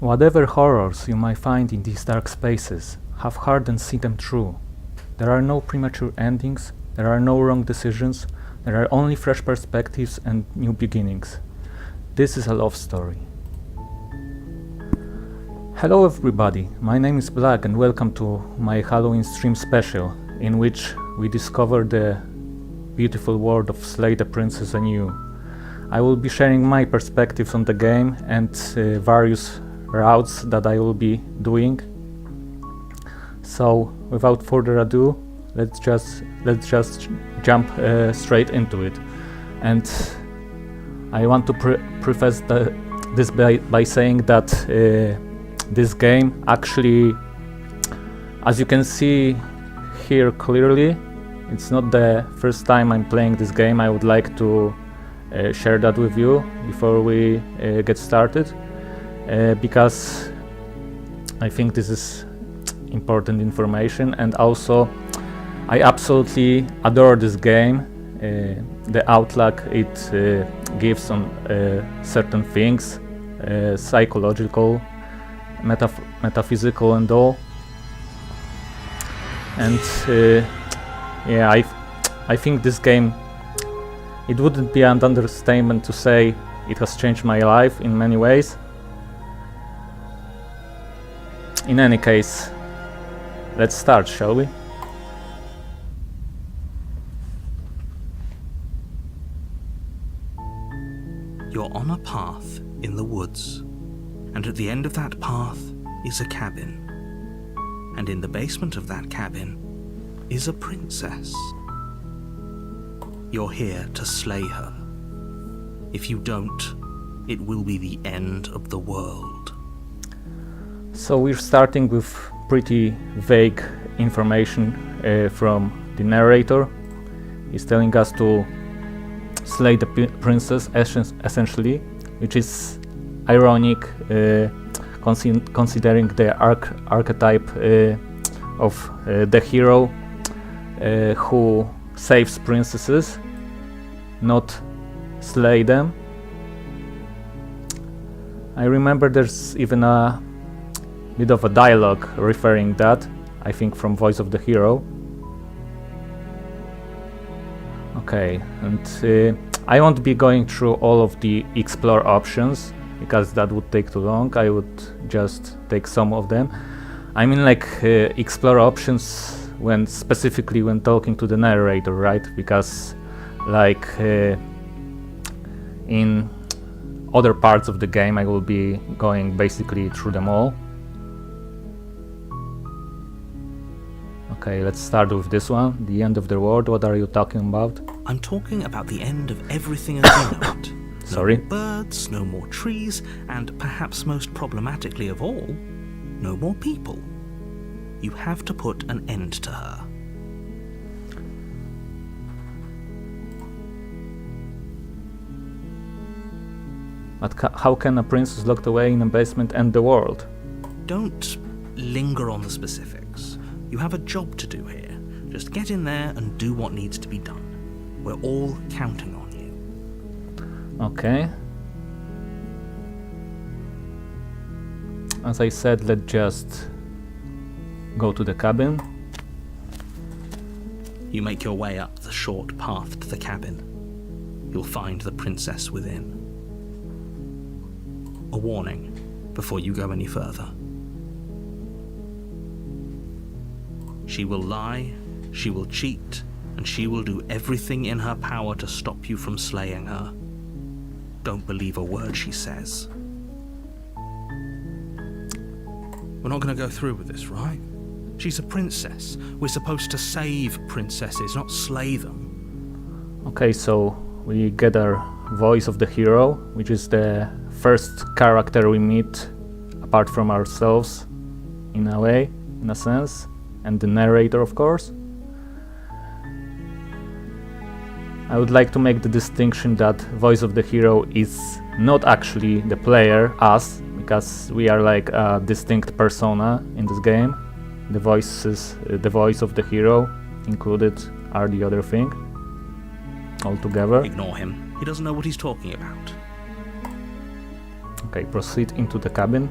Whatever horrors you might find in these dark spaces, have heard and seen them through. There are no premature endings, there are no wrong decisions, there are only fresh perspectives and new beginnings. This is a love story. Hello everybody, my name is Black and welcome to my Halloween stream special, in which we discover the beautiful world of Slay the Princess anew. I will be sharing my perspectives on the game and various routes that I will be doing. So without further ado, let's just jump straight into it. And I want to preface this by saying that this game actually, as you can see here clearly, it's not the first time I'm playing this game. I would like to share that with you before we get started, because I think this is important information, and also I absolutely adore this game. The outlook it gives on certain things, psychological, metaphysical and all. And yeah, I think this game, it wouldn't be an understatement to say it has changed my life in many ways. In any case, let's start, shall we? You're on a path in the woods, and at the end of that path is a cabin. And in the basement of that cabin is a princess. You're here to slay her. If you don't, it will be the end of the world. So we're starting with pretty vague information from the narrator. He's telling us to slay the princess, essentially, which is ironic considering the archetype of the hero who saves princesses, not slay them. I remember there's even a bit of a dialogue referring that, I think from Voice of the Hero. Okay, and I won't be going through all of the explore options because that would take too long. I would just take some of them. I mean, like explore options when specifically when talking to the narrator, right? Because like in other parts of the game I will be going basically through them all. Okay, let's start with this one. The end of the world. What are you talking about? I'm talking about the end of everything as we know it. Sorry? No more birds, no more trees, and perhaps most problematically of all, no more people. You have to put an end to her. But how can a princess locked away in a basement end the world? Don't linger on the specifics. You have a job to do here. Just get in there and do what needs to be done. We're all counting on you. Okay. As I said, let's just go to the cabin. You make your way up the short path to the cabin. You'll find the princess within. A warning before you go any further. She will lie, she will cheat, and she will do everything in her power to stop you from slaying her. Don't believe a word she says. We're not going to go through with this, right? She's a princess. We're supposed to save princesses, not slay them. Okay, so we get our Voice of the Hero, which is the first character we meet apart from ourselves, in a way, in a sense, and the narrator, of course. I would like to make the distinction that Voice of the Hero is not actually the player, us, because we are like a distinct persona in this game. The voice of the hero included are the other thing altogether. Ignore him. He doesn't know what he's talking about. Okay, proceed into the cabin.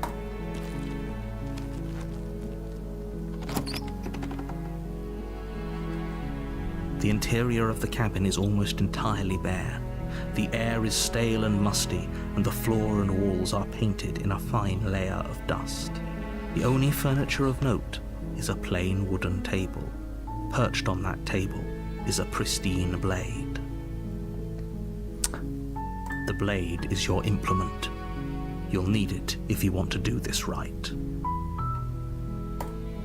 The interior of the cabin is almost entirely bare. The air is stale and musty, and the floor and walls are painted in a fine layer of dust. The only furniture of note is a plain wooden table. Perched on that table is a pristine blade. The blade is your implement. You'll need it if you want to do this right.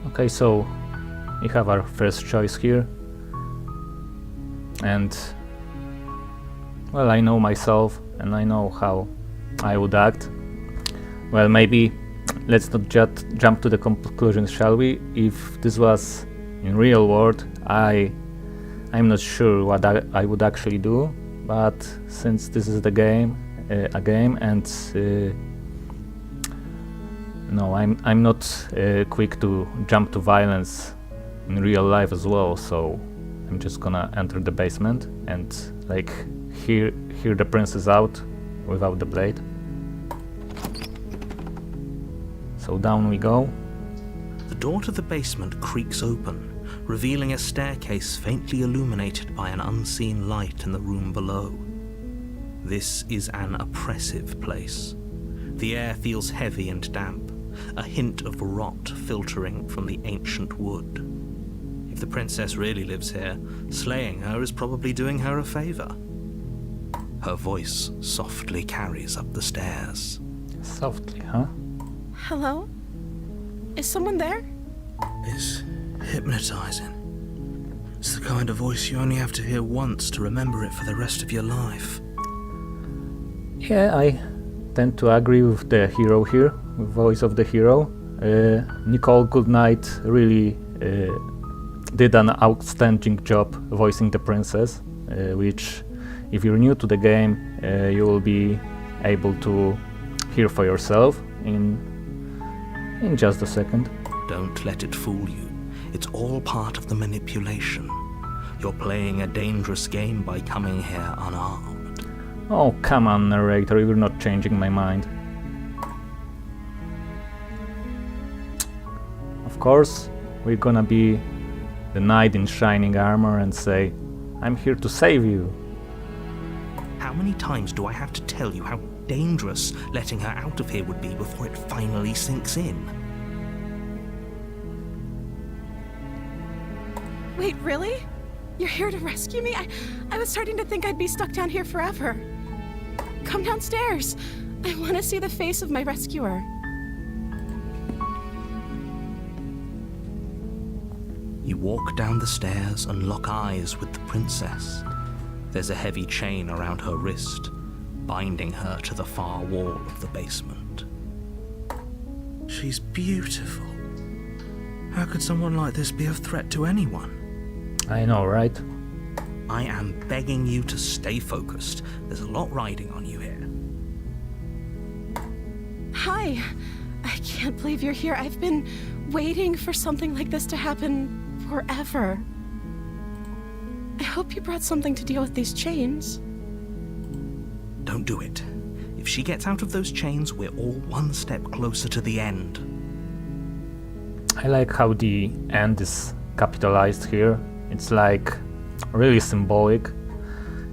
Okay, so we have our first choice here. And well, I know myself and I know how I would act. Well, maybe let's not jump to the conclusion, shall we? If this was in real world, I'm not sure what I would actually do, but since this is a game, and no, I'm not quick to jump to violence in real life as well, so I'm just gonna enter the basement and like hear the princess out without the blade. So down we go. The door to the basement creaks open, revealing a staircase faintly illuminated by an unseen light in the room below. This is an oppressive place. The air feels heavy and damp, a hint of rot filtering from the ancient wood. If the princess really lives here, slaying her is probably doing her a favor. Her voice softly carries up the stairs. Softly, huh? Hello? Is someone there? It's hypnotizing. It's the kind of voice you only have to hear once to remember it for the rest of your life. Yeah, I tend to agree with the hero here, with voice of the hero. Nicole Goodnight really did an outstanding job voicing the princess, which, if you're new to the game, you will be able to hear for yourself in just a second. Don't let it fool you. It's all part of the manipulation. You're playing a dangerous game by coming here unarmed. Oh, come on, narrator, you're not changing my mind. Of course, we're gonna be the knight in shining armor and say, I'm here to save you. How many times do I have to tell you how dangerous letting her out of here would be before it finally sinks in? Wait, really? You're here to rescue me? I was starting to think I'd be stuck down here forever. Come downstairs. I want to see the face of my rescuer. You walk down the stairs and lock eyes with the princess. There's a heavy chain around her wrist, binding her to the far wall of the basement. She's beautiful. How could someone like this be a threat to anyone? I know, right? I am begging you to stay focused. There's a lot riding on you here. Hi. I can't believe you're here. I've been waiting for something like this to happen forever. I hope you brought something to deal with these chains. Don't do it. If she gets out of those chains, we're all one step closer to the end. I like how the end is capitalized here. It's like really symbolic,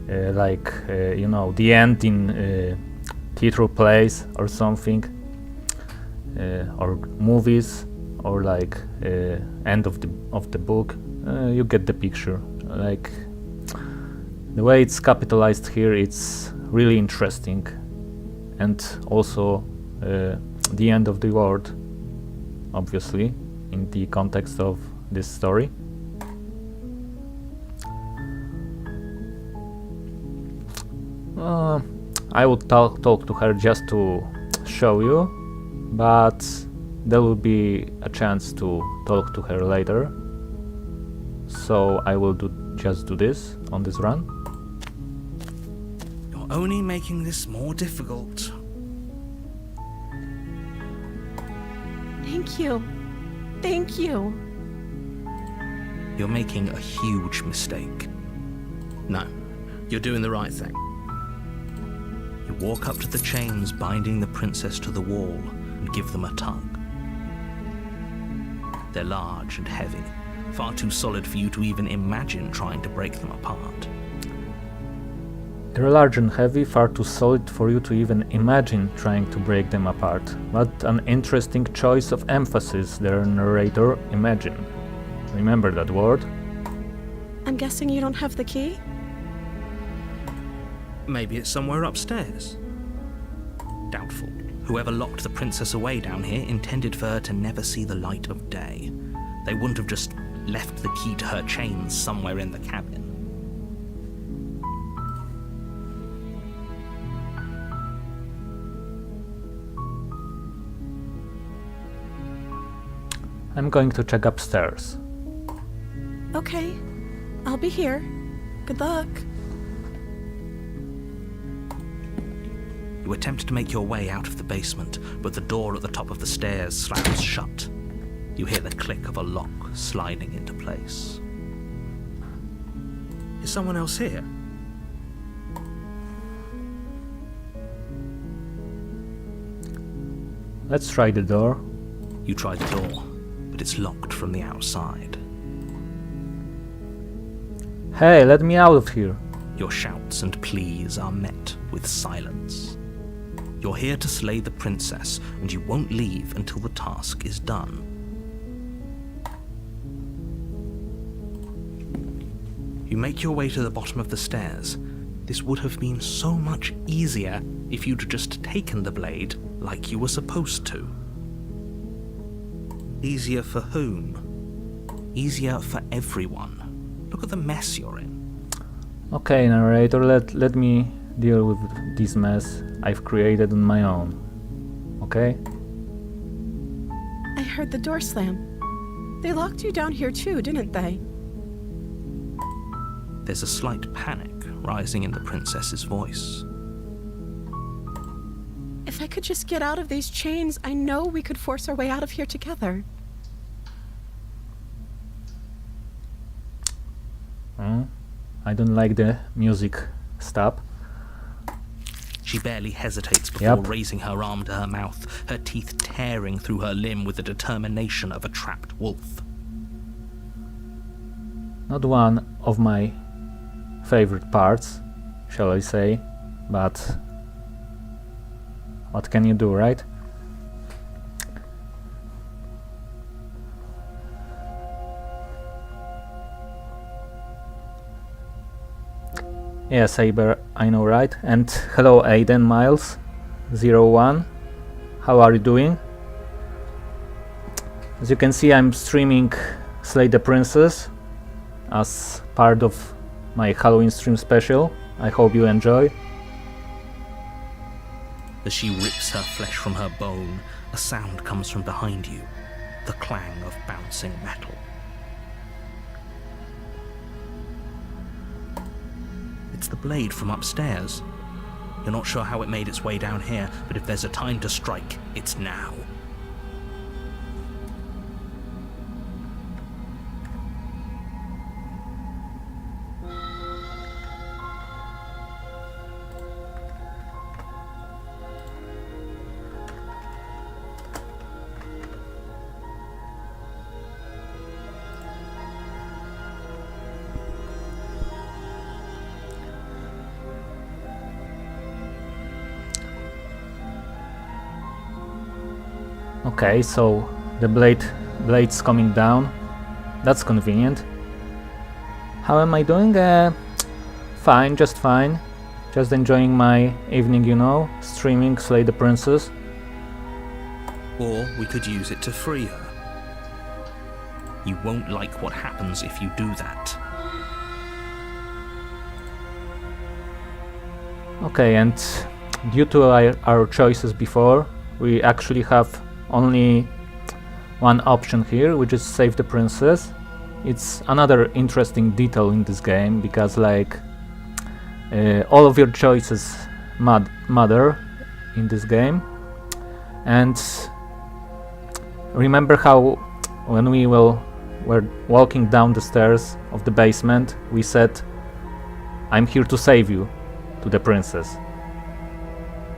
you know, the end in theater plays or something, or movies, or like end of the book. You get the picture. Like the way it's capitalized here, it's really interesting, and also the end of the world, obviously, in the context of this story. I would talk to her just to show you, but there will be a chance to talk to her later. So I will just do this on this run. You're only making this more difficult. Thank you. Thank you. You're making a huge mistake. No, you're doing the right thing. You walk up to the chains binding the princess to the wall and give them a tug. They're large and heavy, far too solid for you to even imagine trying to break them apart. They're large and heavy, far too solid for you to even imagine trying to break them apart. What an interesting choice of emphasis there, narrator. Imagine. Remember that word? I'm guessing you don't have the key? Maybe it's somewhere upstairs. Doubtful. Whoever locked the princess away down here intended for her to never see the light of day. They wouldn't have just left the key to her chains somewhere in the cabin. I'm going to check upstairs. Okay, I'll be here. Good luck. You attempt to make your way out of the basement, but the door at the top of the stairs slams shut. You hear the click of a lock sliding into place. Is someone else here? Let's try the door. You try the door, but it's locked from the outside. Hey, let me out of here. Your shouts and pleas are met with silence. You're here to slay the princess, and you won't leave until the task is done. You make your way to the bottom of the stairs. This would have been so much easier if you'd just taken the blade like you were supposed to. Easier for whom? Easier for everyone. Look at the mess you're in. Okay, narrator, let me deal with this mess I've created on my own. Okay? I heard the door slam. They locked you down here too, didn't they? There's a slight panic rising in the princess's voice. If I could just get out of these chains, I know we could force our way out of here together. I don't like the music. Stop. She barely hesitates before Yep. raising her arm to her mouth, her teeth tearing through her limb with the determination of a trapped wolf. Not one of my favorite parts, shall I say, but what can you do, right? Yes, I know, right? And hello, Aiden Miles 01. How are you doing? As you can see, I'm streaming Slay the Princess as part of my Halloween stream special. I hope you enjoy. As she rips her flesh from her bone, a sound comes from behind you, the clang of bouncing metal. It's the blade from upstairs. You're not sure how it made its way down here, but if there's a time to strike, it's now. Okay, so the blade's coming down. That's convenient. How am I doing? Fine, just fine. Just enjoying my evening, you know, streaming Slay the Princess. Or we could use it to free her. You won't like what happens if you do that. Okay, and due to our choices before, we actually have only one option here, which is save the princess. It's another interesting detail in this game, because like all of your choices matter in this game. And remember how when we were walking down the stairs of the basement, we said, "I'm here to save you," to the princess.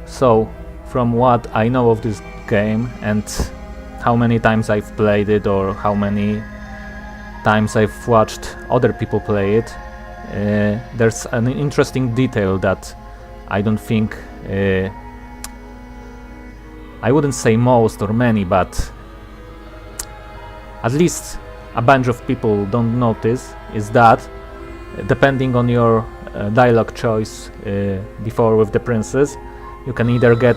So from what I know of this game and how many times I've played it, or how many times I've watched other people play it, there's an interesting detail that I don't think, I wouldn't say most or many, but at least a bunch of people don't notice, is that depending on your dialogue choice before with the princess, you can either get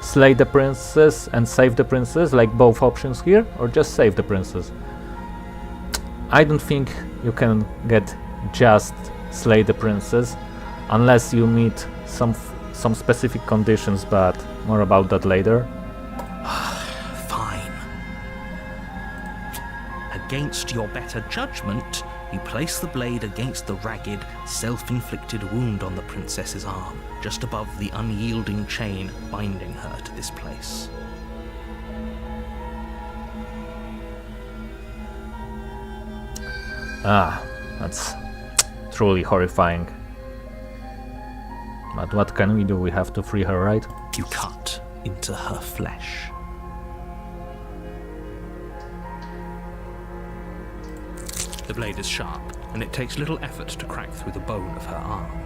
slay the princess and save the princess, like both options here, or just save the princess. I don't think you can get just slay the princess unless you meet some specific conditions, but more about that later. Fine. Against your better judgment, you place the blade against the ragged, self-inflicted wound on the princess's arm, just above the unyielding chain binding her to this place. Ah, that's truly horrifying. But what can we do? We have to free her, right? You cut into her flesh. The blade is sharp, and it takes little effort to crack through the bone of her arm.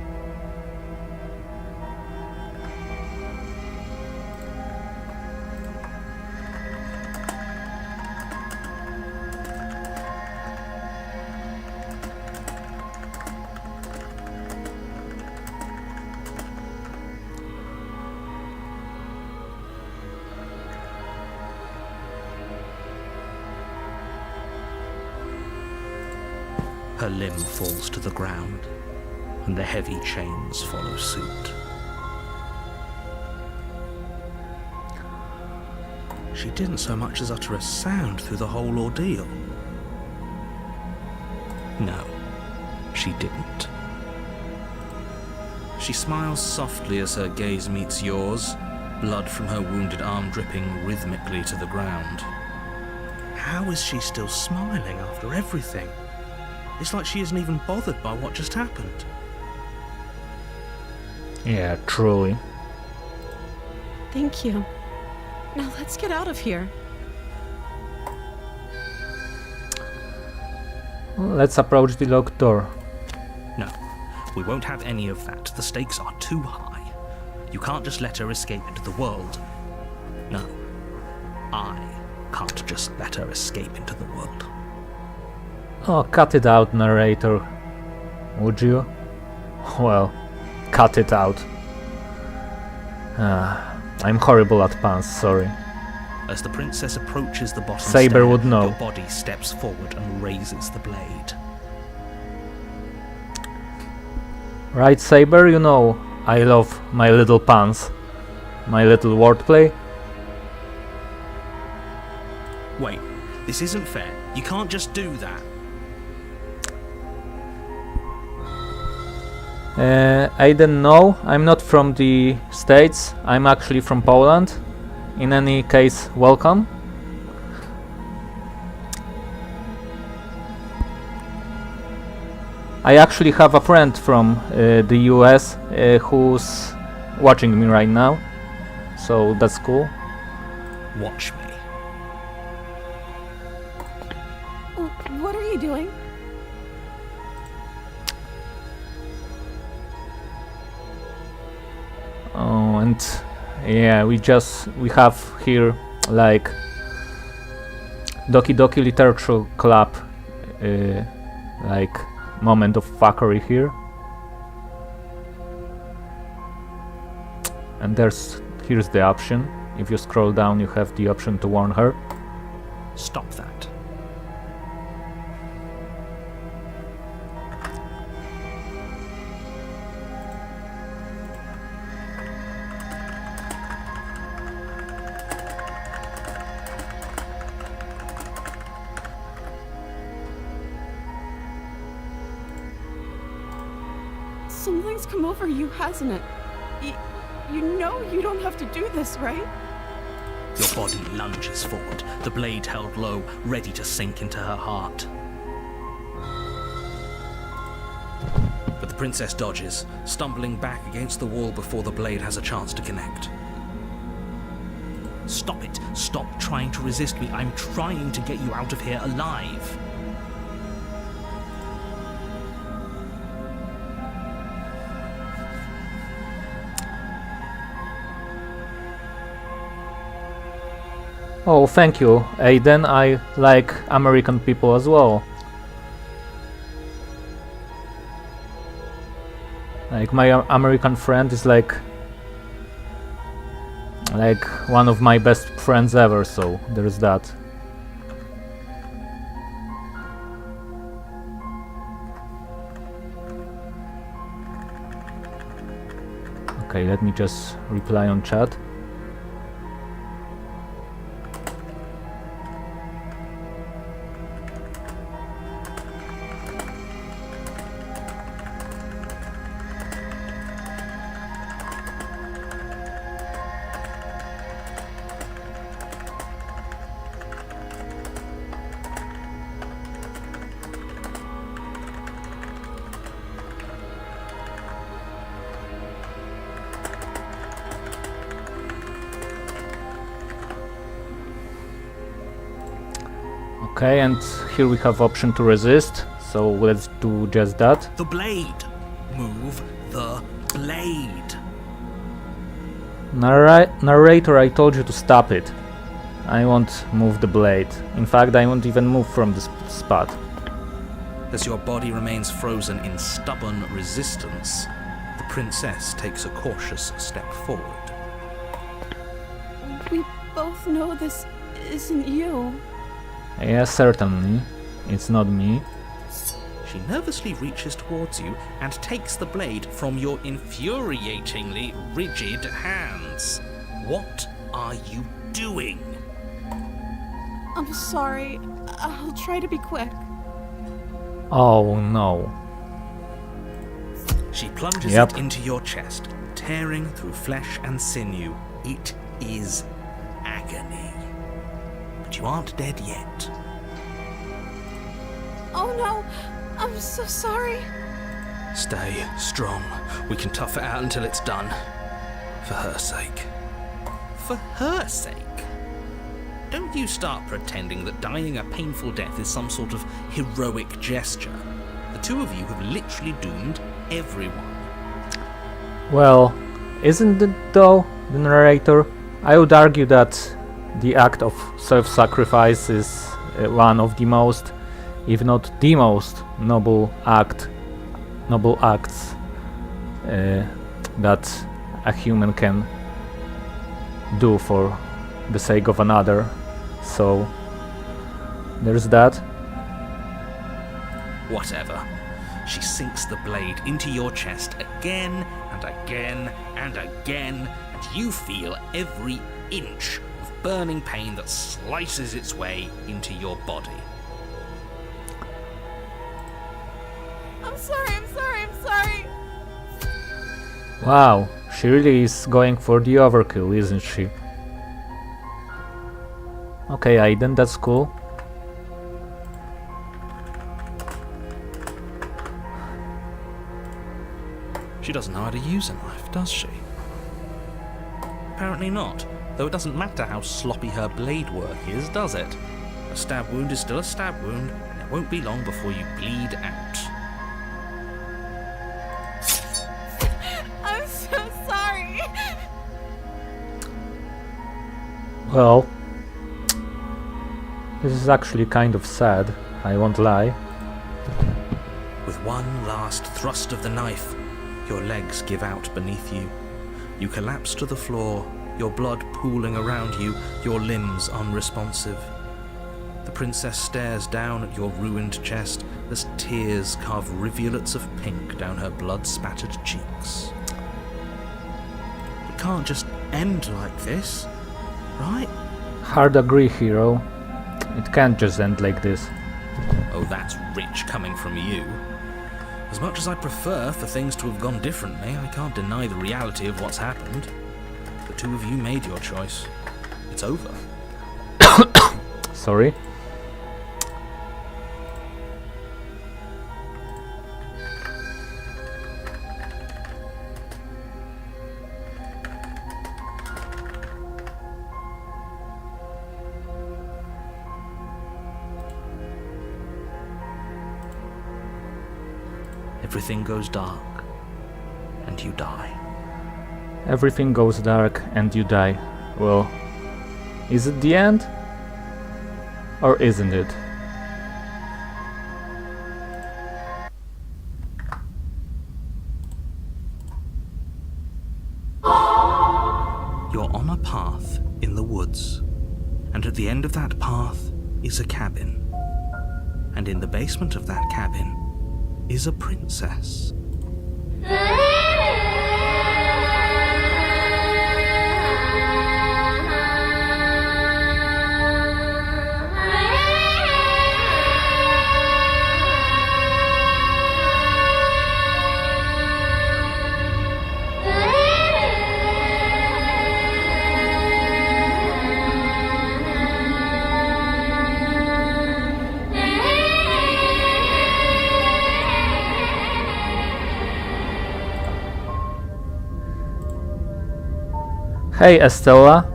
Her limb falls to the ground, and the heavy chains follow suit. She didn't so much as utter a sound through the whole ordeal. No, she didn't. She smiles softly as her gaze meets yours, blood from her wounded arm dripping rhythmically to the ground. How is she still smiling after everything? It's like she isn't even bothered by what just happened. Yeah, truly. Thank you. Now let's get out of here. Let's approach the locked door. No, we won't have any of that. The stakes are too high. You can't just let her escape into the world. No, I can't just let her escape into the world. Oh, cut it out, narrator. Would you? Well, cut it out. I'm horrible at puns, sorry. As the princess approaches the bottom Saber stair, would know. your body steps forward and raises the blade. Right, Saber? You know I love my little puns. My little wordplay. Wait, this isn't fair. You can't just do that. I didn't know. I'm not from the States. I'm actually from Poland. In any case, welcome. I actually have a friend from the US who's watching me right now, so that's cool. Watch me. What are you doing? Oh, and yeah, we have here like Doki Doki Literature Club, like moment of fuckery here. And here's the option. If you scroll down, you have the option to warn her. Stop that. Something's come over you, hasn't it? You know you don't have to do this, right? Your body lunges forward, the blade held low, ready to sink into her heart. But the princess dodges, stumbling back against the wall before the blade has a chance to connect. Stop it. Stop trying to resist me. I'm trying to get you out of here alive. Oh, thank you, Aiden. I like American people as well. Like, my American friend is like one of my best friends ever, so there's that. Okay, let me just reply on chat. Okay, and here we have option to resist, so let's do just that. The blade! Move the blade! Narrator, I told you to stop it. I won't move the blade. In fact, I won't even move from this spot. As your body remains frozen in stubborn resistance, the princess takes a cautious step forward. We both know this isn't you. Yes, certainly. It's not me. She nervously reaches towards you and takes the blade from your infuriatingly rigid hands. What are you doing? I'm sorry. I'll try to be quick. Oh no. She plunges Yep. it into your chest, tearing through flesh and sinew. It is agony. But you aren't dead yet. Oh no! I'm so sorry. Stay strong. We can tough it out until it's done. For her sake. For her sake? Don't you start pretending that dying a painful death is some sort of heroic gesture. The two of you have literally doomed everyone. Well, isn't it though, the narrator? I would argue that the act of self-sacrifice is one of the most, if not the most, noble acts that a human can do for the sake of another. So there's that. Whatever. She sinks the blade into your chest again and again and again, and you feel every inch of burning pain that slices its way into your body. I'm sorry, I'm sorry, I'm sorry. Wow, she really is going for the overkill, isn't she? Okay, Aiden, that's cool. She doesn't know how to use a knife, does she? Apparently not, though it doesn't matter how sloppy her blade work is, does it? A stab wound is still a stab wound, and it won't be long before you bleed out. I'm so sorry. Well, this is actually kind of sad, I won't lie. With one last thrust of the knife, your legs give out beneath you. You collapse to the floor, your blood pooling around you, your limbs unresponsive. The princess stares down at your ruined chest as tears carve rivulets of pink down her blood-spattered cheeks. It can't just end like this, right? Hard agree, hero. It can't just end like this. Oh, that's rich coming from you. As much as I prefer for things to have gone differently, I can't deny the reality of what's happened. The two of you made your choice. It's over. Sorry. Everything goes dark, and you die. Everything goes dark and you die. Well, Is it the end? Or isn't it? You're on a path in the woods, and at the end of that path is a cabin. And in the basement of that cabin is a princess. Hey Estella,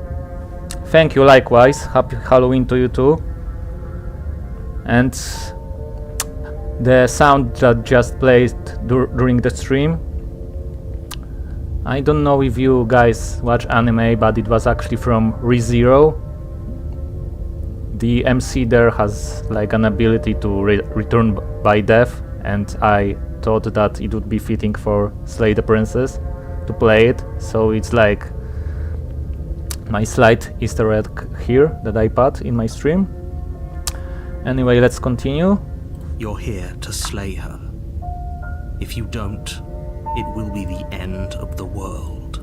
thank you likewise, happy Halloween to you too. And the sound that just played during the stream, I don't know if you guys watch anime, but it was actually from ReZero. The MC there has like an ability to return by death, and I thought that it would be fitting for Slay the Princess to play it, so it's like my slight Easter egg here that I put in my stream. Anyway, let's continue. You're here to slay her. If you don't, it will be the end of the world.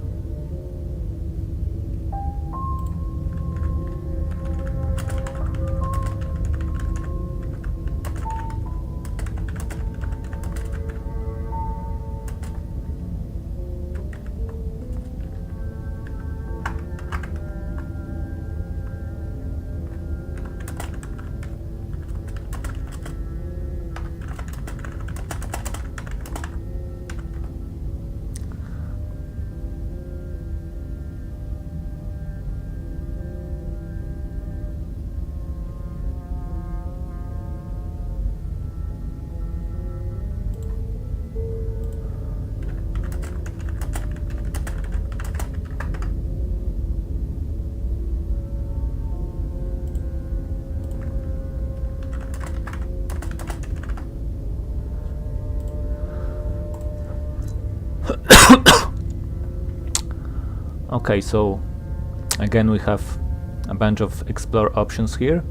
Okay, so again we have a bunch of explore options here.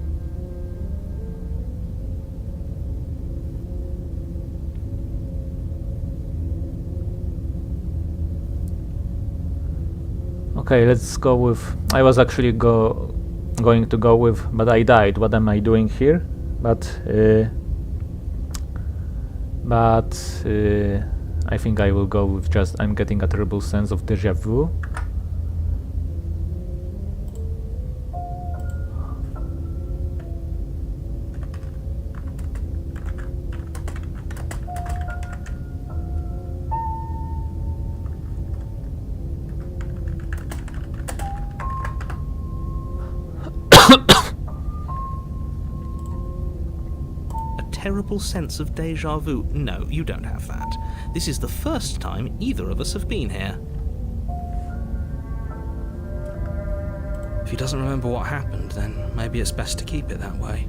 Okay, let's go with... I was actually going to go with, but I died. What am I doing here? But I think I will go with just... I'm getting a terrible sense of déjà vu. Terrible sense of déjà vu. No, you don't have that. This is the first time either of us have been here. If he doesn't remember what happened, then maybe it's best to keep it that way.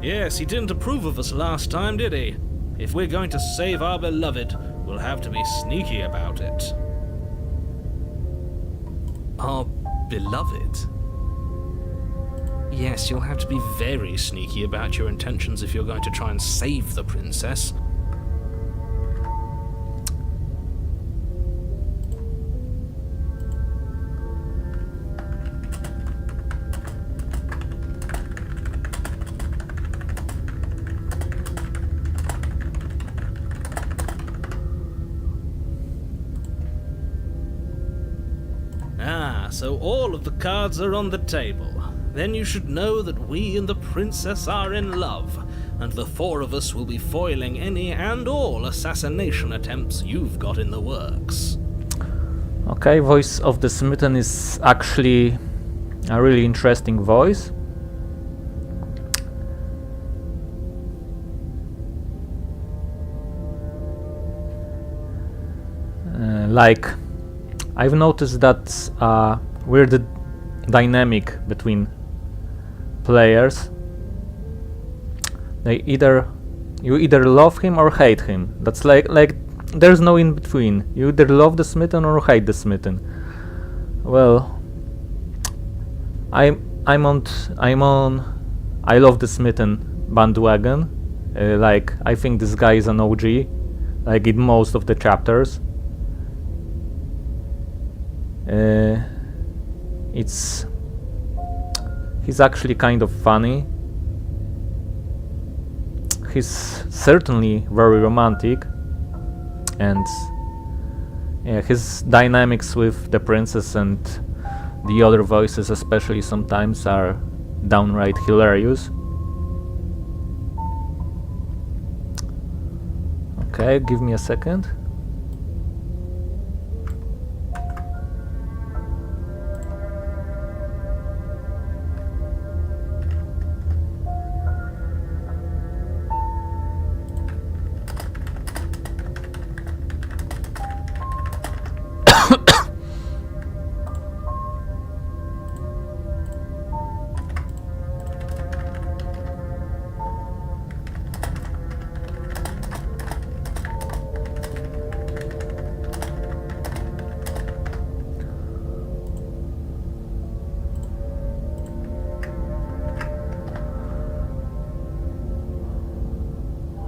Yes, he didn't approve of us last time, did he? If we're going to save our beloved, we'll have to be sneaky about it. Our beloved? Yes, you'll have to be very sneaky about your intentions if you're going to try and save the princess. So all of the cards are on the table. Then you should know that we and the princess are in love, and the four of us will be foiling any and all assassination attempts you've got in the works. Okay, voice of the Smitten is actually a really interesting voice. Like, I've noticed that weird dynamic between players. You either love him or hate him. That's like there's no in between. You either love the Smitten or hate the Smitten. Well, I love the Smitten bandwagon. Like, I think this guy is an OG, like in most of the chapters. He's actually kind of funny. He's certainly very romantic, and his dynamics with the princess and the other voices especially sometimes are downright hilarious. Okay, give me a second.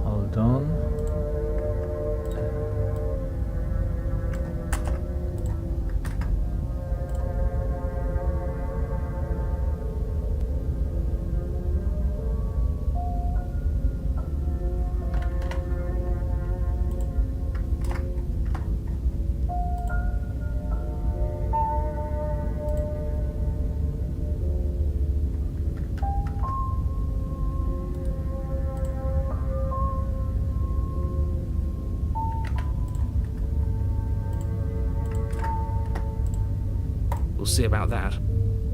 Hold on. We'll see about that.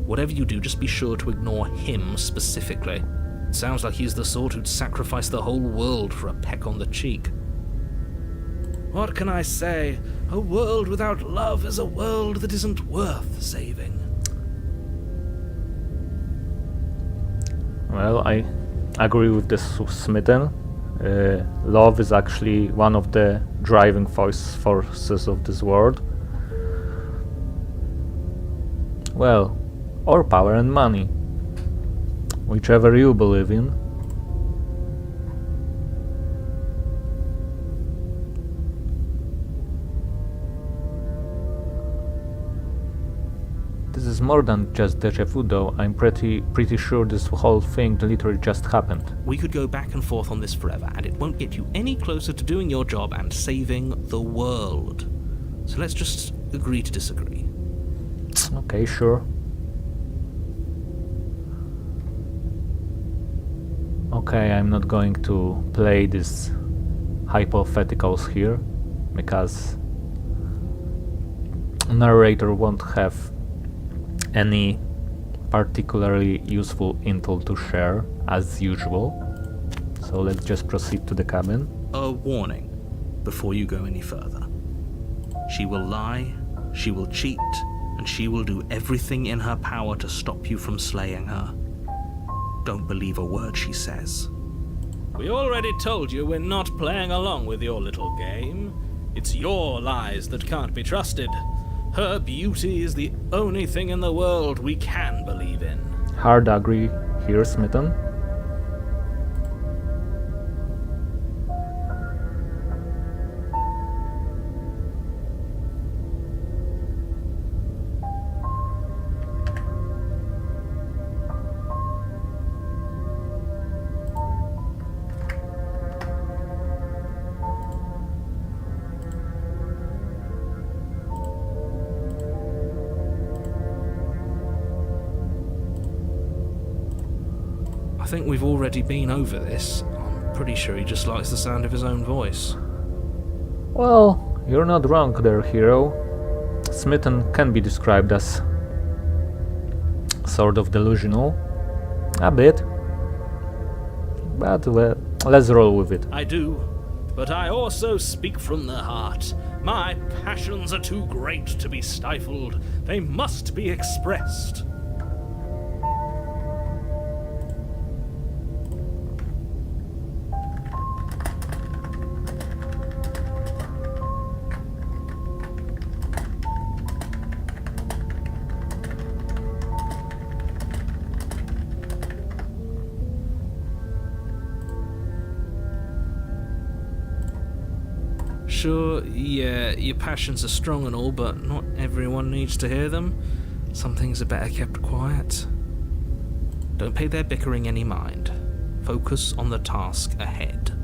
Whatever you do, just be sure to ignore him specifically. It sounds like he's the sort who'd sacrifice the whole world for a peck on the cheek. What can I say? A world without love is a world that isn't worth saving. Well, I agree with this Smitten. Love is actually one of the driving forces of this world. Well, or power and money, whichever you believe in. This is more than just deja vu though. I'm pretty sure this whole thing literally just happened. We could go back and forth on this forever, and it won't get you any closer to doing your job and saving the world. So let's just agree to disagree. Okay, sure. Okay, I'm not going to play these hypotheticals here, because narrator won't have any particularly useful intel to share, as usual. So let's just proceed to the cabin. A warning before you go any further. She will lie, she will cheat, and she will do everything in her power to stop you from slaying her. Don't believe a word she says. We already told you we're not playing along with your little game. It's your lies that can't be trusted. Her beauty is the only thing in the world we can believe in. Hard agree here, Smitten. think we've already been over this. I'm pretty sure he just likes the sound of his own voice. Well, you're not wrong there, hero. Smitten can be described as sort of delusional. A bit. But well, let's roll with it. I do, but I also speak from the heart. My passions are too great to be stifled. They must be expressed. Sure, yeah, your passions are strong and all, but not everyone needs to hear them. Some things are better kept quiet. Don't pay their bickering any mind. Focus on the task ahead.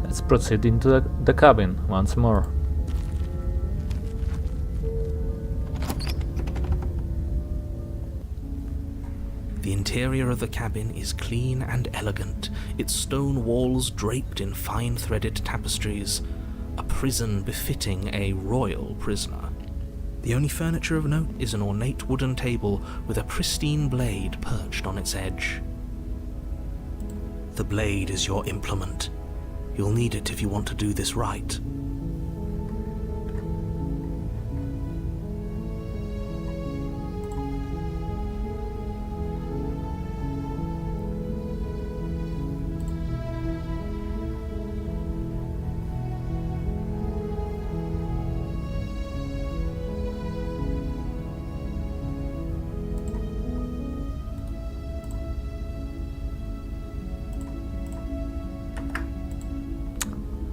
Let's proceed into the cabin once more. The interior of the cabin is clean and elegant, its stone walls draped in fine threaded tapestries, a prison befitting a royal prisoner. The only furniture of note is an ornate wooden table with a pristine blade perched on its edge. The blade is your implement. You'll need it if you want to do this right.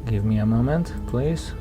Give me a moment, please.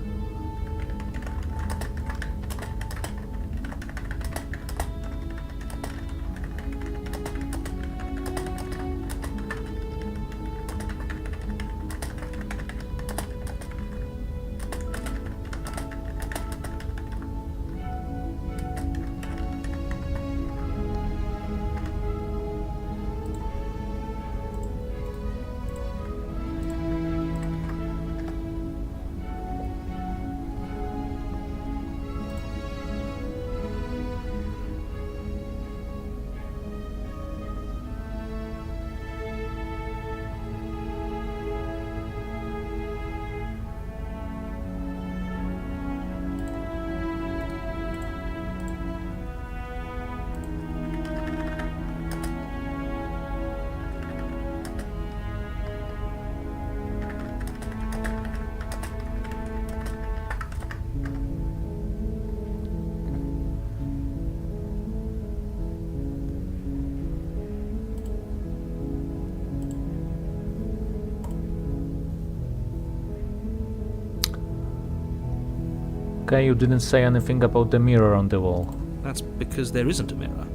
Okay, you didn't say anything about the mirror on the wall. That's because there isn't a mirror.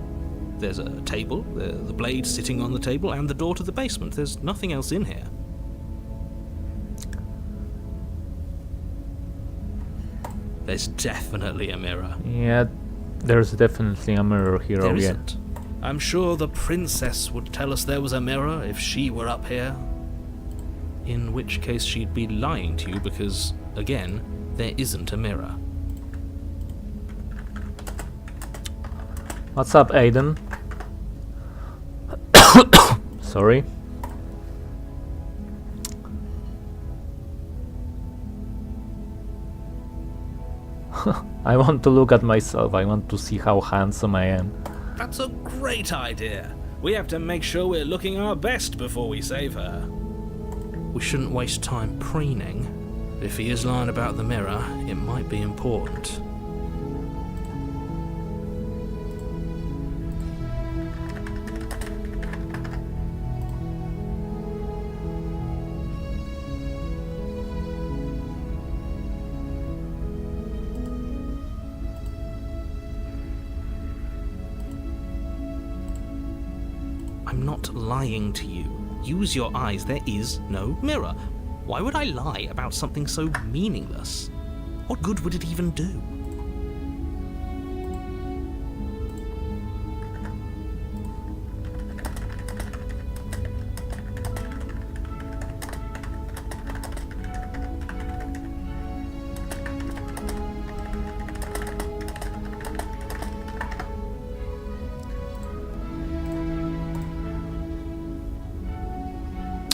There's a table, the blade sitting on the table, and the door to the basement. There's nothing else in here. There's definitely a mirror. Yeah, there's definitely a mirror here. There yeah. isn't. I'm sure the princess would tell us there was a mirror if she were up here. In which case she'd be lying to you because, again, there isn't a mirror. What's up, Aiden? Sorry. I want to look at myself. I want to see how handsome I am. That's a great idea. We have to make sure we're looking our best before we save her. We shouldn't waste time preening. If he is lying about the mirror, it might be important. I'm not lying to you. Use your eyes. There is no mirror. Why would I lie about something so meaningless? What good would it even do?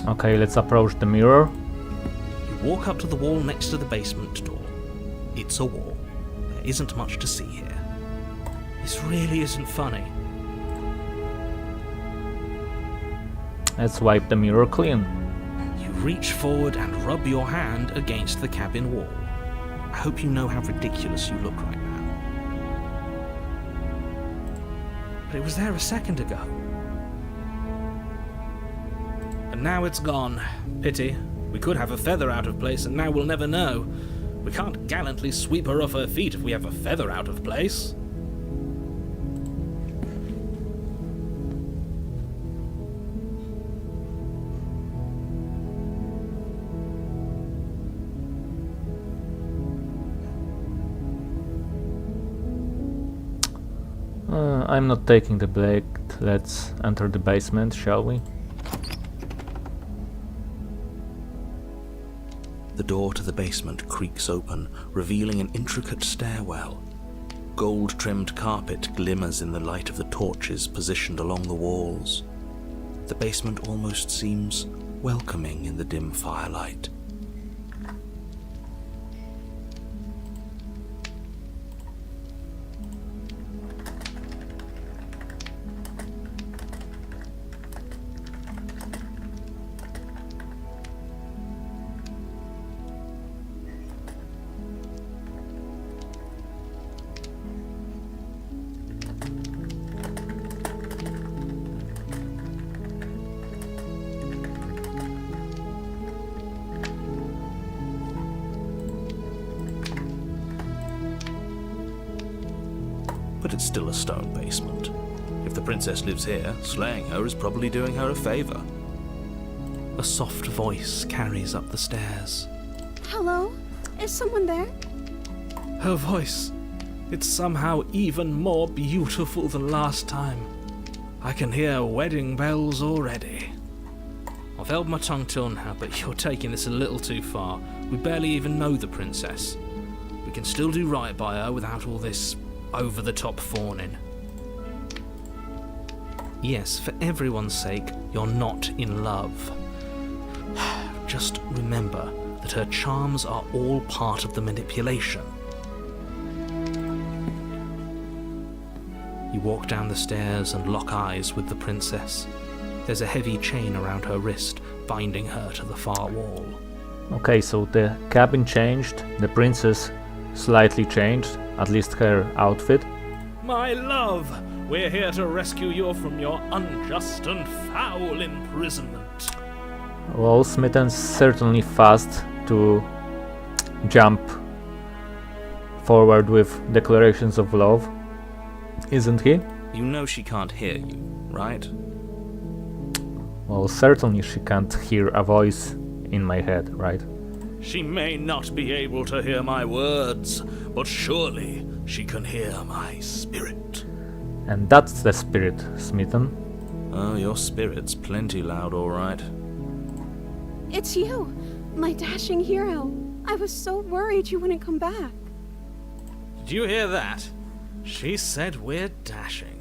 Okay, let's approach the mirror. You walk up to the wall next to the basement door. It's a wall. There isn't much to see here. This really isn't funny. Let's wipe the mirror clean. You reach forward and rub your hand against the cabin wall. I hope you know how ridiculous you look right now. But it was there a second ago. And now it's gone. Pity. We could have a feather out of place, and now we'll never know. We can't gallantly sweep her off her feet if we have a feather out of place. I'm not taking the blade. Let's enter the basement, shall we? The door to the basement creaks open, revealing an intricate stairwell. Gold-trimmed carpet glimmers in the light of the torches positioned along the walls. The basement almost seems welcoming in the dim firelight. But it's still a stone basement. If the princess lives here, slaying her is probably doing her a favor. A soft voice carries up the stairs. Hello? Is someone there? Her voice. It's somehow even more beautiful than last time. I can hear wedding bells already. I've held my tongue till now, but you're taking this a little too far. We barely even know the princess. We can still do right by her without all this over-the-top fawning. Yes, for everyone's sake, you're not in love. Just remember that her charms are all part of the manipulation. You walk down the stairs and lock eyes with the princess. There's a heavy chain around her wrist, binding her to the far wall. Okay, so the cabin changed, the princess slightly changed, at least her outfit. My love, we're here to rescue you from your unjust and foul imprisonment. Well, Smith's certainly fast to jump forward with declarations of love, isn't he? You know she can't hear you, right? Well, certainly she can't hear a voice in my head, right? She may not be able to hear my words, but surely she can hear my spirit. And that's the spirit, Smitten. Oh, your spirit's plenty loud, all right. It's you, my dashing hero. I was so worried you wouldn't come back. Did you hear that? She said we're dashing.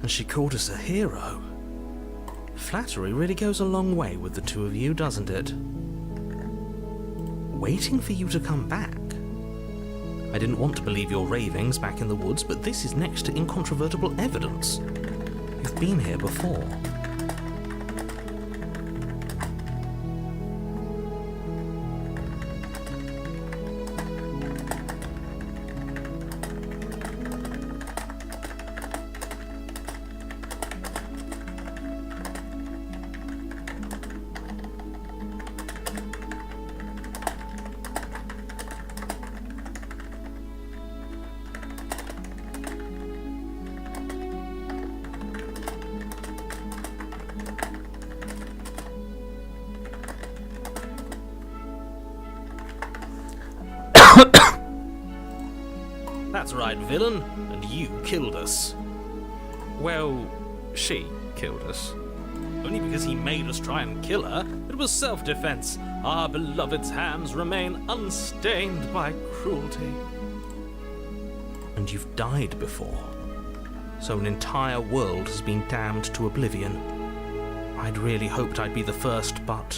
And she called us a hero. Flattery really goes a long way with the two of you, doesn't it? Waiting for you to come back. I didn't want to believe your ravings back in the woods, but this is next to incontrovertible evidence. You've been here before. That's right, villain, and you killed us. Well, she killed us. Only because he made us try and kill her. It was self-defense. Our beloved's hands remain unstained by cruelty. And you've died before. So an entire world has been damned to oblivion. I'd really hoped I'd be the first, but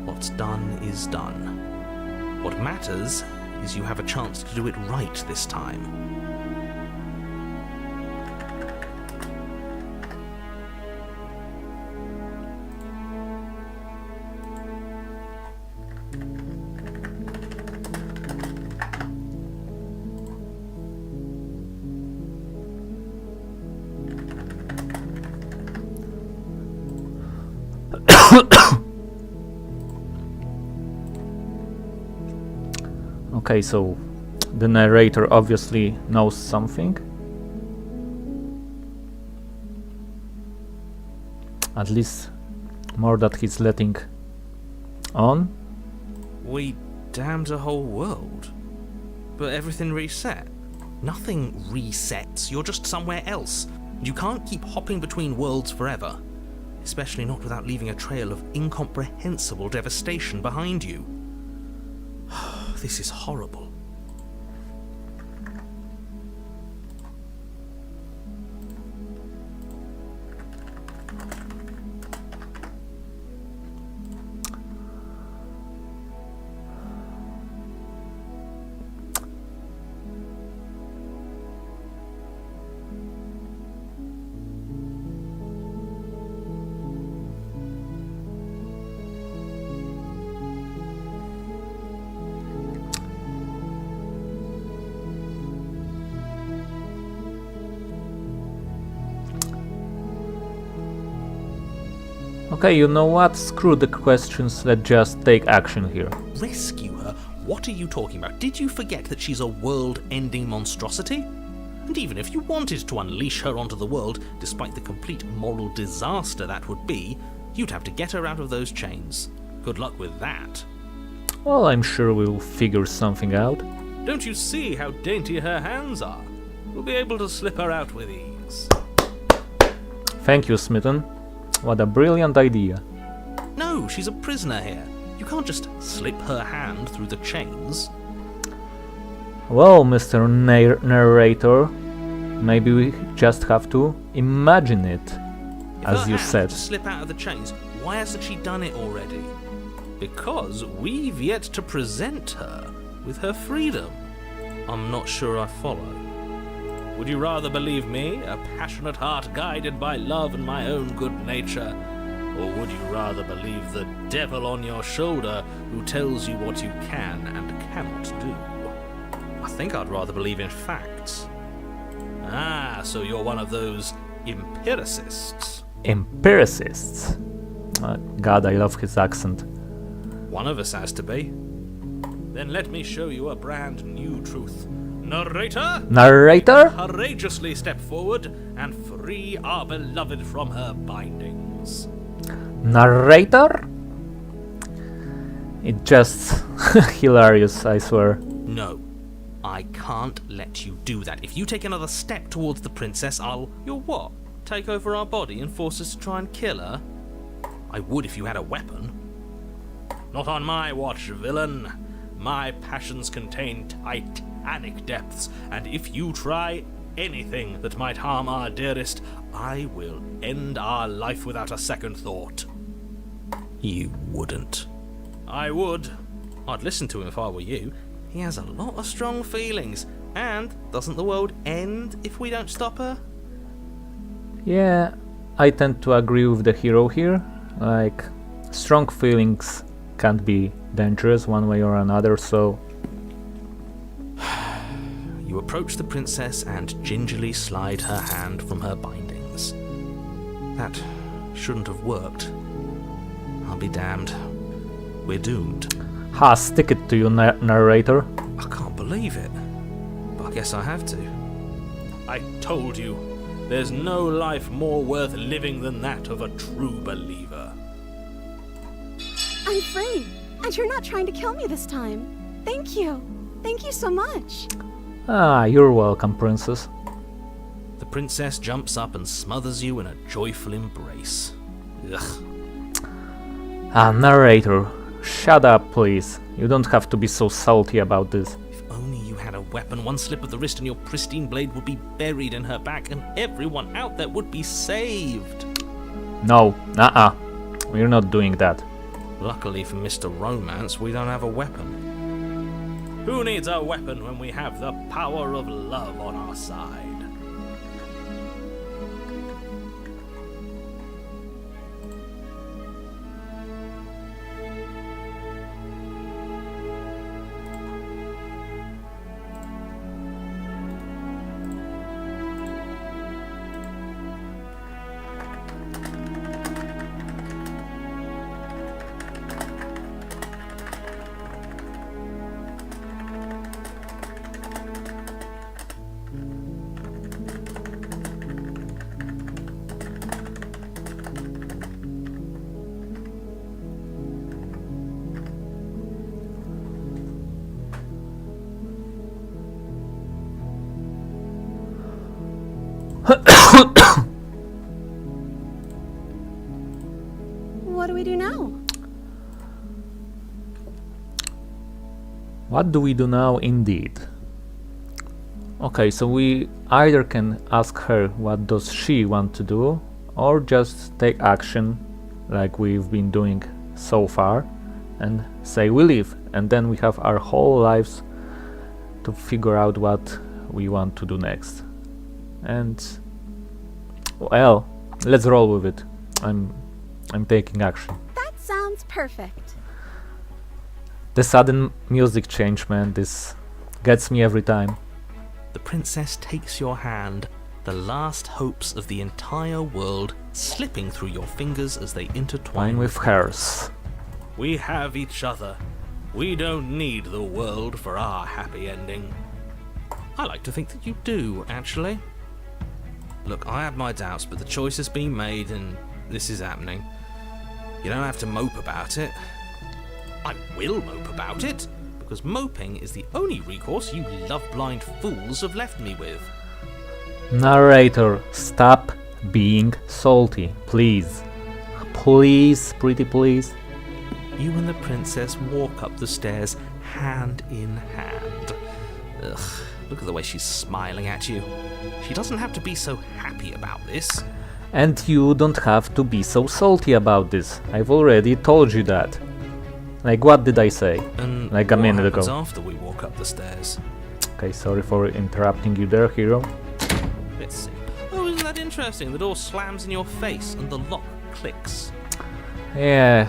what's done is done. What matters is you have a chance to do it right this time. Okay, so the narrator obviously knows something. At least more that he's letting on. We damned a whole world. But everything reset. Nothing resets. You're just somewhere else. You can't keep hopping between worlds forever. Especially not without leaving a trail of incomprehensible devastation behind you. This is horrible. Okay, you know what? Screw the questions, let's just take action here. Rescue her? What are you talking about? Did you forget that she's a world-ending monstrosity? And even if you wanted to unleash her onto the world, despite the complete moral disaster that would be, you'd have to get her out of those chains. Good luck with that. Well, I'm sure we'll figure something out. Don't you see how dainty her hands are? We'll be able to slip her out with ease. Thank you, Smitten. What a brilliant idea. No, she's a prisoner here. You can't just slip her hand through the chains. Well, Mr. Narrator, maybe we just have to imagine it, as you said. To slip out of the chains, why hasn't she done it already? Because we've yet to present her with her freedom. I'm not sure I follow. Would you rather believe me, a passionate heart guided by love and my own good nature? Or would you rather believe the devil on your shoulder who tells you what you can and cannot do? I think I'd rather believe in facts. Ah, so you're one of those empiricists. Empiricists? God, I love his accent. One of us has to be. Then let me show you a brand new truth. Narrator? Narrator? Courageously step forward and free our beloved from her bindings. Narrator? It's just hilarious, I swear. No, I can't let you do that. If you take another step towards the princess, You'll what? Take over our body and force us to try and kill her? I would if you had a weapon. Not on my watch, villain. My passions contain titanic depths, and if you try anything that might harm our dearest, I will end our life without a second thought. You wouldn't. I would. I'd listen to him if I were you. He has a lot of strong feelings, and doesn't the world end if we don't stop her? Yeah, I tend to agree with the hero here. Like, strong feelings can't be dangerous one way or another, so... You approach the princess and gingerly slide her hand from her bindings. That shouldn't have worked. I'll be damned. We're doomed. Ha, stick it to you, narrator. I can't believe it. But I guess I have to. I told you, there's no life more worth living than that of a true believer. I'm free, and you're not trying to kill me this time. Thank you. Thank you so much. Ah, you're welcome, princess. The princess jumps up and smothers you in a joyful embrace. Ugh. Ah, narrator, shut up, please. You don't have to be so salty about this. If only you had a weapon, one slip of the wrist and your pristine blade would be buried in her back and everyone out there would be saved. No, we're not doing that. Luckily for Mr. Romance, we don't have a weapon. Who needs a weapon when we have the power of love on our side? What do we do now? What do we do now, indeed? Okay, so we either can ask her what does she want to do, or just take action like we've been doing so far and say we leave, and then we have our whole lives to figure out what we want to do next. And well, let's roll with it. I'm taking action. That sounds perfect. The sudden music change, man, this gets me every time. The princess takes your hand, the last hopes of the entire world slipping through your fingers as they intertwine Mine with hers. We have each other. We don't need the world for our happy ending. I like to think that you do, actually. Look, I had my doubts, but the choice has been made and this is happening. You don't have to mope about it. I will mope about it, because moping is the only recourse you love-blind fools have left me with. Narrator, stop being salty, please. Please, pretty please. You and the princess walk up the stairs hand in hand. Ugh, look at the way she's smiling at you. She doesn't have to be so happy about this. And you don't have to be so salty about this. I've already told you that. Like, what did I say? And Like a minute what happens ago. after we walk up the stairs? Okay, sorry for interrupting you there, hero. Let's see. Oh, isn't that interesting? The door slams in your face and the lock clicks. Yeah,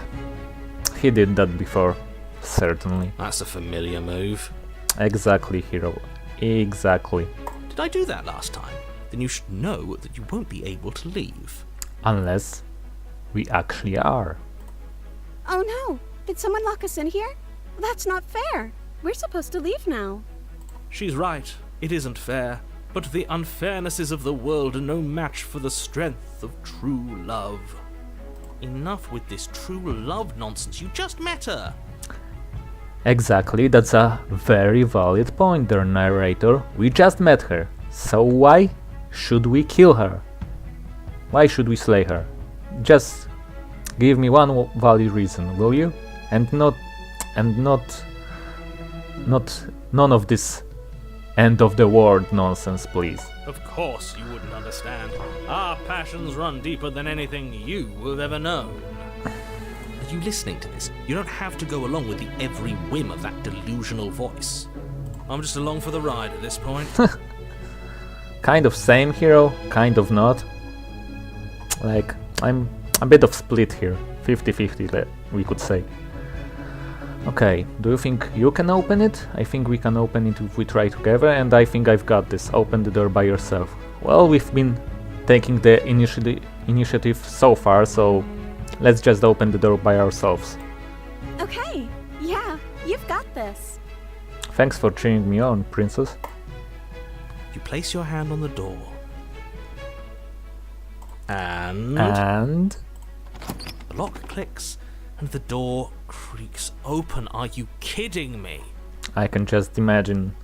he did that before. Certainly. That's a familiar move. Exactly, hero. Exactly. Did I do that last time? Then you should know that you won't be able to leave. Unless we actually are. Oh no! Did someone lock us in here? That's not fair. We're supposed to leave now. She's right. It isn't fair. But the unfairnesses of the world are no match for the strength of true love. Enough with this true love nonsense. You just met her. Exactly, that's a very valid point there, narrator. We just met her. So why should we kill her? Why should we slay her? Just give me one valid reason, will you? And none of this end of the world nonsense, please. Of course you wouldn't understand. Our passions run deeper than anything you have ever known. Are you listening to this? You don't have to go along with the every whim of that delusional voice. I'm just along for the ride at this point. Kind of same, hero, kind of not. Like, I'm a bit of split here. 50-50, we could say. Okay, do you think you can open it? I think we can open it if we try together, and I think I've got this. Open the door by yourself. Well, we've been taking the initiative so far, so let's just open the door by ourselves. Okay, yeah, you've got this. Thanks for cheering me on, princess. You place your hand on the door. And the lock clicks and the door creaks open. Are you kidding me? I can just imagine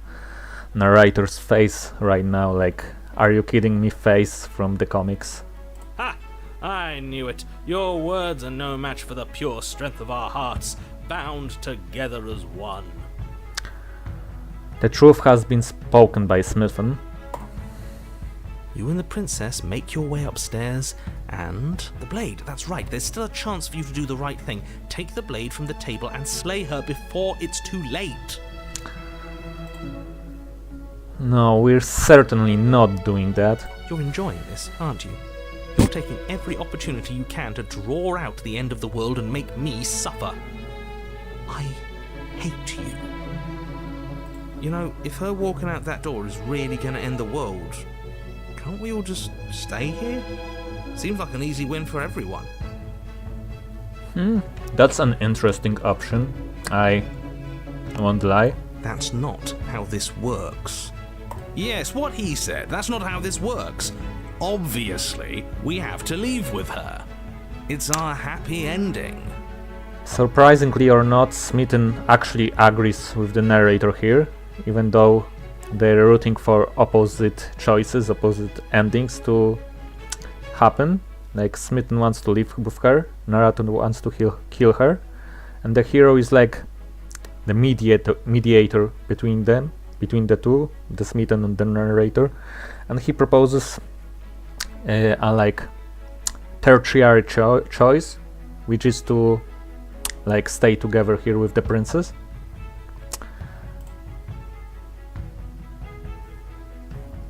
narrator's face right now, like, are you kidding me face from the comics. Ha! I knew it. Your words are no match for the pure strength of our hearts, bound together as one. The truth has been spoken by Smithen. You and the princess make your way upstairs, and the blade. That's right, there's still a chance for you to do the right thing. Take the blade from the table and slay her before it's too late. No, we're certainly not doing that. You're enjoying this, aren't you? You're taking every opportunity you can to draw out the end of the world and make me suffer. I hate you. You know, if her walking out that door is really going to end the world, can't we all just stay here? Seems like an easy win for everyone. That's an interesting option. I won't lie. That's not how this works. Yes, what he said. That's not how this works. Obviously, we have to leave with her. It's our happy ending. Surprisingly or not, Smithen actually agrees with the narrator here, even though they're rooting for opposite choices, opposite endings to happen. Like, Smithen wants to live with her, narrator wants to kill her, and the hero is like the mediator between them, between the two, the Smithen and the narrator, and he proposes a like tertiary choice, which is to like stay together here with the princess.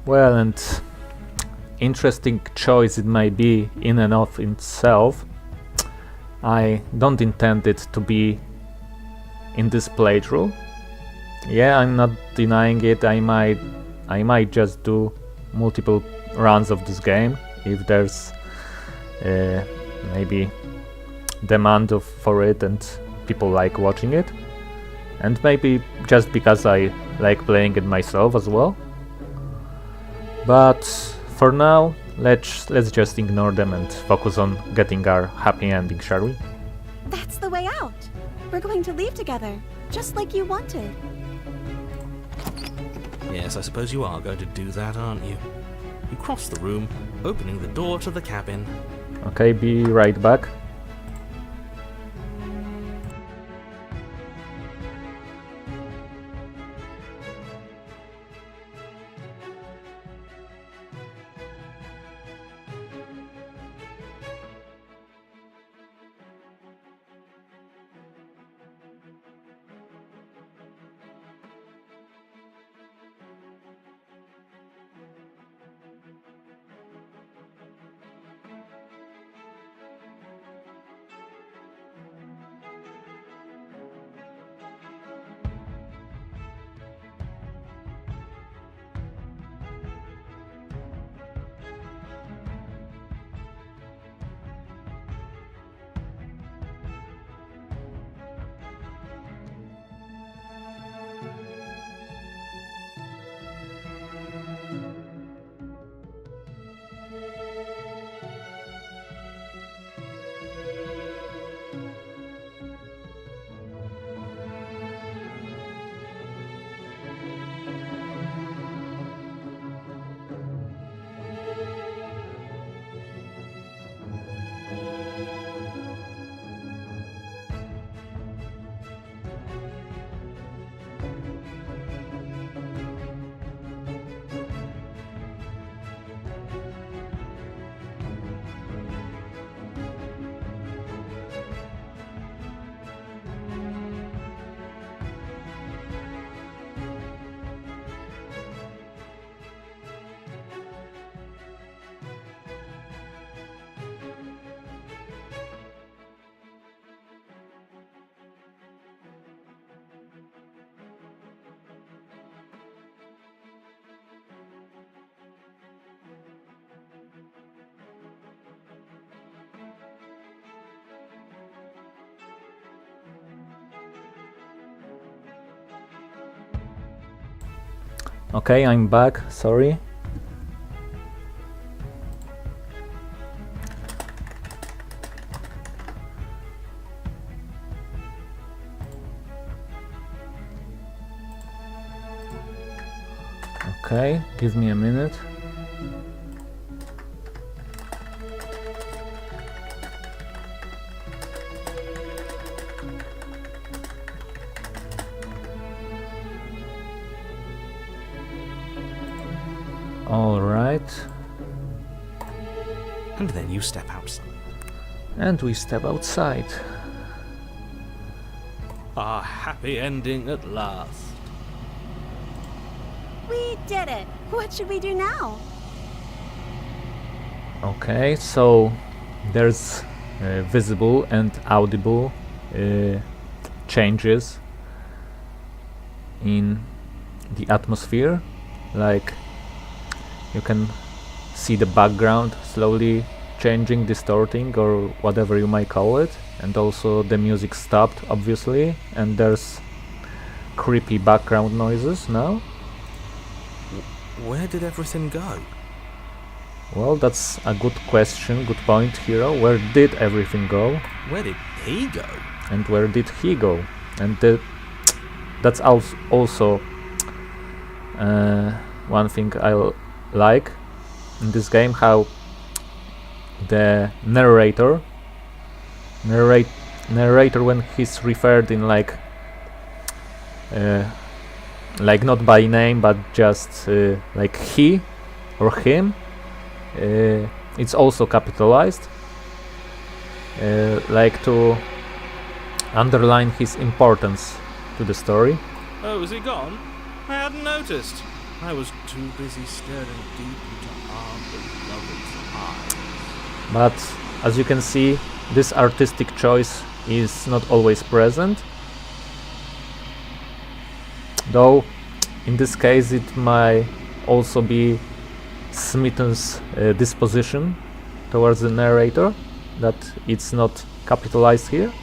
Well, and interesting choice it might be in and of itself. I don't intend it to be in this playthrough. Yeah, I'm not denying it. I might just do multiple runs of this game if there's maybe demand for it and people like watching it, and maybe just because I like playing it myself as well. But for now, let's just ignore them and focus on getting our happy ending, shall we? That's the way out. We're going to leave together, just like you wanted. Yes, I suppose you are going to do that, aren't you? You cross the room, opening the door to the cabin. Okay, be right back. Okay, I'm back, sorry. Okay, give me a minute. All right, And then you step outside. and we step outside. A happy ending at last. We did it. What should we do now? Okay, so there's visible and audible changes in the atmosphere, like you can see the background slowly changing, distorting, or whatever you might call it, and also the music stopped, obviously, and there's creepy background noises now. Where did everything go? Well, that's a good question, good point, Hero. Where did everything go? Where did he go? And where did he go? And that's also one thing I like in this game, how the narrator when he's referred in like not by name but just like he or him, it's also capitalized, like to underline his importance to the story. Oh, is he gone? I hadn't noticed. I was too busy staring deep into our beloved's eyes. But as you can see, this artistic choice is not always present, though in this case it might also be Smitten's disposition towards the narrator that it's not capitalized here.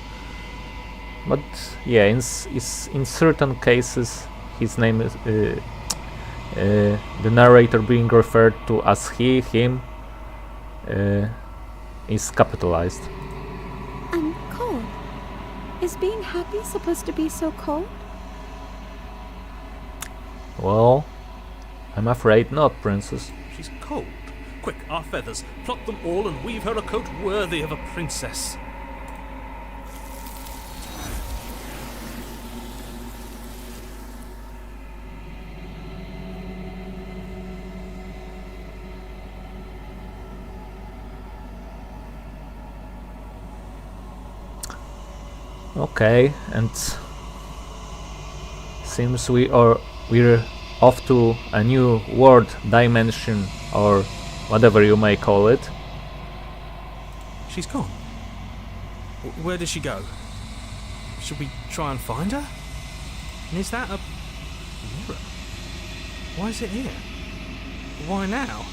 But yeah, in certain cases his name is the narrator being referred to as he, him, is capitalized. I'm cold. Is being happy supposed to be so cold? Well, I'm afraid not, Princess. She's cold. Quick, our feathers. Plot them all and weave her a coat worthy of a princess. Okay, and seems we're off to a new world dimension, or whatever you may call it. She's gone. Where did she go? Should we try and find her? And is that a mirror? Why is it here? Why now?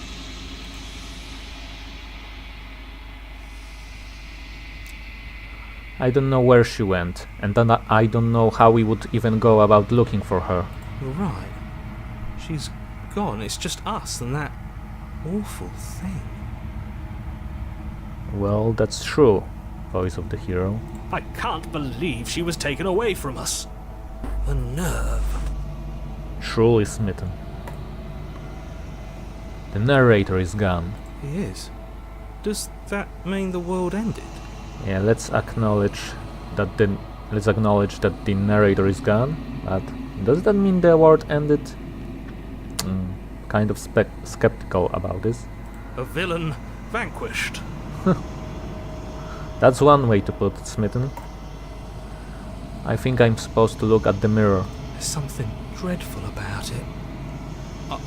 I don't know where she went, and then I don't know how we would even go about looking for her. You're right. She's gone. It's just us and that awful thing. Well, that's true, voice of the hero. I can't believe she was taken away from us. The nerve. Truly smitten. The narrator is gone. He is. Does that mean the world ended? Yeah, let's acknowledge that the narrator is gone. But does that mean the world ended? Kind of skeptical about this. A villain vanquished. That's one way to put it, Smitten. I think I'm supposed to look at the mirror. There's something dreadful about it.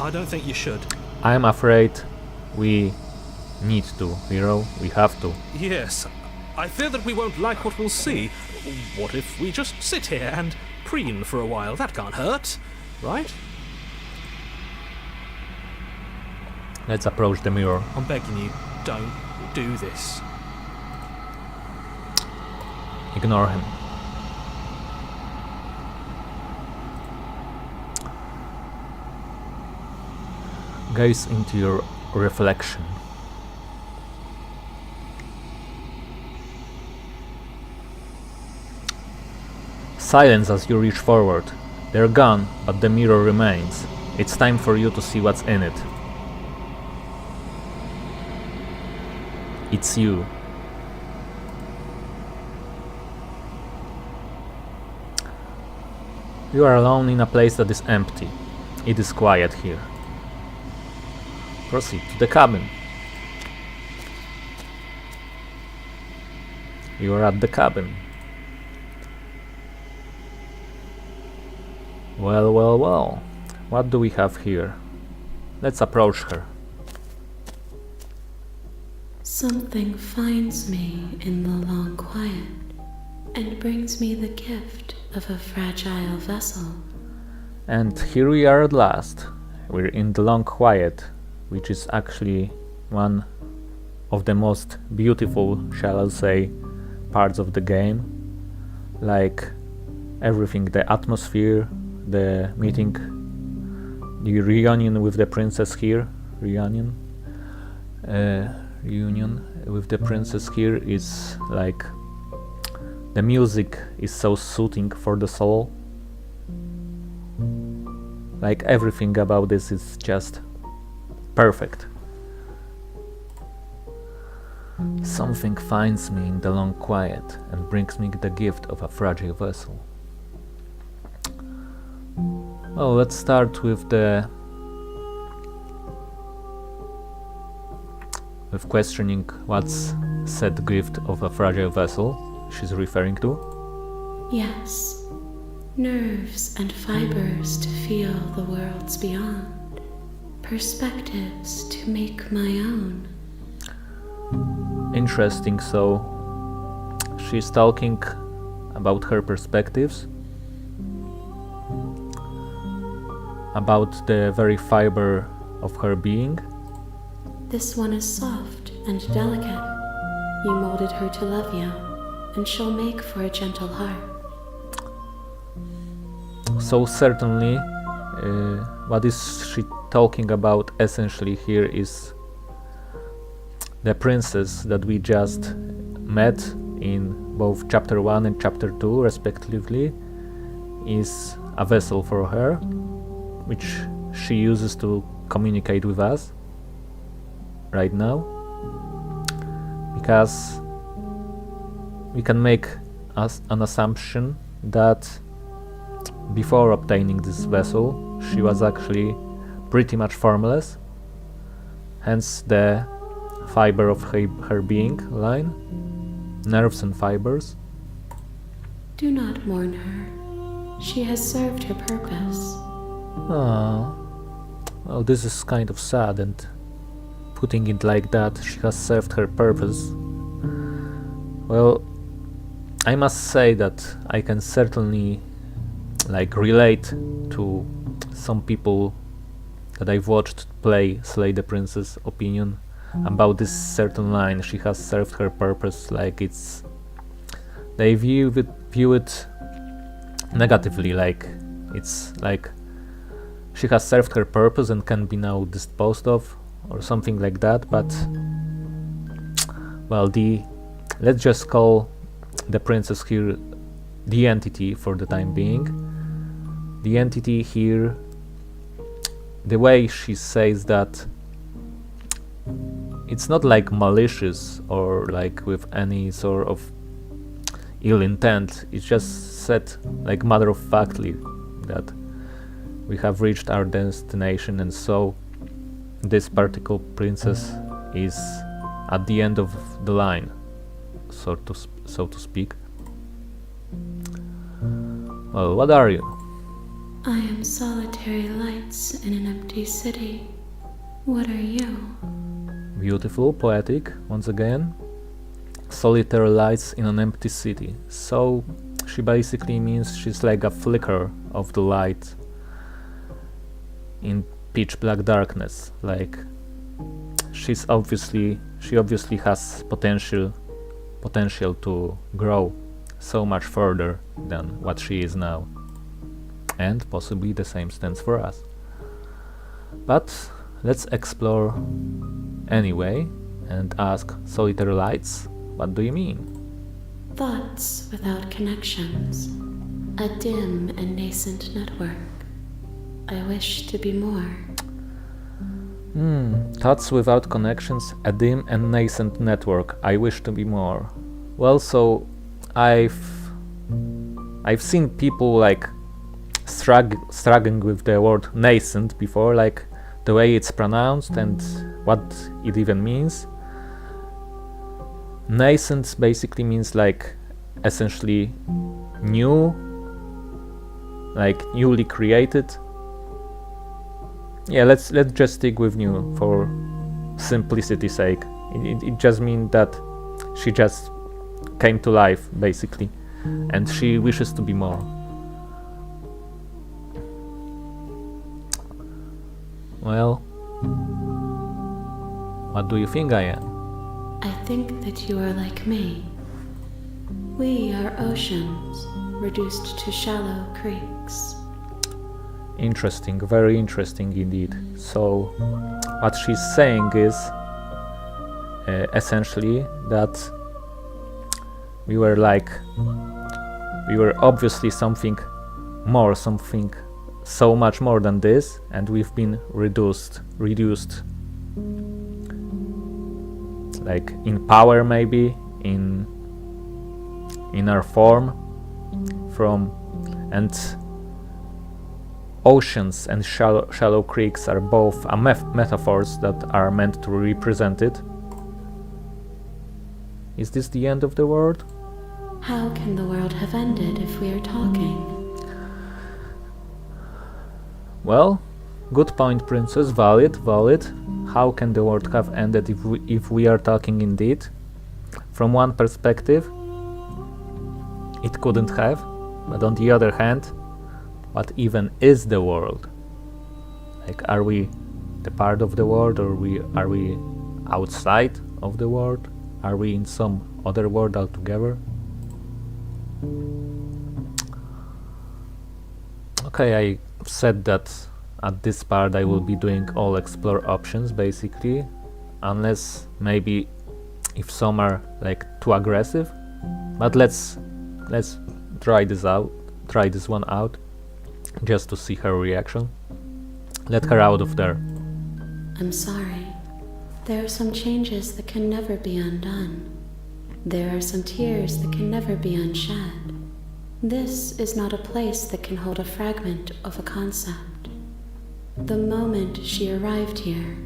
I don't think you should. I'm afraid we need to, hero. We have to. Yes, I fear that we won't like what we'll see. What if we just sit here and preen for a while? That can't hurt, right? Let's approach the mirror. I'm begging you, don't do this. Ignore him. Gaze into your reflection. Silence as you reach forward. They're gone, but the mirror remains. It's time for you to see what's in it. It's you. You are alone in a place that is empty. It is quiet here. Proceed to the cabin. You are at the cabin. Well, well, well. What do we have here? Let's approach her. Something finds me in the long quiet and brings me the gift of a fragile vessel. And here we are at last. We're in the long quiet, which is actually one of the most beautiful, shall I say, parts of the game. Like everything, the atmosphere, the meeting, the reunion with the princess here, reunion with the princess here is like, the music is so soothing for the soul. Like everything about this is just perfect. Something finds me in the long quiet and brings me the gift of a fragile vessel. Well, let's start with questioning what's said gift of a fragile vessel she's referring to. Yes, nerves and fibers to feel the worlds beyond, perspectives to make my own. Interesting, so she's talking about her perspectives, about the very fiber of her being. This one is soft and delicate. You molded her to love you, and she'll make for a gentle heart. So certainly, what is she talking about essentially here is the princess that we just met in both chapter 1 and chapter 2 respectively is a vessel for her, which she uses to communicate with us right now, because we can make an assumption that before obtaining this vessel she was actually pretty much formless, hence the fiber of her being line, nerves and fibers. Do not mourn her. She has served her purpose. Well, this is kind of sad, and putting it like that, she has served her purpose. Well, I must say that I can certainly relate to some people that I've watched play Slay the Princess opinion about this certain line, she has served her purpose, like they view it negatively, like it's like she has served her purpose and can be now disposed of or something like that. But well, let's just call the princess here the entity for the time being. The entity here, the way she says that, it's not like malicious or like with any sort of ill intent. It's just said like matter-of-factly that we have reached our destination, and so this particular princess is at the end of the line, so to speak. Well, what are you? I am solitary lights in an empty city. What are you? Beautiful, poetic, once again. Solitary lights in an empty city. So she basically means she's like a flicker of the light in pitch black darkness. Like she obviously has potential to grow so much further than what she is now. And possibly the same stands for us. But let's explore anyway and ask solitary lights, what do you mean? Thoughts without connections. A dim and nascent network. I wish to be more. Thoughts without connections, a dim and nascent network. I wish to be more. Well, so I've seen people like struggling with the word nascent before, like the way it's pronounced and what it even means. Nascent basically means like essentially new, like newly created. Yeah, let's just stick with new for simplicity's sake. It just means that she just came to life basically, and she wishes to be more. Well, what do you think I am? I think that you are like me. We are oceans, reduced to shallow creeks. Interesting, very interesting indeed. So, what she's saying is essentially that we were obviously something more, something so much more than this, and we've been reduced like in power, maybe in our form, and oceans and shallow creeks are both metaphors that are meant to represent it. Is this the end of the world? How can the world have ended if we are talking? Well, good point, princess. Valid. How can the world have ended if we are talking indeed? From one perspective, it couldn't have, but on the other hand, what even is the world? Like, are we the part of the world, or are we outside of the world? Are we in some other world altogether? Okay, I said that at this part I will be doing all explore options basically, unless maybe if some are like too aggressive, but let's try this one out just to see her reaction. Let her out of there. I'm sorry. There are some changes that can never be undone. There are some tears that can never be unshed. This is not a place that can hold a fragment of a concept. The moment she arrived here,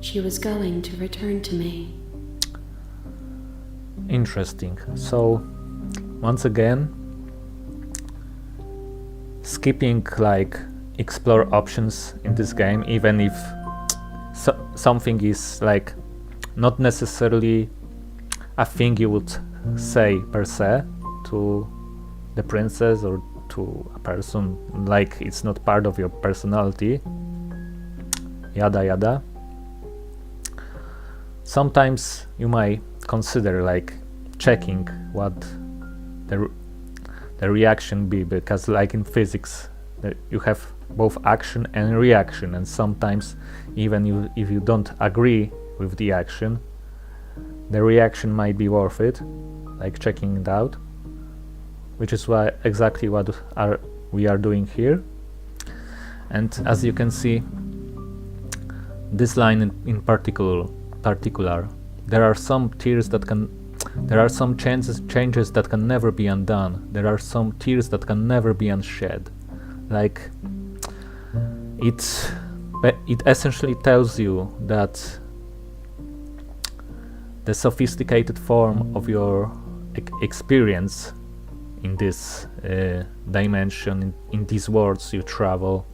she was going to return to me. Interesting. So, once again, skipping like explore options in this game, even if something is like not necessarily a thing you would say per se to the princess or to a person, like it's not part of your personality, yada yada. Sometimes you might consider like checking what the reaction be, because like in physics you have both action and reaction, and sometimes even if you don't agree with the action, the reaction might be worth it, like checking it out, which is exactly what we are doing here. And as you can see, this line in particular, there are some changes that can never be undone. There are some tears that can never be unshed. Like it essentially tells you that the sophisticated form of your experience in this dimension, in these worlds you travel,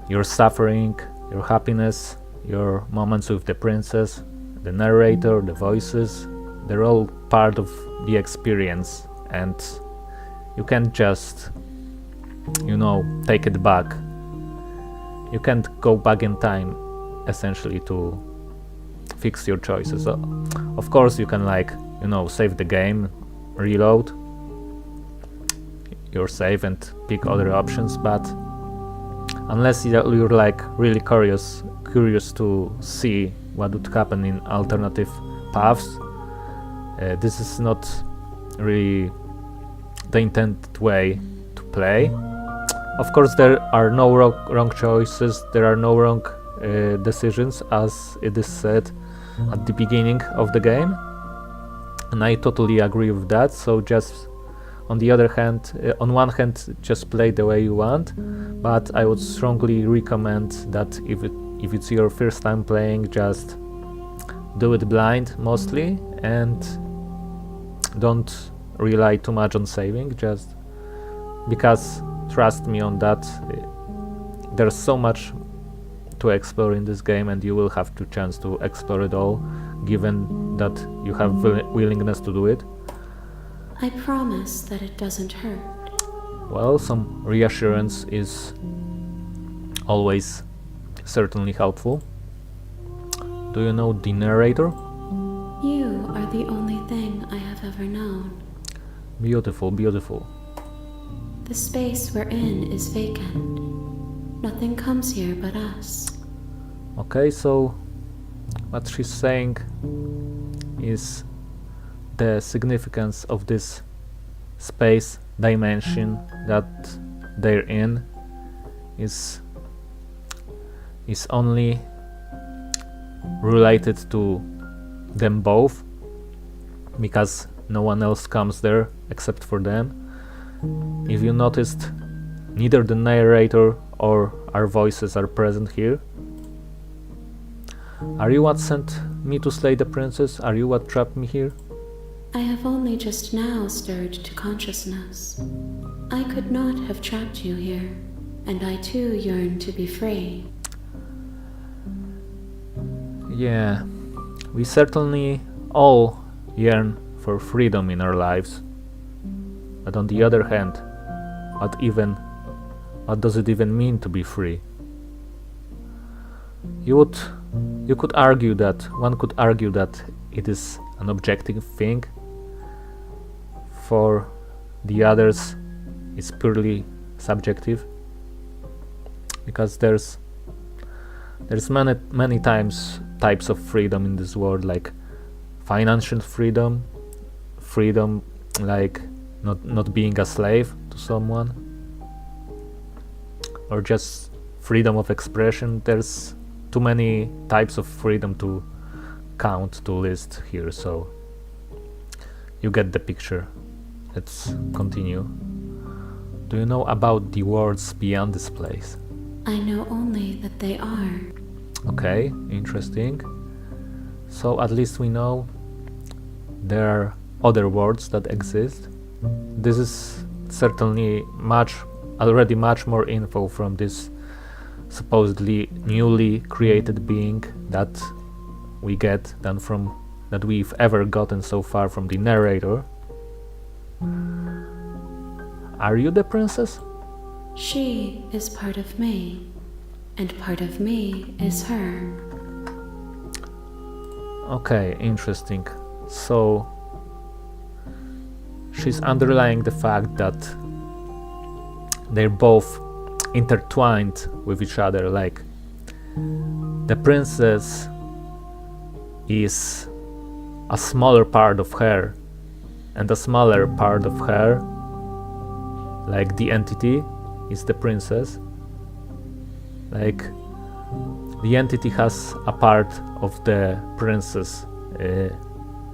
your suffering, your happiness, your moments with the princess, the narrator, the voices, they're all part of the experience, and you can't just, take it back. You can't go back in time, essentially, to fix your choices. Of course, you can save the game, reload your save and pick other options, but unless you're like really curious to see what would happen in alternative paths, this is not really the intended way to play. Of course, there are no wrong choices, there are no wrong decisions, as it is said at the beginning of the game, and I totally agree with that. So just on the other hand, on one hand, just play the way you want, but I would strongly recommend that if it's your first time playing, just do it blind mostly, and don't rely too much on saving, just because trust me on that, there's so much to explore in this game, and you will have the chance to explore it all, given that you have willingness to do it. I promise that it doesn't hurt. Well, some reassurance is always certainly helpful. Do you know the narrator? You are the only thing I have ever known. Beautiful, beautiful. The space we're in is vacant. Nothing comes here but us. Okay, so what she's saying is the significance of this space dimension that they're in is only related to them both, because no one else comes there except for them. If you noticed, neither the narrator or our voices are present here. Are you what sent me to slay the princess? Are you what trapped me here? I have only just now stirred to consciousness. I could not have trapped you here, and I too yearn to be free. Yeah, we certainly all yearn for freedom in our lives. But on the other hand, what does it even mean to be free? One could argue that it is an objective thing. For the others, it's purely subjective, because there's many types of freedom in this world, like financial freedom like not being a slave to someone, or just freedom of expression. There's too many types of freedom to count, to list here, so you get the picture. Let's continue. Do you know about the worlds beyond this place? I know only that they are. Okay, interesting. So at least we know there are other worlds that exist. This is certainly already much more info from this supposedly newly created being that we get than from that we've ever gotten so far from the narrator. Are you the princess? She is part of me, and part of me is her. Okay, interesting. So she's underlying the fact that they're both intertwined with each other, like the princess is a smaller part of her, and a smaller part of her, like the entity, is the princess. Like the entity has a part of the princess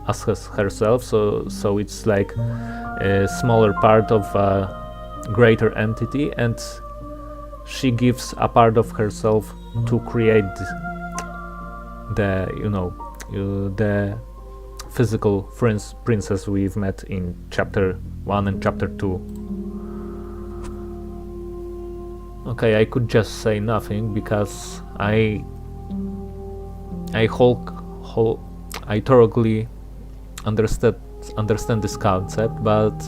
as herself, so it's like a smaller part of a greater entity, and she gives a part of herself to create the the physical princess we've met in chapter 1 and chapter 2. Okay, I could just say nothing because I thoroughly understand this concept, but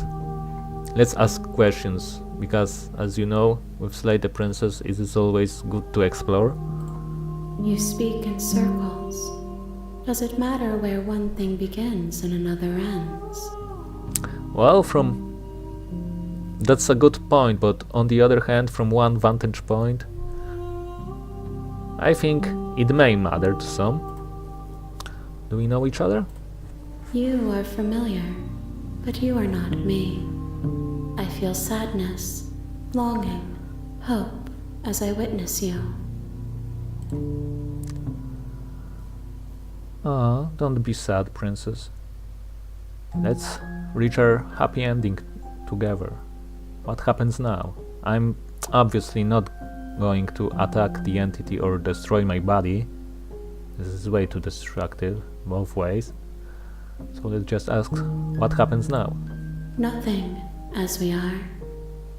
let's ask questions, because as you know, with Slay the Princess it is always good to explore. You speak in circles. Does it matter where one thing begins and another ends? Well, that's a good point, but on the other hand, from one vantage point, I think it may matter to some. Do we know each other? You are familiar, but you are not me. I feel sadness, longing, Hope as I witness you. Oh, don't be sad, princess. Let's reach our happy ending together. What happens now? I'm obviously not going to attack the entity or destroy my body. This is way too destructive, both ways. So let's just ask, what happens now? Nothing, as we are.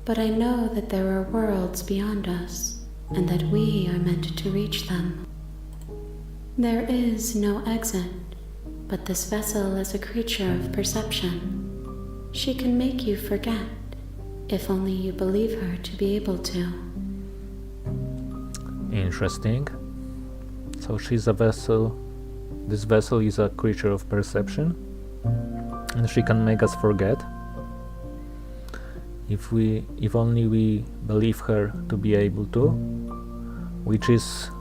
But I know that there are worlds beyond us, and that we are meant to reach them. There is no exit, but this vessel is a creature of perception. She can make you forget, if only you believe her to be able to. Interesting. So she's a vessel. This vessel is a creature of perception, and she can make us forget. If only we believe her to be able to, which is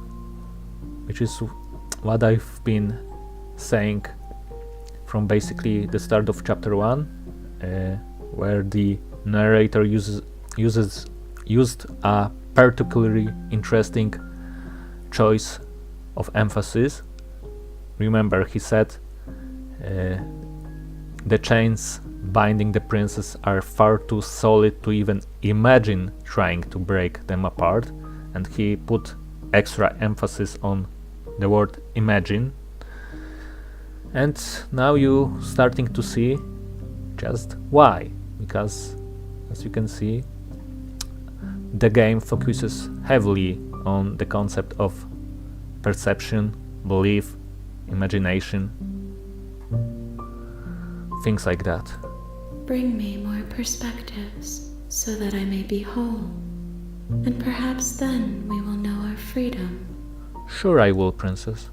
what I've been saying from basically the start of chapter 1, where the narrator used a particularly interesting choice of emphasis. Remember, he said the chains binding the princess are far too solid to even imagine trying to break them apart, and he put extra emphasis on the word imagine. And now you starting to see just why, because as you can see, the game focuses heavily on the concept of perception, belief, imagination, things like that. Bring me more perspectives, so that I may be whole, and perhaps then we will know our freedom. Sure I will, princess.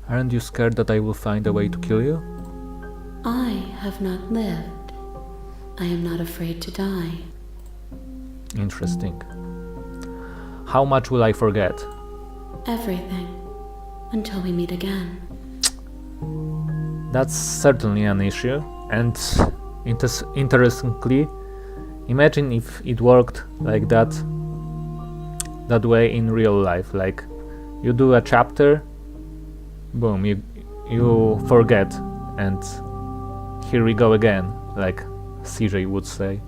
Aren't you scared that I will find a way to kill you? I have not lived. I am not afraid to die. Interesting. How much will I forget? Everything, until we meet again. That's certainly an issue, and interestingly, imagine if it worked like that way in real life. Like, you do a chapter, boom, you forget, and here we go again, like CJ would say.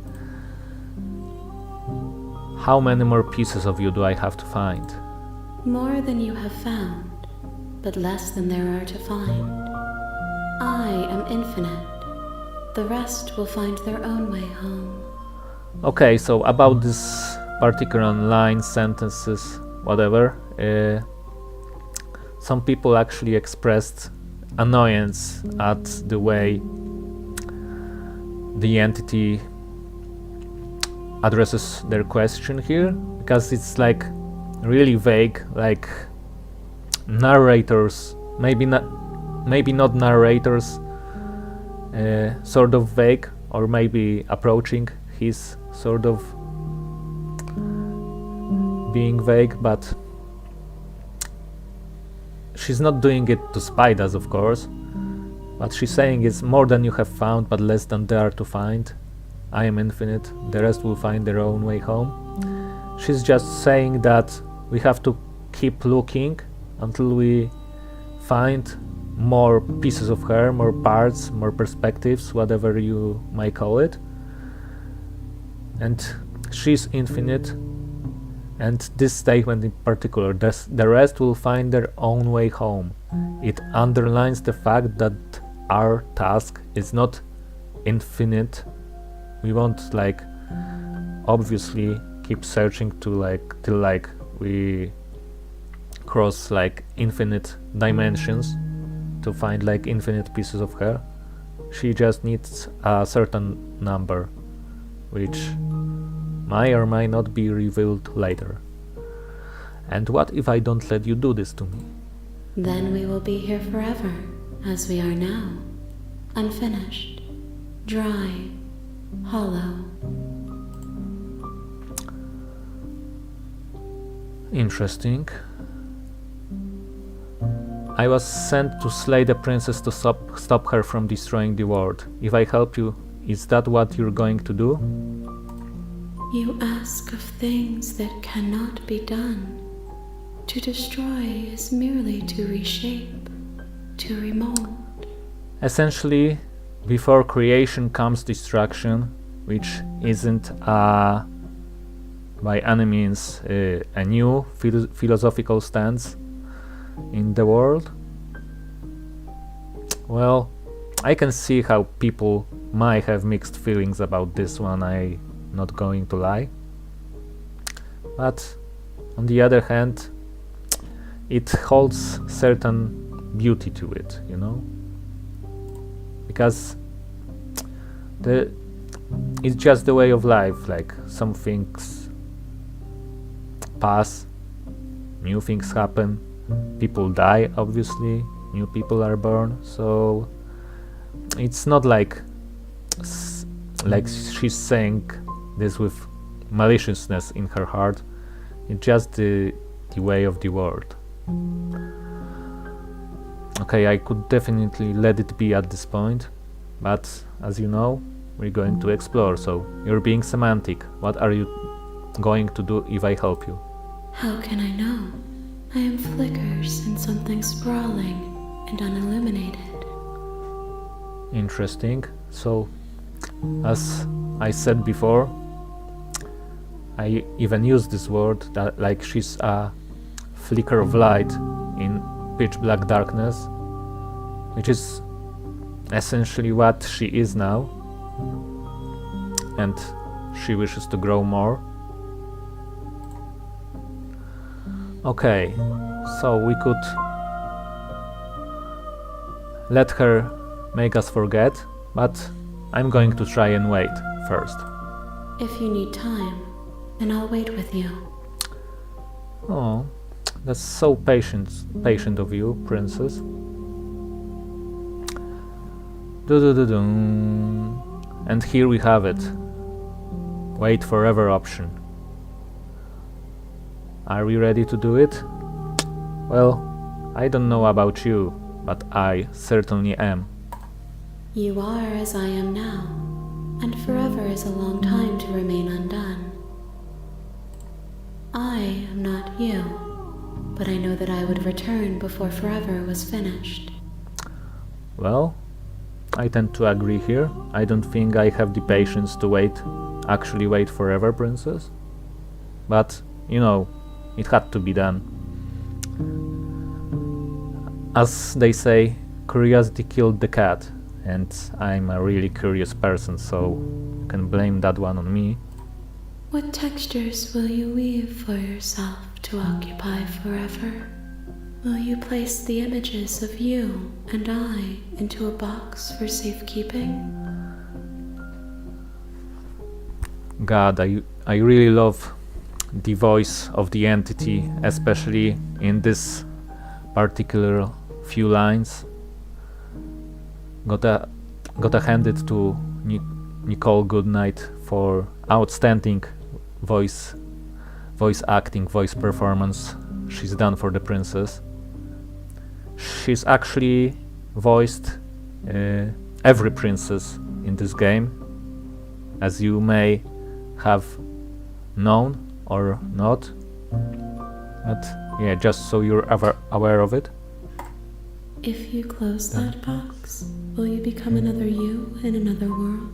How many more pieces of you do I have to find? More than you have found, but less than there are to find. I am infinite. The rest will find their own way home. Okay, so about this particular line, sentences, whatever, some people actually expressed annoyance at the way the entity addresses their question here, because it's like really vague, like narrators, maybe not narrators, sort of vague, or maybe approaching his sort of being vague, but she's not doing it to spite us, of course. What she's saying is more than you have found, but less than there are to find. I am infinite, the rest will find their own way home. She's just saying that we have to keep looking until we find more pieces of her, more parts, more perspectives, whatever you might call it. And she's infinite, and this statement in particular, the rest will find their own way home. It underlines the fact that our task is not infinite. We won't obviously keep searching till we cross infinite dimensions to find infinite pieces of her. She just needs a certain number, which may or may not be revealed later. And what if I don't let you do this to me? Then we will be here forever, as we are now, unfinished, dry, hollow. Interesting. I was sent to slay the princess to stop her from destroying the world. If I help you, is that what you're going to do? You ask of things that cannot be done. To destroy is merely to reshape, to remold. Essentially, before creation comes destruction, which isn't by any means a new philosophical stance in the world. Well, I can see how people might have mixed feelings about this one, I'm not going to lie. But on the other hand, it holds certain beauty to it, you know? Because it's just the way of life, like some things pass, new things happen, people die, obviously, new people are born, so it's not like she's saying this with maliciousness in her heart. It's just the way of the world. Okay, I could definitely let it be at this point, but as you know, we're going to explore, so you're being semantic. What are you going to do if I help you? How can I know? I am flickers in something sprawling and unilluminated. Interesting. So, as I said before, I even use this word that like she's a flicker of light in pitch black darkness, which is essentially what she is now, and she wishes to grow more. Okay, so we could let her make us forget, but I'm going to try and wait first. If you need time, then I'll wait with you. Oh, that's so patient of you, princess. Do-do-do-dum. And here we have it. Wait forever option. Are we ready to do it? Well, I don't know about you, but I certainly am. You are as I am now, and forever is a long time to remain undone. I am not you, but I know that I would return before forever was finished. Well, I tend to agree here. I don't think I have the patience to actually wait forever, princess. But, you know, it had to be done. As they say, curiosity killed the cat, and I'm a really curious person, so you can blame that one on me. What textures will you weave for yourself to occupy forever? Will you place the images of you and I into a box for safekeeping? God, I really love the voice of the entity, especially in this particular few lines. Gotta hand it to Nicole Goodnight for outstanding voice acting, voice performance she's done for the princess. She's actually voiced every princess in this game, as you may have known or not, but yeah, just so you're aware of it. If you close that box, will you become another you in another world?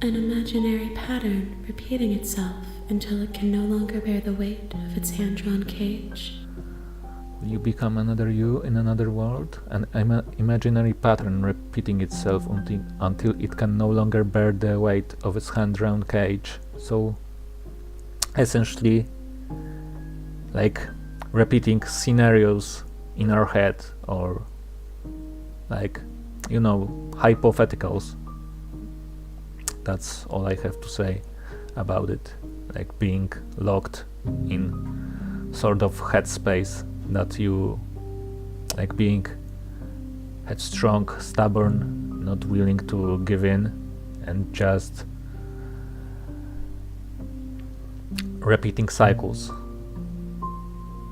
An imaginary pattern repeating itself until it can no longer bear the weight of its hand-drawn cage. Will you become another you in another world? An imaginary pattern repeating itself until it can no longer bear the weight of its hand-drawn cage. So essentially, like repeating scenarios in our head, or like, you know, hypotheticals. That's all I have to say about it. Like being locked in sort of headspace that you, like being headstrong, stubborn, not willing to give in, and just repeating cycles.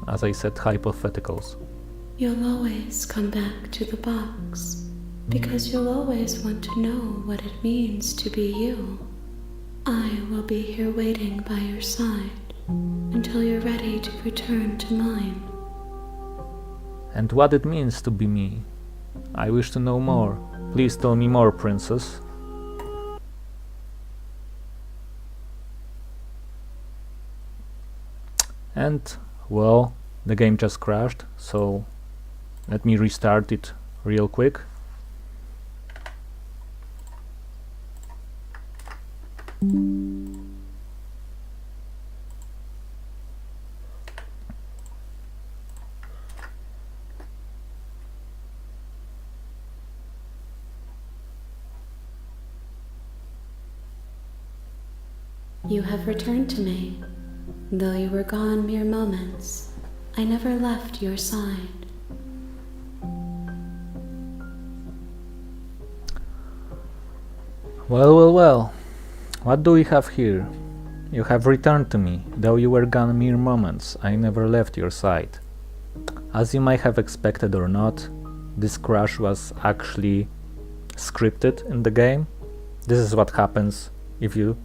As I said, hypotheticals. You'll always come back to the box, because you'll always want to know what it means to be you. I will be here waiting by your side until you're ready to return to mine. And what it means to be me. I wish to know more. Please tell me more, princess. And, well, the game just crashed, so let me restart it real quick. You have returned to me. Though you were gone mere moments, I never left your side. Well. What do we have here? You have returned to me. Though you were gone mere moments, I never left your side. As you might have expected or not, this crash was actually scripted in the game. This is what happens if you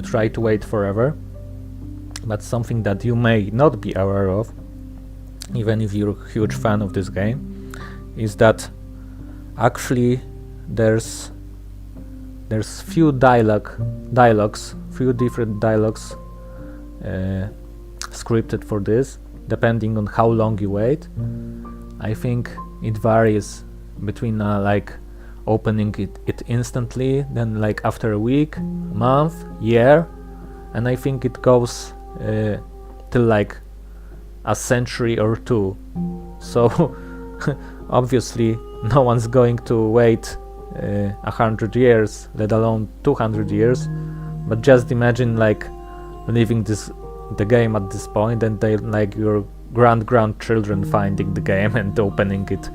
try to wait forever. But something that you may not be aware of, even if you're a huge fan of this game, is that actually there's few different dialogues scripted for this, depending on how long you wait. I think it varies between like opening it instantly, then like after a week, month, year, and I think it goes till like a century or two. So obviously no one's going to wait 100 years, let alone 200 years. But just imagine like leaving the game at this point, and they like your grandchildren finding the game and opening it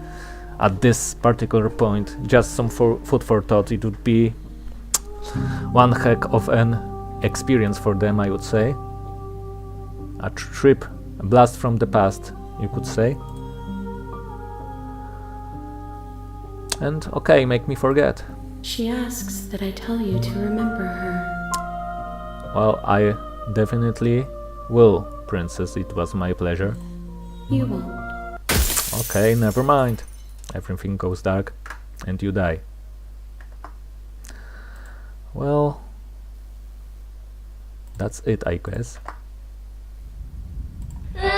at this particular point. Just some food for thought. It would be one heck of an experience for them, I would say. A trip, a blast from the past, you could say. And okay, make me forget. She asks that I tell you to remember her. Well, I definitely will, princess. It was my pleasure. You won't. Okay, never mind. Everything goes dark and you die. Well, that's it, I guess. You're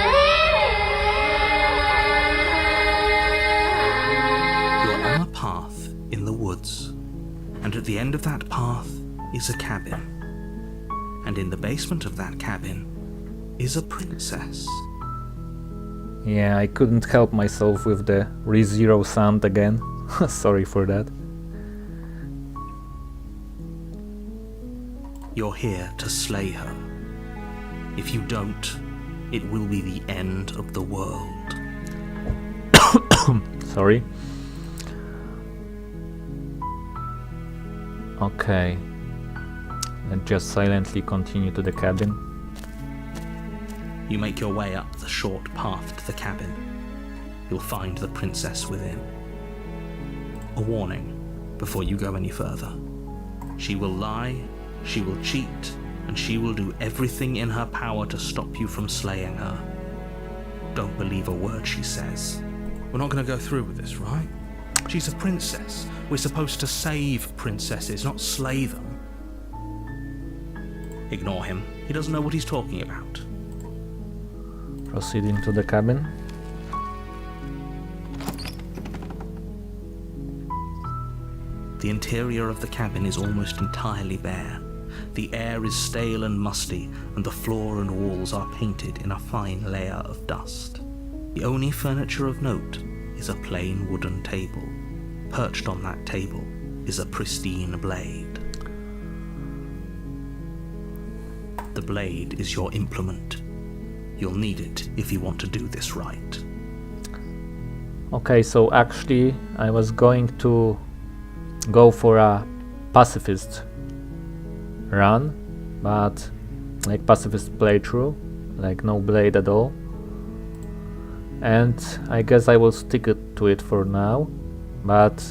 on a path in the woods, and at the end of that path is a cabin. And in the basement of that cabin is a princess. Yeah, I couldn't help myself with the ReZero sound again. Sorry for that. You're here to slay her. If you don't, it will be the end of the world. Sorry. Okay. And just silently continue to the cabin. You make your way up the short path to the cabin. You'll find the princess within. A warning before you go any further. She will lie, she will cheat, and she will do everything in her power to stop you from slaying her. Don't believe a word she says. We're not going to go through with this, right? She's a princess. We're supposed to save princesses, not slay them. Ignore him. He doesn't know what he's talking about. Proceed into the cabin. The interior of the cabin is almost entirely bare. The air is stale and musty, and the floor and walls are painted in a fine layer of dust. The only furniture of note is a plain wooden table. Perched on that table is a pristine blade. The blade is your implement. You'll need it if you want to do this right. Okay, so actually I was going to go for a pacifist run, but like pacifist playthrough, like no blade at all. And I guess I will stick to it for now, but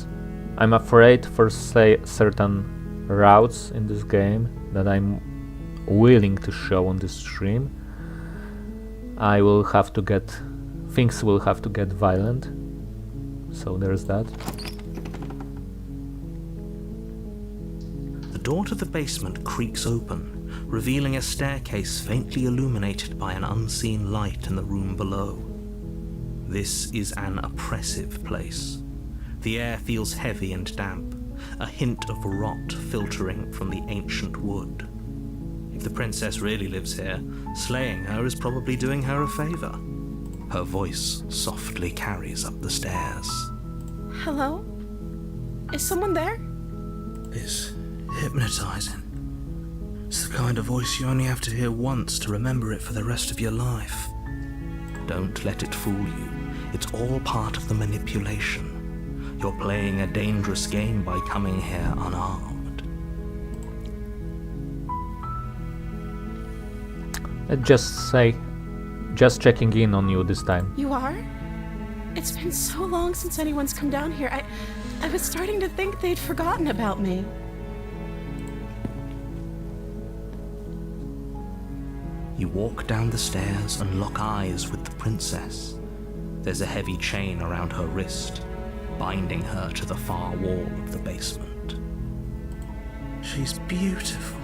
I'm afraid for certain routes in this game that I'm willing to show on this stream, things will have to get violent. So there's that. The door to the basement creaks open, revealing a staircase faintly illuminated by an unseen light in the room below. This is an oppressive place. The air feels heavy and damp, a hint of rot filtering from the ancient wood. If the princess really lives here, slaying her is probably doing her a favor. Her voice softly carries up the stairs. Hello? Is someone there? It's hypnotizing. It's the kind of voice you only have to hear once to remember it for the rest of your life. Don't let it fool you. It's all part of the manipulation. You're playing a dangerous game by coming here unarmed. Just checking in on you this time. You are? It's been so long since anyone's come down here. I was starting to think they'd forgotten about me. You walk down the stairs and lock eyes with the princess. There's a heavy chain around her wrist, binding her to the far wall of the basement. She's beautiful.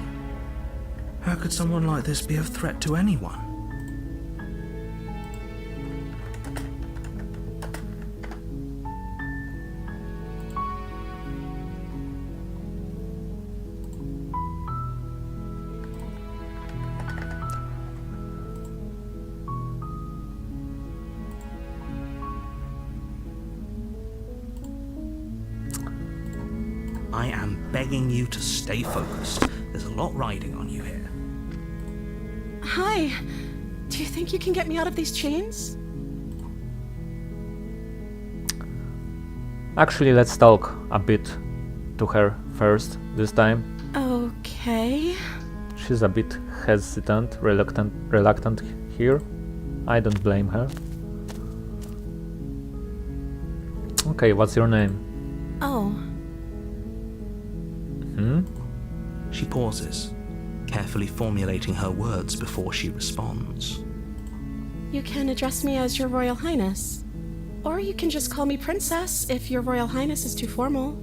How could someone like this be a threat to anyone? I am begging you to stay focused. There's a lot riding on you here. Hi. Do you think you can get me out of these chains? Actually, let's talk a bit to her first this time. Okay. She's a bit hesitant, reluctant here. I don't blame her. Okay, what's your name? Oh. She pauses, carefully formulating her words before she responds. You can address me as Your Royal Highness. Or you can just call me Princess if Your Royal Highness is too formal.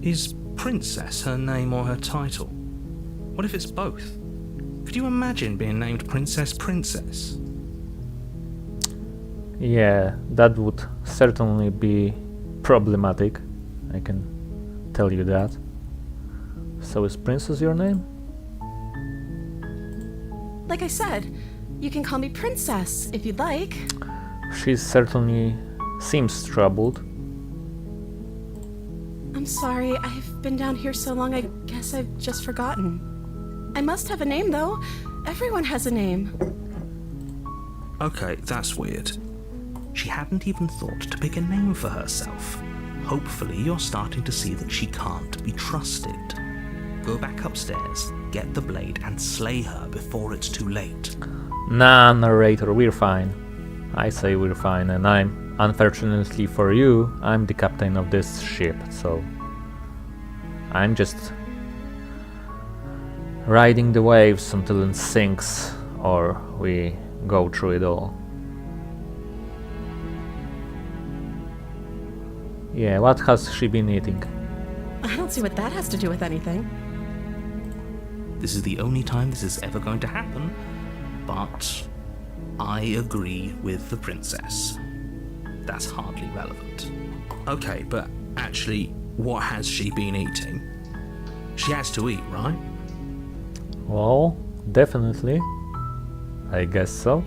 Is Princess her name or her title? What if it's both? Could you imagine being named Princess? Yeah, that would certainly be problematic. I can tell you that. So is Princess your name? Like I said, you can call me Princess if you'd like. She certainly seems troubled. I'm sorry, I've been down here so long, I guess I've just forgotten. I must have a name, though. Everyone has a name. Okay, that's weird. She hadn't even thought to pick a name for herself. Hopefully you're starting to see that she can't be trusted. Go back upstairs, get the blade, and slay her before it's too late. Nah, narrator, we're fine. I say we're fine, and unfortunately for you, I'm the captain of this ship, so I'm just riding the waves until it sinks, or we go through it all. Yeah, what has she been eating? I don't see what that has to do with anything. This is the only time this is ever going to happen, but I agree with the princess. That's hardly relevant. Okay, but actually, what has she been eating? She has to eat, right? Well, definitely. I guess so.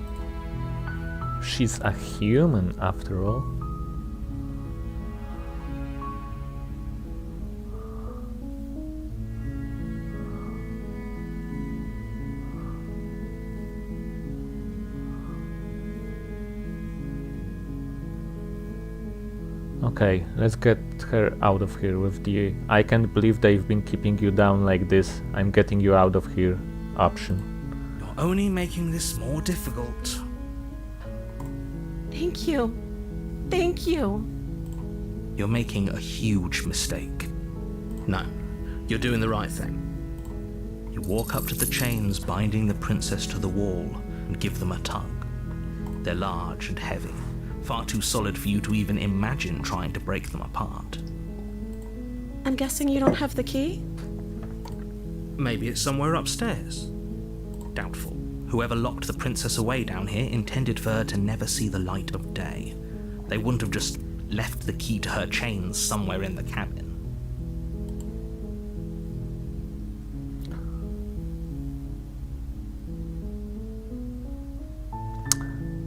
She's a human after all. Okay, let's get her out of here with the "I can't believe they've been keeping you down like this, I'm getting you out of here" option. You're only making this more difficult. Thank you. Thank you. You're making a huge mistake. No, You're doing the right thing. You walk up to the chains binding the princess to the wall and give them a tug. They're large and heavy, far too solid for you to even imagine trying to break them apart. I'm guessing you don't have the key? Maybe it's somewhere upstairs. Doubtful. Whoever locked the princess away down here intended for her to never see the light of day. They wouldn't have just left the key to her chains somewhere in the cabin.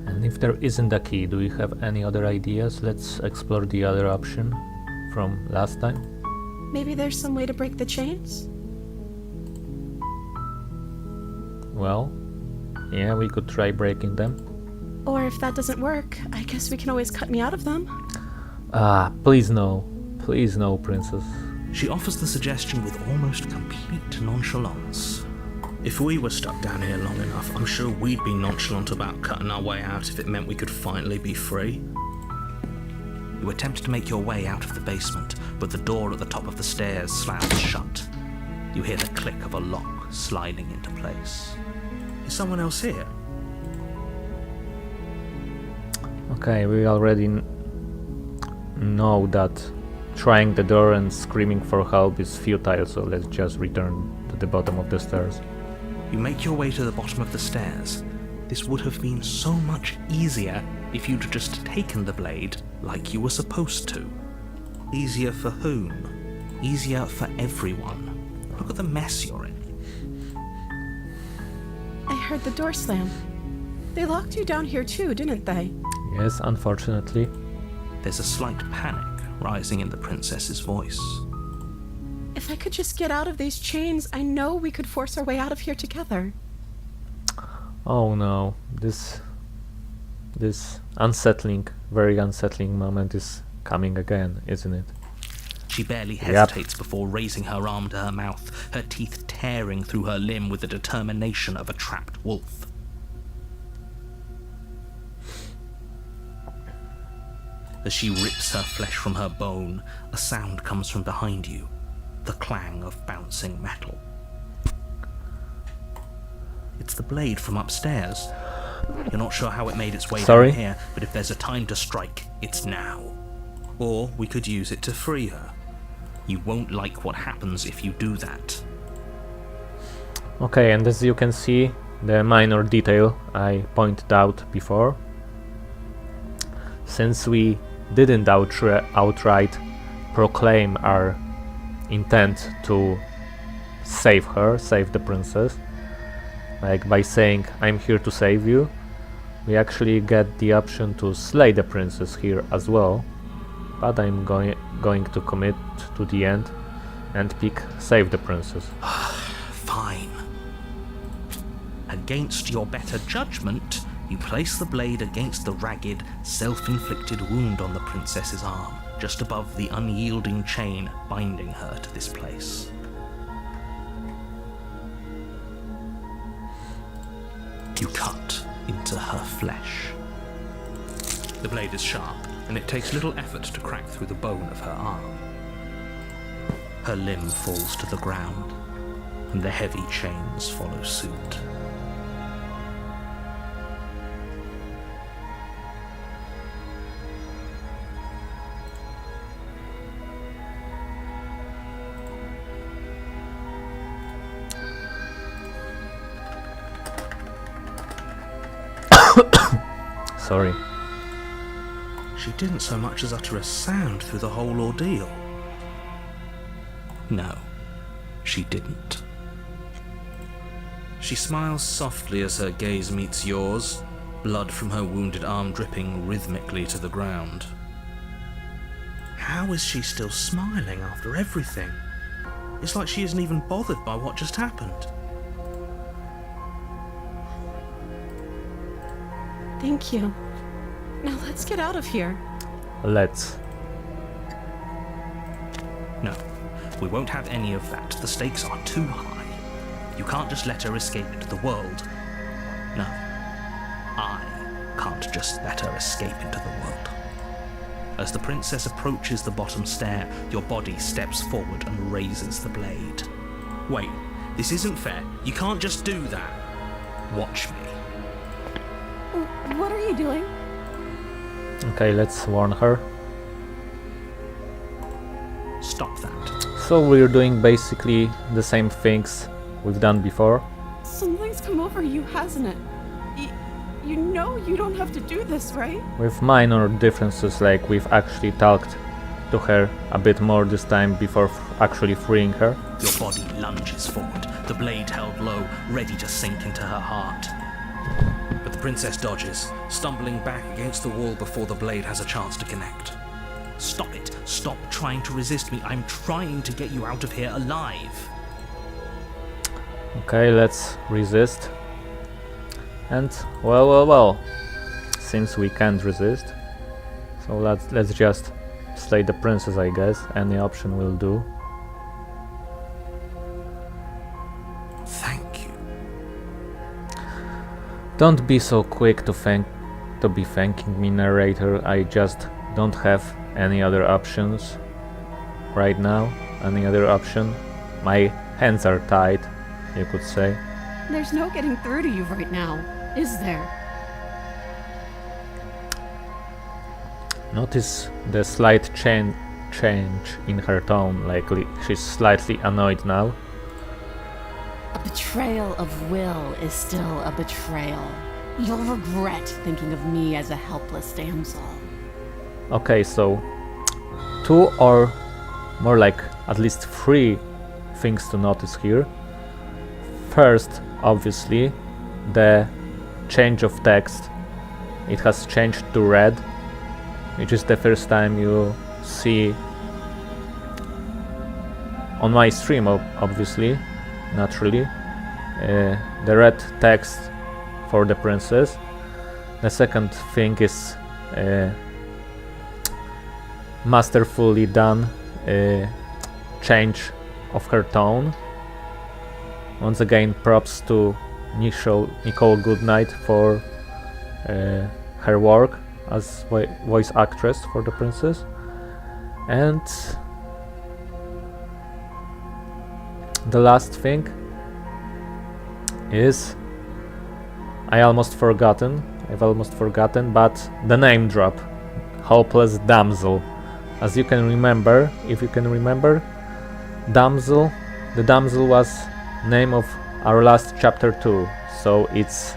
And if there isn't a key, do we have any other ideas? Let's explore the other option from last time. Maybe there's some way to break the chains? Well, yeah, we could try breaking them. Or if that doesn't work, I guess we can always cut me out of them. Ah, please no. Please no, princess. She offers the suggestion with almost complete nonchalance. If we were stuck down here long enough, I'm sure we'd be nonchalant about cutting our way out if it meant we could finally be free. You attempt to make your way out of the basement, but the door at the top of the stairs slams shut. You hear the click of a lock sliding into place. Is someone else here? Okay, we already know that trying the door and screaming for help is futile, so let's just return to the bottom of the stairs. You make your way to the bottom of the stairs. This would have been so much easier if you'd just taken the blade like you were supposed to. Easier for whom? Easier for everyone. Look at the mess you're in. I heard the door slam. They locked you down here too, didn't they? Yes, unfortunately. There's a slight panic rising in the princess's voice. If I could just get out of these chains, I know we could force our way out of here together. Oh no, this unsettling, very unsettling moment is coming again, isn't it? She barely hesitates before raising her arm to her mouth, her teeth tearing through her limb with the determination of a trapped wolf. As she rips her flesh from her bone, a sound comes from behind you, the clang of bouncing metal. It's the blade from upstairs. You're not sure how it made its way down here, but if there's a time to strike, it's now. Or we could use it to free her. You won't like what happens if you do that. Okay, and as you can see, the minor detail I pointed out before. Since we didn't outright proclaim our intent to save her, save the princess, like by saying I'm here to save you, we actually get the option to slay the princess here as well, but I'm going to commit to the end and pick save the princess. Fine. Against your better judgment, you place the blade against the ragged, self-inflicted wound on the princess's arm, just above the unyielding chain binding her to this place. You cut into her flesh. The blade is sharp, and it takes little effort to crack through the bone of her arm. Her limb falls to the ground, and the heavy chains follow suit. Sorry. She didn't so much as utter a sound through the whole ordeal. No, she didn't. She smiles softly as her gaze meets yours, blood from her wounded arm dripping rhythmically to the ground. How is she still smiling after everything? It's like she isn't even bothered by what just happened. Thank you. Now let's get out of here. Let's. No, we won't have any of that. The stakes are too high. You can't just let her escape into the world. No, I can't just let her escape into the world. As the princess approaches the bottom stair, your body steps forward and raises the blade. Wait, this isn't fair. You can't just do that. Watch me. What are you doing? Okay, let's warn her. Stop that. So we're doing basically the same things we've done before. Something's come over you, hasn't it? You know you don't have to do this, right? With minor differences, like we've actually talked to her a bit more this time before actually freeing her. Your body lunges forward, the blade held low, ready to sink into her heart. But the princess dodges, stumbling back against the wall before the blade has a chance to connect. Stop it. Stop trying to resist me. I'm trying to get you out of here alive. Okay, let's resist. And well, since we can't resist, so let's just slay the princess, I guess. Any option will do. Thank you. Don't be so quick to be thanking me, narrator. I just don't have any other options right now. Any other option? My hands are tied, you could say. There's no getting through to you right now, is there? Notice the slight change in her tone, like she's slightly annoyed now. A betrayal of will is still a betrayal. You'll regret thinking of me as a helpless damsel. Okay, so 2 or more like at least 3 things to notice here. First, obviously, the change of text. It has changed to red, which is the first time you see on my stream, obviously, naturally, the red text for the princess. The second thing is masterfully done change of her tone. Once again, props to Nicole Goodnight for her work as voice actress for the princess. And the last thing is I've almost forgotten, but the name drop, Hopeless Damsel. As you can remember, if you can remember, the damsel was name of our last chapter 2, so it's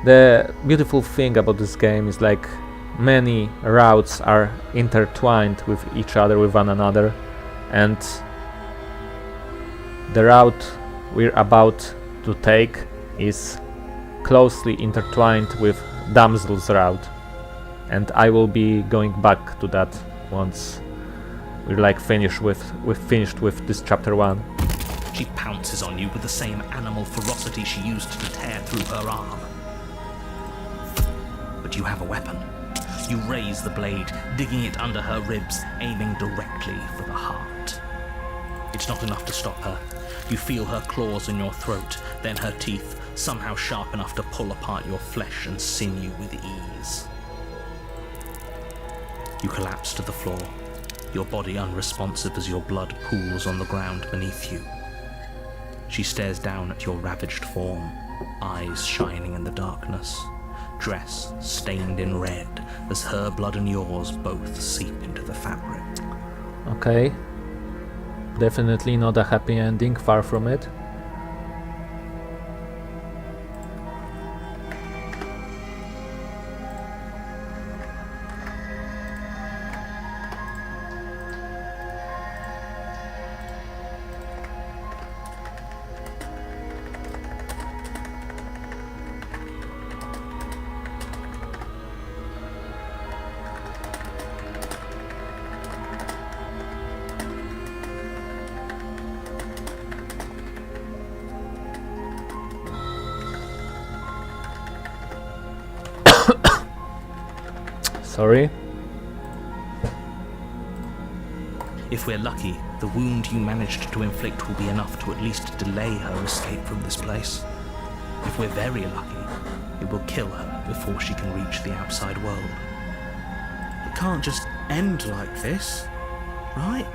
the beautiful thing about this game is like many routes are intertwined with each other, with one another, and the route we're about to take is closely intertwined with Damsel's route, and I will be going back to that once we're like finished with this chapter 1. She pounces on you with the same animal ferocity she used to tear through her arm. But you have a weapon. You raise the blade, digging it under her ribs, aiming directly for the heart. It's not enough to stop her. You feel her claws in your throat, then her teeth, somehow sharp enough to pull apart your flesh and sinew with ease. You collapse to the floor, your body unresponsive as your blood pools on the ground beneath you. She stares down at your ravaged form, eyes shining in the darkness, dress stained in red as her blood and yours both seep into the fabric. Okay. Definitely not a happy ending, far from it. Sorry. If we're lucky, the wound you managed to inflict will be enough to at least delay her escape from this place. If we're very lucky, it will kill her before she can reach the outside world. It can't just end like this, right?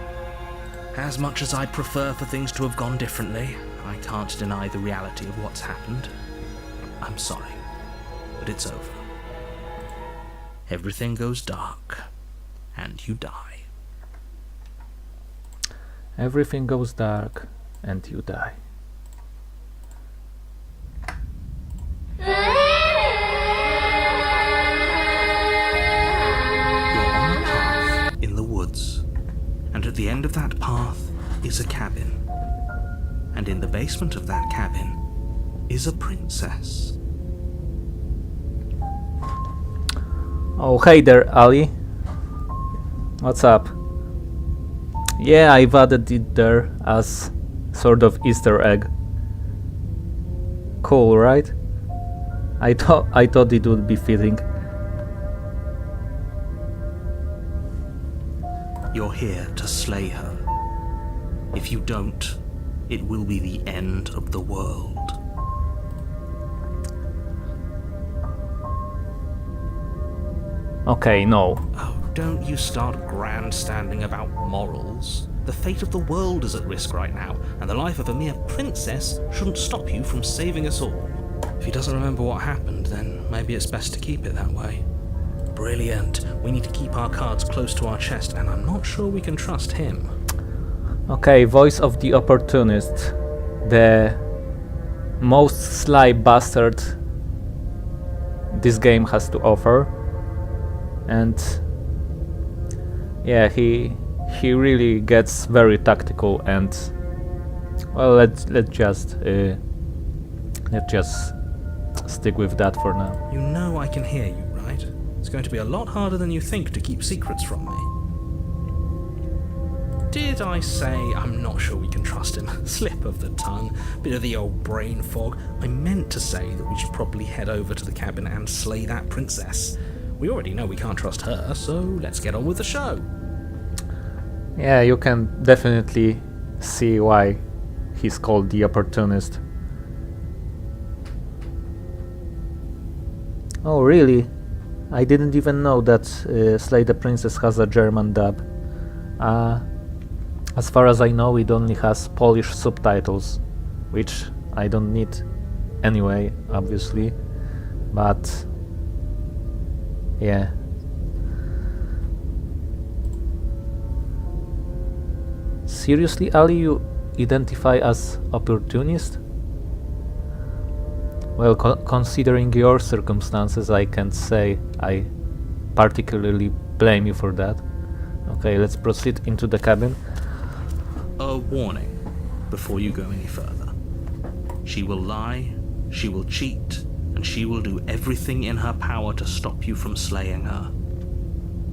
As much as I'd prefer for things to have gone differently, I can't deny the reality of what's happened. I'm sorry, but it's over. Everything goes dark, and you die. Everything goes dark, and you die. You're on a path in the woods, and at the end of that path is a cabin. And in the basement of that cabin is a princess. Oh, hey there, Ali. What's up? Yeah, I've added it there as sort of Easter egg. Cool, right? I thought it would be fitting. You're here to slay her. If you don't, it will be the end of the world. Okay, no. Oh, don't you start grandstanding about morals. The fate of the world is at risk right now, and the life of a mere princess shouldn't stop you from saving us all. If he doesn't remember what happened, then maybe it's best to keep it that way. Brilliant. We need to keep our cards close to our chest, and I'm not sure we can trust him. Okay, voice of the opportunist. The most sly bastard this game has to offer. And yeah, he really gets very tactical, and well, let's just stick with that for now. You know I can hear you, right? It's going to be a lot harder than you think to keep secrets from me. Did I say I'm not sure we can trust him? Slip of the tongue, bit of the old brain fog. I meant to say that we should probably head over to the cabin and slay that princess. We already know we can't trust her, so let's get on with the show. Yeah, you can definitely see why he's called the opportunist. Oh, really? I didn't even know that Slay the Princess has a German dub. As far as I know, it only has Polish subtitles, which I don't need anyway, obviously. But yeah. Seriously, Ali, you identify as opportunist? Well, considering your circumstances, I can't say I particularly blame you for that. Okay, let's proceed into the cabin. A warning before you go any further. She will lie, she will cheat, and she will do everything in her power to stop you from slaying her.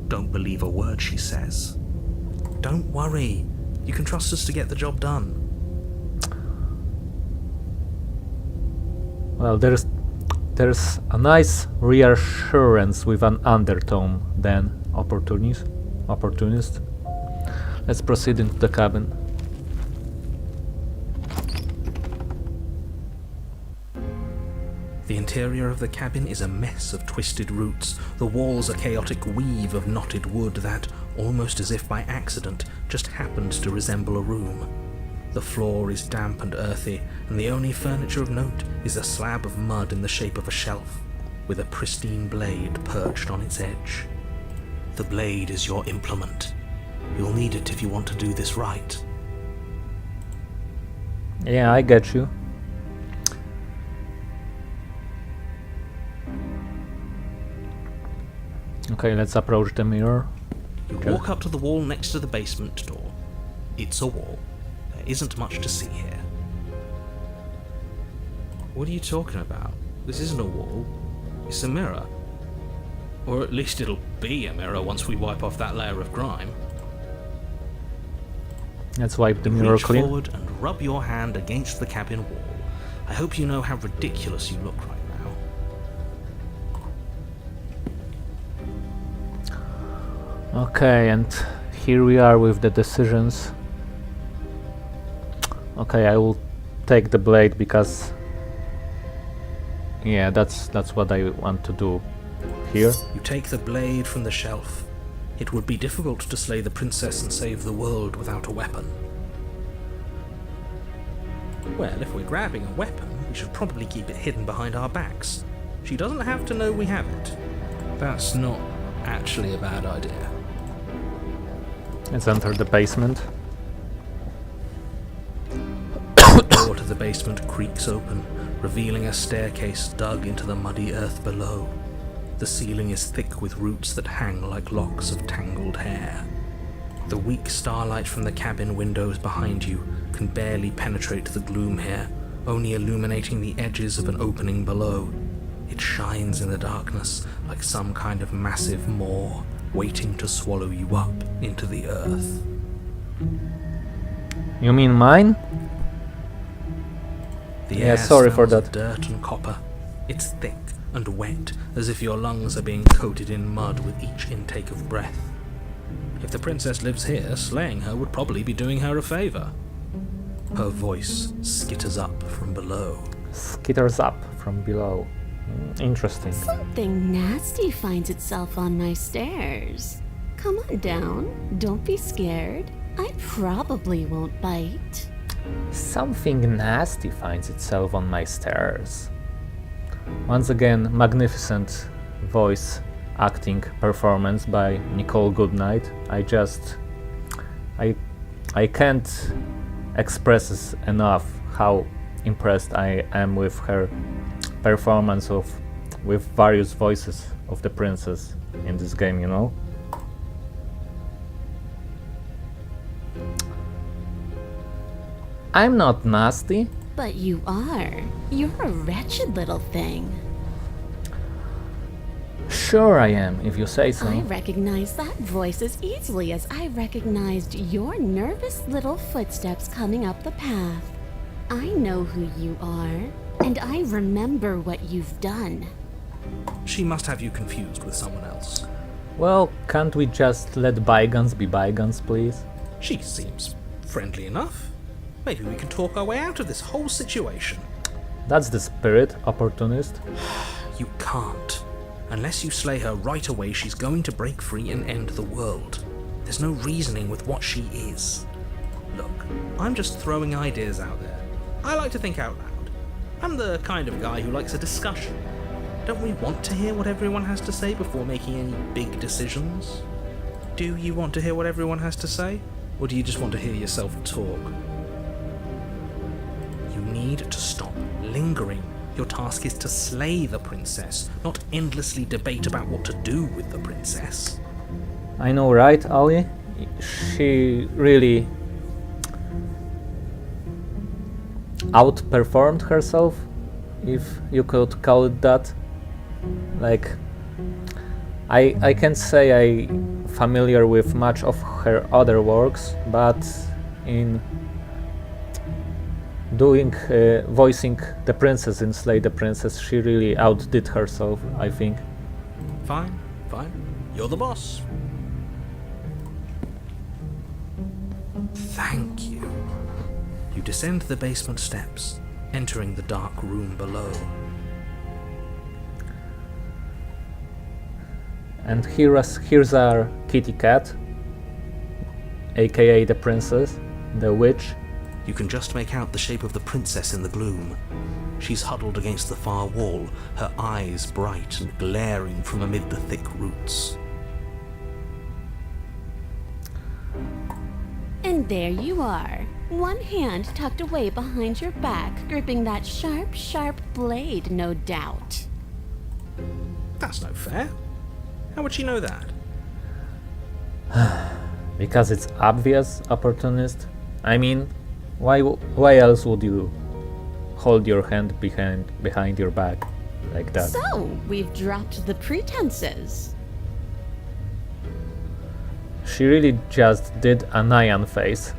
Don't believe a word she says. Don't worry, you can trust us to get the job done. Well, there's a nice reassurance with an undertone then, opportunist. Let's proceed into the cabin. The interior of the cabin is a mess of twisted roots. The walls a chaotic weave of knotted wood that, almost as if by accident, just happened to resemble a room. The floor is damp and earthy, and the only furniture of note is a slab of mud in the shape of a shelf, with a pristine blade perched on its edge. The blade is your implement. You'll need it if you want to do this right. Yeah, I get you. Okay, let's approach the mirror. You walk up to the wall next to the basement door. It's a wall. There isn't much to see here. What are you talking about? This isn't a wall. It's a mirror. Or at least it'll be a mirror once we wipe off that layer of grime. Let's wipe the mirror Reach clean. forward and rub your hand against the cabin wall. I hope you know how ridiculous you look right now. Okay, and here we are with the decisions. Okay, I will take the blade because Yeah, that's what I want to do here. You take the blade from the shelf. It would be difficult to slay the princess and save the world without a weapon. Well, if we're grabbing a weapon, we should probably keep it hidden behind our backs. She doesn't have to know we have it. That's not actually a bad idea. Let's enter the basement. The door to the basement creaks open, revealing a staircase dug into the muddy earth below. The ceiling is thick with roots that hang like locks of tangled hair. The weak starlight from the cabin windows behind you can barely penetrate the gloom here, only illuminating the edges of an opening below. It shines in the darkness like some kind of massive maw waiting to swallow you up into the earth. You mean mine? The Yeah, air sorry for smells of that. dirt and copper. It's thick and wet, as if your lungs are being coated in mud with each intake of breath. If the princess lives here, slaying her would probably be doing her a favor. Her voice skitters up from below. Skitters up from below. Interesting. Something nasty finds itself on my stairs. Come on down. Don't be scared. I probably won't bite. Something nasty finds itself on my stairs. Once again, magnificent voice acting performance by Nicole Goodnight. I can't express enough how impressed I am with her performance with various voices of the princess in this game, you know? I'm not nasty. But you are. You're a wretched little thing. Sure I am, if you say so. I recognize that voice as easily as I recognized your nervous little footsteps coming up the path. I know who you are, and I remember what you've done. She must have you confused with someone else. Well, can't we just let bygones be bygones, please? She seems friendly enough. Maybe we can talk our way out of this whole situation. That's the spirit, opportunist. You can't. Unless you slay her right away, she's going to break free and end the world. There's no reasoning with what she is. Look, I'm just throwing ideas out there. I like to think out loud. I'm the kind of guy who likes a discussion. Don't we want to hear what everyone has to say before making any big decisions? Do you want to hear what everyone has to say? Or do you just want to hear yourself talk? You need to stop lingering. Your task is to slay the princess, not endlessly debate about what to do with the princess. I know, right, Ali? She really outperformed herself, if you could call it that. Like, I can't say I'm familiar with much of her other works, but in voicing the princess in Slay the Princess, she really outdid herself, I think. Fine, fine. You're the boss. Thank you. You descend the basement steps, entering the dark room below. And here's our kitty cat, aka the princess, the witch. You can just make out the shape of the princess in the gloom. She's huddled against the far wall, her eyes bright and glaring from amid the thick roots. And there you are, one hand tucked away behind your back, gripping that sharp, sharp blade, no doubt. That's no fair. How would she know that? Because it's obvious, opportunist. I mean, why else would you hold your hand behind your back like that? So, we've dropped the pretenses. She really just did a Nyan face.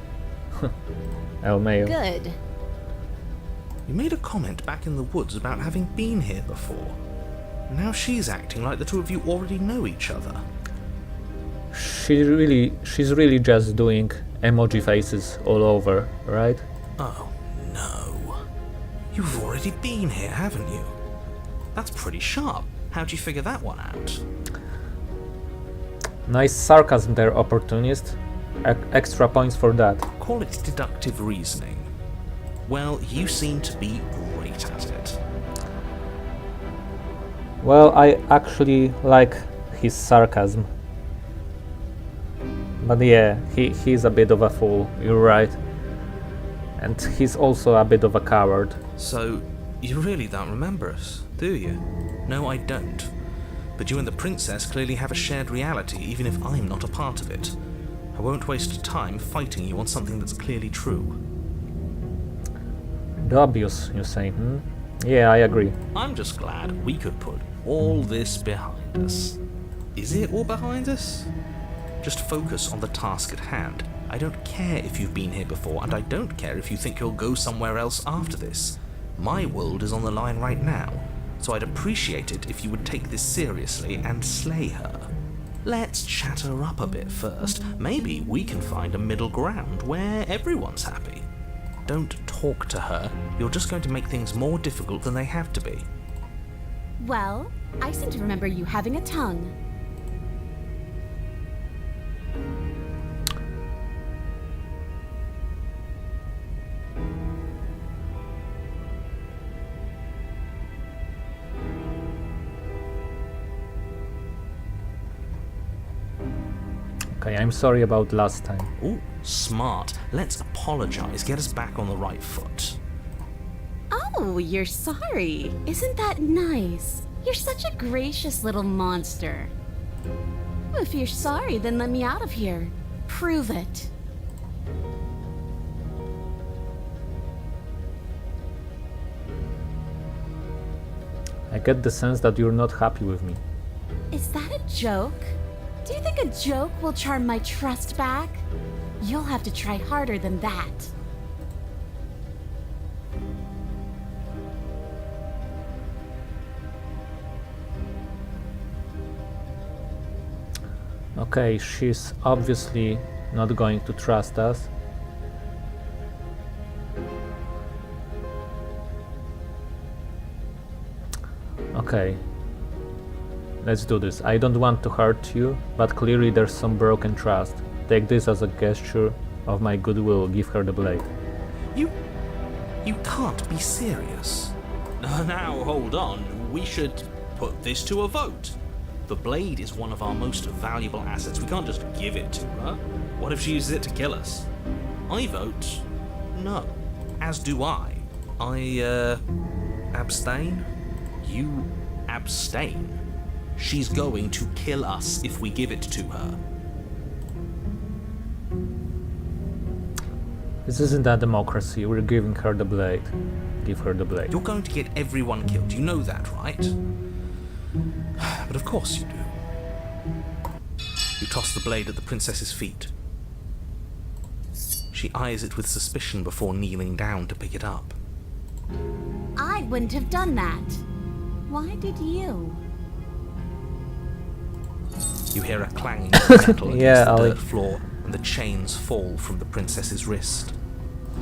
LMAO. Good. You made a comment back in the woods about having been here before. Now she's acting like the two of you already know each other. She's really just doing emoji faces all over, right? Oh, no. You've already been here, haven't you? That's pretty sharp. How'd you figure that one out? Nice sarcasm there, opportunist. Extra points for that. Call it deductive reasoning. Well, you seem to be great at it. Well, I actually like his sarcasm. But yeah, he's a bit of a fool, you're right. And he's also a bit of a coward. So, you really don't remember us, do you? No, I don't. But you and the princess clearly have a shared reality, even if I'm not a part of it. I won't waste time fighting you on something that's clearly true. The obvious, you say, hmm? Yeah, I agree. I'm just glad we could put all this behind us. Is it all behind us? Just focus on the task at hand. I don't care if you've been here before, and I don't care if you think you'll go somewhere else after this. My world is on the line right now, so I'd appreciate it if you would take this seriously and slay her. Let's chat her up a bit first. Maybe we can find a middle ground where everyone's happy. Don't talk to her. You're just going to make things more difficult than they have to be. Well, I seem to remember you having a tongue. Okay, I'm sorry about last time. Ooh, smart. Let's apologize. Get us back on the right foot. Oh, you're sorry. Isn't that nice? You're such a gracious little monster. If you're sorry, then let me out of here. Prove it. I get the sense that you're not happy with me. Is that a joke? Do you think a joke will charm my trust back? You'll have to try harder than that. Okay, she's obviously not going to trust us. Okay, let's do this. I don't want to hurt you, but clearly there's some broken trust. Take this as a gesture of my goodwill. Give her the blade. You can't be serious. Now, hold on. We should put this to a vote. The blade is one of our most valuable assets. We can't just give it to her. What if she uses it to kill us? I vote no. As do I. I, abstain? You abstain. She's going to kill us if we give it to her. This isn't a democracy. We're giving her the blade. Give her the blade. You're going to get everyone killed. You know that, right? But of course you do. You toss the blade at the princess's feet. She eyes it with suspicion before kneeling down to pick it up. I wouldn't have done that. Why did you? You hear a clanging of metal against Yeah, the Ali. dirt floor, and the chains fall from the princess's wrist.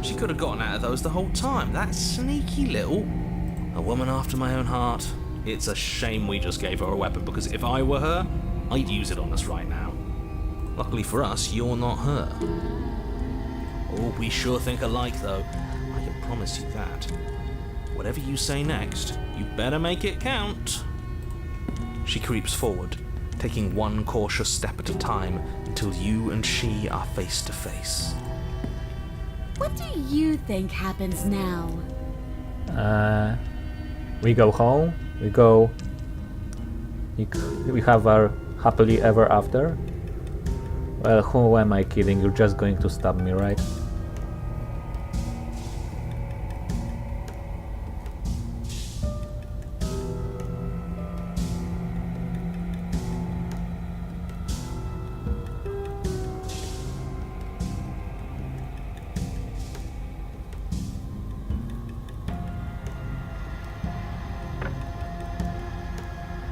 She could have gotten out of those the whole time. That sneaky little... A woman after my own heart. It's a shame we just gave her a weapon, because if I were her, I'd use it on us right now. Luckily for us, you're not her. Oh, we sure think alike, though. I can promise you that. Whatever you say next, you better make it count. She creeps forward, taking one cautious step at a time until you and she are face to face. What do you think happens now? We go home. We have our happily ever after. Well, who am I kidding? You're just going to stab me, right?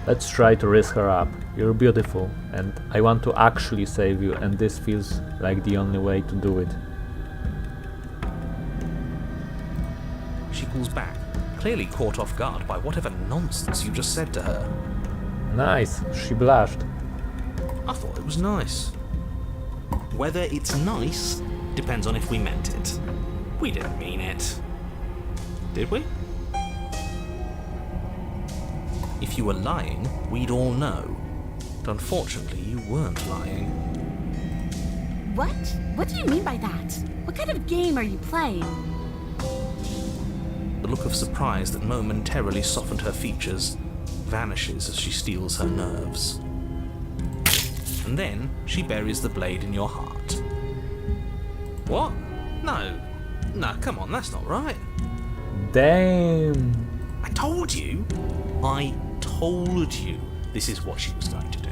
Let's try to raise her up. You're beautiful, and I want to actually save you, and this feels like the only way to do it. She pulls back, clearly caught off guard by whatever nonsense you just said to her. Nice, she blushed. I thought it was nice. Whether it's nice depends on if we meant it. We didn't mean it. Did we? If you were lying, we'd all know. But unfortunately, you weren't lying. What? What do you mean by that? What kind of game are you playing? The look of surprise that momentarily softened her features vanishes as she steals her nerves. And then she buries the blade in your heart. What? No. No, come on, that's not right. Damn. I told you this is what she was going to do.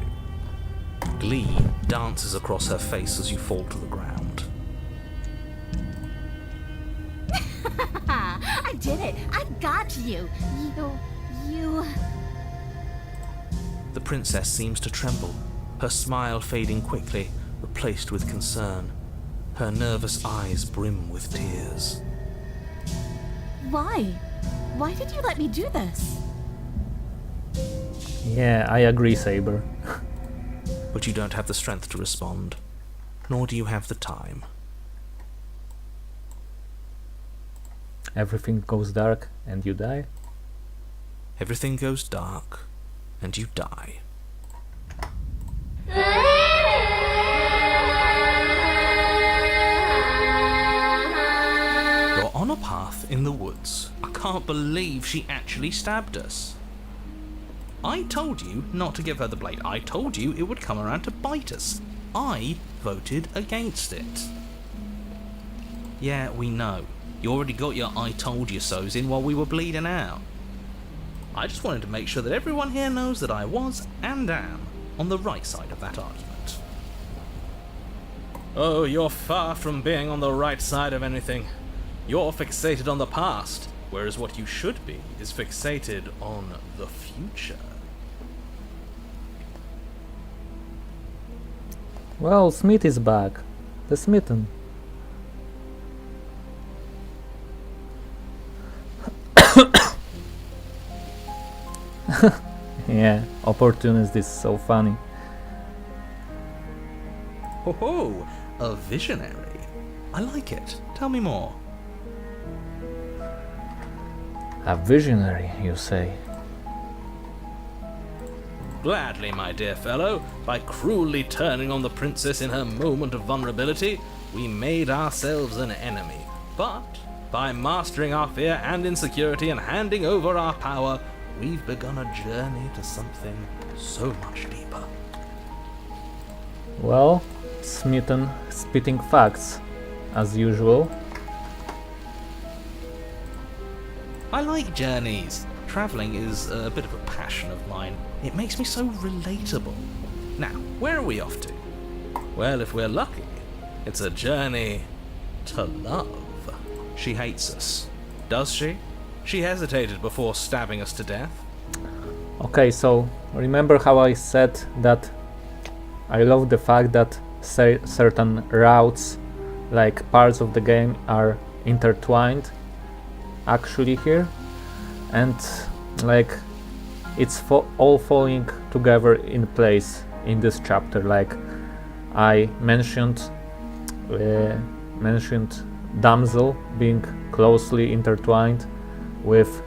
Glee dances across her face as you fall to the ground. I did it! I got you! You... The princess seems to tremble, her smile fading quickly, replaced with concern. Her nervous eyes brim with tears. Why? Why did you let me do this? Yeah, I agree, Saber. But you don't have the strength to respond, nor do you have the time. Everything goes dark and you die? Everything goes dark, and you die. You're on a path in the woods. I can't believe she actually stabbed us. I told you not to give her the blade. I told you it would come around to bite us. I voted against it. Yeah, we know. You already got your I told you so's in while we were bleeding out. I just wanted to make sure that everyone here knows that I was and am on the right side of that argument. Oh, you're far from being on the right side of anything. You're fixated on the past, whereas what you should be is fixated on the future. Well, Smith is back. The Smitten. Yeah, opportunist is so funny. Ho ho! A visionary. I like it. Tell me more. A visionary, you say? Gladly, my dear fellow. By cruelly turning on the princess in her moment of vulnerability, we made ourselves an enemy. But by mastering our fear and insecurity and handing over our power, we've begun a journey to something so much deeper. Well, Smitten spitting facts, as usual. I like journeys. Travelling is a bit of a passion of mine. It makes me so relatable. Now, where are we off to? Well, if we're lucky, it's a journey to love. She hates us. Does she? She hesitated before stabbing us to death. Okay, so remember how I said that I love the fact that certain routes, like parts of the game, are intertwined actually here, and like it's all falling together in place in this chapter. Like I mentioned Damsel being closely intertwined with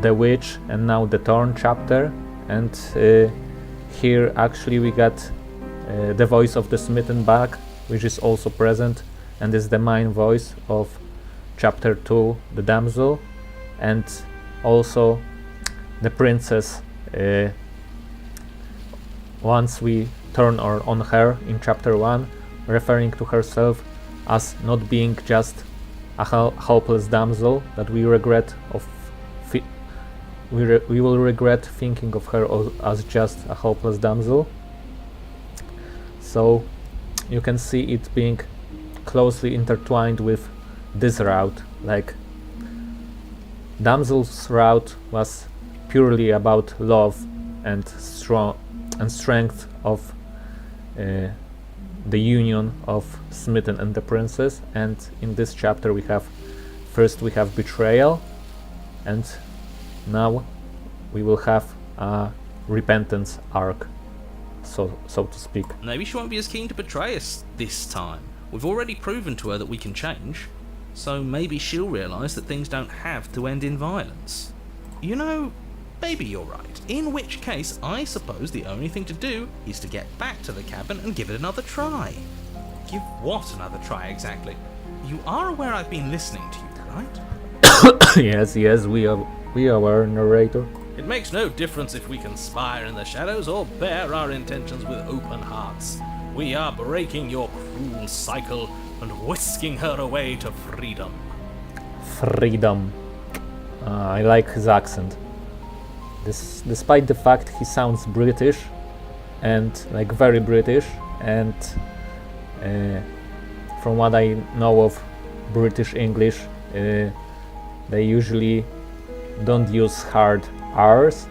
the Witch and now the Thorn chapter, and here actually we got the voice of the Smitten back, which is also present and is the main voice of chapter 2, the Damsel, and also the princess once we turn on her in chapter 1, referring to herself as not being just a helpless damsel that we regret of we will regret thinking of her as just a helpless damsel. So you can see it being closely intertwined with this route. Like Damsel's route was purely about love and strength of the union of Smitten and the princess, and in this chapter we have first betrayal, and now we will have a repentance arc, so to speak. Maybe she won't be as keen to betray us this time. We've already proven to her that we can change, so maybe she'll realise that things don't have to end in violence. You know, maybe you're right, in which case I suppose the only thing to do is to get back to the cabin and give it another try. Give what another try exactly? You are aware I've been listening to you, right? Yes, we are narrator. It makes no difference if we conspire in the shadows or bear our intentions with open hearts. We are breaking your cruel cycle and whisking her away to freedom. Freedom. I like his accent. Despite the fact he sounds British, and like very British, and from what I know of British English, they usually don't use hard R's.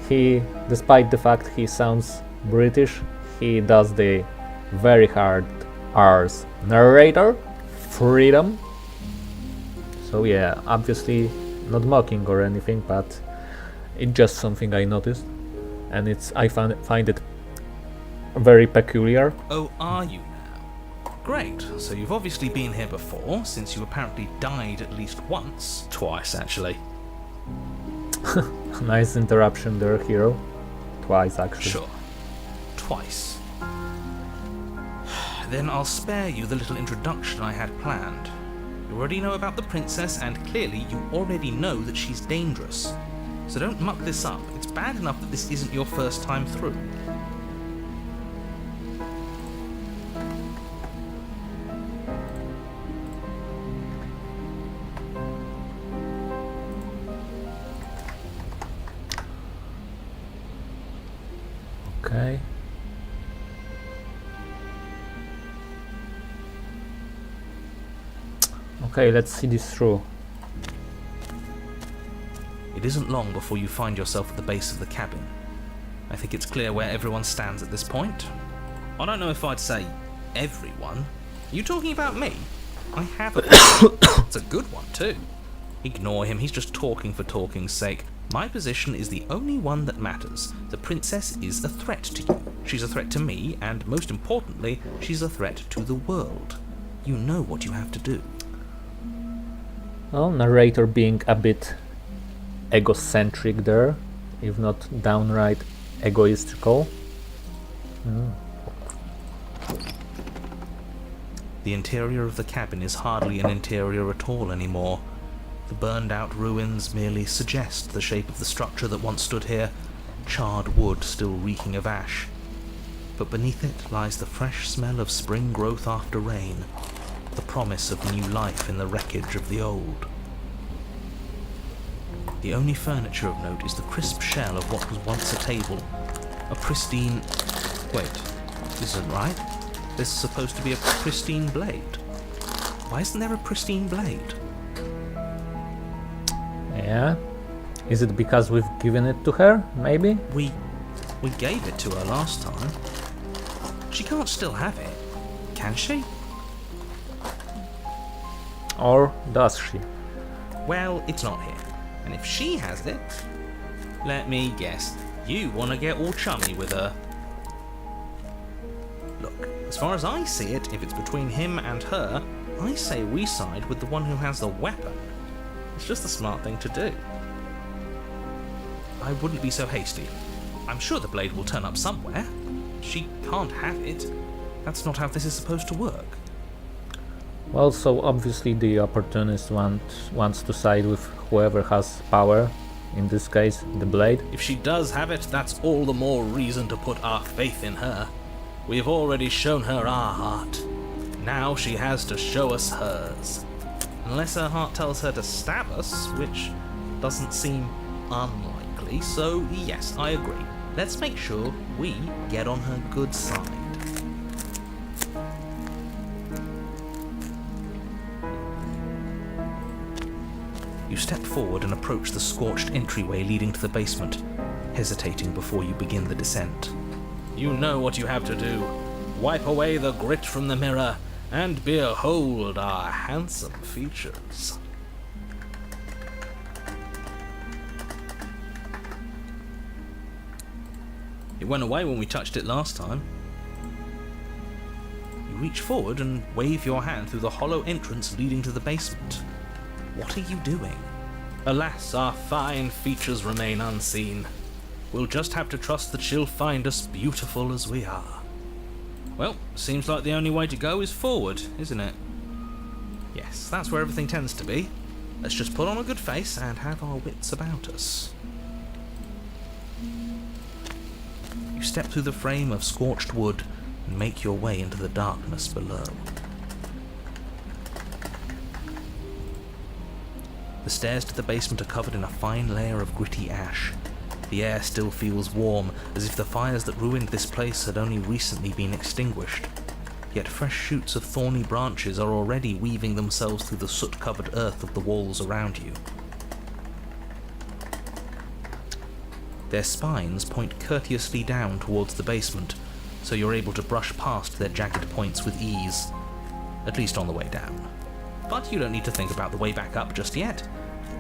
Despite the fact he sounds British, he does the very hard R's. Narrator, freedom. So yeah, obviously not mocking or anything, but it's just something I noticed, and I find it very peculiar. Oh, are you now? Great, so you've obviously been here before, since you apparently died at least once. Twice, actually. Nice interruption there, hero. Twice, actually. Sure. Twice. Then I'll spare you the little introduction I had planned. You already know about the princess, and clearly you already know that she's dangerous. So don't muck this up. It's bad enough that this isn't your first time through. Okay. Okay, let's see this through. It isn't long before you find yourself at the base of the cabin. I think it's clear where everyone stands at this point. I don't know if I'd say everyone. Are you talking about me? I have a It's a good one too. Ignore him, he's just talking for talking's sake. My position is the only one that matters. The princess is a threat to you. She's a threat to me, and most importantly, she's a threat to the world. You know what you have to do. Well, narrator being a bit egocentric there, if not downright egoistical. The interior of the cabin is hardly an interior at all anymore. The burned out ruins merely suggest the shape of the structure that once stood here, charred wood still reeking of ash. But beneath it lies the fresh smell of spring growth after rain, the promise of new life in the wreckage of the old. The only furniture of note is the crisp shell of what was once a table, a pristine... Wait, this isn't right. This is supposed to be a pristine blade. Why isn't there a pristine blade? Yeah? Is it because we've given it to her, maybe? We gave it to her last time. She can't still have it, can she? Or does she? Well, it's not here. And if she has it, let me guess, you want to get all chummy with her. Look, as far as I see it, if it's between him and her, I say we side with the one who has the weapon. It's just the smart thing to do. I wouldn't be so hasty. I'm sure the blade will turn up somewhere. She can't have it. That's not how this is supposed to work. Well, so obviously the opportunist wants to side with whoever has power, in this case, the blade. If she does have it, that's all the more reason to put our faith in her. We've already shown her our heart. Now she has to show us hers. Unless her heart tells her to stab us, which doesn't seem unlikely, so yes, I agree. Let's make sure we get on her good side. You step forward and approach the scorched entryway leading to the basement, hesitating before you begin the descent. You know what you have to do. Wipe away the grit from the mirror and behold our handsome features. It went away when we touched it last time. You reach forward and wave your hand through the hollow entrance leading to the basement. What are you doing? Alas, our fine features remain unseen. We'll just have to trust that she'll find us beautiful as we are. Well, seems like the only way to go is forward, isn't it? Yes, that's where everything tends to be. Let's just put on a good face and have our wits about us. You step through the frame of scorched wood and make your way into the darkness below. The stairs to the basement are covered in a fine layer of gritty ash. The air still feels warm, as if the fires that ruined this place had only recently been extinguished. Yet fresh shoots of thorny branches are already weaving themselves through the soot-covered earth of the walls around you. Their spines point courteously down towards the basement, so you're able to brush past their jagged points with ease, at least on the way down. But you don't need to think about the way back up just yet.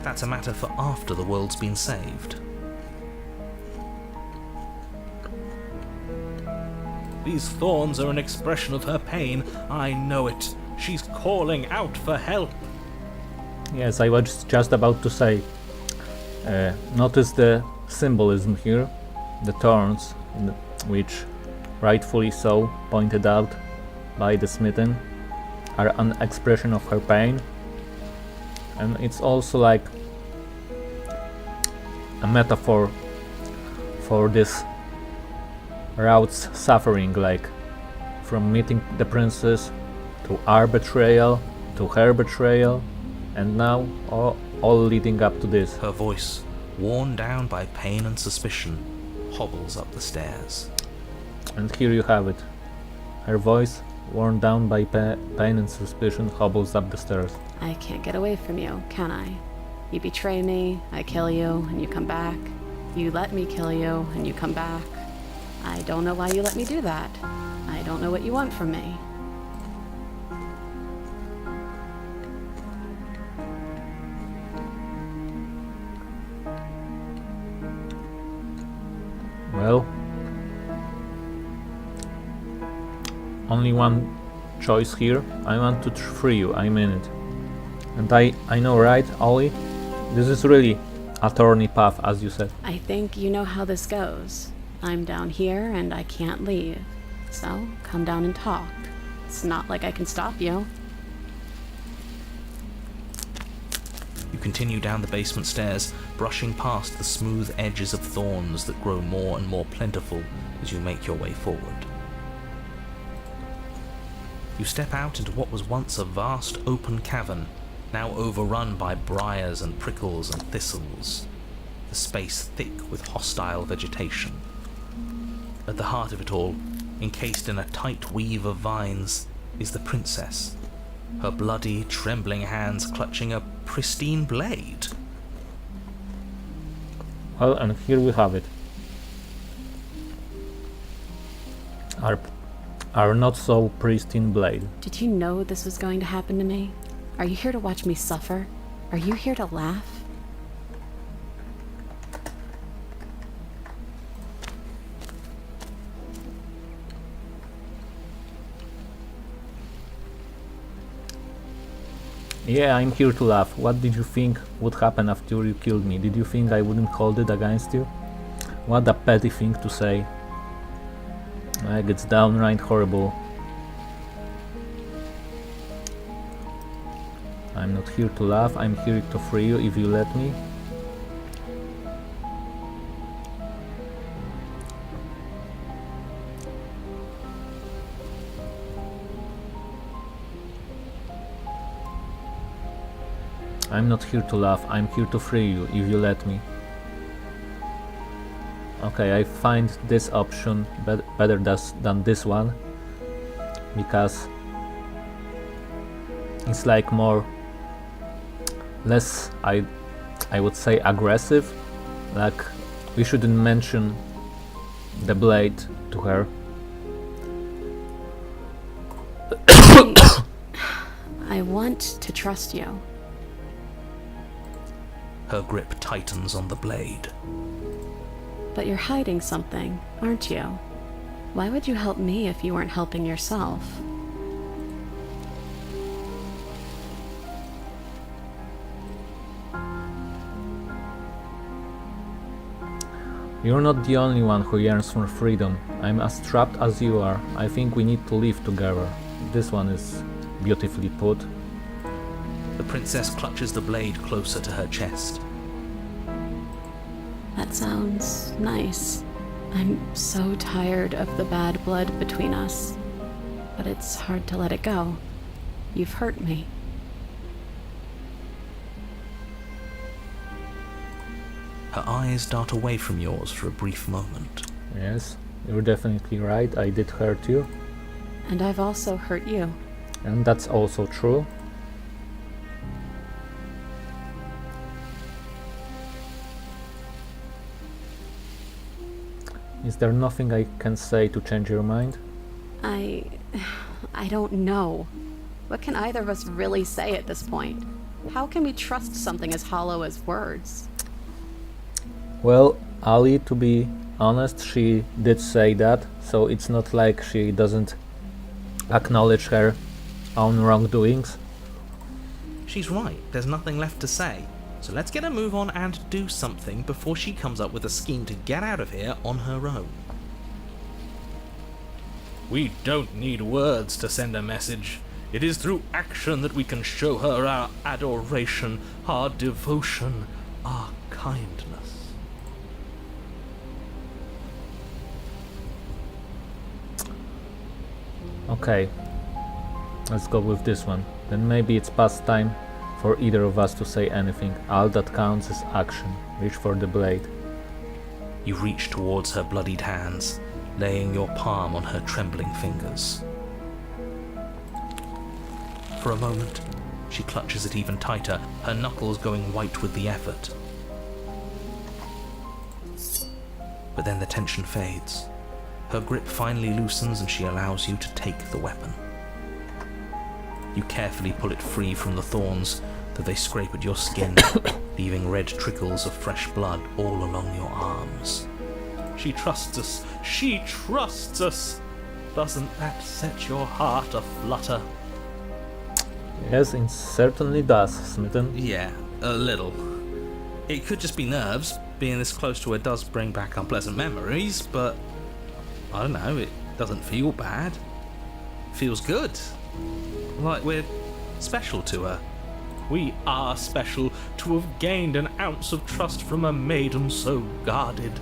That's a matter for after the world's been saved. These thorns are an expression of her pain. I know it. She's calling out for help. Yes, I was just about to say. Notice the symbolism here, the thorns, which, rightfully so, pointed out by the smitten, are an expression of her pain, and it's also like a metaphor for this route's suffering, like from meeting the princess to our betrayal to her betrayal, and now all leading up to this. Her voice, worn down by pain and suspicion, hobbles up the stairs. And here you have it. Her voice, worn down by pain and suspicion, hobbles up the stairs. I can't get away from you, can I? You betray me, I kill you, and you come back. You let me kill you, and you come back. I don't know why you let me do that. I don't know what you want from me. Well, only one choice here. I want to free you, I mean it. And I know, right, Ollie? This is really a thorny path, as you said. I think you know how this goes. I'm down here and I can't leave. So, come down and talk. It's not like I can stop you. You continue down the basement stairs, brushing past the smooth edges of thorns that grow more and more plentiful as you make your way forward. You step out into what was once a vast open cavern, now overrun by briars and prickles and thistles, the space thick with hostile vegetation. At the heart of it all, encased in a tight weave of vines, is the princess, her bloody, trembling hands clutching a pristine blade. Well, and here we have it. Our not so pristine blade. Did you know this was going to happen to me? Are you here to watch me suffer? Are you here to laugh? Yeah, I'm here to laugh. What did you think would happen after you killed me? Did you think I wouldn't hold it against you? What a petty thing to say. Like, it's downright horrible. I'm not here to laugh, I'm here to free you if you let me. I'm not here to laugh, I'm here to free you if you let me. Okay, I find this option better than this one, because it's like less, I would say, aggressive. Like, we shouldn't mention the blade to her. I want to trust you. Her grip tightens on the blade. But you're hiding something, aren't you? Why would you help me if you weren't helping yourself? You're not the only one who yearns for freedom. I'm as trapped as you are. I think we need to live together. This one is beautifully put. The princess clutches the blade closer to her chest. That sounds nice. I'm so tired of the bad blood between us. But it's hard to let it go. You've hurt me. Her eyes dart away from yours for a brief moment. Yes, you're definitely right. I did hurt you. And I've also hurt you. And that's also true. Is there nothing I can say to change your mind? I don't know. What can either of us really say at this point? How can we trust something as hollow as words? Well, Ali, to be honest, she did say that, so it's not like she doesn't acknowledge her own wrongdoings. She's right, there's nothing left to say. So let's get a move on and do something before she comes up with a scheme to get out of here on her own. We don't need words to send a message. It is through action that we can show her our adoration, our devotion, our kindness. Okay, let's go with this one. Then maybe it's past time for either of us to say anything. All that counts is action. Reach for the blade. You reach towards her bloodied hands, laying your palm on her trembling fingers. For a moment, she clutches it even tighter, her knuckles going white with the effort. But then the tension fades. Her grip finally loosens and she allows you to take the weapon. You carefully pull it free from the thorns, though they scrape at your skin, leaving red trickles of fresh blood all along your arms. She trusts us. She trusts us. Doesn't that set your heart aflutter? Yes, it certainly does, Smitten. Yeah, a little. It could just be nerves. Being this close to her does bring back unpleasant memories, but I don't know, it doesn't feel bad. It feels good. Like we're special to her. We are special to have gained an ounce of trust from a maiden so guarded.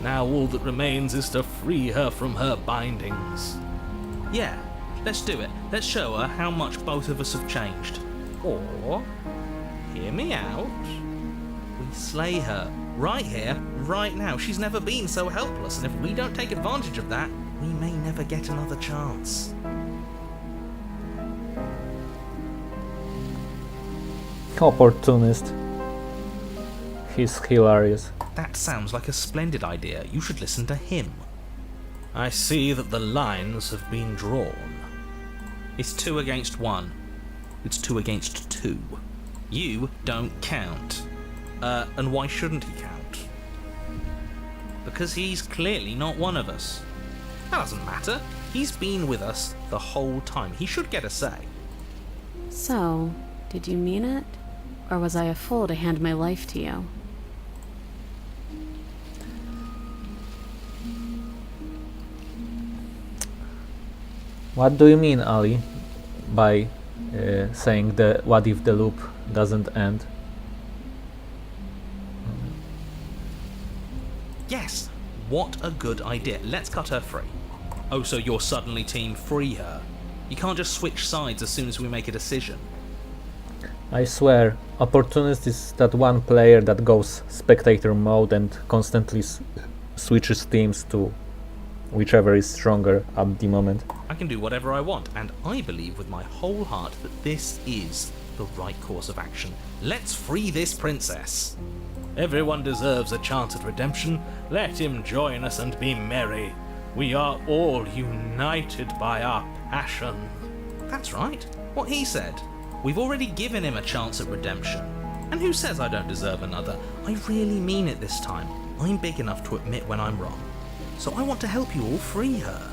Now all that remains is to free her from her bindings. Yeah, let's do it. Let's show her how much both of us have changed. Or, hear me out, we slay her. Right here, right now. She's never been so helpless, and if we don't take advantage of that, we may never get another chance. Opportunist. He's hilarious. That sounds like a splendid idea. You should listen to him. I see that the lines have been drawn. It's 2 against 1. It's 2 against 2. You don't count. And why shouldn't he count? Because he's clearly not one of us. That doesn't matter. He's been with us the whole time. He should get a say. So, did you mean it? Or was I a fool to hand my life to you? What do you mean, Ali, by saying the what if the loop doesn't end? Yes, what a good idea. Let's cut her free. Oh, so you're suddenly team free her. You can't just switch sides as soon as we make a decision. I swear, Opportunist is that one player that goes spectator mode and constantly switches teams to whichever is stronger at the moment. I can do whatever I want, and I believe with my whole heart that this is the right course of action. Let's free this princess. Everyone deserves a chance at redemption. Let him join us and be merry. We are all united by our passion. That's right. What he said. We've already given him a chance at redemption. And who says I don't deserve another? I really mean it this time. I'm big enough to admit when I'm wrong, so I want to help you all free her.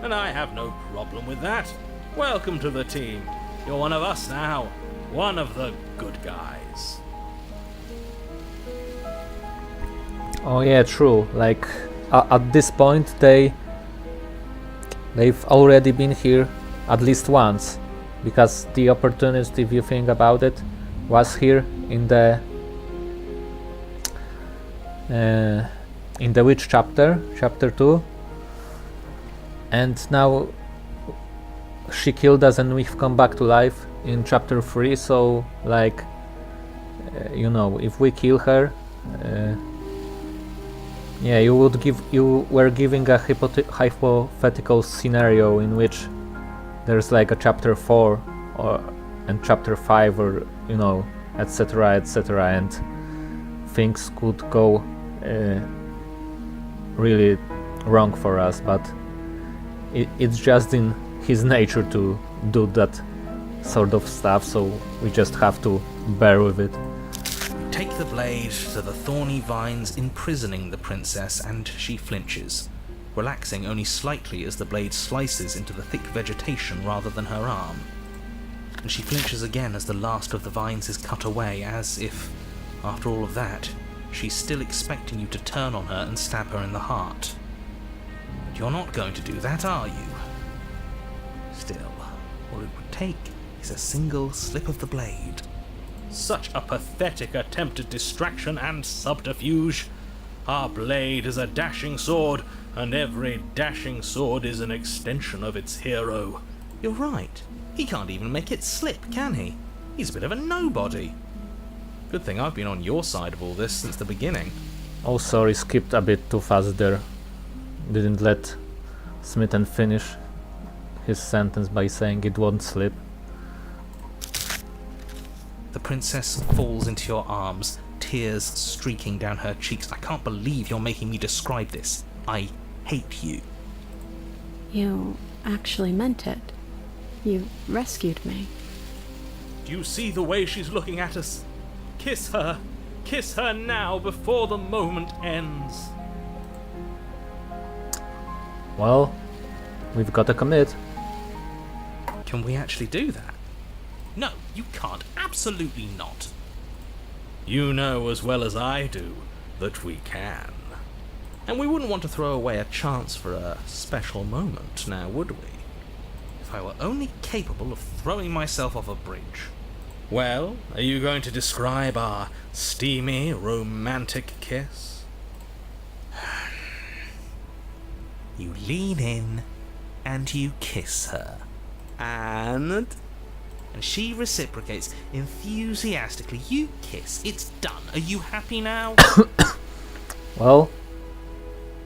And I have no problem with that. Welcome to the team. You're one of us now. One of the good guys. Oh yeah, true. Like at this point they've already been here at least once, because the opportunist, if you think about it, was here in the Witch chapter 2, and now she killed us and we've come back to life in chapter 3. So like you know, if we kill her, yeah, you were giving a hypothetical scenario in which there's like a chapter 4 and chapter 5, or you know, etc, and things could go really wrong for us, but it's just in his nature to do that sort of stuff, so we just have to bear with it. Take the blade to the thorny vines imprisoning the princess, and she flinches, relaxing only slightly as the blade slices into the thick vegetation rather than her arm. And she flinches again as the last of the vines is cut away, as if, after all of that, she's still expecting you to turn on her and stab her in the heart. But you're not going to do that, are you? Still, all it would take is a single slip of the blade. Such a pathetic attempt at distraction and subterfuge. Our blade is a dashing sword, and every dashing sword is an extension of its hero. You're right. He can't even make it slip, can he? He's a bit of a nobody. Good thing I've been on your side of all this since the beginning. Oh, sorry, skipped a bit too fast there. Didn't let Smitten finish his sentence by saying it won't slip. The princess falls into your arms, tears streaking down her cheeks. I can't believe you're making me describe this. I hate you. You actually meant it. You rescued me. Do you see the way she's looking at us? Kiss her. Kiss her now before the moment ends. Well, we've got to commit. Can we actually do that? No, you can't. Absolutely not. You know as well as I do that we can. And we wouldn't want to throw away a chance for a special moment, now would we? If I were only capable of throwing myself off a bridge. Well, are you going to describe our steamy, romantic kiss? You lean in and you kiss her. And she reciprocates enthusiastically. You kiss. It's done. Are you happy now? Well,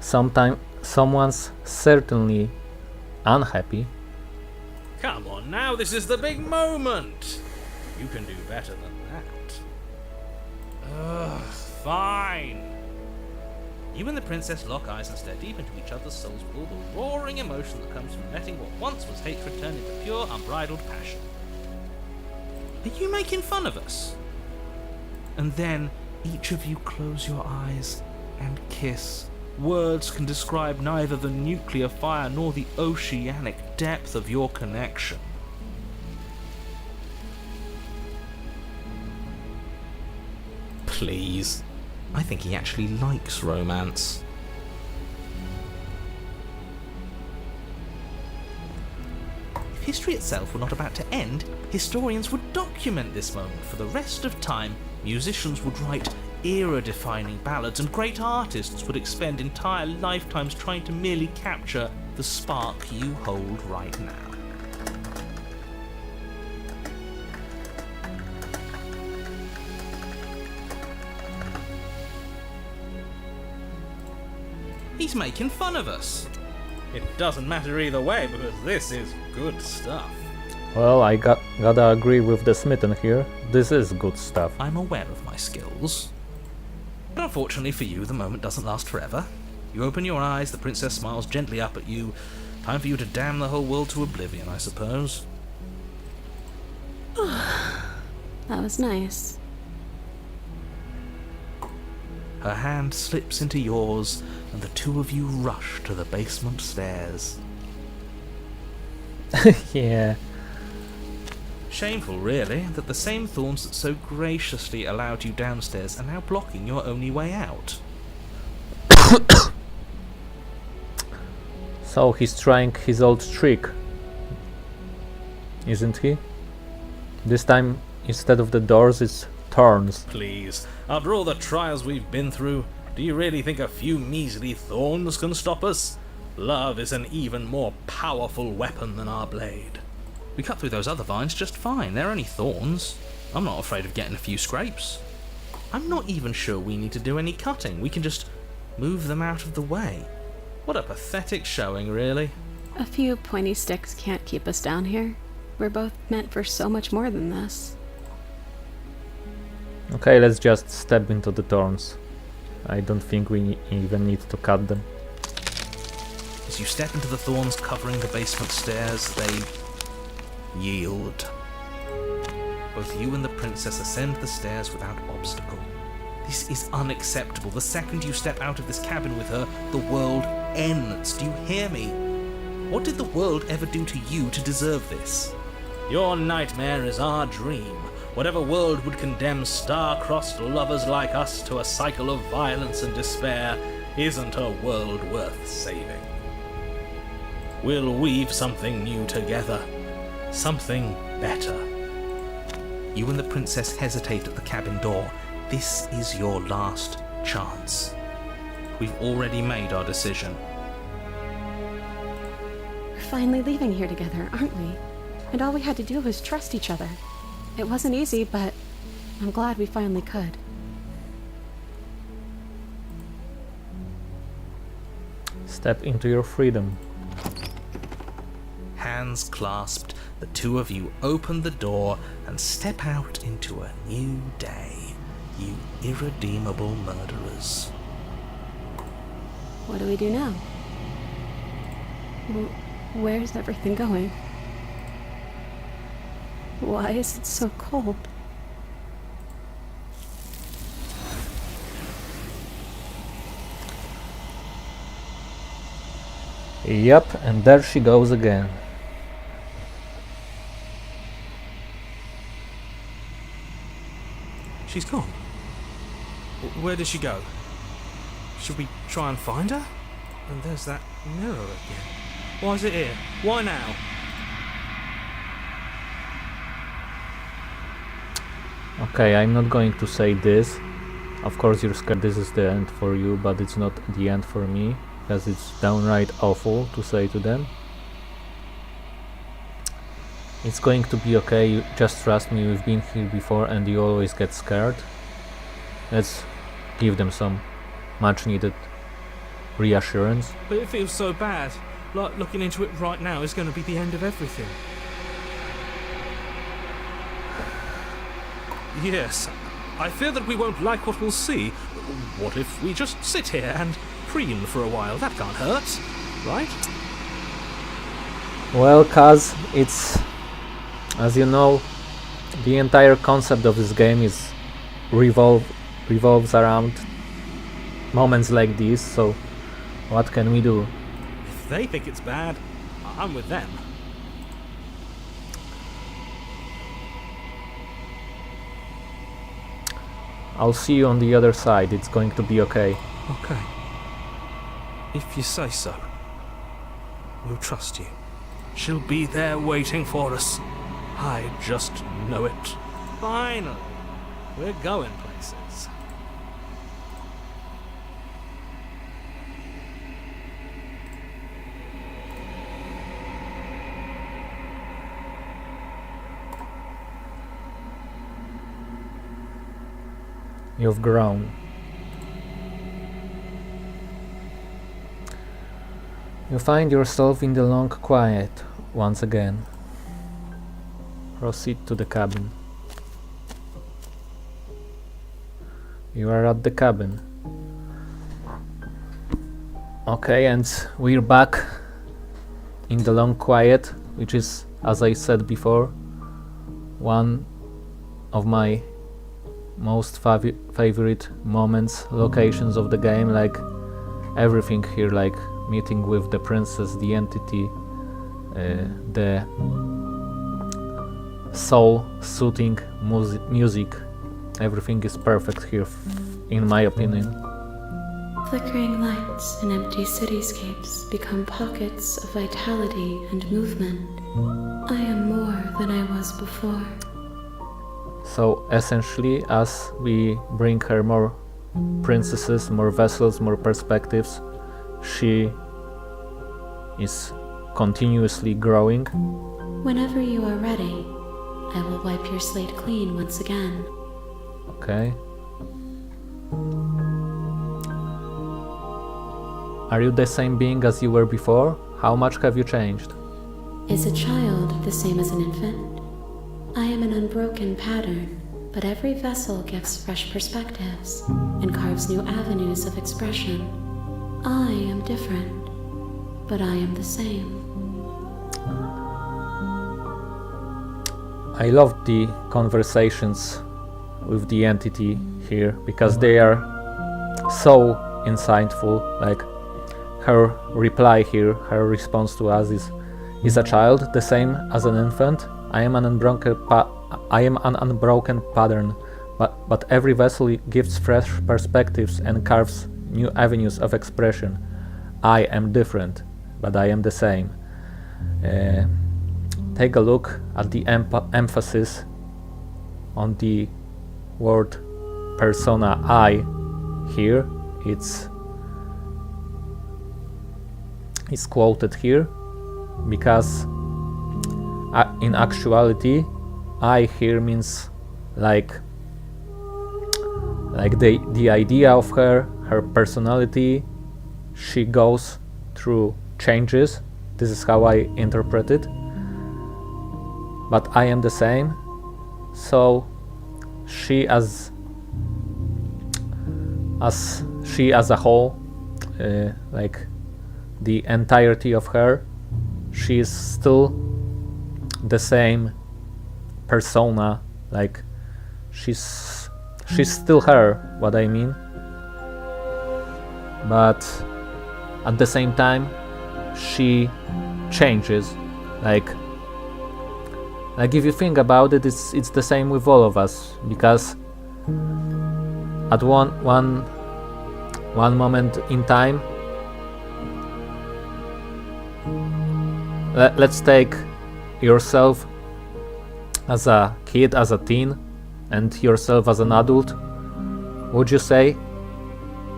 someone's certainly unhappy. Come on now, this is the big moment. You can do better than that. Ugh, fine. You and the princess lock eyes and stare deep into each other's souls with all the roaring emotion that comes from letting what once was hatred turn into pure, unbridled passion. Are you making fun of us? And then each of you close your eyes and kiss. Words can describe neither the nuclear fire nor the oceanic depth of your connection. Please. I think he actually likes romance. If history itself were not about to end, historians would document this moment for the rest of time. Musicians would write era-defining ballads, and great artists would expend entire lifetimes trying to merely capture the spark you hold right now. He's making fun of us. It doesn't matter either way, because this is good stuff. Well, I gotta agree with the Smitten here. This is good stuff. I'm aware of my skills. But unfortunately for you, the moment doesn't last forever. You open your eyes, the princess smiles gently up at you. Time for you to damn the whole world to oblivion, I suppose. That was nice. Her hand slips into yours, and the two of you rush to the basement stairs. Yeah. Shameful, really, that the same thorns that so graciously allowed you downstairs are now blocking your only way out. So he's trying his old trick, isn't he? This time, instead of the doors, it's thorns. Please, after all the trials we've been through, do you really think a few measly thorns can stop us? Love is an even more powerful weapon than our blade. We cut through those other vines just fine. They're only thorns. I'm not afraid of getting a few scrapes. I'm not even sure we need to do any cutting. We can just move them out of the way. What a pathetic showing, really. A few pointy sticks can't keep us down here. We're both meant for so much more than this. Okay, let's just step into the thorns. I don't think we even need to cut them. As you step into the thorns covering the basement stairs, they yield. Both you and the princess ascend the stairs without obstacle. This is unacceptable. The second you step out of this cabin with her, the world ends. Do you hear me? What did the world ever do to you to deserve this? Your nightmare is our dream. Whatever world would condemn star-crossed lovers like us to a cycle of violence and despair isn't a world worth saving. We'll weave something new together. Something better. You and the princess hesitate at the cabin door. This is your last chance. We've already made our decision. We're finally leaving here together, aren't we? And all we had to do was trust each other. It wasn't easy, but I'm glad we finally could. Step into your freedom. Hands clasped, the two of you open the door and step out into a new day, you irredeemable murderers. What do we do now? Where's everything going? Why is it so cold? Yep, and there she goes again. She's gone. Where did she go? Should we try and find her? And there's that mirror again. Why is it here? Why now? Okay, I'm not going to say this. Of course you're scared this is the end for you, but it's not the end for me, because it's downright awful to say to them. It's going to be okay, you just trust me, we've been here before and you always get scared. Let's give them some much needed reassurance. But it feels so bad. Like looking into it right now is going to be the end of everything. Yes, I fear that we won't like what we'll see. What if we just sit here and preen for a while? That can't hurt, right? Well, cuz it's, as you know, the entire concept of this game is revolves around moments like these, so what can we do? If they think it's bad, I'm with them. I'll see you on the other side, it's going to be okay. Okay. If you say so. We'll trust you. She'll be there waiting for us. I just know it. Finally, we're going places. You've grown. You find yourself in the long quiet once again. Proceed to the cabin. You are at the cabin. Okay, and we're back in the long quiet, which is, as I said before, one of my most favorite moments, locations of the game, like everything here, like meeting with the princess, the entity, the soul-soothing music. Everything is perfect here, in my opinion. Flickering lights and empty cityscapes become pockets of vitality and movement. I am more than I was before. So essentially, as we bring her more princesses, more vessels, more perspectives, she is continuously growing. Whenever you are ready, I will wipe your slate clean once again. Okay. Are you the same being as you were before? How much have you changed? Is a child the same as an infant? I am an unbroken pattern, but every vessel gives fresh perspectives and carves new avenues of expression. I am different, but I am the same. I love the conversations with the entity here because they are so insightful. Like her reply here, her response to us is a child the same as an infant? I am an unbroken pattern, but every vessel gives fresh perspectives and carves new avenues of expression. I am different, but I am the same. Take a look at the emphasis on the word persona I here. It's quoted here because in actuality I here means like the idea of her personality. She goes through changes. This is how I interpret it. But I am the same. So she as a whole, like the entirety of her, she is still the same persona. Like she's still her, what I mean. But at the same time she changes. Like if you think about it, it's the same with all of us, because at one moment in time, let's take yourself as a kid, as a teen, and yourself as an adult. Would you say,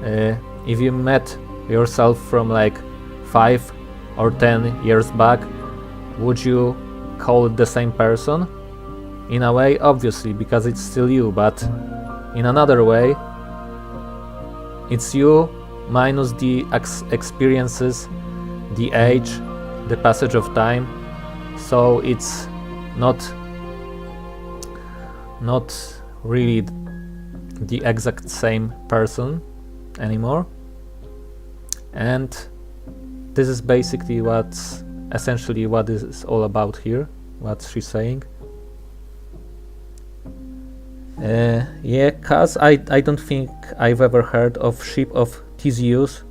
if you met yourself from like 5 or 10 years back, would you call it the same person? In a way, obviously, because it's still you, but in another way, it's you minus the experiences, the age, the passage of time. So it's not really the exact same person anymore. And this is basically essentially what is all about here, what she's saying. Yeah, Kaz, I don't think I've ever heard of Ship of Theseus.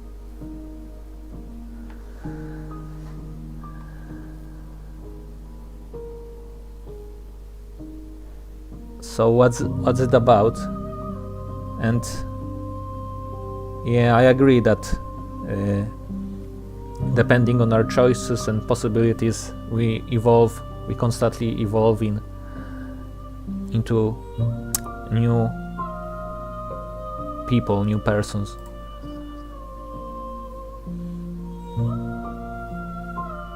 So what's it about? And yeah, I agree that depending on our choices and possibilities, we constantly evolve into new people, new persons.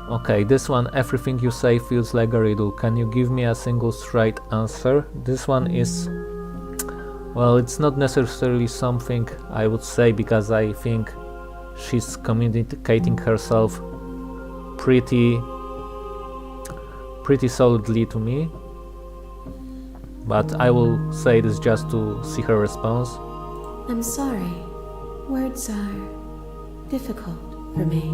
Okay, this one, everything you say feels like a riddle. Can you give me a single straight answer? This one is, well, it's not necessarily something I would say, because I think she's communicating herself pretty solidly to me. But I will say this just to see her response. I'm sorry. Words are difficult for me.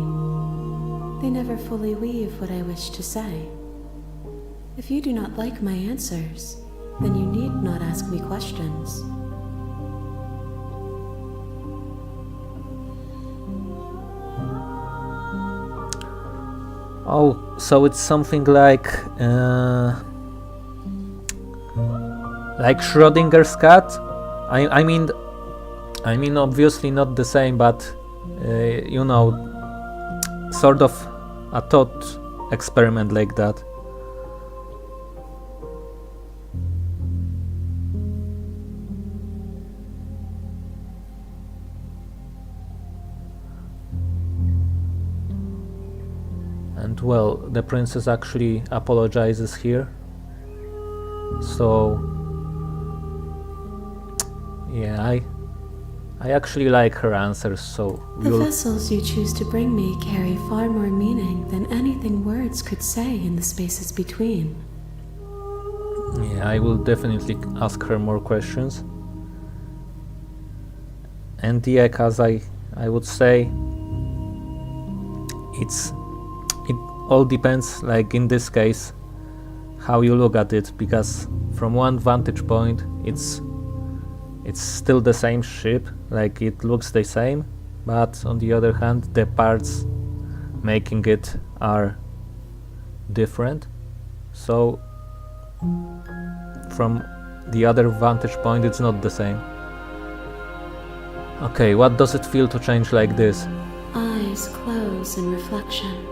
They never fully weave what I wish to say. If you do not like my answers, then you need not ask me questions. Oh, so it's something like Schrodinger's cat? I mean, obviously not the same, but you know, sort of a thought experiment like that. And well, the princess actually apologizes here. So yeah, I actually like her answers, so The vessels you choose to bring me carry far more meaning than anything words could say in the spaces between. yeah, I will definitely ask her more questions. And yeah, cause I would say it all depends, like in this case, how you look at it, because from one vantage point it's still the same ship, like it looks the same, but on the other hand the parts making it are different. So from the other vantage point it's not the same. Okay, what does it feel to change like this? Eyes close in reflection.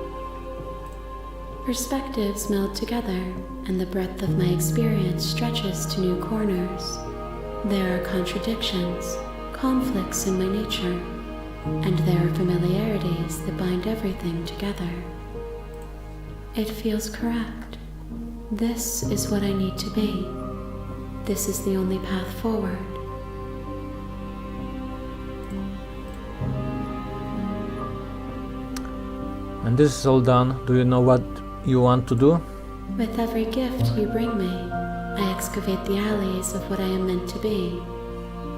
Perspectives meld together, and the breadth of my experience stretches to new corners. There are contradictions, conflicts in my nature, and there are familiarities that bind everything together. It feels correct. This is what I need to be. This is the only path forward. And this is all done. Do you know what you want to do? With every gift you bring me, I excavate the alleys of what I am meant to be,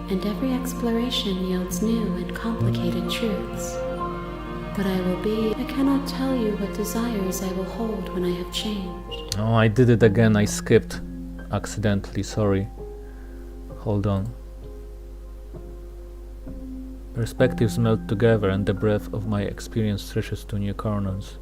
and every exploration yields new and complicated truths. What I will be, I cannot tell you what desires I will hold when I have changed. Oh, I did it again. I skipped accidentally, sorry. Hold on. Perspectives melt together and the breadth of my experience stretches to new corners.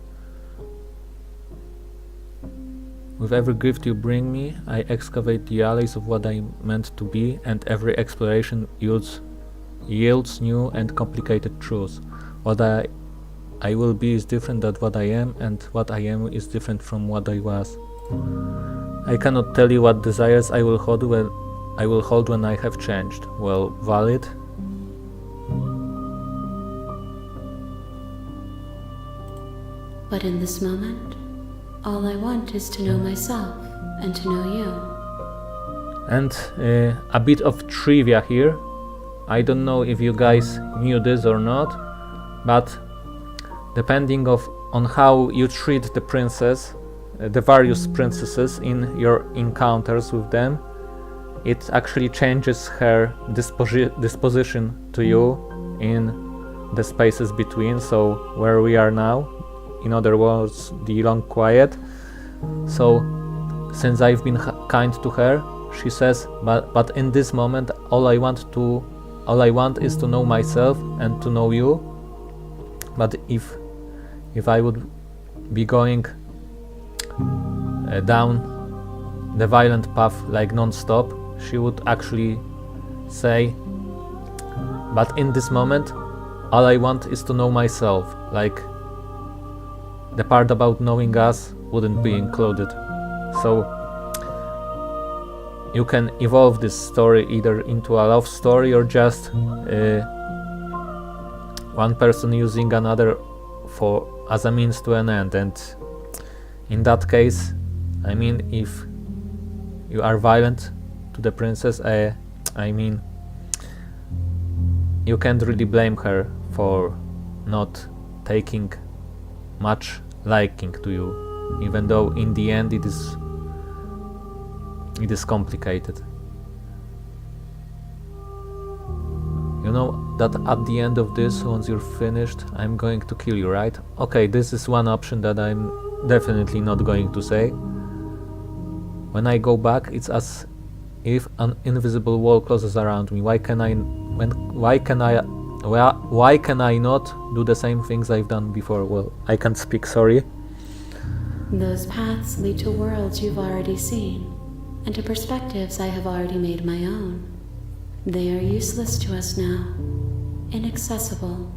With every gift you bring me, I excavate the alleys of what I'm meant to be, and every exploration yields new and complicated truths. What I will be is different than what I am, and what I am is different from what I was. I cannot tell you what desires I will hold when I have changed. Well, valid. But in this moment, all I want is to know myself and to know you. And a bit of trivia here. I don't know if you guys knew this or not, but depending on how you treat the princess, the various princesses in your encounters with them, it actually changes her disposition to you in the spaces between, so where we are now. In other words, the long quiet. So, since I've been kind to her, she says, but in this moment, all I want is to know myself and to know you. But if I would be going down the violent path like non-stop, she would actually say, but in this moment, all I want is to know myself, like the part about knowing us wouldn't be included. So you can evolve this story either into a love story or just one person using another as a means to an end. And in that case, I mean, if you are violent to the princess, I mean, you can't really blame her for not taking much liking to you, even though in the end it is complicated. You know that at the end of this, once you're finished, I'm going to kill you, right? Okay, this is one option that I'm definitely not going to say, When I go back, it's as if an invisible wall closes around me. Why can I not do the same things I've done before? Well, I can't speak, sorry. Those paths lead to worlds you've already seen, and to perspectives I have already made my own. They are useless to us now, inaccessible.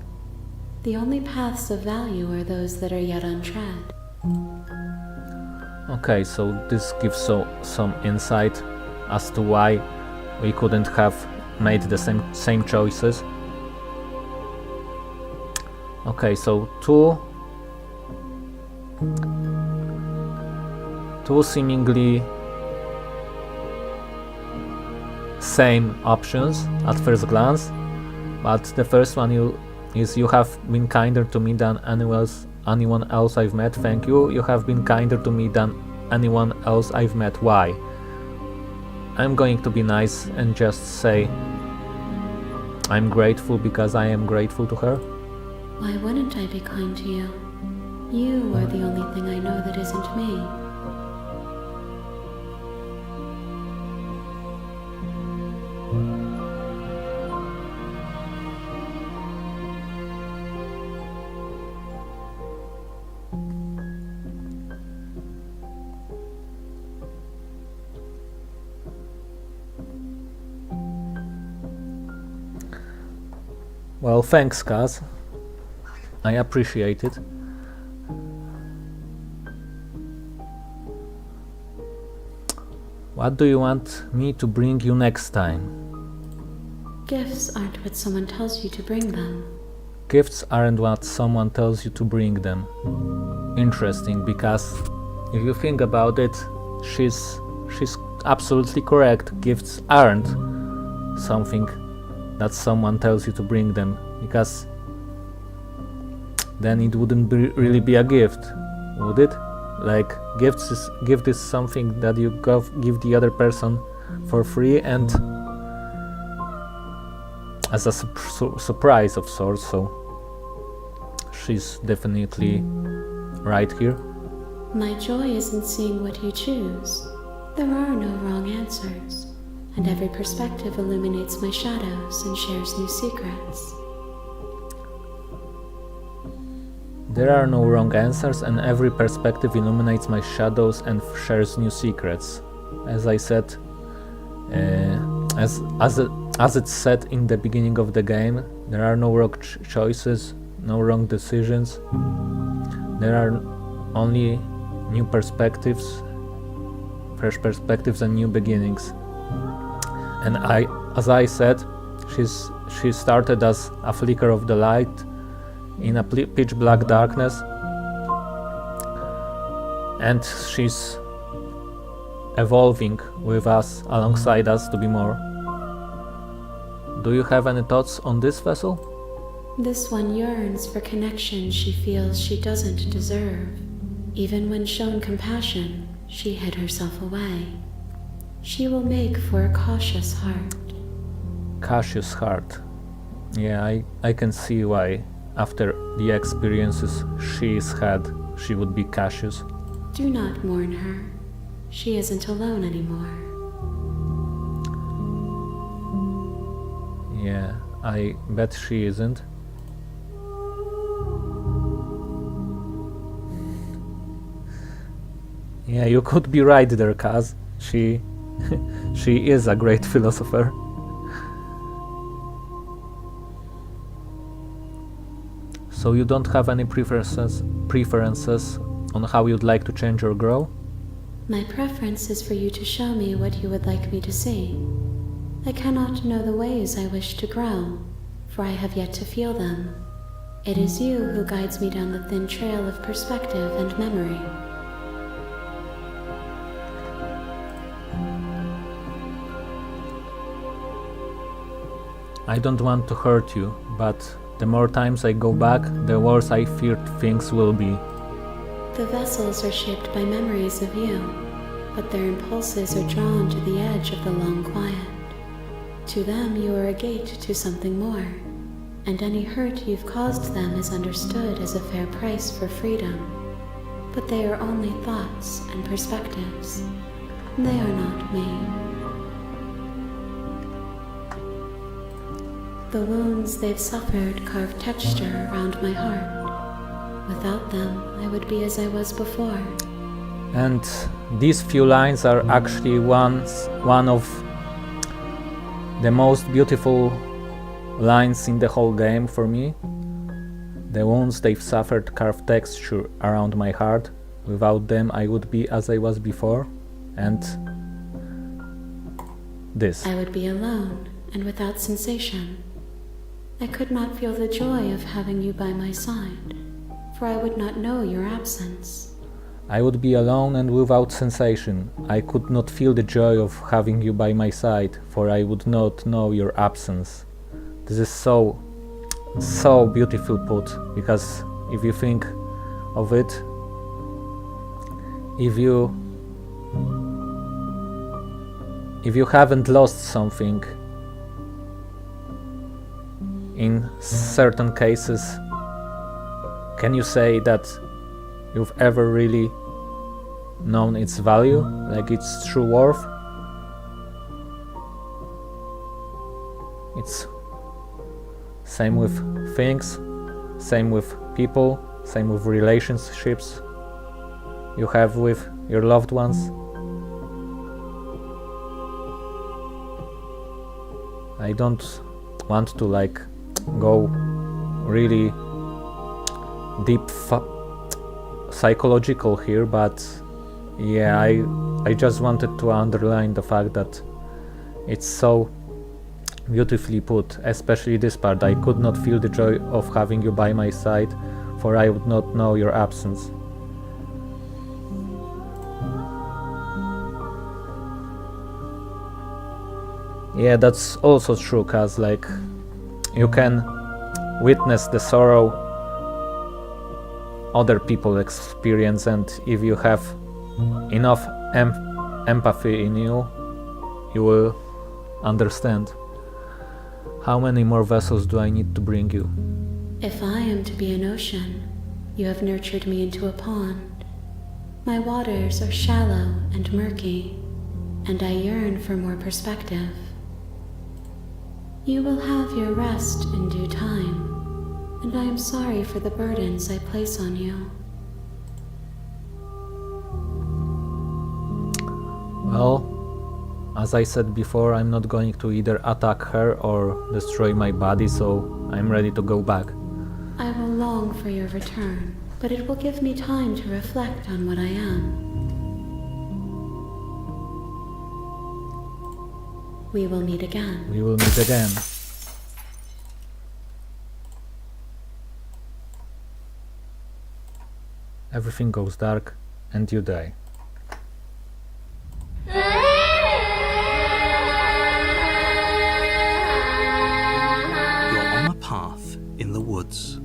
The only paths of value are those that are yet untread. Okay, so this gives some insight as to why we couldn't have made the same choices. Okay, so two seemingly same options at first glance, but the first one is you have been kinder to me than anyone else I've met. Thank you. You have been kinder to me than anyone else I've met. Why? I'm going to be nice and just say I'm grateful because I am grateful to her. Why wouldn't I be kind to you? You are the only thing I know that isn't me. Well, thanks, Kaz. I appreciate it. What do you want me to bring you next time? Gifts aren't what someone tells you to bring them. Gifts aren't what someone tells you to bring them. Interesting, because if you think about it, she's absolutely correct. Gifts aren't something that someone tells you to bring them, because then it wouldn't really be a gift, would it? Like, gift is something that you give the other person for free and as a surprise of sorts, so she's definitely right here. My joy is in seeing what you choose. There are no wrong answers, and every perspective illuminates my shadows and shares new secrets. There are no wrong answers, and every perspective illuminates my shadows and shares new secrets. As I said, as it's said in the beginning of the game, there are no wrong choices, no wrong decisions. There are only new perspectives, fresh perspectives, and new beginnings. And as I said, she started as a flicker of the light in a pitch black darkness, and she's evolving with us, alongside us, to be more. Do you have any thoughts on this vessel? This one yearns for connection she feels she doesn't deserve. Even when shown compassion, she hid herself away. She will make for a cautious heart. Cautious heart. Yeah, I can see why. After the experiences she's had, she would be cautious. Do not mourn her. She isn't alone anymore. Yeah, I bet she isn't. Yeah, you could be right there, Kaz. She is a great philosopher. So you don't have any preferences on how you'd like to change or grow? My preference is for you to show me what you would like me to see. I cannot know the ways I wish to grow, for I have yet to feel them. It is you who guides me down the thin trail of perspective and memory. I don't want to hurt you, but the more times I go back, the worse I fear things will be. The vessels are shaped by memories of you, but their impulses are drawn to the edge of the long quiet. To them you are a gate to something more, and any hurt you've caused them is understood as a fair price for freedom. But they are only thoughts and perspectives. They are not me. The wounds they've suffered carve texture around my heart. Without them, I would be as I was before. And these few lines are actually one of the most beautiful lines in the whole game for me. The wounds they've suffered carve texture around my heart. Without them, I would be as I was before. And this. I would be alone and without sensation. I could not feel the joy of having you by my side, for I would not know your absence. I would be alone and without sensation. I could not feel the joy of having you by my side, for I would not know your absence. This is so beautiful put, because if you think of it, if you haven't lost something, in certain cases, can you say that you've ever really known its value, like its true worth? It's same with things, same with people, same with relationships you have with your loved ones. I don't want to go really deep psychological here, but yeah, I just wanted to underline the fact that it's so beautifully put, especially this part. I could not feel the joy of having you by my side, for I would not know your absence. Yeah, that's also true, cause you can witness the sorrow other people experience, and if you have enough empathy in you, you will understand. How many more vessels do I need to bring you? If I am to be an ocean, you have nurtured me into a pond. My waters are shallow and murky, and I yearn for more perspective. You will have your rest in due time, and I am sorry for the burdens I place on you. Well, as I said before, I'm not going to either attack her or destroy my body, so I'm ready to go back. I will long for your return, but it will give me time to reflect on what I am. We will meet again. We will meet again. Everything goes dark and you die. You're on a path in the woods,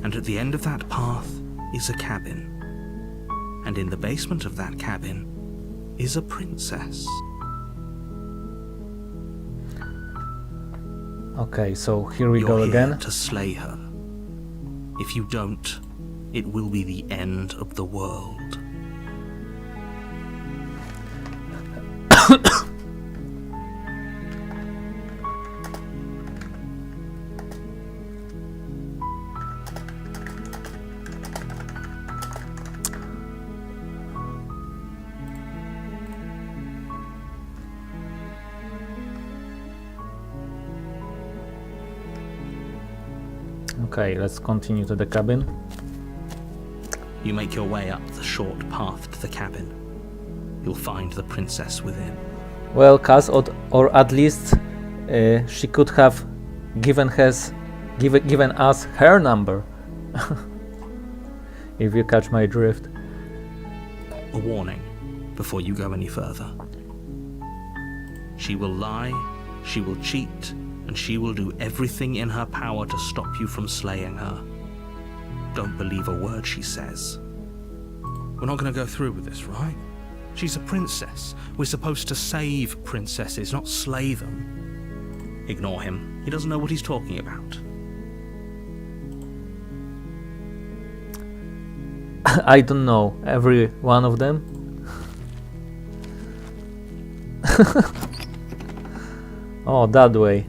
and at the end of that path is a cabin. And in the basement of that cabin is a princess. Okay, so here we You're go here again. to slay her. If you don't, it will be the end of the world. Okay, let's continue to the cabin. You make your way up the short path to the cabin. You'll find the princess within. Well, Kaz, or at least she could have given us her number. If you catch my drift. A warning before you go any further. She will lie, she will cheat, and she will do everything in her power to stop you from slaying her. Don't believe a word she says. We're not going to go through with this, right? She's a princess. We're supposed to save princesses, not slay them. Ignore him. He doesn't know what he's talking about. I don't know every one of them. Oh, that way.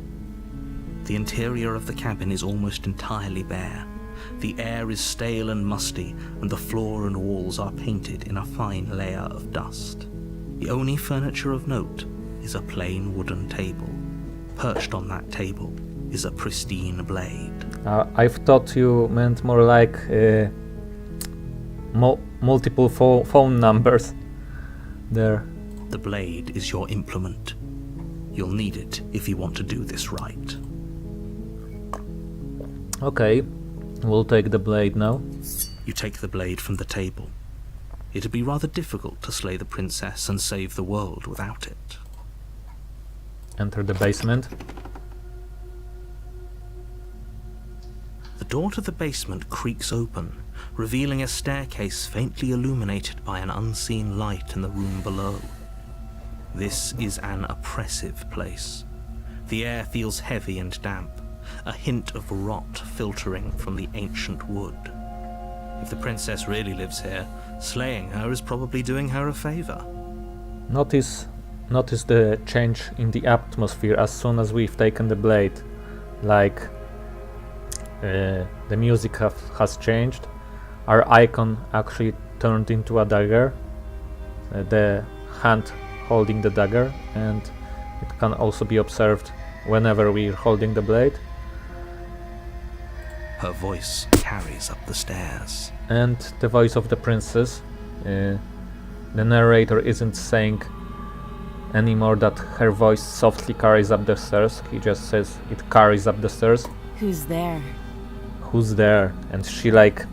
The interior of the cabin is almost entirely bare. The air is stale and musty, and the floor and walls are painted in a fine layer of dust. The only furniture of note is a plain wooden table. Perched on that table is a pristine blade. I thought you meant more like multiple phone numbers there. The blade is your implement. You'll need it if you want to do this right. Okay, we'll take the blade now. You take the blade from the table. It'd be rather difficult to slay the princess and save the world without it. Enter the basement. The door to the basement creaks open, revealing a staircase faintly illuminated by an unseen light in the room below. This is an oppressive place. The air feels heavy and damp, a hint of rot filtering from the ancient wood. If the princess really lives here, slaying her is probably doing her a favor. Notice the change in the atmosphere as soon as we've taken the blade. Like the music has changed. Our icon actually turned into a dagger. The hand holding the dagger, and it can also be observed whenever we're holding the blade. Her voice carries up the stairs. And the voice of the princess. The narrator isn't saying anymore that her voice softly carries up the stairs. He just says it carries up the stairs. Who's there? Who's there? And she like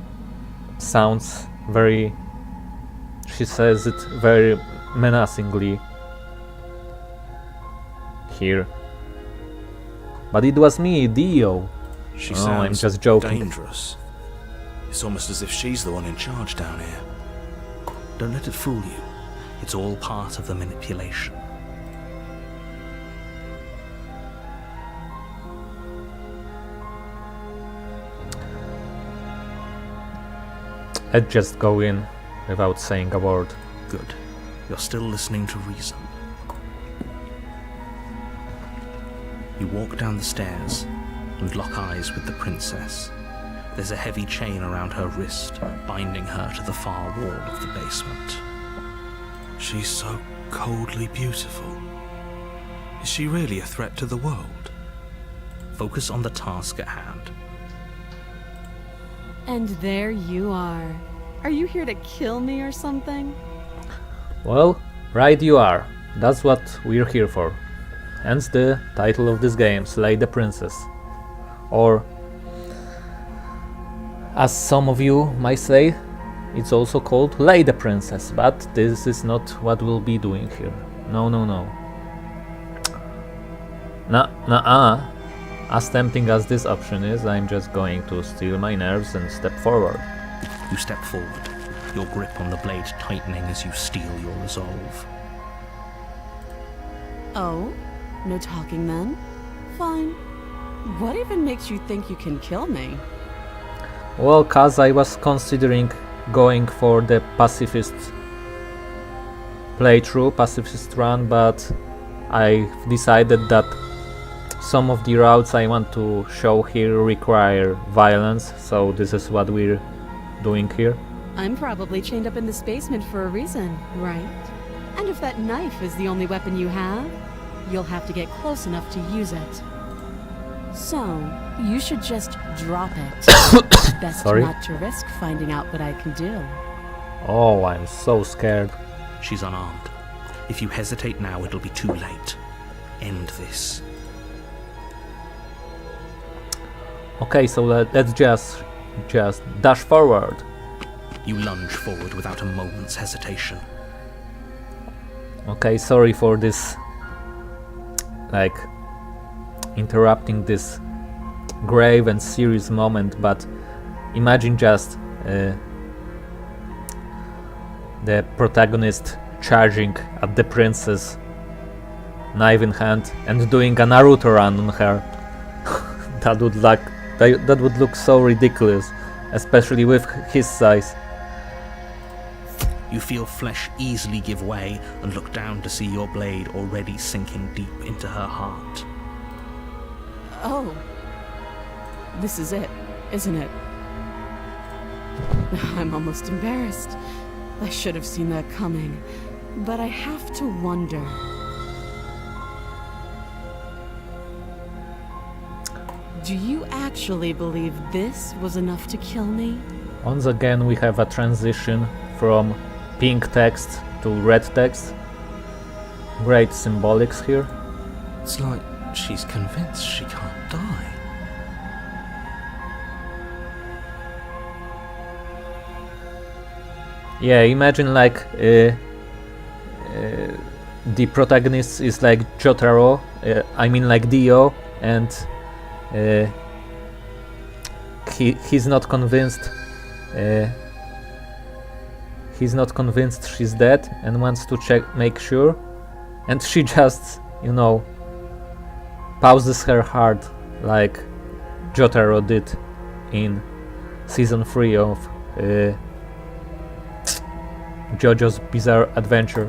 sounds very... She says it very menacingly here. But it was me, Dio. She Oh, sounds I'm just joking. dangerous. It's almost as if she's the one in charge down here. Don't let it fool you. It's all part of the manipulation. I'd just go in without saying a word. Good. You're still listening to reason. You walk down the stairs and lock eyes with the princess. There's a heavy chain around her wrist, binding her to the far wall of the basement. She's so coldly beautiful. Is she really a threat to the world? Focus on the task at hand. And there you are. Are you here to kill me or something? Well, right you are. That's what we're here for. Hence the title of this game, Slay the Princess. Or, as some of you might say, it's also called Lay the Princess, but this is not what we'll be doing here. No. Nuh-uh. As tempting as this option is, I'm just going to steel my nerves and step forward. You step forward, your grip on the blade tightening as you steel your resolve. Oh? No talking then? Fine. What even makes you think you can kill me? Well, cause I was considering going for the pacifist playthrough, pacifist run, but I decided that some of the routes I want to show here require violence, so this is what we're doing here. I'm probably chained up in this basement for a reason, right? And if that knife is the only weapon you have, you'll have to get close enough to use it. So, you should just drop it. Best Sorry? not to risk finding out what I can do. Oh, I'm so scared. She's unarmed. If you hesitate now, it'll be too late. End this. Okay, so let's just dash forward. You lunge forward without a moment's hesitation. Okay, sorry for this, like, interrupting this grave and serious moment, but imagine just the protagonist charging at the princess, knife in hand, and doing a Naruto run on her. That would look so ridiculous, especially with his size. You feel flesh easily give way and look down to see your blade already sinking deep into her heart. Oh. This is it, isn't it? I'm almost embarrassed. I should have seen that coming. But I have to wonder. Do you actually believe this was enough to kill me? Once again we have a transition from pink text to red text. Great symbolics here. It's like she's convinced she can't die. Yeah, imagine like the protagonist is like Jotaro, I mean like Dio, and he's not convinced. He's not convinced she's dead and wants to make sure, and she just, pauses her heart like Jotaro did in season 3 of JoJo's Bizarre Adventure.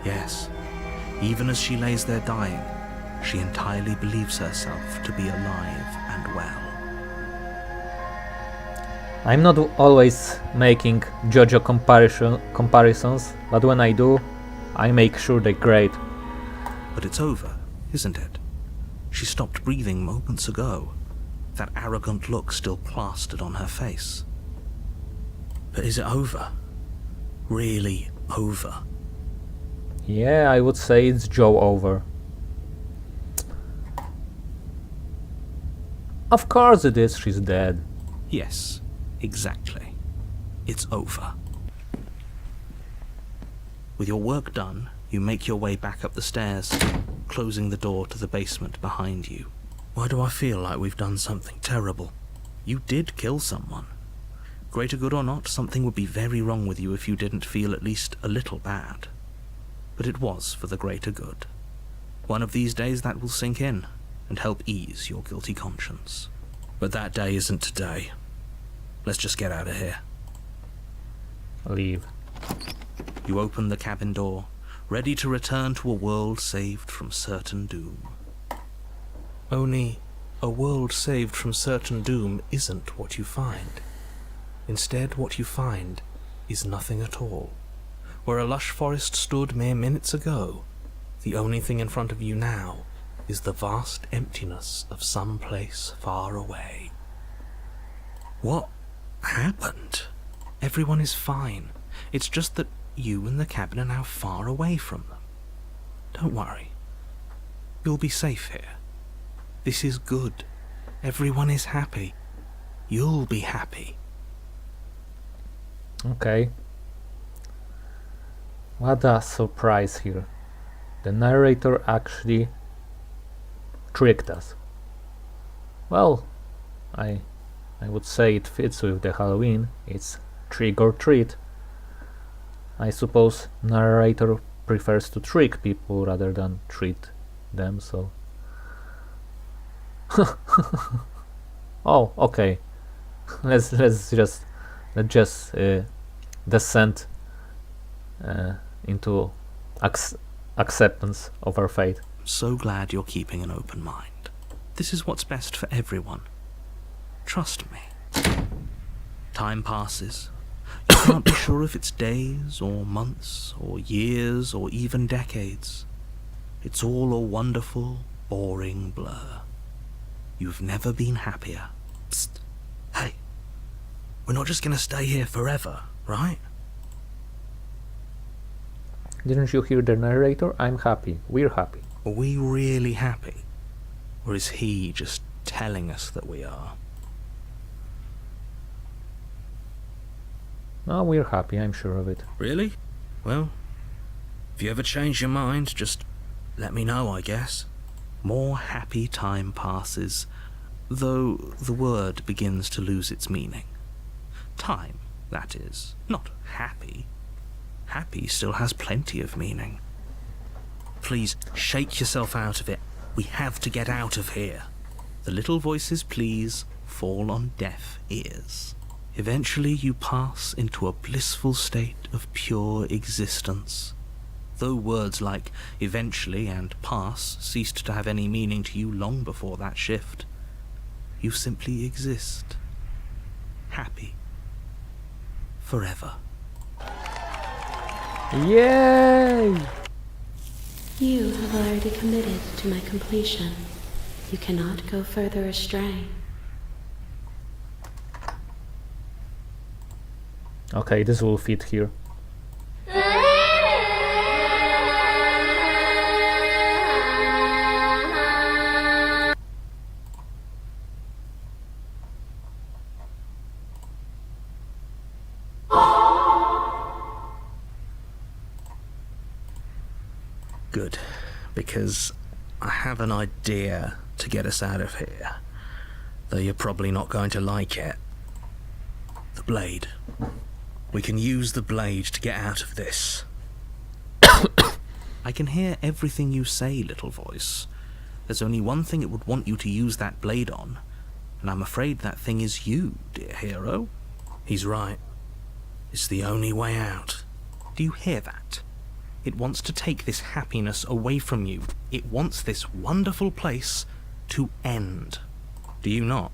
Yes, even as she lays there dying, she entirely believes herself to be alive and well. I'm not always making JoJo comparisons, but when I do, I make sure they're great. But it's over, isn't it? She stopped breathing moments ago, that arrogant look still plastered on her face. But is it over? Really over? Yeah, I would say it's Joe over. Of course it is, she's dead. Yes, exactly. It's over. With your work done, you make your way back up the stairs, closing the door to the basement behind you. Why do I feel like we've done something terrible? You did kill someone. Greater good or not, something would be very wrong with you if you didn't feel at least a little bad. But it was for the greater good. One of these days that will sink in and help ease your guilty conscience. But that day isn't today. Let's just get out of here. Leave. You open the cabin door, ready to return to a world saved from certain doom. Only, a world saved from certain doom isn't what you find. Instead, what you find is nothing at all. Where a lush forest stood mere minutes ago, the only thing in front of you now is the vast emptiness of some place far away. What happened? Everyone is fine. It's just that you and the cabin are now far away from them. Don't worry. You'll be safe here. This is good. Everyone is happy. You'll be happy. Okay. What a surprise here. The narrator actually tricked us. Well, I would say it fits with the Halloween. It's trick or treat. I suppose narrator prefers to trick people rather than treat them, so... Oh, okay. Let's just descend into acceptance of our fate. So glad you're keeping an open mind. This is what's best for everyone. Trust me. Time passes. You can't be sure if it's days or months or years or even decades. It's all a wonderful, boring blur. You've never been happier. Psst. Hey, we're not just gonna stay here forever, right? Didn't you hear the narrator? I'm happy. We're happy. Are we really happy? Or is he just telling us that we are? No, we're happy, I'm sure of it. Really? Well, if you ever change your mind, just let me know, I guess. More happy time passes, though the word begins to lose its meaning. Time, that is, not happy. Happy still has plenty of meaning. Please, shake yourself out of it. We have to get out of here. The little voices, please, fall on deaf ears. Eventually you pass into a blissful state of pure existence. Though words like eventually and pass ceased to have any meaning to you long before that shift, you simply exist. Happy. Forever. Yay! You have already committed to my completion. You cannot go further astray. Okay, this will fit here. Good, because I have an idea to get us out of here, though you're probably not going to like it. The blade. We can use the blade to get out of this. I can hear everything you say, little voice. There's only one thing it would want you to use that blade on, and I'm afraid that thing is you, dear hero. He's right. It's the only way out. Do you hear that? It wants to take this happiness away from you. It wants this wonderful place to end. Do you not?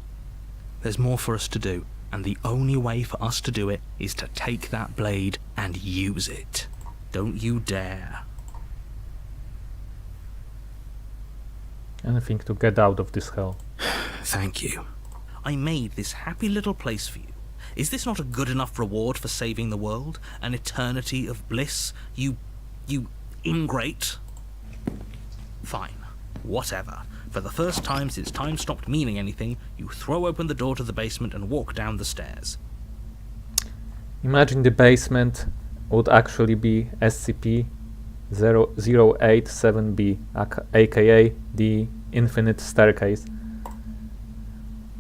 There's more for us to do, and the only way for us to do it is to take that blade and use it. Don't you dare. Anything to get out of this hell. Thank you. I made this happy little place for you. Is this not a good enough reward for saving the world? An eternity of bliss? You ingrate? Fine. Whatever. For the first time since time stopped meaning anything, you throw open the door to the basement and walk down the stairs. Imagine the basement would actually be SCP-087-B, aka the Infinite Staircase.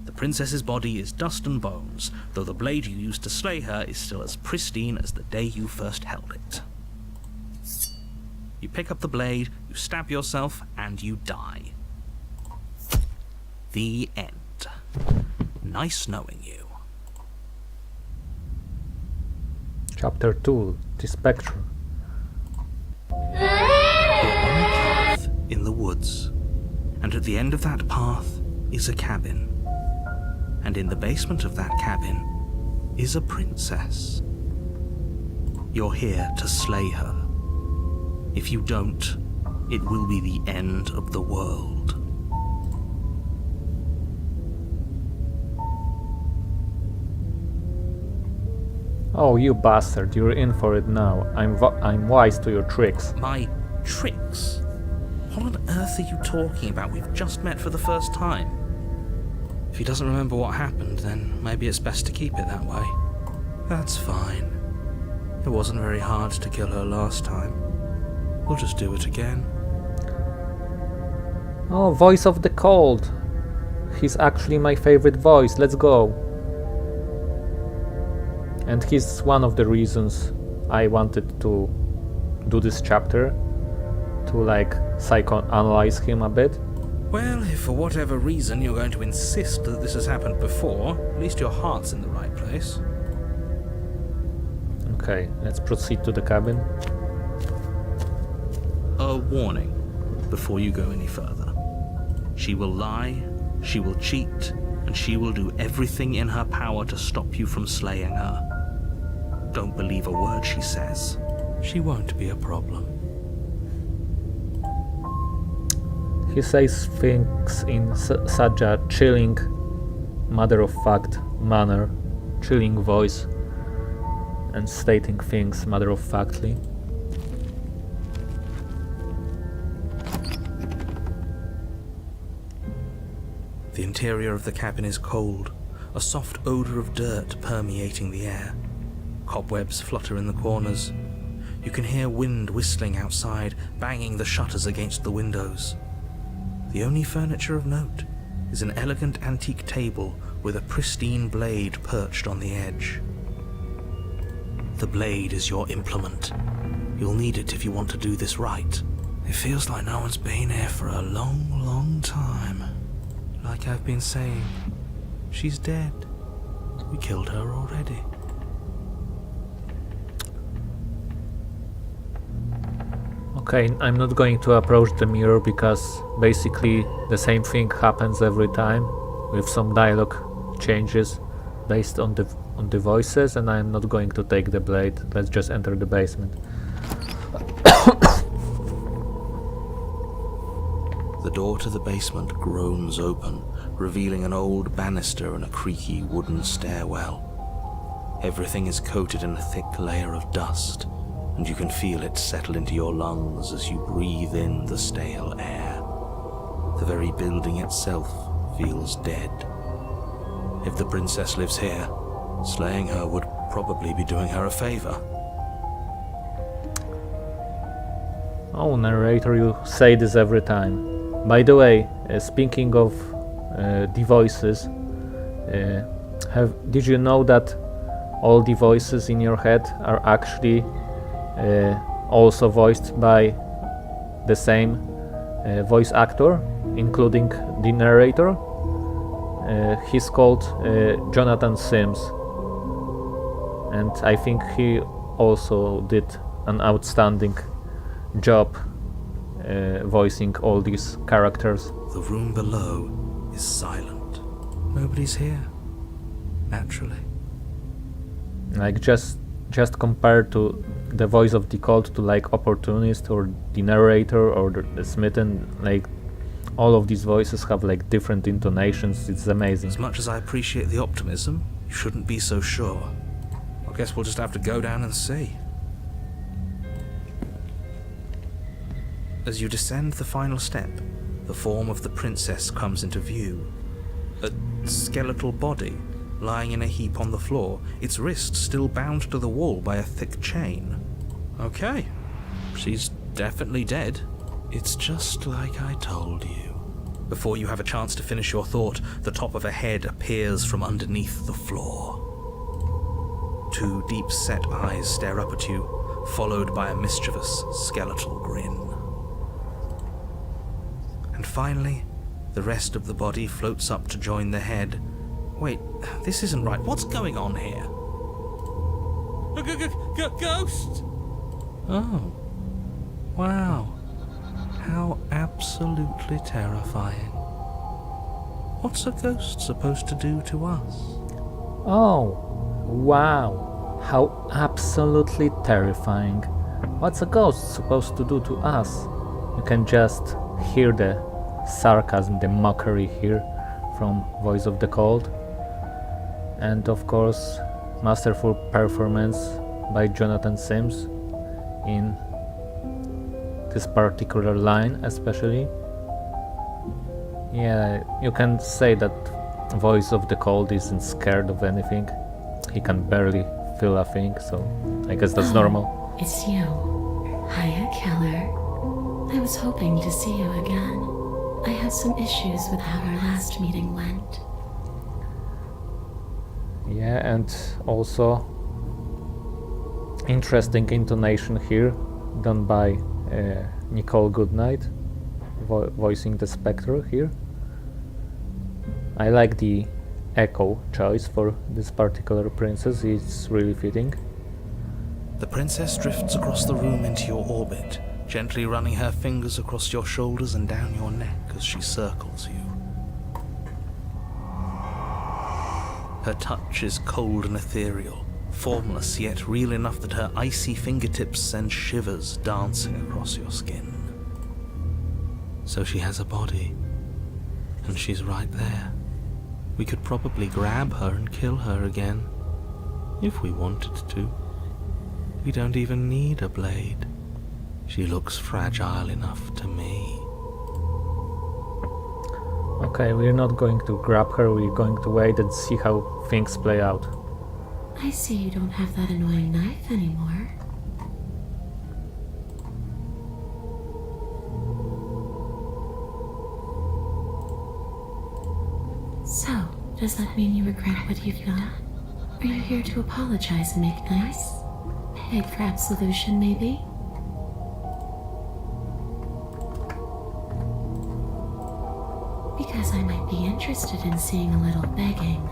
The princess's body is dust and bones, though the blade you used to slay her is still as pristine as the day you first held it. You pick up the blade, you stab yourself, and you die. The end. Nice knowing you. Chapter 2, The Spectre. You're on a path in the woods, and at the end of that path is a cabin. And in the basement of that cabin is a princess. You're here to slay her. If you don't, it will be the end of the world. Oh, you bastard, you're in for it now. I'm wise to your tricks. My tricks? What on earth are you talking about? We've just met for the first time. If he doesn't remember what happened, then maybe it's best to keep it that way. That's fine. It wasn't very hard to kill her last time. We'll just do it again. Oh, voice of the cold. He's actually my favorite voice. Let's go. And he's one of the reasons I wanted to do this chapter, to like psychoanalyze him a bit. Well, if for whatever reason you're going to insist that this has happened before, at least your heart's in the right place. Okay, let's proceed to the cabin. A warning before you go any further. She will lie, she will cheat, and she will do everything in her power to stop you from slaying her. Don't believe a word she says. She won't be a problem. He says things in such a chilling, matter-of-fact manner, chilling voice, and stating things matter-of-factly. The interior of the cabin is cold, a soft odor of dirt permeating the air. Cobwebs flutter in the corners. You can hear wind whistling outside, banging the shutters against the windows. The only furniture of note is an elegant antique table with a pristine blade perched on the edge. The blade is your implement. You'll need it if you want to do this right. It feels like no one's been here for a long, long time. Like I've been saying, she's dead. We killed her already. Okay, I'm not going to approach the mirror because basically the same thing happens every time with some dialogue changes based on the voices, and I'm not going to take the blade. Let's just enter the basement. The door to the basement groans open, revealing an old banister and a creaky wooden stairwell. Everything is coated in a thick layer of dust, and you can feel it settle into your lungs as you breathe in the stale air. The very building itself feels dead. If the princess lives here, slaying her would probably be doing her a favor. Oh, narrator, you say this every time. By the way, speaking of the voices, did you know that all the voices in your head are actually also voiced by the same voice actor, including the narrator? He's called Jonathan Sims, and I think he also did an outstanding job voicing all these characters. The room below is silent. Nobody's here. Naturally. Like just compared to the voice of the cult to like Opportunist or the narrator or the Smitten, like all of these voices have like different intonations. It's amazing. As much as I appreciate the optimism, you shouldn't be so sure. I guess we'll just have to go down and see. As you descend the final step, the form of the princess comes into view. A skeletal body, lying in a heap on the floor, its wrist still bound to the wall by a thick chain. Okay, she's definitely dead. It's just like I told you. Before you have a chance to finish your thought, the top of a head appears from underneath the floor. Two deep-set eyes stare up at you, followed by a mischievous skeletal grin. And finally, the rest of the body floats up to join the head. Wait, this isn't right. What's going on here? Ghost! Oh. Wow. How absolutely terrifying. What's a ghost supposed to do to us? Oh, wow, how absolutely terrifying. What's a ghost supposed to do to us? You can just hear the sarcasm, the mockery here from Voice of the Cold. And of course, masterful performance by Jonathan Sims in this particular line especially. Yeah, you can say that Voice of the Cold isn't scared of anything. He can barely feel a thing, so I guess that's normal. It's you. Hiya, Keller. I was hoping to see you again. I have some issues with how our last meeting went. Yeah, and also interesting intonation here done by Nicole Goodnight, voicing the Spectre here. I like the echo choice for this particular princess, it's really fitting. The princess drifts across the room into your orbit, gently running her fingers across your shoulders and down your neck as she circles you. Her touch is cold and ethereal, formless yet real enough that her icy fingertips send shivers dancing across your skin. So she has a body, and she's right there. We could probably grab her and kill her again, if we wanted to. We don't even need a blade. She looks fragile enough to me. Okay, we're not going to grab her, we're going to wait and see how things play out. I see you don't have that annoying knife anymore. So, does that mean you regret what you've done? Are you here to apologize and make nice? Beg for absolution, maybe? Because I might be interested in seeing a little begging.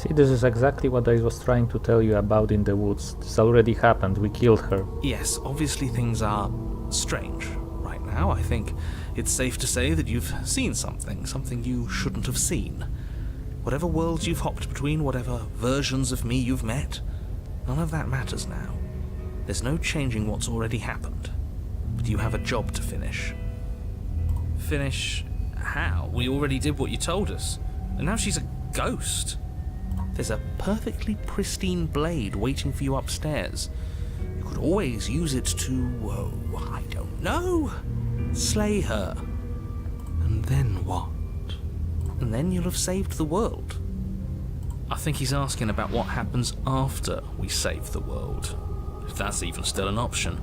See, this is exactly what I was trying to tell you about in the woods. This already happened, we killed her. Yes, obviously things are strange right now. I think it's safe to say that you've seen something you shouldn't have seen. Whatever worlds you've hopped between, whatever versions of me you've met, none of that matters now. There's no changing what's already happened. But you have a job to finish. Finish how? We already did what you told us. And now she's a ghost. There's a perfectly pristine blade waiting for you upstairs. You could always use it to, I don't know, slay her. And then what? And then you'll have saved the world. I think he's asking about what happens after we save the world. If that's even still an option.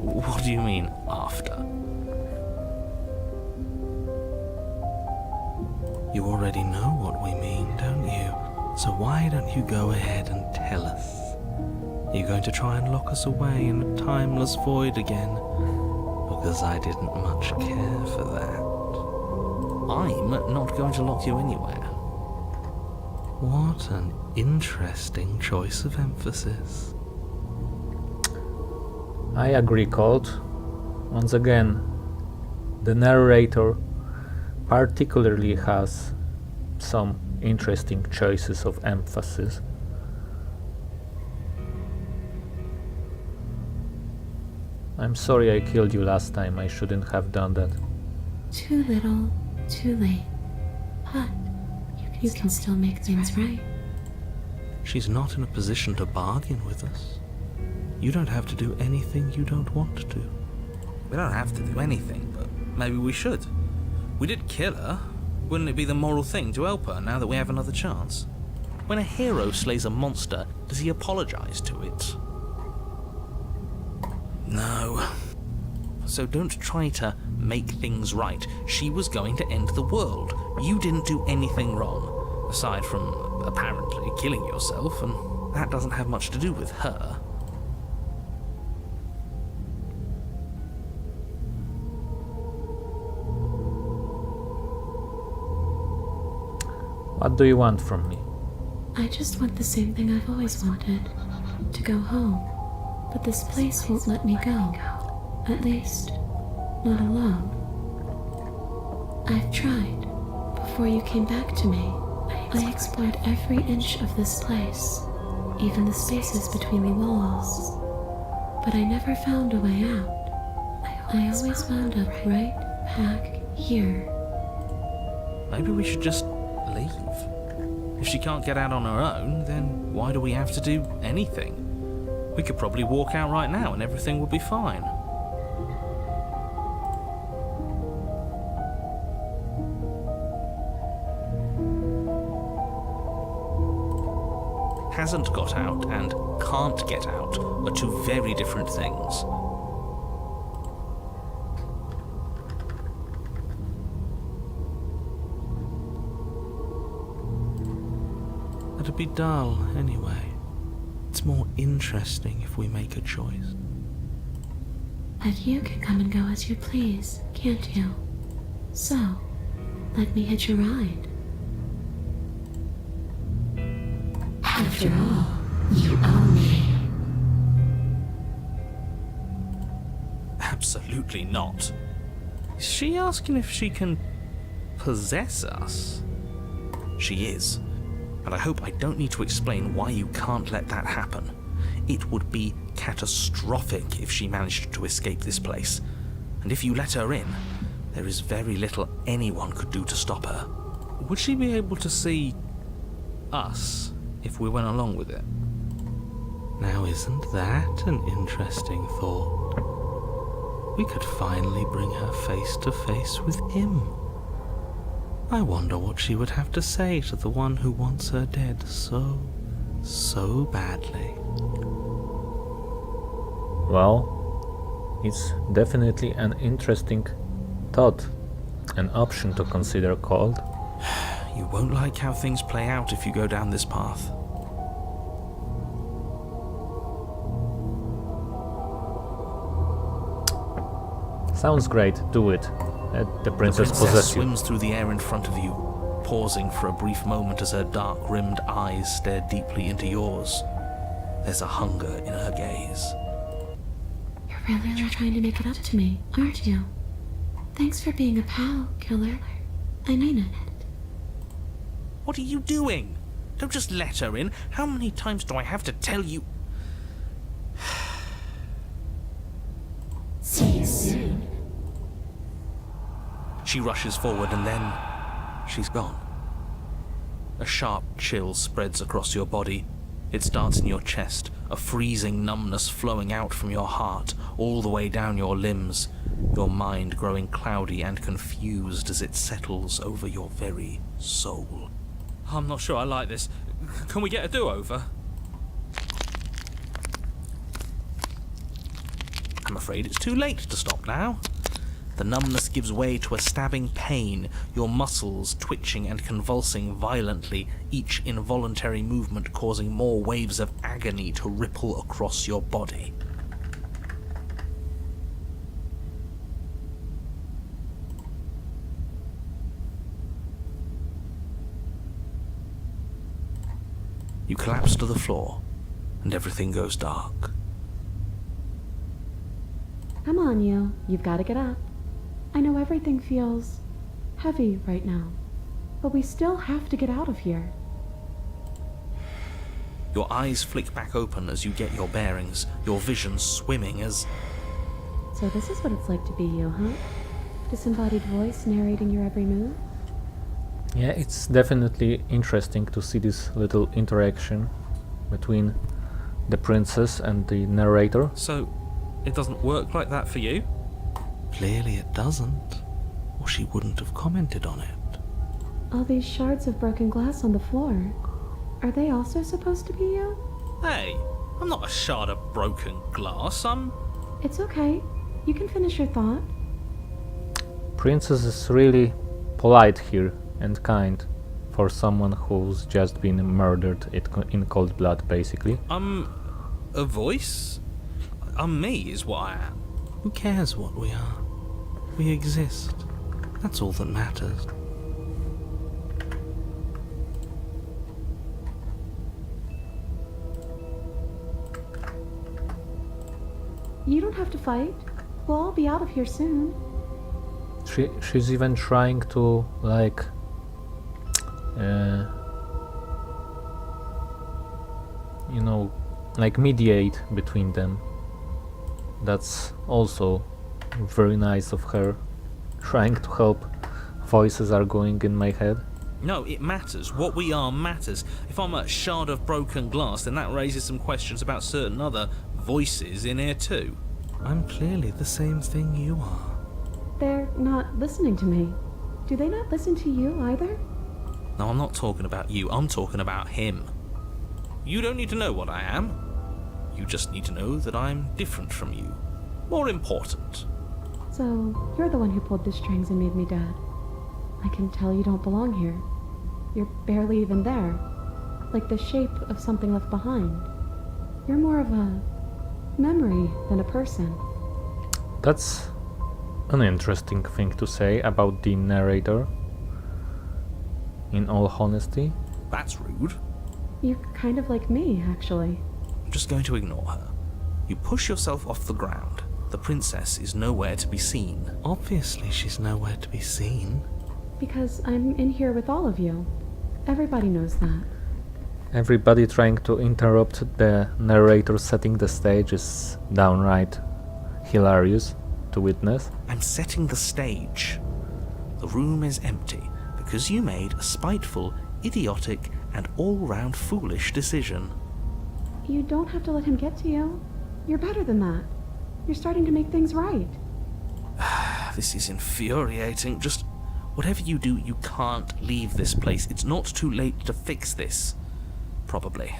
What do you mean, after? You already know what we mean, don't you? So why don't you go ahead and tell us? Are you going to try and lock us away in a timeless void again? Because I didn't much care for that. I'm not going to lock you anywhere. What an interesting choice of emphasis. I agree, Colt. Once again, the narrator particularly has some interesting choices of emphasis. I'm sorry I killed you last time, I shouldn't have done that. Too little, too late. But you can still make things right. She's not in a position to bargain with us. You don't have to do anything you don't want to. We don't have to do anything, but maybe we should. We did kill her. Wouldn't it be the moral thing to help her now that we have another chance? When a hero slays a monster, does he apologize to it? No. So don't try to make things right. She was going to end the world. You didn't do anything wrong, aside from apparently killing yourself, and that doesn't have much to do with her. What do you want from me? I just want the same thing I've always wanted. To go home. But this place won't let me go. At least, not alone. I've tried. Before you came back to me, I explored every inch of this place, even the spaces between the walls. But I never found a way out. I always wound up right back here. Maybe we should just leave. If she can't get out on her own, then why do we have to do anything? We could probably walk out right now and everything would be fine. Hasn't got out and can't get out are two very different things. It'd be dull anyway. It's more interesting if we make a choice. But you can come and go as you please, can't you? So, let me hitch a ride. After all, you own me. Absolutely not. Is she asking if she can possess us? She is. But I hope I don't need to explain why you can't let that happen. It would be catastrophic if she managed to escape this place. And if you let her in, there is very little anyone could do to stop her. Would she be able to see us if we went along with it? Now isn't that an interesting thought? We could finally bring her face to face with him. I wonder what she would have to say to the one who wants her dead so badly. Well, it's definitely an interesting thought, an option to consider called. You won't like how things play out if you go down this path. Sounds great, do it. Let the princess possess you. Swims through the air in front of you, pausing for a brief moment as her dark-rimmed eyes stare deeply into yours. There's a hunger in her gaze. You're really trying to make it up to me, aren't you? Thanks for being a pal, killer. I mean it. What are you doing? Don't just let her in. How many times do I have to tell you? See you soon. She rushes forward and then she's gone. A sharp chill spreads across your body. It starts in your chest, a freezing numbness flowing out from your heart, all the way down your limbs, your mind growing cloudy and confused as it settles over your very soul. I'm not sure I like this. Can we get a do-over? I'm afraid it's too late to stop now. The numbness gives way to a stabbing pain, your muscles twitching and convulsing violently, each involuntary movement causing more waves of agony to ripple across your body. You collapse to the floor, and everything goes dark. Come on, you. You've got to get up. I know everything feels heavy right now, but we still have to get out of here. Your eyes flick back open as you get your bearings, your vision swimming as... So this is what it's like to be you, huh? Disembodied voice narrating your every move? Yeah, it's definitely interesting to see this little interaction between the princess and the narrator. So, it doesn't work like that for you? Clearly it doesn't, or she wouldn't have commented on it. All these shards of broken glass on the floor. Are they also supposed to be you? Hey, I'm not a shard of broken glass, It's okay. You can finish your thought. Princess is really polite here and kind for someone who's just been murdered in cold blood, basically. I'm a voice? I'm me is what I am. Who cares what we are? We exist. That's all that matters. You don't have to fight. We'll all be out of here soon. She's even trying to, like, you know, like mediate between them. That's also very nice of her, trying to help. Voices are going in my head. No, it matters. What we are matters. If I'm a shard of broken glass, then that raises some questions about certain other voices in here too. I'm clearly the same thing you are. They're not listening to me. Do they not listen to you either? No, I'm not talking about you, I'm talking about him. You don't need to know what I am. You just need to know that I'm different from you. More important. So, you're the one who pulled the strings and made me dead. I can tell you don't belong here. You're barely even there. Like the shape of something left behind. You're more of a memory than a person. That's an interesting thing to say about the narrator, in all honesty. That's rude. You're kind of like me, actually. I'm just going to ignore her. You push yourself off the ground. The princess is nowhere to be seen. Obviously she's nowhere to be seen. Because I'm in here with all of you. Everybody knows that. Everybody trying to interrupt the narrator setting the stage is downright hilarious to witness. I'm setting the stage. The room is empty because you made a spiteful, idiotic, and all-round foolish decision. You don't have to let him get to you. You're better than that. You're starting to make things right. This is infuriating. Just whatever you do, you can't leave this place. It's not too late to fix this. Probably.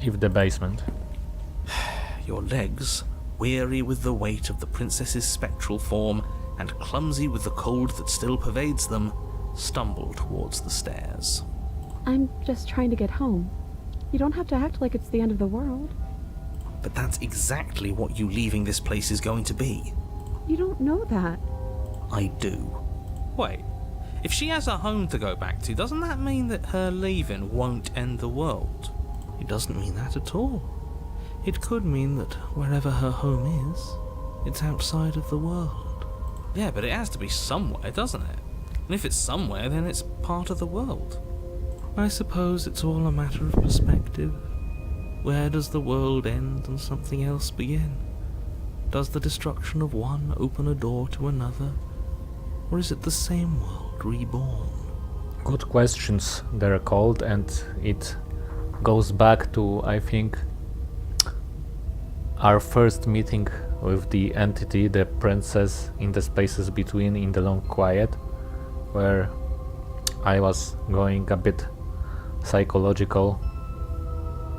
If the basement. Your legs, weary with the weight of the princess's spectral form and clumsy with the cold that still pervades them, stumble towards the stairs. I'm just trying to get home. You don't have to act like it's the end of the world. But that's exactly what you leaving this place is going to be. You don't know that. I do. Wait, if she has a home to go back to, doesn't that mean that her leaving won't end the world? It doesn't mean that at all. It could mean that wherever her home is, it's outside of the world. Yeah, but it has to be somewhere, doesn't it? And if it's somewhere, then it's part of the world. I suppose it's all a matter of perspective. Where does the world end and something else begin? Does the destruction of one open a door to another? Or is it the same world reborn? Good questions they're called, and it goes back to, I think, our first meeting with the entity, the princess, in the spaces between, in the long quiet, where I was going a bit psychological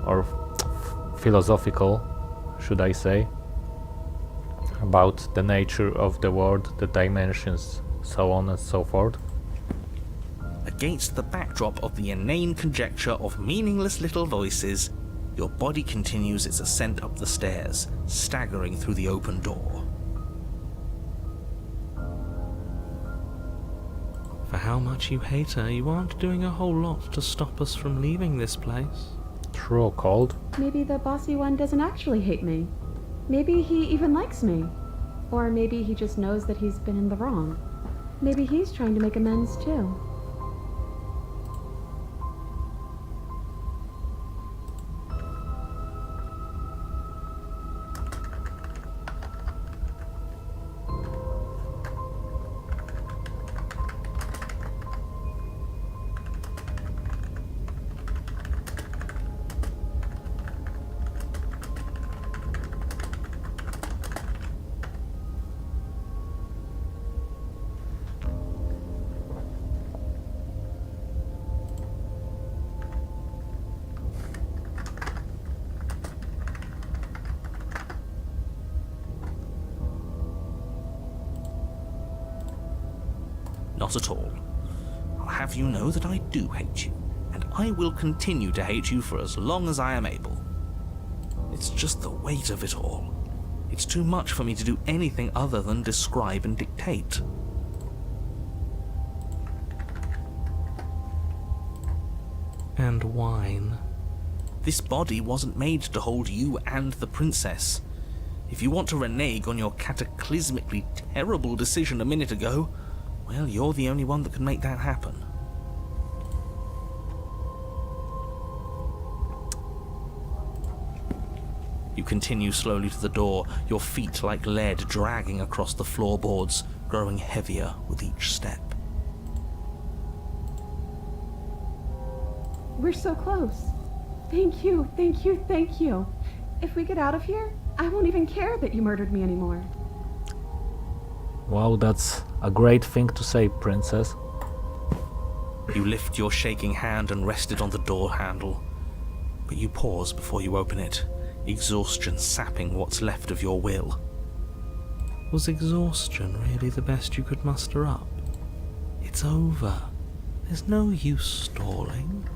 or philosophical, should I say, about the nature of the world, the dimensions, so on and so forth. Against the backdrop of the inane conjecture of meaningless little voices, your body continues its ascent up the stairs, staggering through the open door. For how much you hate her, you aren't doing a whole lot to stop us from leaving this place. True, cold. Maybe the bossy one doesn't actually hate me. Maybe he even likes me. Or maybe he just knows that he's been in the wrong. Maybe he's trying to make amends too. Not at all. I'll have you know that I do hate you, and I will continue to hate you for as long as I am able. It's just the weight of it all. It's too much for me to do anything other than describe and dictate. And whine. This body wasn't made to hold you and the princess. If you want to renege on your cataclysmically terrible decision a minute ago, well, you're the only one that can make that happen. You continue slowly to the door, your feet like lead dragging across the floorboards, growing heavier with each step. We're so close. Thank you, thank you, thank you. If we get out of here, I won't even care that you murdered me anymore. Wow, that's a great thing to say, princess. You lift your shaking hand and rest it on the door handle, but you pause before you open it, exhaustion sapping what's left of your will. Was exhaustion really the best you could muster up? It's over. There's no use stalling.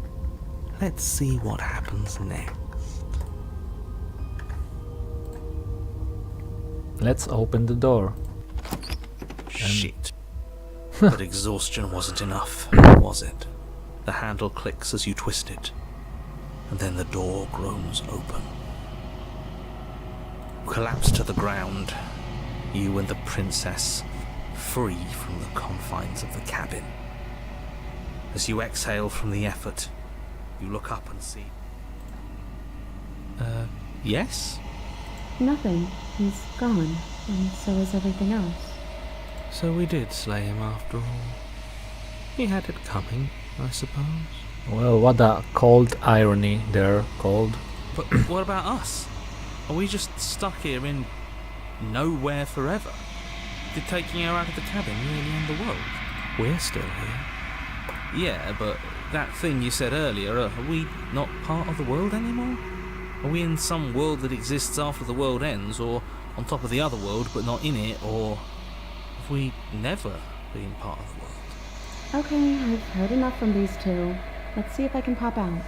Let's see what happens next. Let's open the door. Shit. But exhaustion wasn't enough, was it? The handle clicks as you twist it, and then the door groans open. You collapse to the ground, you and the princess, free from the confines of the cabin. As you exhale from the effort, you look up and see... yes? Nothing. He's gone, and so is everything else. So we did slay him after all. He had it coming, I suppose. Well, what a cold irony there, cold. But what about us? Are we just stuck here in nowhere forever? Did taking her out of the cabin really end the world? We're still here. Yeah, but that thing you said earlier, are we not part of the world anymore? Are we in some world that exists after the world ends, or on top of the other world but not in it, or have we never been part of the world? Okay, I've heard enough from these two. Let's see if I can pop out.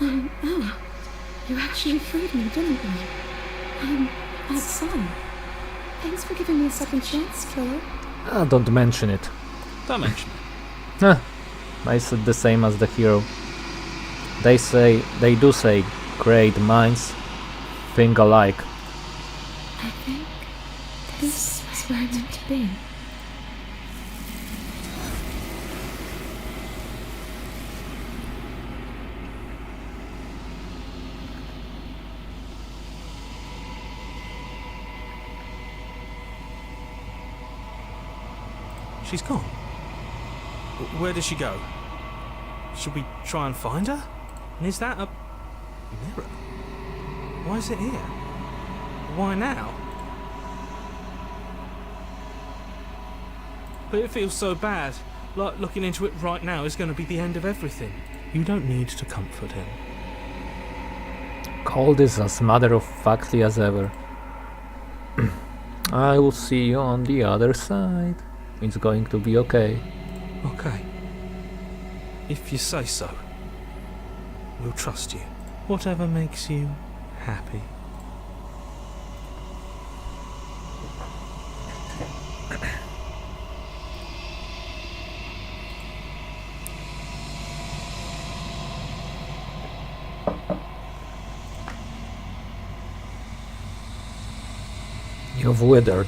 Oh, you actually freed me, didn't you? I'm outside. Thanks for giving me a second chance, killer. Don't mention it. Don't mention it. I said the same as the hero. They do say great minds think alike. I think this is where I'm meant to be. She's gone. Where did she go? Should we try and find her? And is that a mirror? Why is it here? Why now? But it feels so bad. Like looking into it right now is going to be the end of everything. You don't need to comfort him. Cold is as matter-of-factly as ever. I will see you on the other side. It's going to be okay. Okay. If you say so. We'll trust you. Whatever makes you happy. You've withered.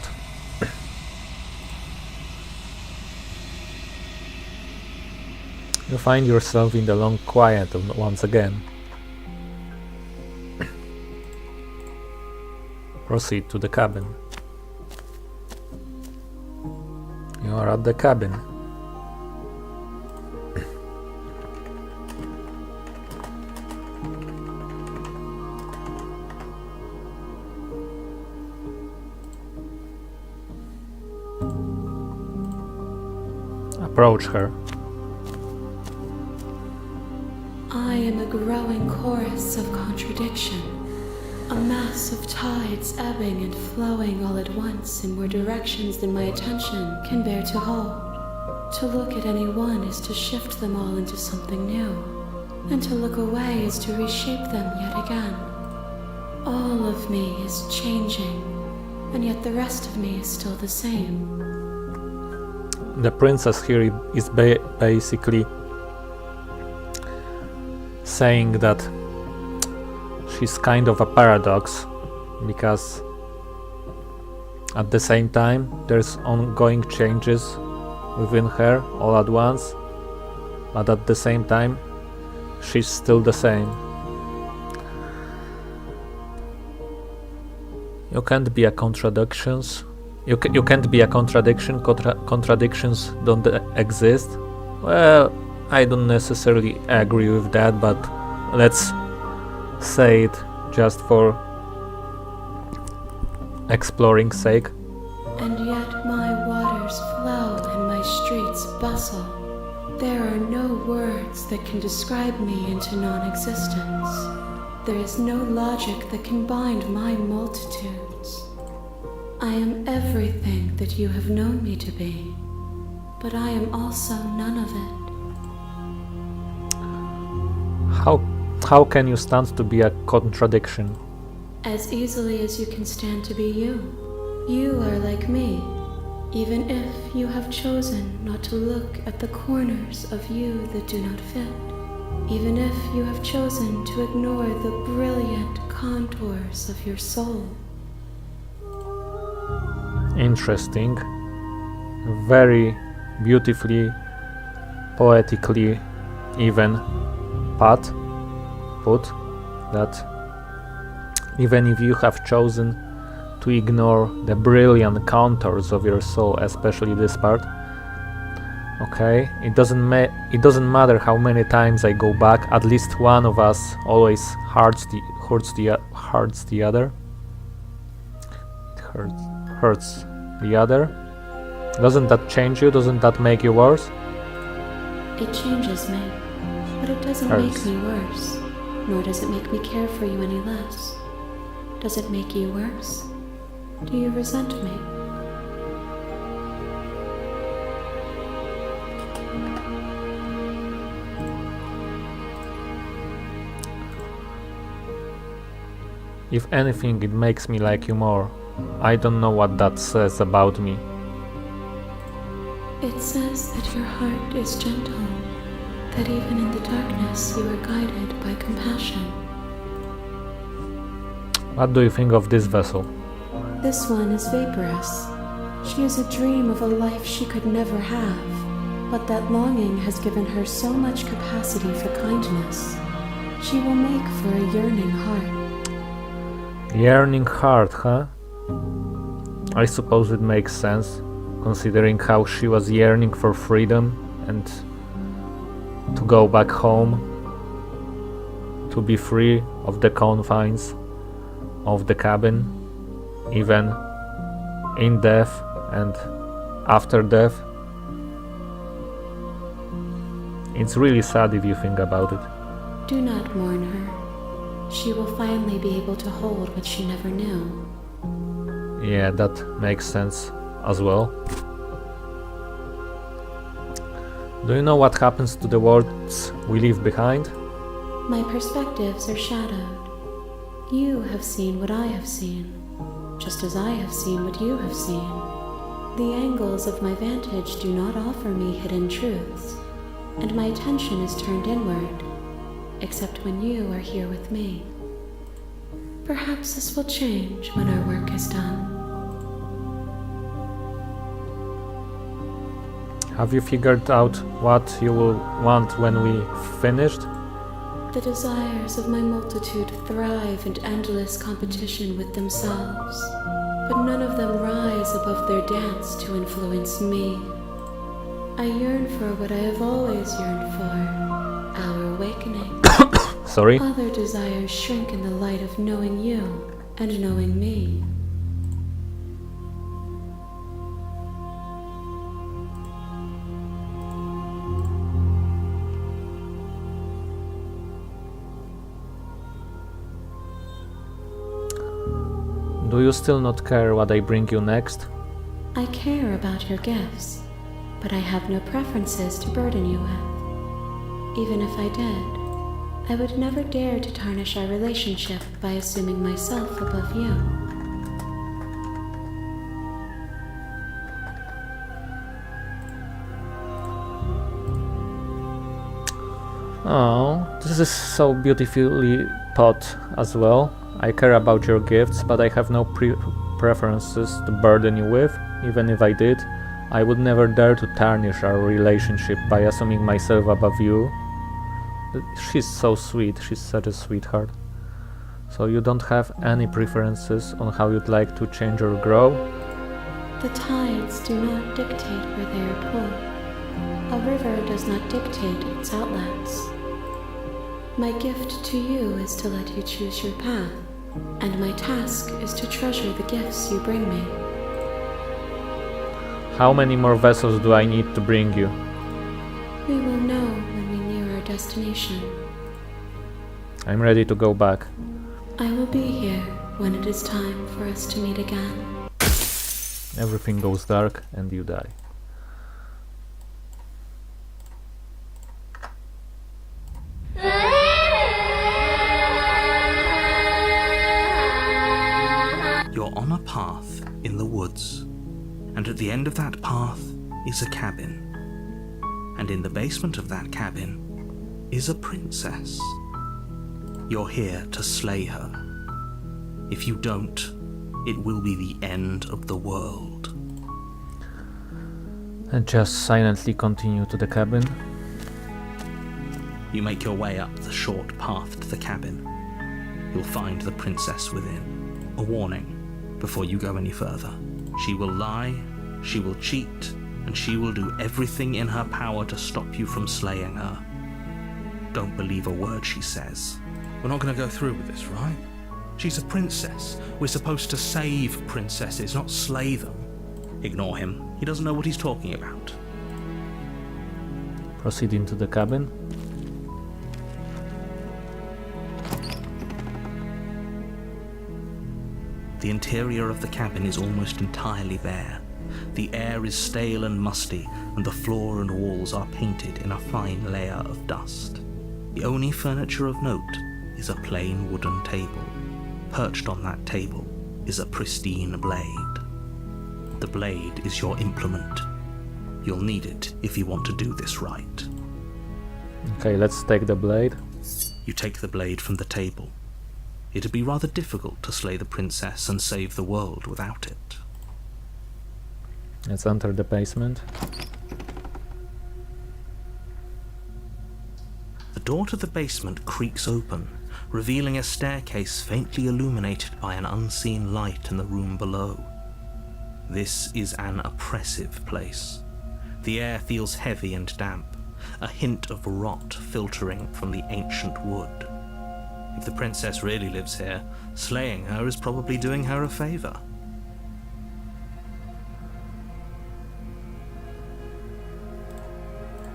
You find yourself in the long quiet once again. Proceed to the cabin. You are at the cabin. Approach her. I am a growing chorus of contradiction, a mass of tides ebbing and flowing all at once in more directions than my attention can bear to hold. To look at any one is to shift them all into something new, and to look away is to reshape them yet again. All of me is changing, and yet the rest of me is still the same. The princess here is basically saying that she's kind of a paradox, because at the same time there's ongoing changes within her all at once, but at the same time she's still the same. You can't be a contradictions. You can't be a contradiction. Contradictions don't exist. Well, I don't necessarily agree with that, but let's say it just for exploring sake. And yet my waters flow and my streets bustle. There are no words that can describe me into non-existence. There is no logic that can bind my multitudes. I am everything that you have known me to be, but I am also none of it. How can you stand to be a contradiction? As easily as you can stand to be you. You are like me, even if you have chosen not to look at the corners of you that do not fit. Even if you have chosen to ignore the brilliant contours of your soul. interesting, very beautifully, poetically even put that even if you have chosen to ignore the brilliant contours of your soul, especially this part, okay, it doesn't matter how many times I go back, at least one of us always hurts the other. It hurts the other. Doesn't that change you? Doesn't that make you worse? It changes me, but it doesn't Hurts. make me worse, nor does it make me care for you any less. Does it make you worse? Do you resent me? If anything, it makes me like you more. I don't know what that says about me. It says that your heart is gentle, that even in the darkness you are guided by compassion. What do you think of this vessel? This one is vaporous. She is a dream of a life she could never have, but that longing has given her so much capacity for kindness. She will make for a yearning heart. Yearning heart, huh? I suppose it makes sense, considering how she was yearning for freedom and to go back home, to be free of the confines of the cabin, even in death and after death. It's really sad if you think about it. Do not mourn her. She will finally be able to hold what she never knew. Yeah, that makes sense as well. Do you know what happens to the worlds we leave behind? My perspectives are shadowed. You have seen what I have seen, just as I have seen what you have seen. The angles of my vantage do not offer me hidden truths, and my attention is turned inward, except when you are here with me. Perhaps this will change when our work is done. Have you figured out what you will want when we finished? The desires of my multitude thrive in endless competition with themselves, but none of them rise above their dance to influence me. I yearn for what I have always yearned for, our awakening. Sorry? Other desires shrink in the light of knowing you and knowing me. Do you still not care what I bring you next? I care about your gifts, but I have no preferences to burden you with. Even if I did, I would never dare to tarnish our relationship by assuming myself above you. Oh, this is so beautifully put as well. I care about your gifts, but I have no preferences to burden you with. Even if I did, I would never dare to tarnish our relationship by assuming myself above you. She's so sweet, she's such a sweetheart. So you don't have any preferences on how you'd like to change or grow? The tides do not dictate where they are pulled. A river does not dictate its outlets. My gift to you is to let you choose your path, and my task is to treasure the gifts you bring me. How many more vessels do I need to bring you? We will know when we near our destination. I'm ready to go back. I will be here when it is time for us to meet again. Everything goes dark and you die. You're on a path in the woods, and at the end of that path is a cabin. And in the basement of that cabin is a princess. You're here to slay her. If you don't, it will be the end of the world. And just silently continue to the cabin. You make your way up the short path to the cabin. You'll find the princess within. A warning before you go any further. She will lie, she will cheat, and she will do everything in her power to stop you from slaying her. Don't believe a word she says. We're not going to go through with this, right? She's a princess. We're supposed to save princesses, not slay them. Ignore him. He doesn't know what he's talking about. Proceed into the cabin. The interior of the cabin is almost entirely bare. The air is stale and musty, and the floor and walls are painted in a fine layer of dust. The only furniture of note is a plain wooden table. Perched on that table is a pristine blade. The blade is your implement. You'll need it if you want to do this right. Okay, let's take the blade. You take the blade from the table. It'd be rather difficult to slay the princess and save the world without it. Let's enter the basement. The door to the basement creaks open, revealing a staircase faintly illuminated by an unseen light in the room below. This is an oppressive place. The air feels heavy and damp, a hint of rot filtering from the ancient wood. If the princess really lives here, slaying her is probably doing her a favor.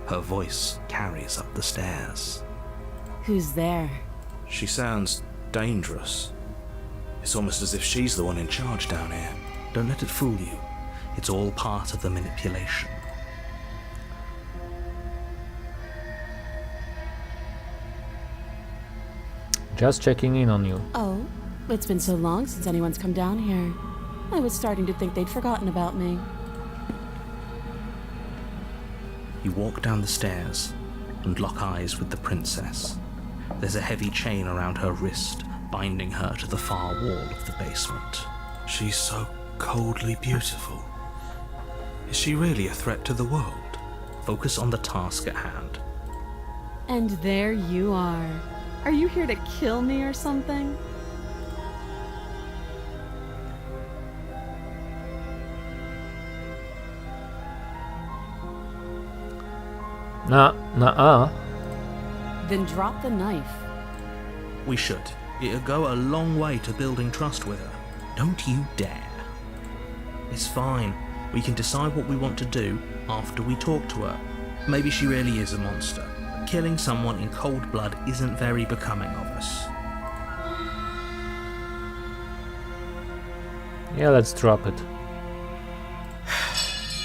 Her voice carries up the stairs. Who's there? She sounds dangerous. It's almost as if she's the one in charge down here. Don't let it fool you. It's all part of the manipulation. Just checking in on you. Oh, it's been so long since anyone's come down here. I was starting to think they'd forgotten about me. You walk down the stairs and lock eyes with the princess. There's a heavy chain around her wrist, binding her to the far wall of the basement. She's so coldly beautiful. Is she really a threat to the world? Focus on the task at hand. And there you are. Are you here to kill me or something? Nah. Then drop the knife. We should. It'll go a long way to building trust with her. Don't you dare. It's fine. We can decide what we want to do after we talk to her. Maybe she really is a monster. Killing someone in cold blood isn't very becoming of us. Yeah, let's drop it.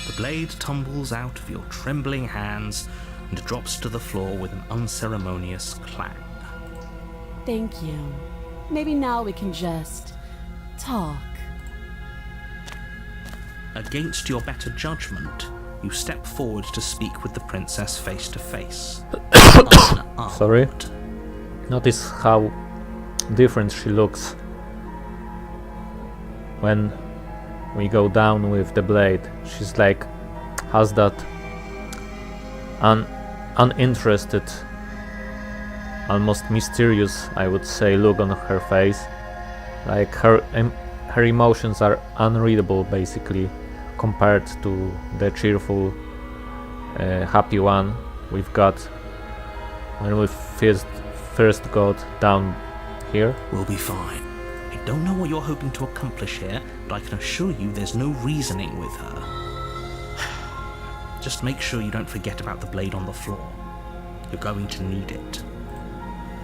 The blade tumbles out of your trembling hands and drops to the floor with an unceremonious clang. Thank you. Maybe now we can just talk. Against your better judgment, you step forward to speak with the princess face to face. Sorry. Notice how different she looks when we go down with the blade. She's like, has that uninterested, almost mysterious, I would say, look on her face. Like her emotions are unreadable, basically, compared to the cheerful, happy one we've got when we first got down here. We'll be fine. I don't know what you're hoping to accomplish here, but I can assure you there's no reasoning with her. Just make sure you don't forget about the blade on the floor. You're going to need it.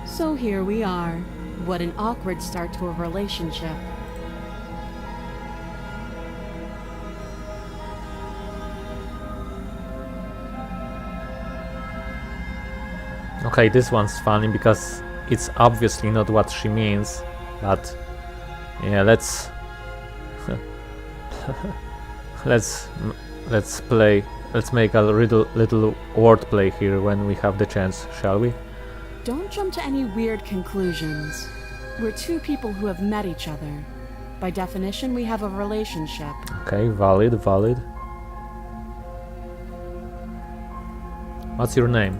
So here we are. What an awkward start to a relationship. Okay, this one's funny because it's obviously not what she means, but yeah, let's make a little wordplay here when we have the chance, shall we? Don't jump to any weird conclusions. We're two people who have met each other. By definition, we have a relationship. Okay, valid. What's your name?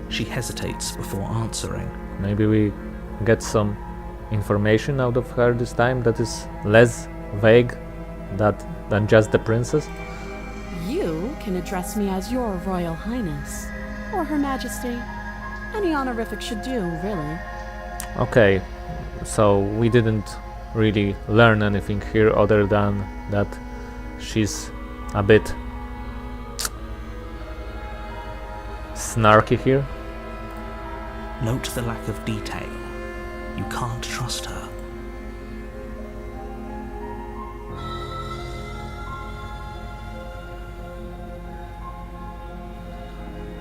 She hesitates before answering. Maybe we get some information out of her this time that is less vague than just the princess. You can address me as Your Royal Highness, or Her Majesty. Any honorific should do, really. Okay, so we didn't really learn anything here other than that she's a bit snarky here. Note the lack of detail. You can't trust her.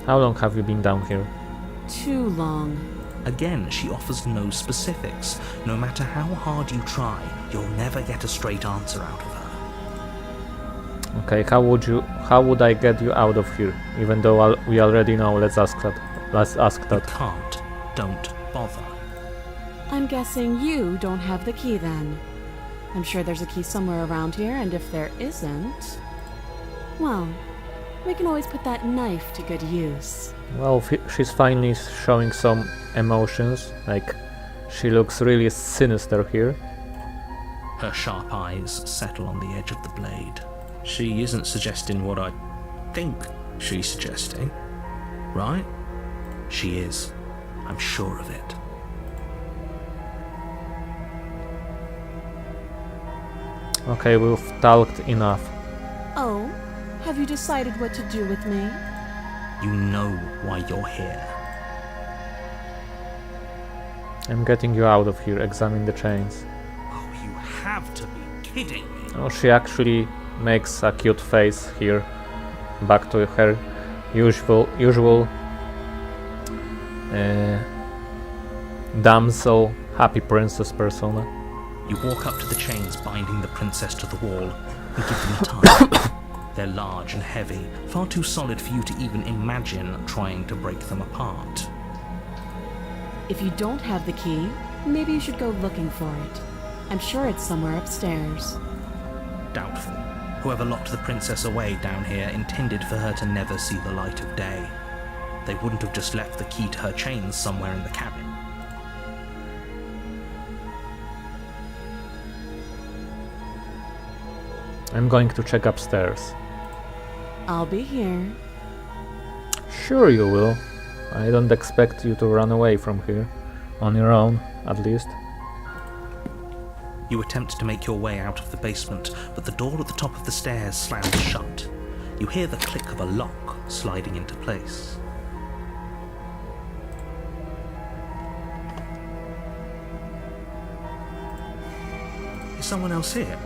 How long have you been down here? Too long. Again, she offers no specifics. No matter how hard you try, you'll never get a straight answer out of her. Okay, how would I get you out of here? Even though we already know, let's ask that. You can't. Don't bother. I'm guessing you don't have the key then. I'm sure there's a key somewhere around here, and if there isn't, well, we can always put that knife to good use. Well, she's finally showing some emotions, like she looks really sinister here. Her sharp eyes settle on the edge of the blade. She isn't suggesting what I think she's suggesting, right? She is. I'm sure of it. Okay, we've talked enough. Oh, have you decided what to do with me? You know why you're here. I'm getting you out of here. Examine the chains. Oh, you have to be kidding me. Oh, she actually makes a cute face here. Back to her usual damsel, happy princess persona. You walk up to the chains binding the princess to the wall and give them a tug. They're large and heavy, far too solid for you to even imagine trying to break them apart. If you don't have the key, maybe you should go looking for it. I'm sure it's somewhere upstairs. Doubtful. Whoever locked the princess away down here intended for her to never see the light of day. They wouldn't have just left the key to her chains somewhere in the cabin. I'm going to check upstairs. I'll be here. Sure you will. I don't expect you to run away from here. On your own, at least. You attempt to make your way out of the basement, but the door at the top of the stairs slams shut. You hear the click of a lock sliding into place. Is someone else here?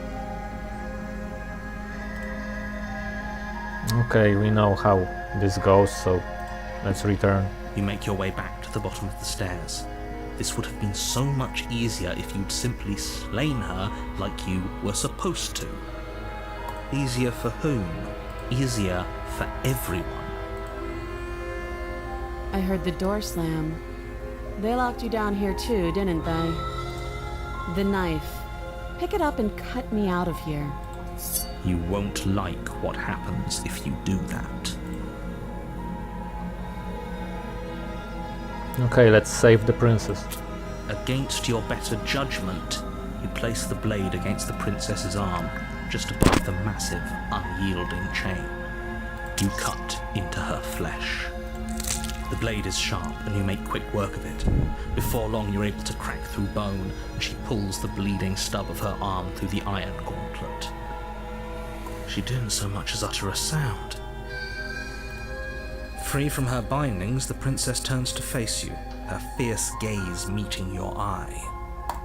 Okay, we know how this goes, so let's return. You make your way back to the bottom of the stairs. This would have been so much easier if you'd simply slain her like you were supposed to. Easier for whom? Easier for everyone. I heard the door slam. They locked you down here too, didn't they? The knife. Pick it up and cut me out of here. You won't like what happens if you do that. Okay, let's save the princess. Against your better judgment, you place the blade against the princess's arm, just above the massive, unyielding chain. You cut into her flesh. The blade is sharp, and you make quick work of it. Before long, you're able to crack through bone, and she pulls the bleeding stub of her arm through the iron gauntlet. She didn't so much as utter a sound. Free from her bindings, the princess turns to face you, her fierce gaze meeting your eye.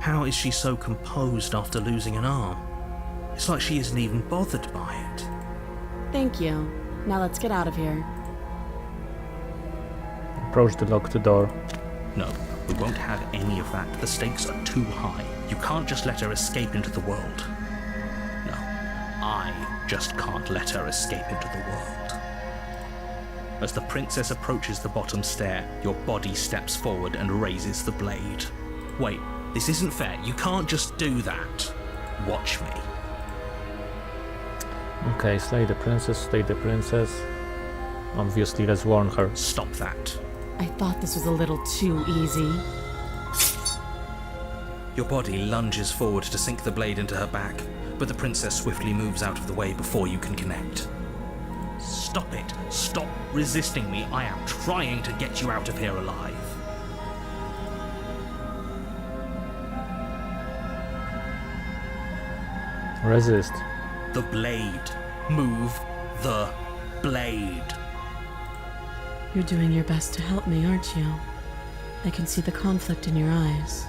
How is she so composed after losing an arm? It's like she isn't even bothered by it. Thank you. Now let's get out of here. Approach the locked door. No, we won't have any of that. The stakes are too high. You can't just let her escape into the world. No, I just can't let her escape into the world. As the princess approaches the bottom stair, your body steps forward and raises the blade. Wait, this isn't fair. You can't just do that. Watch me. Okay, slay the princess, slay the princess. Obviously, let's warn her. Stop that. I thought this was a little too easy. Your body lunges forward to sink the blade into her back, but the princess swiftly moves out of the way before you can connect. Stop it. Stop resisting me. I am trying to get you out of here alive. Resist. The blade. Move the blade. You're doing your best to help me, aren't you? I can see the conflict in your eyes.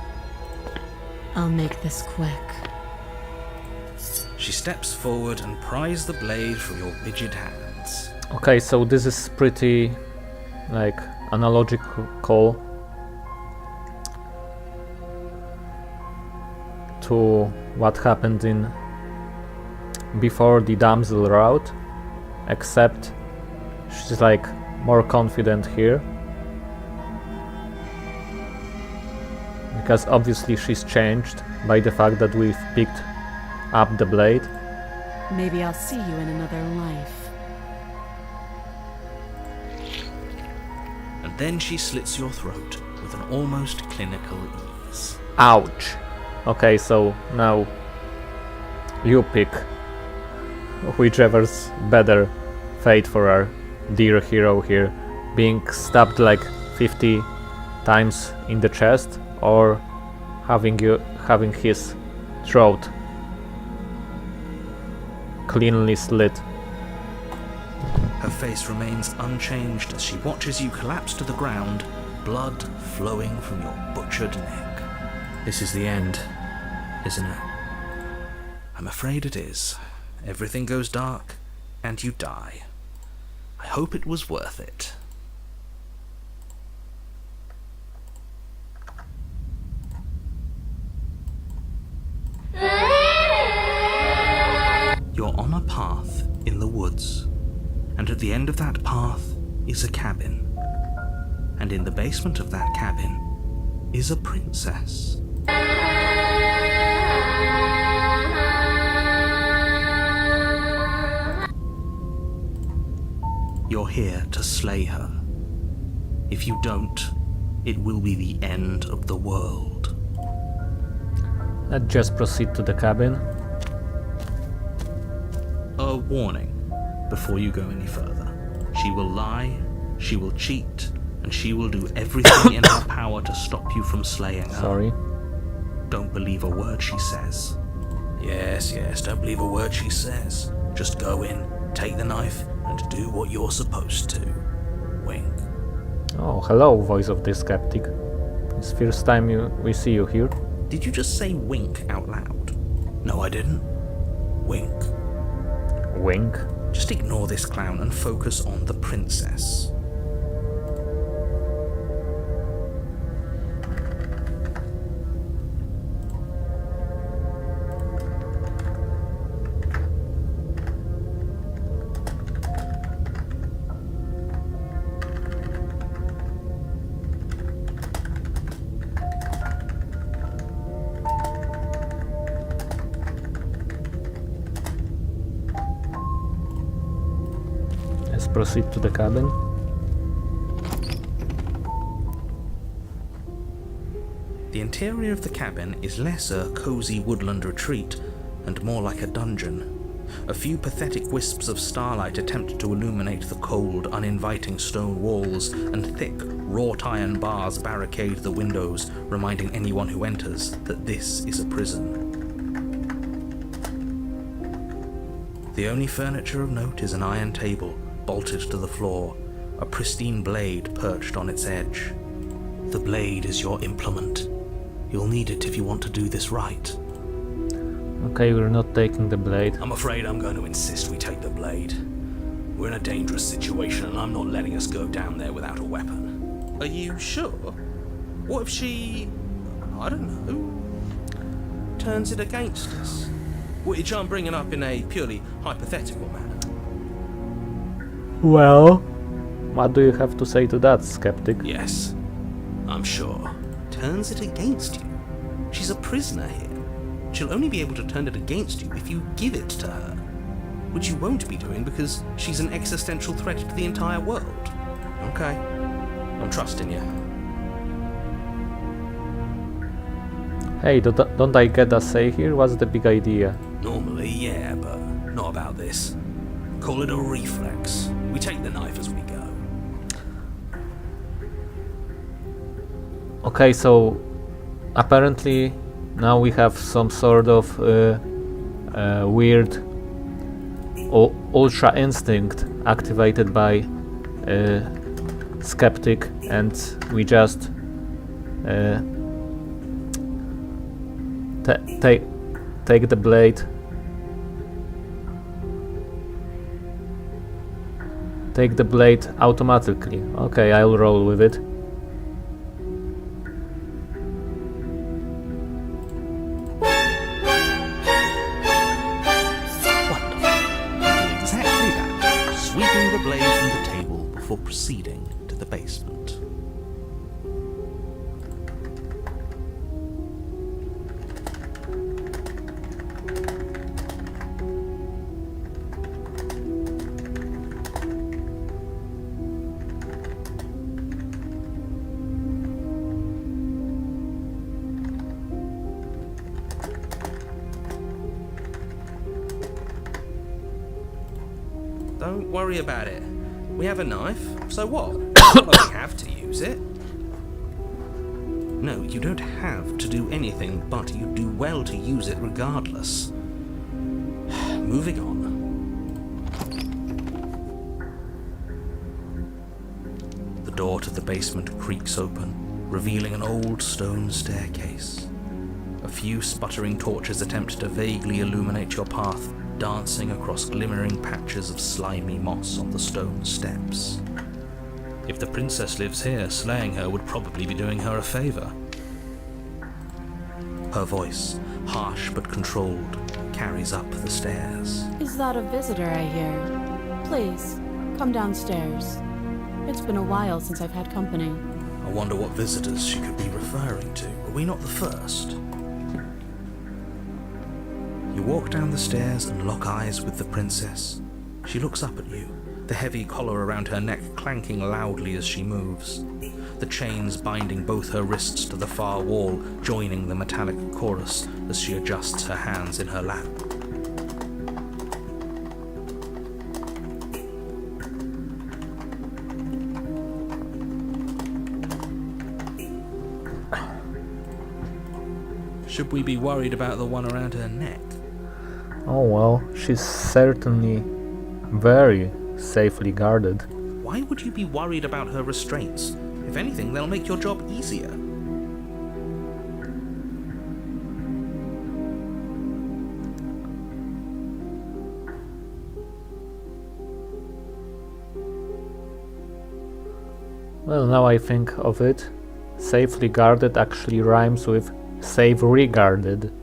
I'll make this quick. She steps forward and pries the blade from your rigid hands. Okay, so this is pretty, like, analogical to what happened in before the damsel route, except she's like more confident here, because obviously she's changed by the fact that we've picked up the blade. Maybe I'll see you in another life. And then she slits your throat with an almost clinical ease. Ouch. Okay, so now you pick whichever's better fate for our dear hero here, being stabbed like 50 times in the chest, or having his throat cleanly slit. Her face remains unchanged as she watches you collapse to the ground, blood flowing from your butchered neck. This is the end, isn't it? I'm afraid it is. Everything goes dark, and you die. I hope it was worth it. You're on a path in the woods, and at the end of that path is a cabin. And in the basement of that cabin is a princess. You're here to slay her. If you don't, it will be the end of the world. Let's just proceed to the cabin. A warning before you go any further. She will lie, she will cheat, and she will do everything in her power to stop you from slaying her. Sorry. Don't believe a word she says. Yes, don't believe a word she says. Just go in, take the knife, and do what you're supposed to. Wink. Oh, hello, voice of the skeptic. It's first time we see you here. Did you just say wink out loud? No, I didn't. Wink. Wink. Just ignore this clown and focus on the princess. Let's proceed to the cabin. The interior of the cabin is less a cozy woodland retreat and more like a dungeon. A few pathetic wisps of starlight attempt to illuminate the cold, uninviting stone walls, and thick, wrought iron bars barricade the windows, reminding anyone who enters that this is a prison. The only furniture of note is an iron table, bolted to the floor, a pristine blade perched on its edge. The blade is your implement. You'll need it if you want to do this right. Okay, we're not taking the blade. I'm afraid I'm going to insist we take the blade. We're in a dangerous situation and I'm not letting us go down there without a weapon. Are you sure? What if she, I don't know, turns it against us? Which I'm bringing up in a purely hypothetical manner. Well, what do you have to say to that, skeptic? Yes, I'm sure. Turns it against you. She's a prisoner here. She'll only be able to turn it against you if you give it to her, which you won't be doing because she's an existential threat to the entire world. Okay, I'm trusting you. Hey, don't I get a say here? What's the big idea? Normally, yeah, but not about this. Call it a reflex. We take the knife as we go. Okay, so apparently now we have some sort of weird ultra instinct activated by Skeptic, and we just take the blade. Take the blade automatically. Okay, I'll roll with it. Sweeping the blade from the table before proceeding to the basement. Don't worry about it. We have a knife, so what? Well, we have to use it. No, you don't have to do anything, but you do well to use it regardless. Moving on. The door to the basement creaks open, revealing an old stone staircase. A few sputtering torches attempt to vaguely illuminate your path, dancing across glimmering patches of slimy moss on the stone steps. If the princess lives here, slaying her would probably be doing her a favor. Her voice, harsh but controlled, carries up the stairs. Is that a visitor I hear? Please, come downstairs. It's been a while since I've had company. I wonder what visitors she could be referring to. Are we not the first? You walk down the stairs and lock eyes with the princess. She looks up at you, the heavy collar around her neck clanking loudly as she moves, the chains binding both her wrists to the far wall, joining the metallic chorus as she adjusts her hands in her lap. Should we be worried about the one around her neck? Oh well, she's certainly very safely guarded. Why would you be worried about her restraints? If anything, they'll make your job easier. Well, now I think of it, safely guarded actually rhymes with safe regarded,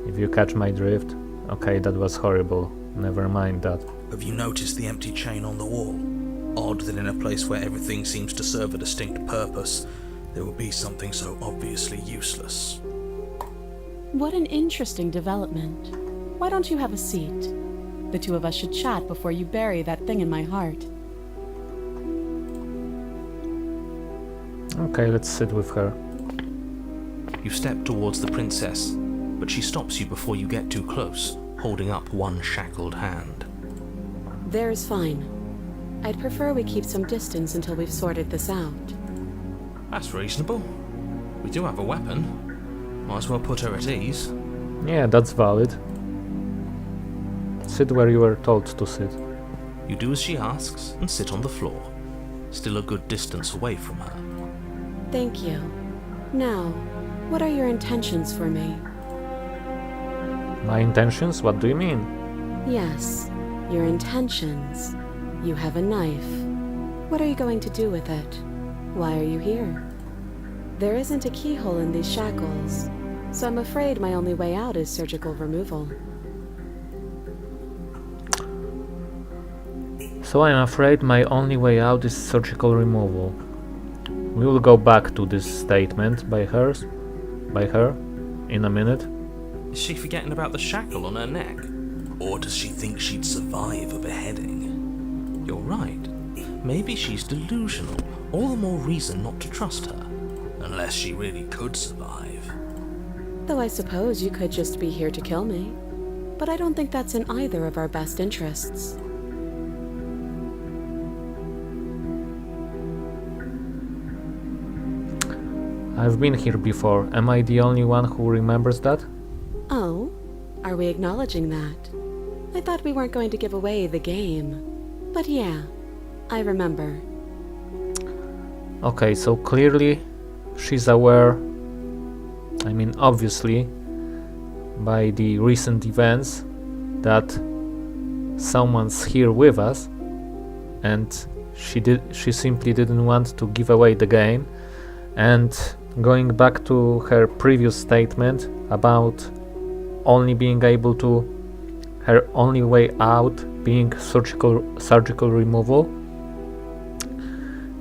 if you catch my drift. Okay, that was horrible. Never mind that. Have you noticed the empty chain on the wall? Odd that in a place where everything seems to serve a distinct purpose, there would be something so obviously useless. What an interesting development. Why don't you have a seat? The two of us should chat before you bury that thing in my heart. Okay, let's sit with her. You step towards the princess, but she stops you before you get too close, holding up one shackled hand. There's fine. I'd prefer we keep some distance until we've sorted this out. That's reasonable. We do have a weapon. Might as well put her at ease. Yeah, that's valid. Sit where you were told to sit. You do as she asks and sit on the floor, still a good distance away from her. Thank you. Now, what are your intentions for me? My intentions? What do you mean? Yes, your intentions. You have a knife. What are you going to do with it? Why are you here? There isn't a keyhole in these shackles, so I'm afraid my only way out is surgical removal. So I'm afraid my only way out is surgical removal. We will go back to this statement by her in a minute. Is she forgetting about the shackle on her neck? Or does she think she'd survive a beheading? You're right. Maybe she's delusional. All the more reason not to trust her. Unless she really could survive. Though I suppose you could just be here to kill me. But I don't think that's in either of our best interests. I've been here before. Am I the only one who remembers that? Oh? Are we acknowledging that? I thought we weren't going to give away the game. But yeah, I remember. Okay, so clearly she's aware, I mean obviously, by the recent events that someone's here with us, and she simply didn't want to give away the game. And going back to her previous statement about only being able to, her only way out being surgical removal,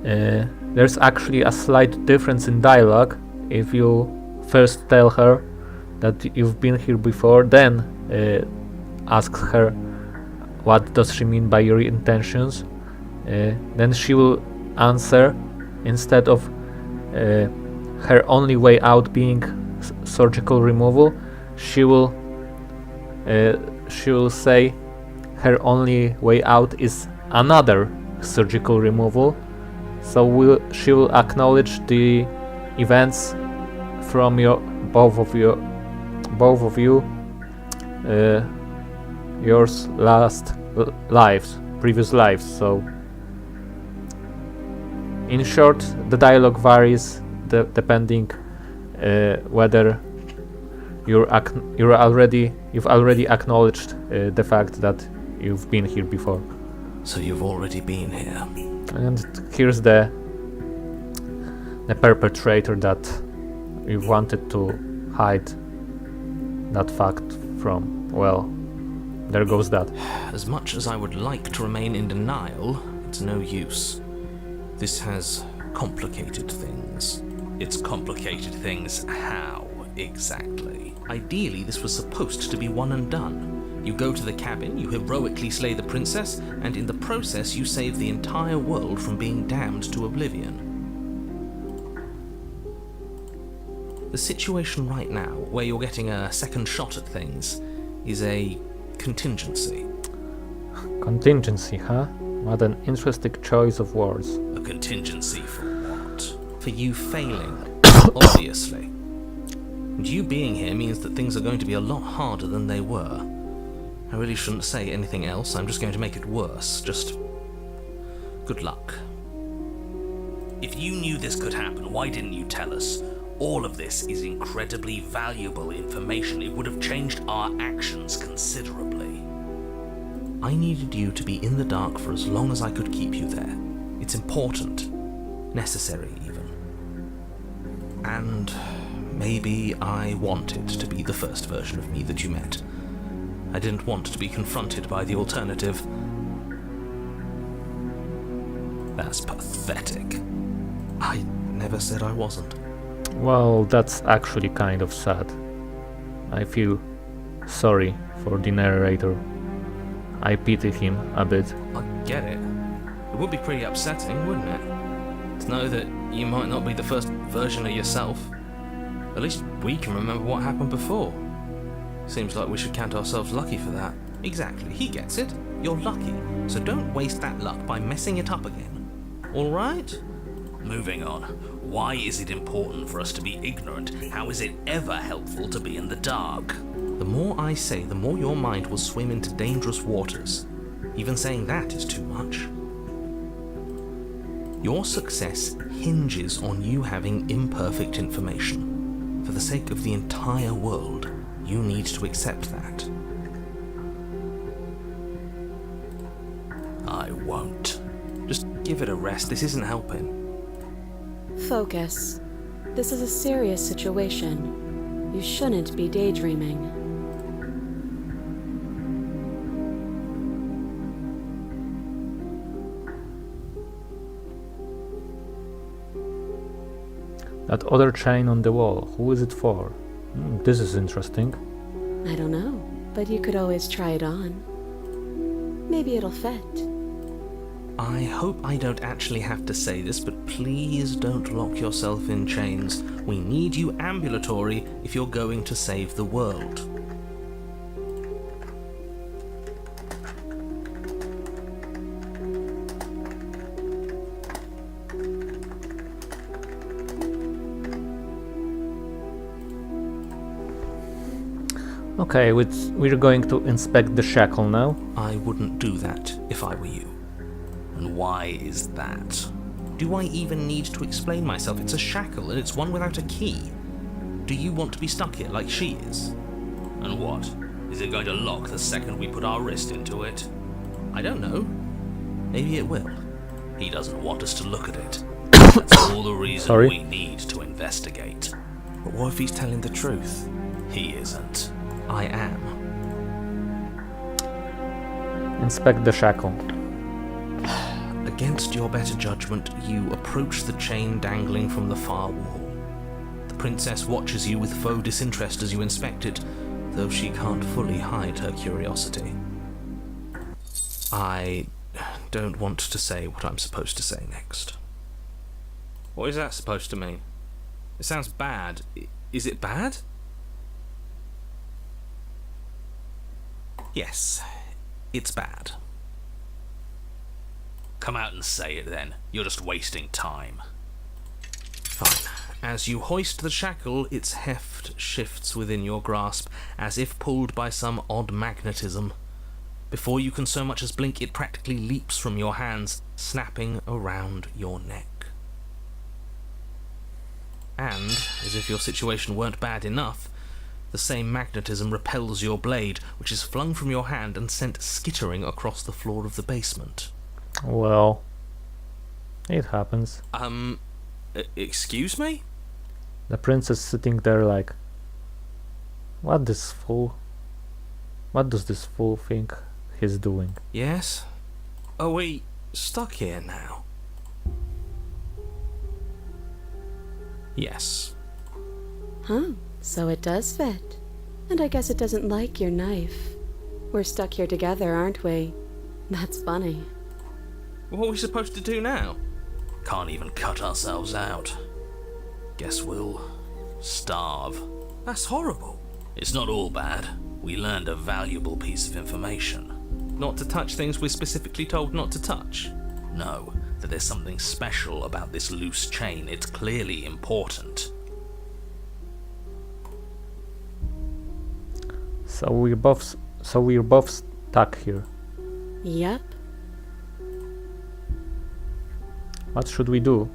there's actually a slight difference in dialogue. If you first tell her that you've been here before, then ask her what does she mean by your intentions, then she will answer, instead of her only way out being surgical removal, she will say her only way out is another surgical removal. So she will acknowledge the events from both of you yours previous lives. So in short, the dialogue varies depending whether you've already acknowledged the fact that you've been here before. So you've already been here. And here's the perpetrator that you wanted to hide that fact from. Well, there goes that. As much as I would like to remain in denial, it's no use. This has complicated things. It's complicated things how, exactly? Ideally, this was supposed to be one and done. You go to the cabin, you heroically slay the princess, and in the process you save the entire world from being damned to oblivion. The situation right now, where you're getting a second shot at things, is a contingency. Contingency, huh? What an interesting choice of words. A contingency for what? For you failing, obviously. And you being here means that things are going to be a lot harder than they were. I really shouldn't say anything else, I'm just going to make it worse. Just good luck. If you knew this could happen, why didn't you tell us? All of this is incredibly valuable information. It would have changed our actions considerably. I needed you to be in the dark for as long as I could keep you there. It's important. Necessary, even. And maybe I wanted to be the first version of me that you met. I didn't want to be confronted by the alternative. That's pathetic. I never said I wasn't. Well, that's actually kind of sad. I feel sorry for the narrator. I pity him a bit. I get it. It would be pretty upsetting, wouldn't it? To know that you might not be the first version of yourself. At least we can remember what happened before. Seems like we should count ourselves lucky for that. Exactly, he gets it. You're lucky, so don't waste that luck by messing it up again. Alright? Moving on. Why is it important for us to be ignorant? How is it ever helpful to be in the dark? The more I say, the more your mind will swim into dangerous waters. Even saying that is too much. Your success hinges on you having imperfect information. For the sake of the entire world, you need to accept that. I won't. Just give it a rest, this isn't helping. Focus. This is a serious situation. You shouldn't be daydreaming. That other chain on the wall, who is it for? This is interesting. I don't know, but you could always try it on. Maybe it'll fit. I hope I don't actually have to say this, but please don't lock yourself in chains. We need you ambulatory if you're going to save the world. Okay, we're going to inspect the shackle now. I wouldn't do that if I were you. And why is that? Do I even need to explain myself? It's a shackle and it's one without a key. Do you want to be stuck here like she is? And what? Is it going to lock the second we put our wrist into it? I don't know. Maybe it will. He doesn't want us to look at it. That's all the reason we need to investigate. But what if he's telling the truth? He isn't. I am. Inspect the shackle. Against your better judgment, you approach the chain dangling from the far wall. The princess watches you with faux disinterest as you inspect it, though she can't fully hide her curiosity. I don't want to say what I'm supposed to say next. What is that supposed to mean? It sounds bad. Is it bad? Yes, it's bad. Come out and say it then. You're just wasting time. Fine. As you hoist the shackle, its heft shifts within your grasp, as if pulled by some odd magnetism. Before you can so much as blink, it practically leaps from your hands, snapping around your neck. And, as if your situation weren't bad enough, the same magnetism repels your blade, which is flung from your hand and sent skittering across the floor of the basement. Well, it happens. Excuse me? The prince is sitting there like, what does this fool think he's doing? Yes? Are we stuck here now? Yes. Huh, so it does fit. And I guess it doesn't like your knife. We're stuck here together, aren't we? That's funny. What are we supposed to do now? Can't even cut ourselves out. Guess we'll starve. That's horrible. It's not all bad. We learned a valuable piece of information. Not to touch things we're specifically told not to touch. No, that there's something special about this loose chain. It's clearly important. So we're both stuck here. Yep. What should we do?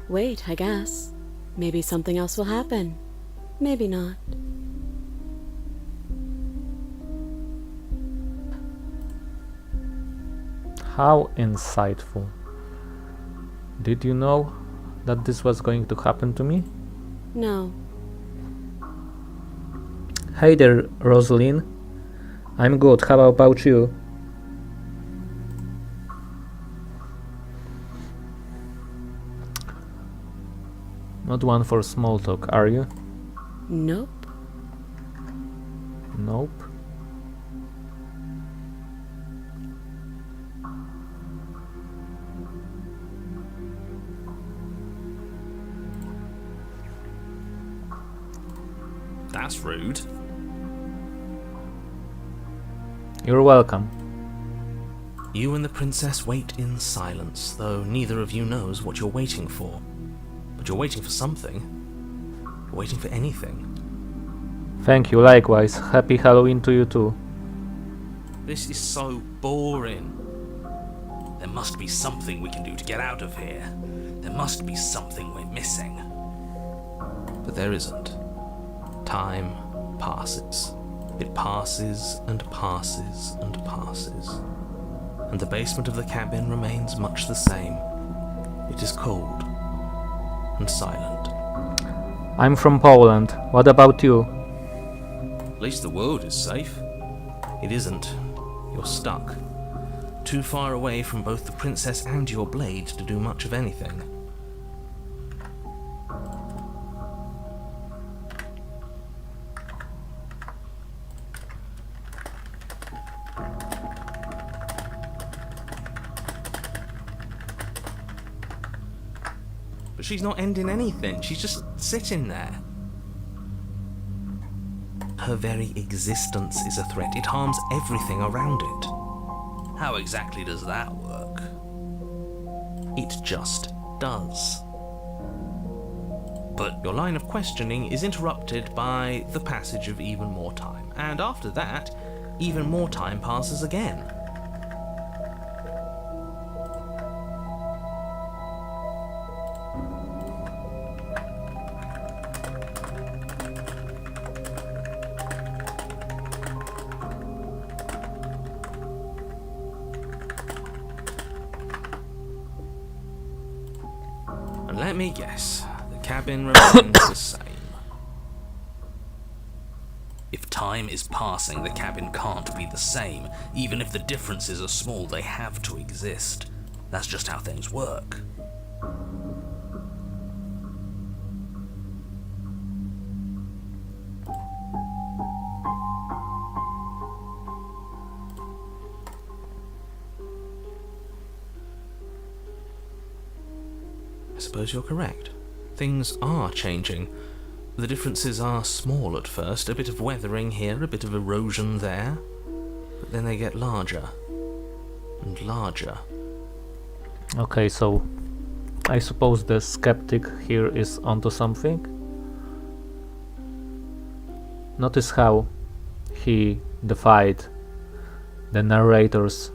Wait, I guess. Maybe something else will happen. Maybe not. How insightful. Did you know that this was going to happen to me? No. Hey there, Rosaline. I'm good. How about you? Not one for small talk, are you? Nope. Nope. That's rude. You're welcome. You and the princess wait in silence, though neither of you knows what you're waiting for. But you're waiting for something. You're waiting for anything. Thank you, likewise. Happy Halloween to you too. This is so boring. There must be something we can do to get out of here. There must be something we're missing. But there isn't. Time passes. It passes and passes and passes. And the basement of the cabin remains much the same. It is cold and silent. I'm from Poland. What about you? At least the world is safe. It isn't. You're stuck. Too far away from both the princess and your blade to do much of anything. But she's not ending anything. She's just sitting there. Her very existence is a threat. It harms everything around it. How exactly does that work? It just does. But your line of questioning is interrupted by the passage of even more time. And after that, even more time passes again. And let me guess, the cabin remains the same. If time is passing, the cabin can't be the same. Even if the differences are small, they have to exist. That's just how things work. I suppose you're correct. Things are changing. The differences are small at first, a bit of weathering here, a bit of erosion there, but then they get larger and larger. Okay, so I suppose the skeptic here is onto something. Notice how he defied the narrator's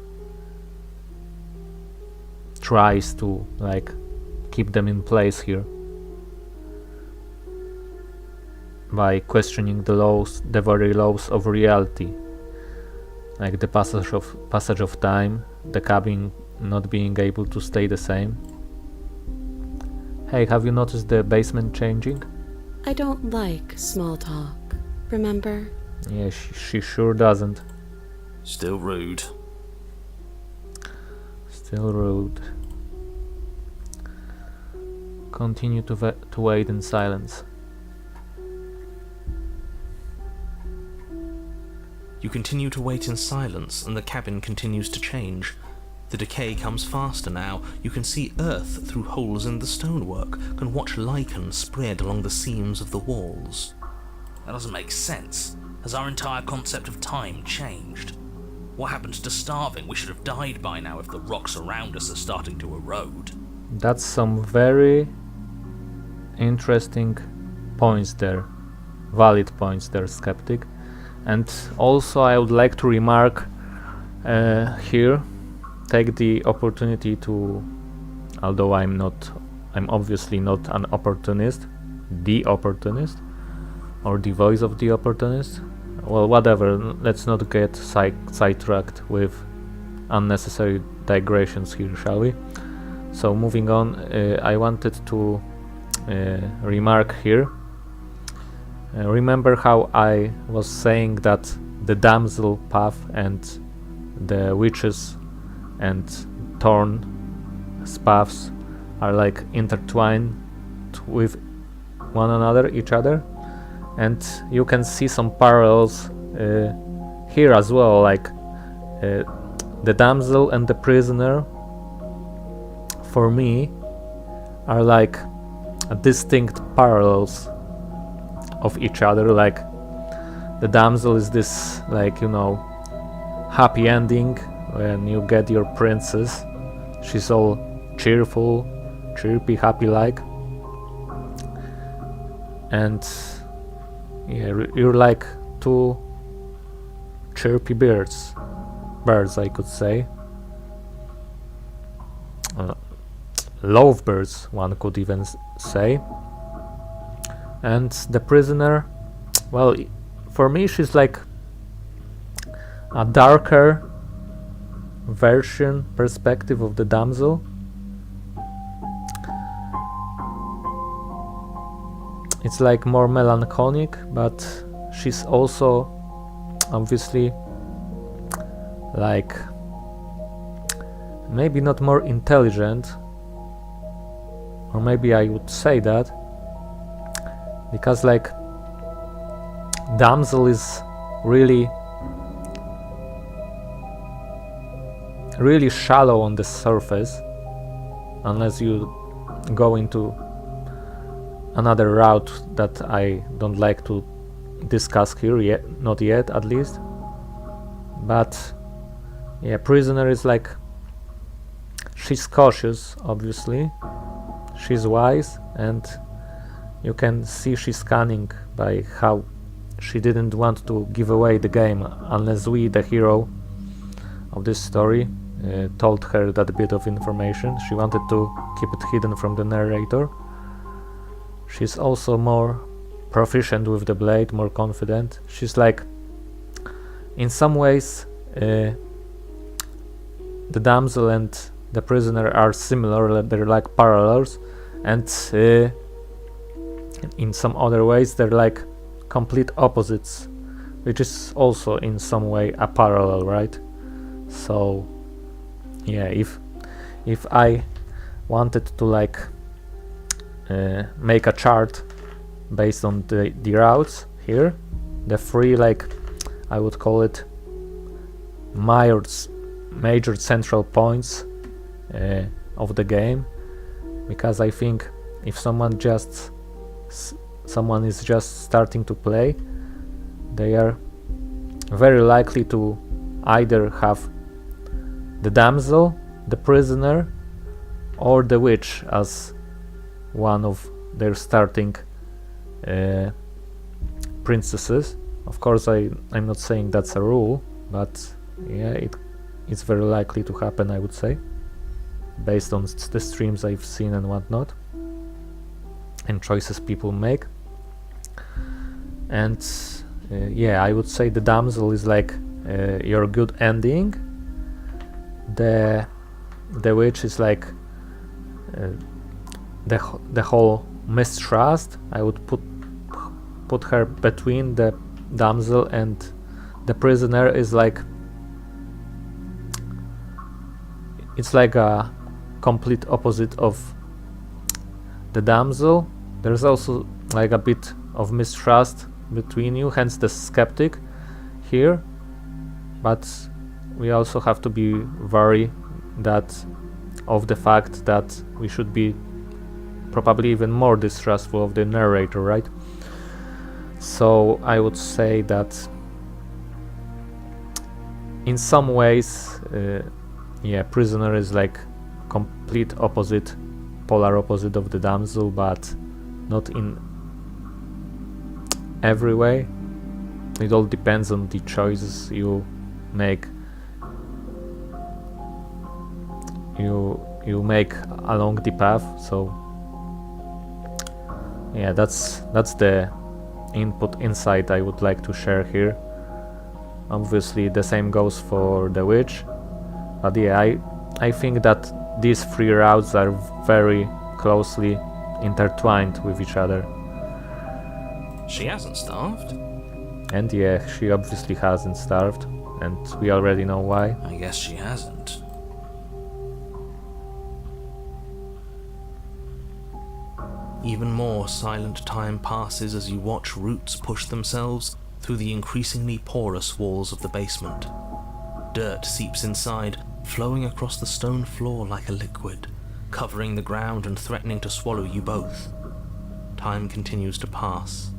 tries to like keep them in place here by questioning the laws, the very laws of reality, like the passage of time, the cabin not being able to stay the same. Hey, have you noticed the basement changing? I don't like small talk, remember? Yeah, she sure doesn't. Still rude. Still rude. Continue to wait in silence. You continue to wait in silence, and the cabin continues to change. The decay comes faster now. You can see earth through holes in the stonework, can watch lichen spread along the seams of the walls. That doesn't make sense. Has our entire concept of time changed? What happened to starving? We should have died by now if the rocks around us are starting to erode. That's some very interesting points there, valid points there, skeptic. And also I would like to remark here, take the opportunity to, although I'm obviously not an opportunist, the opportunist, or the voice of the opportunist, well, whatever, let's not get sidetracked with unnecessary digressions here, shall we? So moving on, I wanted to remark here, remember how I was saying that the damsel path and the witches and thorn's paths are like intertwined with one another, each other, and you can see some parallels here as well, like the damsel and the prisoner for me are like distinct parallels of each other. Like the damsel is this, like, you know, happy ending when you get your princess. She's all cheerful, chirpy, happy like, and yeah, you're like two chirpy birds I could say, lovebirds one could even say. And the prisoner, well, for me she's like a darker version, perspective of the damsel. It's like more melancholic, but she's also obviously like maybe not more intelligent, or maybe I would say that, because like damsel is really shallow on the surface, unless you go into another route that I don't like to discuss here yet, not yet at least. But yeah, prisoner is like, she's cautious, obviously, she's wise, and you can see she's cunning by how she didn't want to give away the game unless we, the hero of this story, told her that bit of information. She wanted to keep it hidden from the narrator. She's also more proficient with the blade, more confident. She's like, in some ways, the damsel and the prisoner are similar, they're like parallels, and in some other ways they're like complete opposites, which is also in some way a parallel, right? So yeah, if I wanted to like make a chart based on the routes here, the three, like, I would call it major central points of the game, because I think if someone is just starting to play, they are very likely to either have the damsel, the prisoner, or the witch as one of their starting princesses. Of course, I'm not saying that's a rule, but yeah, it's very likely to happen, I would say, based on the streams I've seen and whatnot, and choices people make. And yeah, I would say the damsel is like your good ending. The witch is like the whole mistrust. I would put her between the damsel, and the prisoner is like, it's like a complete opposite of the damsel. There's also like a bit of mistrust between you, hence the skeptic here, but we also have to be wary of the fact that we should be probably even more distrustful of the narrator, right? So I would say that in some ways, yeah, prisoner is like complete opposite, polar opposite of the damsel, but not in every way. It all depends on the choices you make. You make along the path. So yeah, that's the insight I would like to share here. Obviously the same goes for the witch, but yeah, I think that these three routes are very closely intertwined with each other. She hasn't starved. And yeah, she obviously hasn't starved, and we already know why. I guess she hasn't. Even more silent time passes as you watch roots push themselves through the increasingly porous walls of the basement. Dirt seeps inside, flowing across the stone floor like a liquid, covering the ground and threatening to swallow you both. Time continues to pass,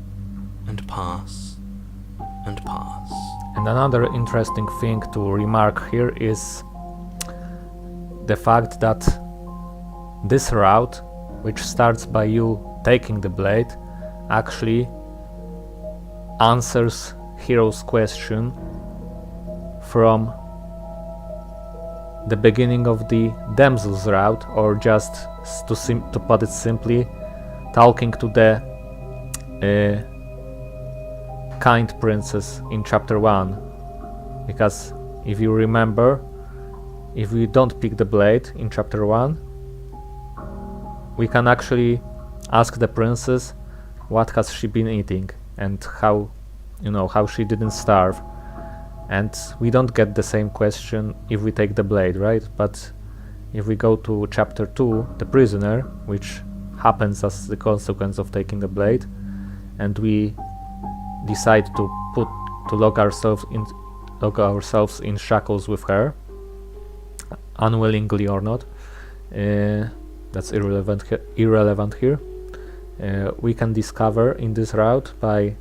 and pass, and pass. And another interesting thing to remark here is the fact that this route, which starts by you taking the blade, actually answers hero's question from the beginning of the damsel's route, or just to put it simply, talking to the kind princess in chapter 1. Because if you remember, if we don't pick the blade in chapter 1, we can actually ask the princess what has she been eating and how she didn't starve. And we don't get the same question if we take the blade, right? But if we go to chapter 2, the prisoner, which happens as the consequence of taking the blade, and we decide to lock ourselves in shackles with her, unwillingly or not, that's irrelevant here. we can discover in this route by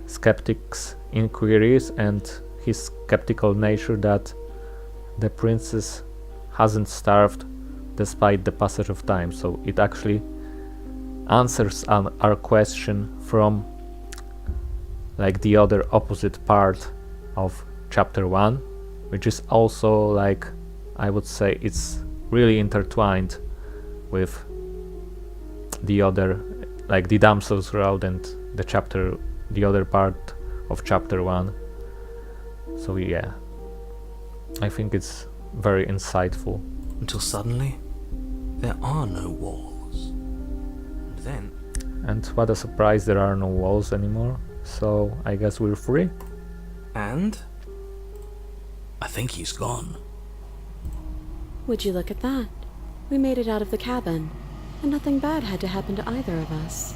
skeptic's inquiries and his skeptical nature that the princess hasn't starved despite the passage of time. So it actually answers our question from like the other opposite part of chapter 1, which is also, like, I would say it's really intertwined with the other, like the damsel's road and the other part of chapter 1. So yeah, I think it's very insightful. Until suddenly, there are no walls. And then... And what a surprise, there are no walls anymore. So I guess we're free. And... I think he's gone. Would you look at that? We made it out of the cabin, and nothing bad had to happen to either of us.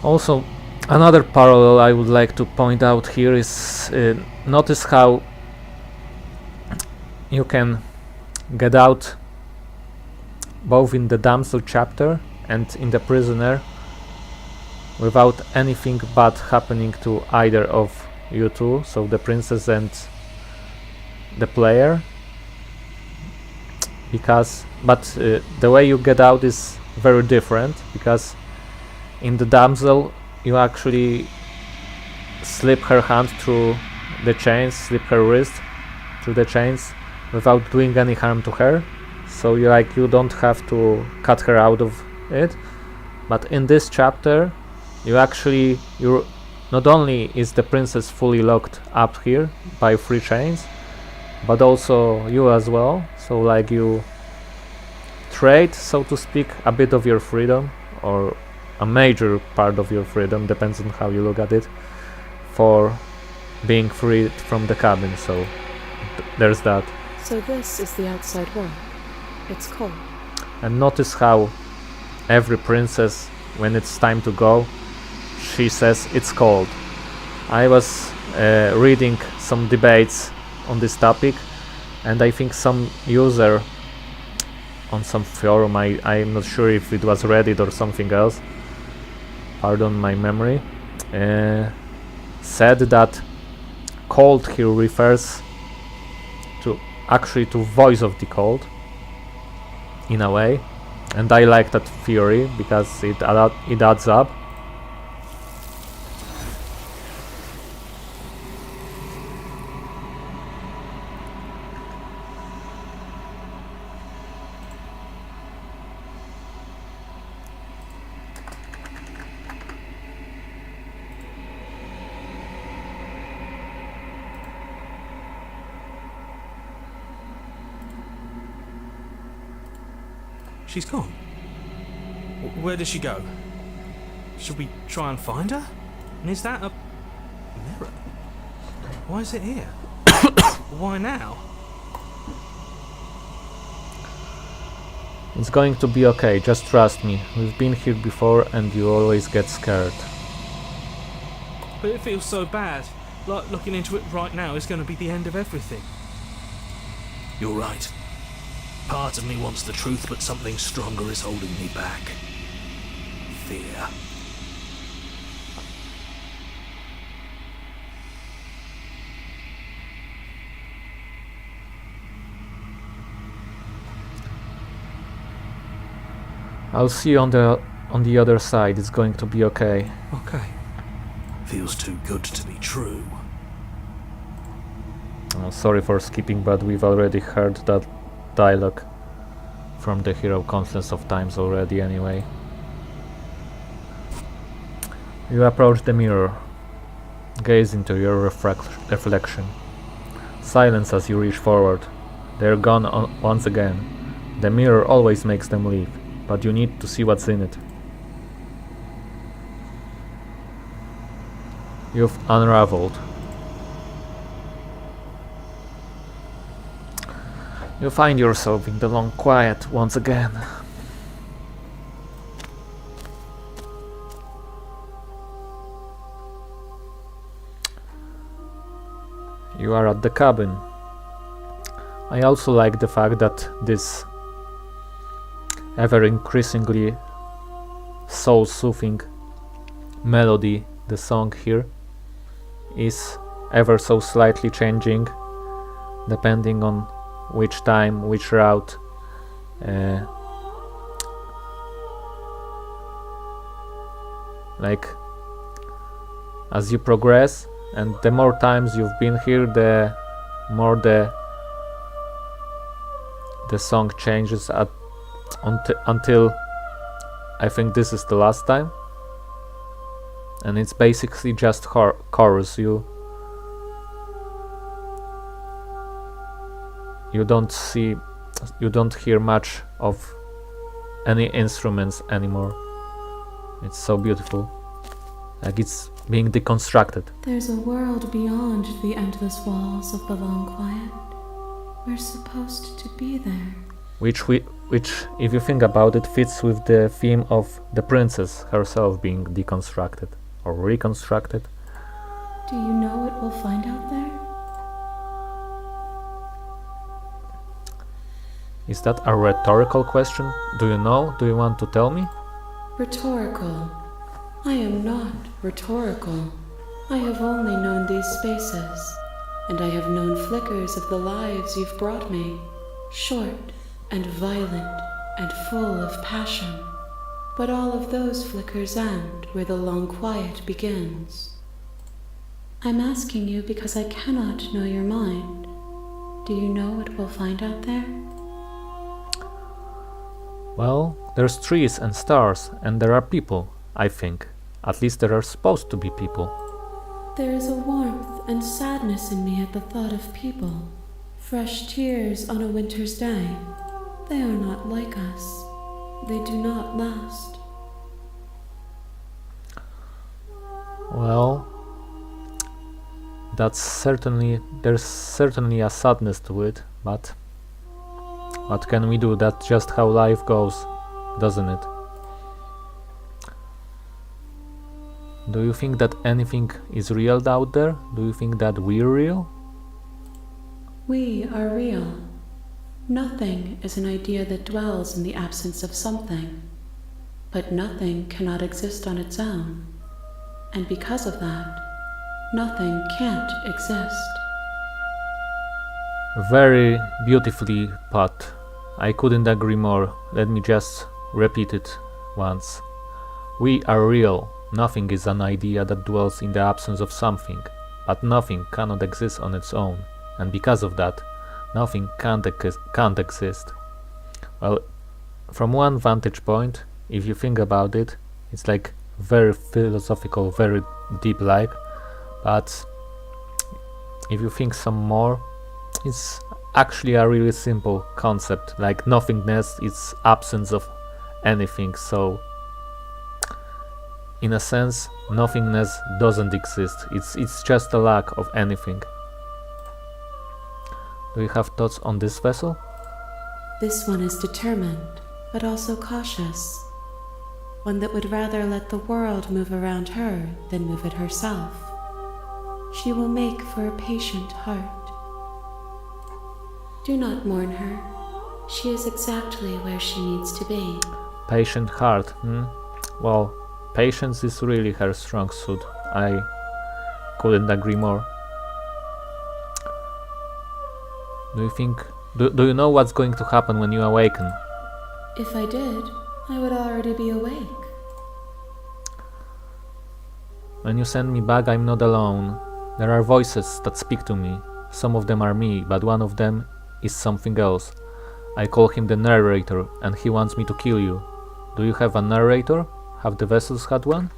Also, another parallel I would like to point out here is notice how you can get out both in the damsel chapter and in the prisoner without anything bad happening to either of you two, so the princess and the player. But the way you get out is very different, because in the damsel you actually slip her hand through the chains, slip her wrist through the chains without doing any harm to her, so you don't have to cut her out of it. But in this chapter you're not only is the princess fully locked up here by 3 chains, but also you as well, so like you trade, so to speak, a bit of your freedom, or a major part of your freedom, depends on how you look at it, for being freed from the cabin. So there's that. So this is the outside world. It's cold. And notice how every princess, when it's time to go, she says it's cold. I was reading some debates on this topic, and I think some user on some forum, I'm not sure if it was Reddit or something else, pardon my memory, said that cold here refers to voice of the cold in a way, and I like that theory because it adds up. She's gone. Where did she go? Should we try and find her? And is that a mirror? Why is it here? Why now? It's going to be okay, just trust me. We've been here before and you always get scared. But it feels so bad. Like looking into it right now is going to be the end of everything. You're right. Part of me wants the truth, but something stronger is holding me back. Fear. I'll see you on the other side. It's going to be okay. Okay. Feels too good to be true. Sorry for skipping, but we've already heard that dialogue from the hero countless of times already anyway. You approach the mirror. Gaze into your reflection. Silence as you reach forward. They're gone once again. The mirror always makes them leave, but you need to see what's in it. You've unraveled. You find yourself in the long quiet once again. You are at the cabin. I also like the fact that this ever increasingly soul-soothing melody. The song here is ever so slightly changing depending on which time, which route like as you progress, and the more times you've been here, the more the song changes until I think this is the last time, and it's basically just chorus. You don't hear much of any instruments anymore. It's so beautiful, like it's being deconstructed. There's a world beyond the endless walls of the long quiet. We're supposed to be there. Which, if you think about it, fits with the theme of the princess herself being deconstructed or reconstructed. Do you know what we'll find out there? Is that a rhetorical question? Do you know? Do you want to tell me? Rhetorical. I am not rhetorical. I have only known these spaces, and I have known flickers of the lives you've brought me, short and violent and full of passion. But all of those flickers end where the long quiet begins. I'm asking you because I cannot know your mind. Do you know what we'll find out there? Well, there's trees and stars, and there are people, I think. At least there are supposed to be people. There is a warmth and sadness in me at the thought of people. Fresh tears on a winter's day. They are not like us. They do not last. Well, there's certainly a sadness to it, but what can we do? That's just how life goes, doesn't it? Do you think that anything is real out there? Do you think that we're real? We are real. Nothing is an idea that dwells in the absence of something. But nothing cannot exist on its own. And because of that, nothing can't exist. Very beautifully put. I couldn't agree more. Let me just repeat it once. We are real. Nothing is an idea that dwells in the absence of something, but nothing cannot exist on its own, and because of that, nothing can't exist. Well, from one vantage point, if you think about it, it's like very philosophical, very deep-like, but if you think some more, it's actually a really simple concept, like nothingness is absence of anything, so in a sense, nothingness doesn't exist. It's just a lack of anything. Do you have thoughts on this vessel? This one is determined, but also cautious. One that would rather let the world move around her than move it herself. She will make for a patient heart. Do not mourn her. She is exactly where she needs to be. Patient heart, Well, patience is really her strong suit. I couldn't agree more. Do you think... Do you know what's going to happen when you awaken? If I did, I would already be awake. When you send me back, I'm not alone. There are voices that speak to me. Some of them are me, but one of them is something else. I call him the narrator, and he wants me to kill you. Do you have a narrator? Have the vessels had one?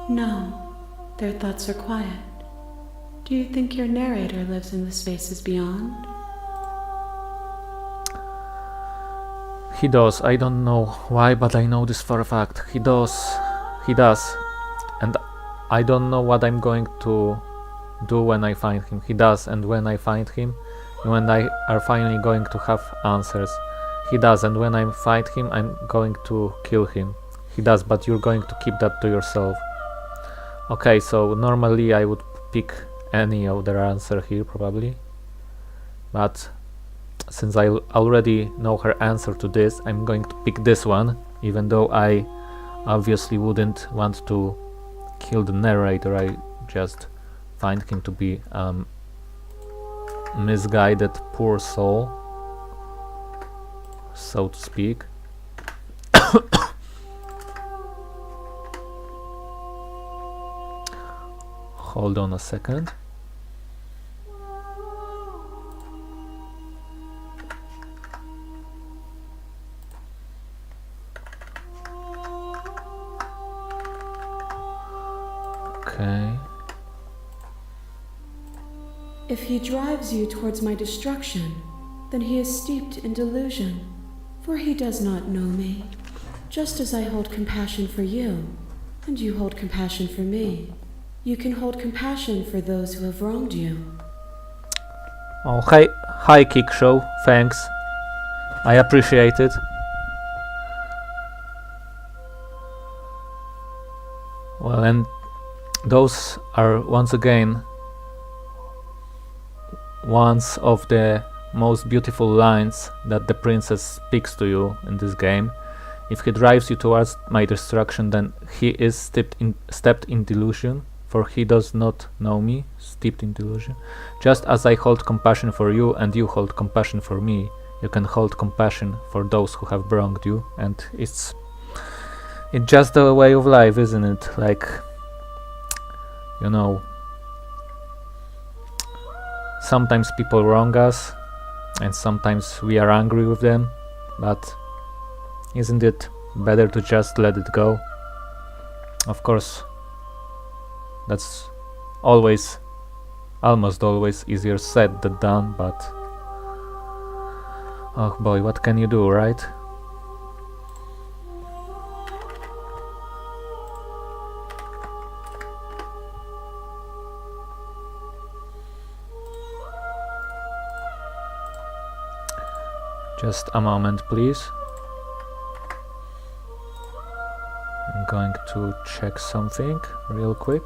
No, their thoughts are quiet. Do you think your narrator lives in the spaces beyond? He does. I don't know why, but I know this for a fact. He does. He does. And I don't know what I'm going to do when I find him. He does, and when I find him, when I are finally going to have answers. He does, and when I fight him, I'm going to kill him. He does, but you're going to keep that to yourself. Okay, so normally I would pick any other answer here probably, but since I already know her answer to this, I'm going to pick this one, even though I obviously wouldn't want to kill the narrator. I just find him to be misguided poor soul, so to speak. Hold on a second. Okay. If he drives you towards my destruction, then he is steeped in delusion, for he does not know me. Just as I hold compassion for you, and you hold compassion for me, you can hold compassion for those who have wronged you. Oh, hi Kick Show, thanks. I appreciate it. Well, and those are once again ones of the most beautiful lines that the princess speaks to you in this game. If he drives you towards my destruction, then he is steeped in delusion, for he does not know me, steeped in delusion. Just as I hold compassion for you and you hold compassion for me, you can hold compassion for those who have wronged you. And it's just a way of life, isn't it? Like, you know, sometimes people wrong us and sometimes we are angry with them, but isn't it better to just let it go? Of course, that's almost always easier said than done, but oh boy, what can you do, right? Just a moment, please. I'm going to check something real quick.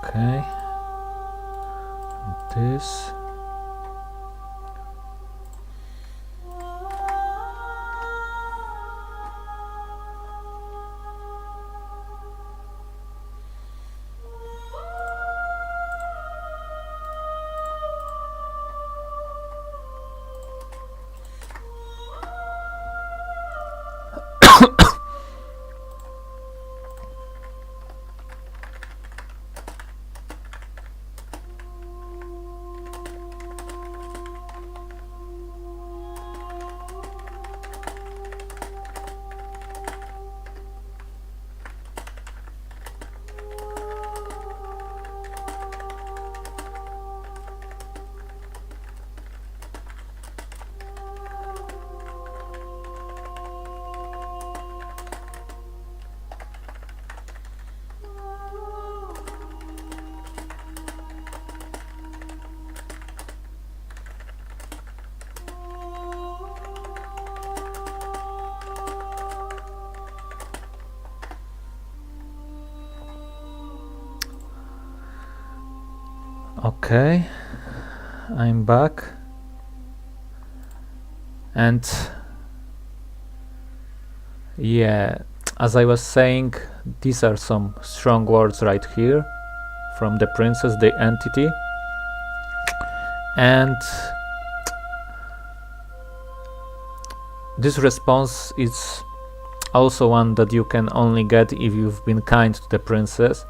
Okay, this. Okay, I'm back, and yeah, as I was saying, these are some strong words right here from the princess, the entity, and this response is also one that you can only get if you've been kind to the princess.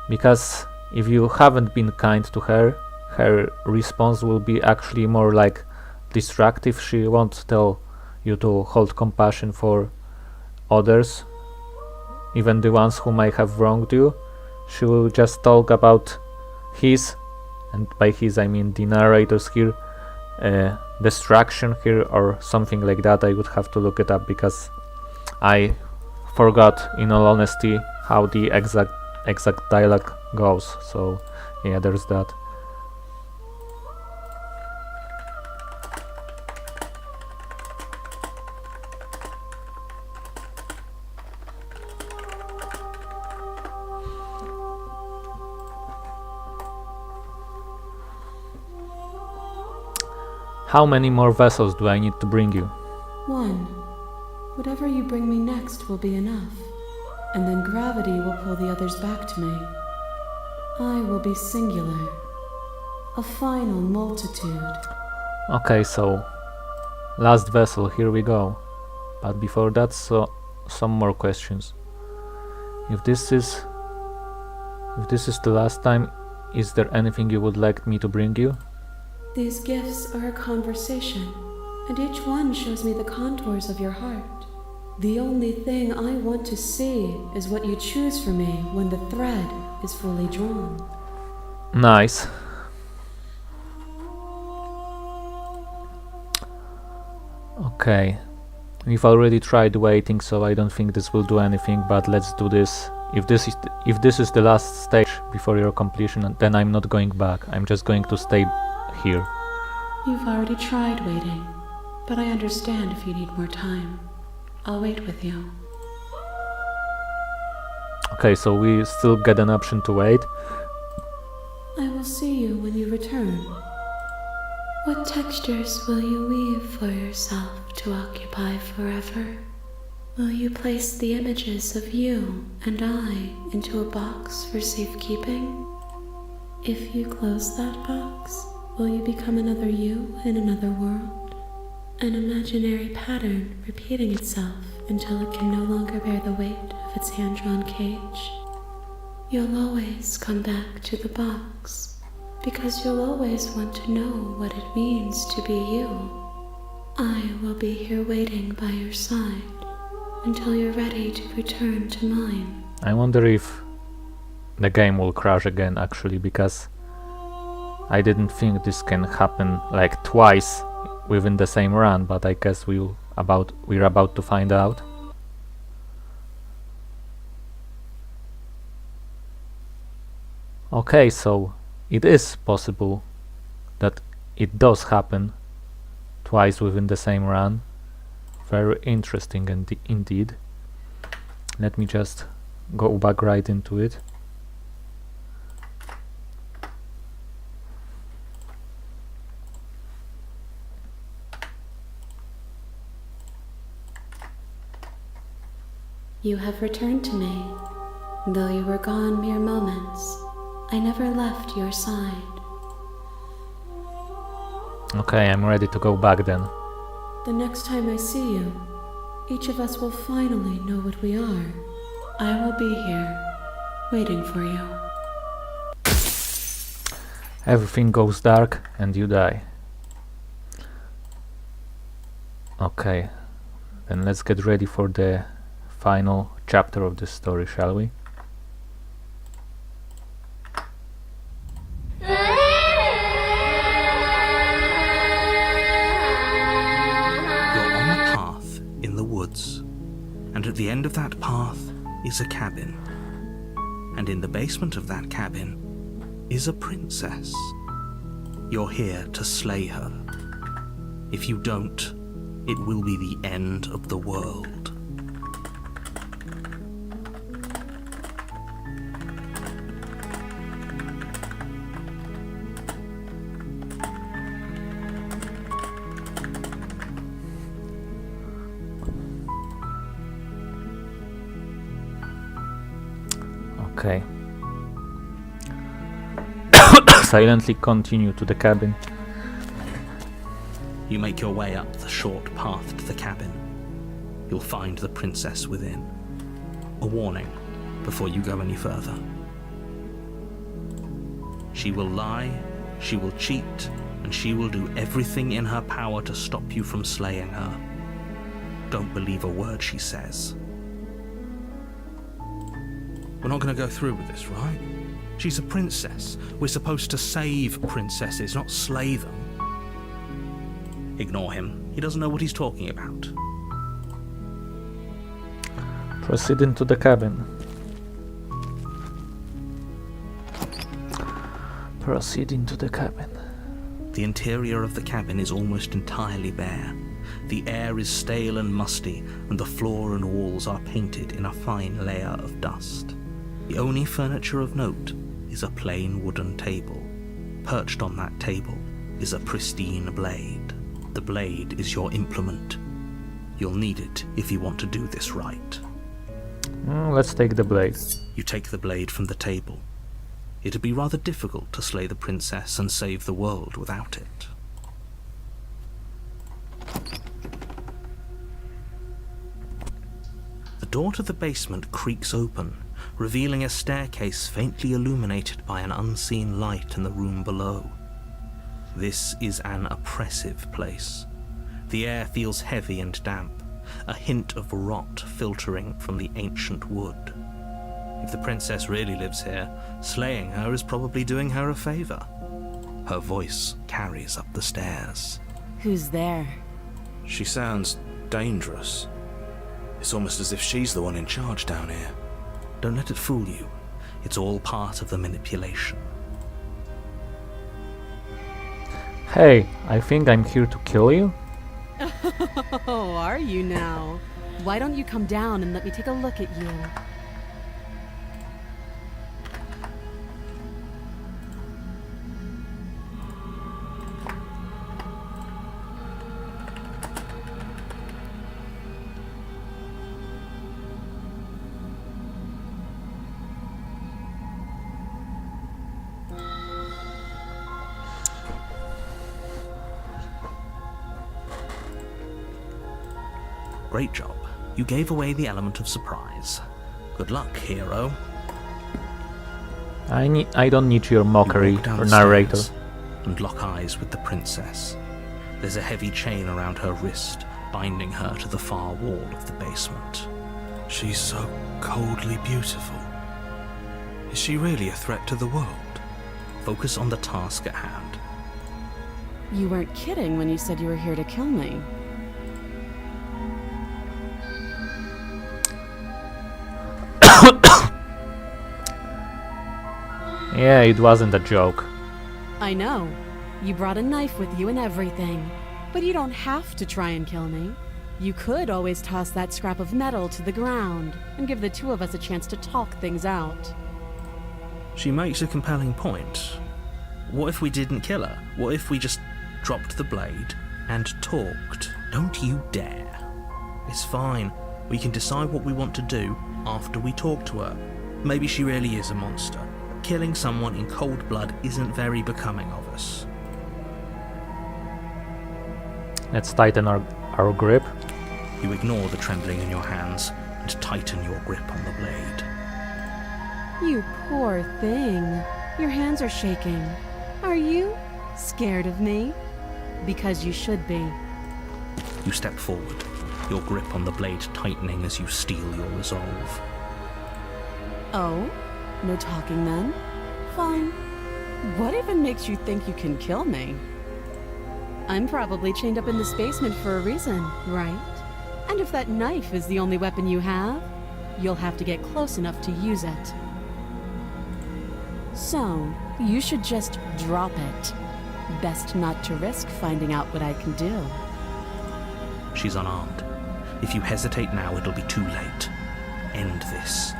Because if you haven't been kind to her, her response will be actually more like destructive. She won't tell you to hold compassion for others, even the ones who may have wronged you. She will just talk about his, and by his I mean the narrators here, destruction here or something like that. I would have to look it up because I forgot, in all honesty, how the exact dialogue goes. So yeah, there's that. How many more vessels do I need to bring you? 1. Whatever you bring me next will be enough, and then gravity will pull the others back to me. I will be singular, a final multitude. Okay, so last vessel, here we go. But before that, some more questions. If this is the last time, is there anything you would like me to bring you? These gifts are a conversation, and each one shows me the contours of your heart. The only thing I want to see is what you choose for me when the thread is fully drawn. Nice. Okay. We've already tried waiting, so I don't think this will do anything, but let's do this. If this is the last stage before your completion, then I'm not going back. I'm just going to stay here. You've already tried waiting, but I understand if you need more time. I'll wait with you. Okay, so we still get an option to wait. I will see you when you return. What textures will you weave for yourself to occupy forever? Will you place the images of you and I into a box for safekeeping? If you close that box, will you become another you in another world? An imaginary pattern repeating itself until it can no longer bear the weight of its hand-drawn cage. You'll always come back to the box, because you'll always want to know what it means to be you. I will be here waiting by your side until you're ready to return to mine. I wonder if the game will crash again, actually, because I didn't think this can happen like twice within the same run, but I guess we're about to find out. Okay, so it is possible that it does happen twice within the same run. Very interesting indeed. Let me just go back right into it. You have returned to me. Though you were gone mere moments, I never left your side. Okay, I'm ready to go back then. The next time I see you, each of us will finally know what we are. I will be here, waiting for you. Everything goes dark and you die. Okay, then let's get ready for the final chapter of this story, shall we? And at the end of that path is a cabin. And in the basement of that cabin is a princess. You're here to slay her. If you don't, it will be the end of the world. Okay. Silently continue to the cabin. You make your way up the short path to the cabin. You'll find the princess within. A warning before you go any further. She will lie, she will cheat, and she will do everything in her power to stop you from slaying her. Don't believe a word she says. We're not going to go through with this, right? She's a princess. We're supposed to save princesses, not slay them. Ignore him. He doesn't know what he's talking about. Proceed into the cabin. Proceed into the cabin. The interior of the cabin is almost entirely bare. The air is stale and musty, and the floor and walls are painted in a fine layer of dust. The only furniture of note is a plain wooden table. Perched on that table is a pristine blade. The blade is your implement. You'll need it if you want to do this right. Let's take the blade. You take the blade from the table. It'd be rather difficult to slay the princess and save the world without it. The door to the basement creaks open, revealing a staircase faintly illuminated by an unseen light in the room below. This is an oppressive place. The air feels heavy and damp, a hint of rot filtering from the ancient wood. If the princess really lives here, slaying her is probably doing her a favor. Her voice carries up the stairs. Who's there? She sounds dangerous. It's almost as if she's the one in charge down here. Don't let it fool you. It's all part of the manipulation. Hey, I think I'm here to kill you? Oh, are you now? Why don't you come down and let me take a look at you? Great job. You gave away the element of surprise. Good luck, hero. I don't need your mockery You walk down or the narrator. stairs and lock eyes with the princess. There's a heavy chain around her wrist, binding her to the far wall of the basement. She's so coldly beautiful. Is she really a threat to the world? Focus on the task at hand. You weren't kidding when you said you were here to kill me. Yeah, it wasn't a joke. I know. You brought a knife with you and everything. But you don't have to try and kill me. You could always toss that scrap of metal to the ground and give the two of us a chance to talk things out. She makes a compelling point. What if we didn't kill her? What if we just dropped the blade and talked? Don't you dare. It's fine. We can decide what we want to do after we talk to her. Maybe she really is a monster. Killing someone in cold blood isn't very becoming of us. Let's tighten our grip. You ignore the trembling in your hands and tighten your grip on the blade. You poor thing. Your hands are shaking. Are you scared of me? Because you should be. You step forward, your grip on the blade tightening as you steel your resolve. Oh? No talking then? Fine. What even makes you think you can kill me? I'm probably chained up in this basement for a reason, right? And if that knife is the only weapon you have, you'll have to get close enough to use it. So, you should just drop it. Best not to risk finding out what I can do. She's unarmed. If you hesitate now, it'll be too late. End this.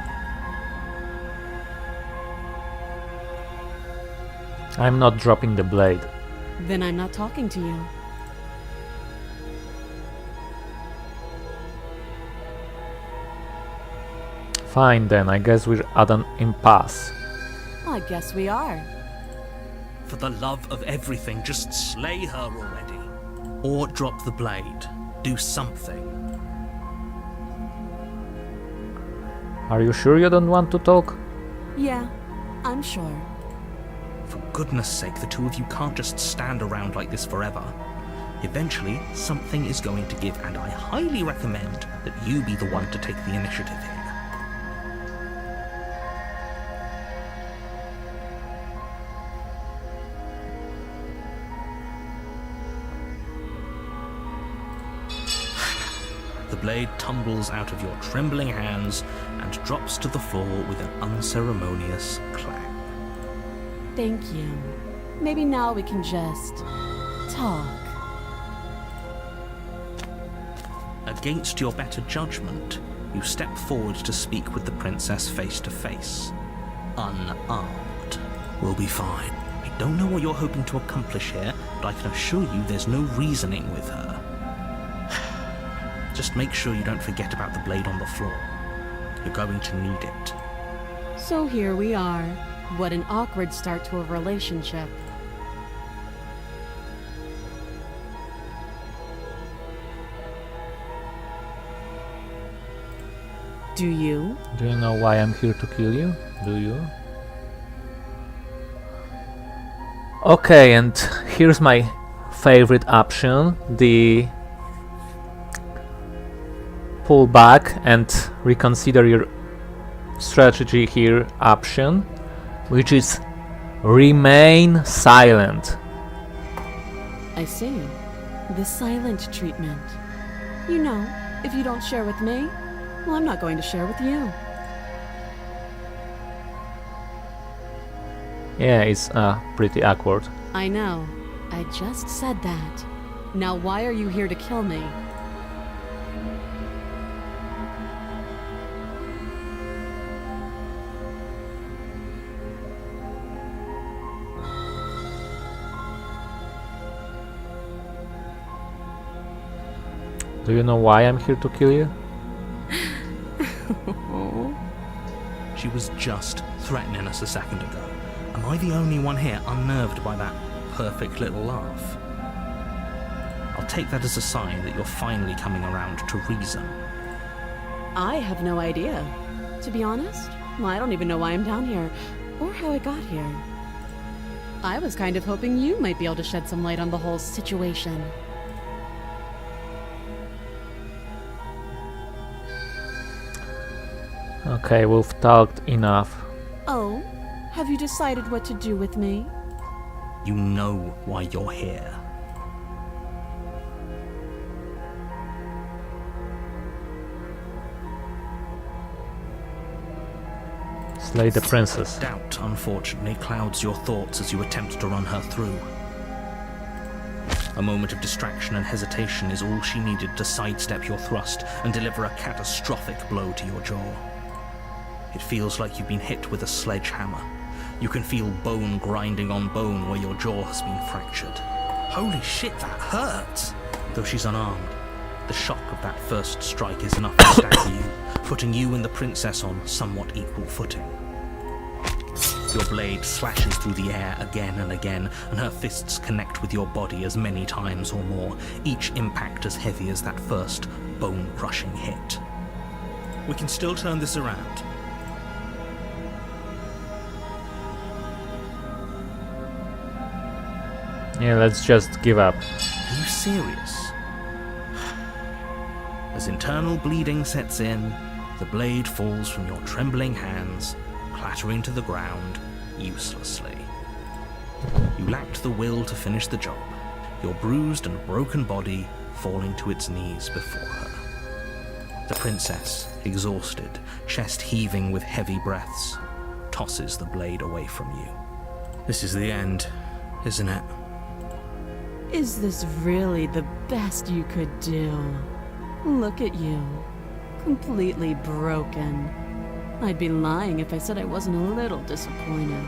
I'm not dropping the blade. Then I'm not talking to you. Fine then, I guess we're at an impasse. I guess we are. For the love of everything, just slay her already. Or drop the blade. Do something. Are you sure you don't want to talk? Yeah, I'm sure. For goodness sake, the two of you can't just stand around like this forever. Eventually, something is going to give, and I highly recommend that you be the one to take the initiative here. The blade tumbles out of your trembling hands and drops to the floor with an unceremonious clang. Thank you. Maybe now we can just talk. Against your better judgment, you step forward to speak with the princess face to face. Unarmed. We'll be fine. I don't know what you're hoping to accomplish here, but I can assure you there's no reasoning with her. Just make sure you don't forget about the blade on the floor. You're going to need it. So here we are. What an awkward start to a relationship. Do you? Do you know why I'm here to kill you? Do you? Okay, and here's my favorite option, the pull back and reconsider your strategy here option, which is remain silent. I see. The silent treatment. You know, if you don't share with me, well, I'm not going to share with you. Yeah, it's pretty awkward. I know. I just said that. Now why are you here to kill me? Do you know why I'm here to kill you? She was just threatening us a second ago. Am I the only one here unnerved by that perfect little laugh? I'll take that as a sign that you're finally coming around to reason. I have no idea. To be honest, I don't even know why I'm down here, or how I got here. I was kind of hoping you might be able to shed some light on the whole situation. Okay, we've talked enough. Oh? Have you decided what to do with me? You know why you're here. Slay the princess. Doubt, unfortunately, clouds your thoughts as you attempt to run her through. A moment of distraction and hesitation is all she needed to sidestep your thrust and deliver a catastrophic blow to your jaw. It feels like you've been hit with a sledgehammer. You can feel bone grinding on bone where your jaw has been fractured. Holy shit, that hurts! Though she's unarmed, the shock of that first strike is enough to stagger you, putting you and the princess on somewhat equal footing. Your blade slashes through the air again and again, and her fists connect with your body as many times or more, each impact as heavy as that first bone-crushing hit. We can still turn this around. Yeah, let's just give up. Are you serious? As internal bleeding sets in, the blade falls from your trembling hands, clattering to the ground uselessly. You lacked the will to finish the job, your bruised and broken body falling to its knees before her. The princess, exhausted, chest heaving with heavy breaths, tosses the blade away from you. This is the end, isn't it? Is this really the best you could do? Look at you. Completely broken. I'd be lying if I said I wasn't a little disappointed.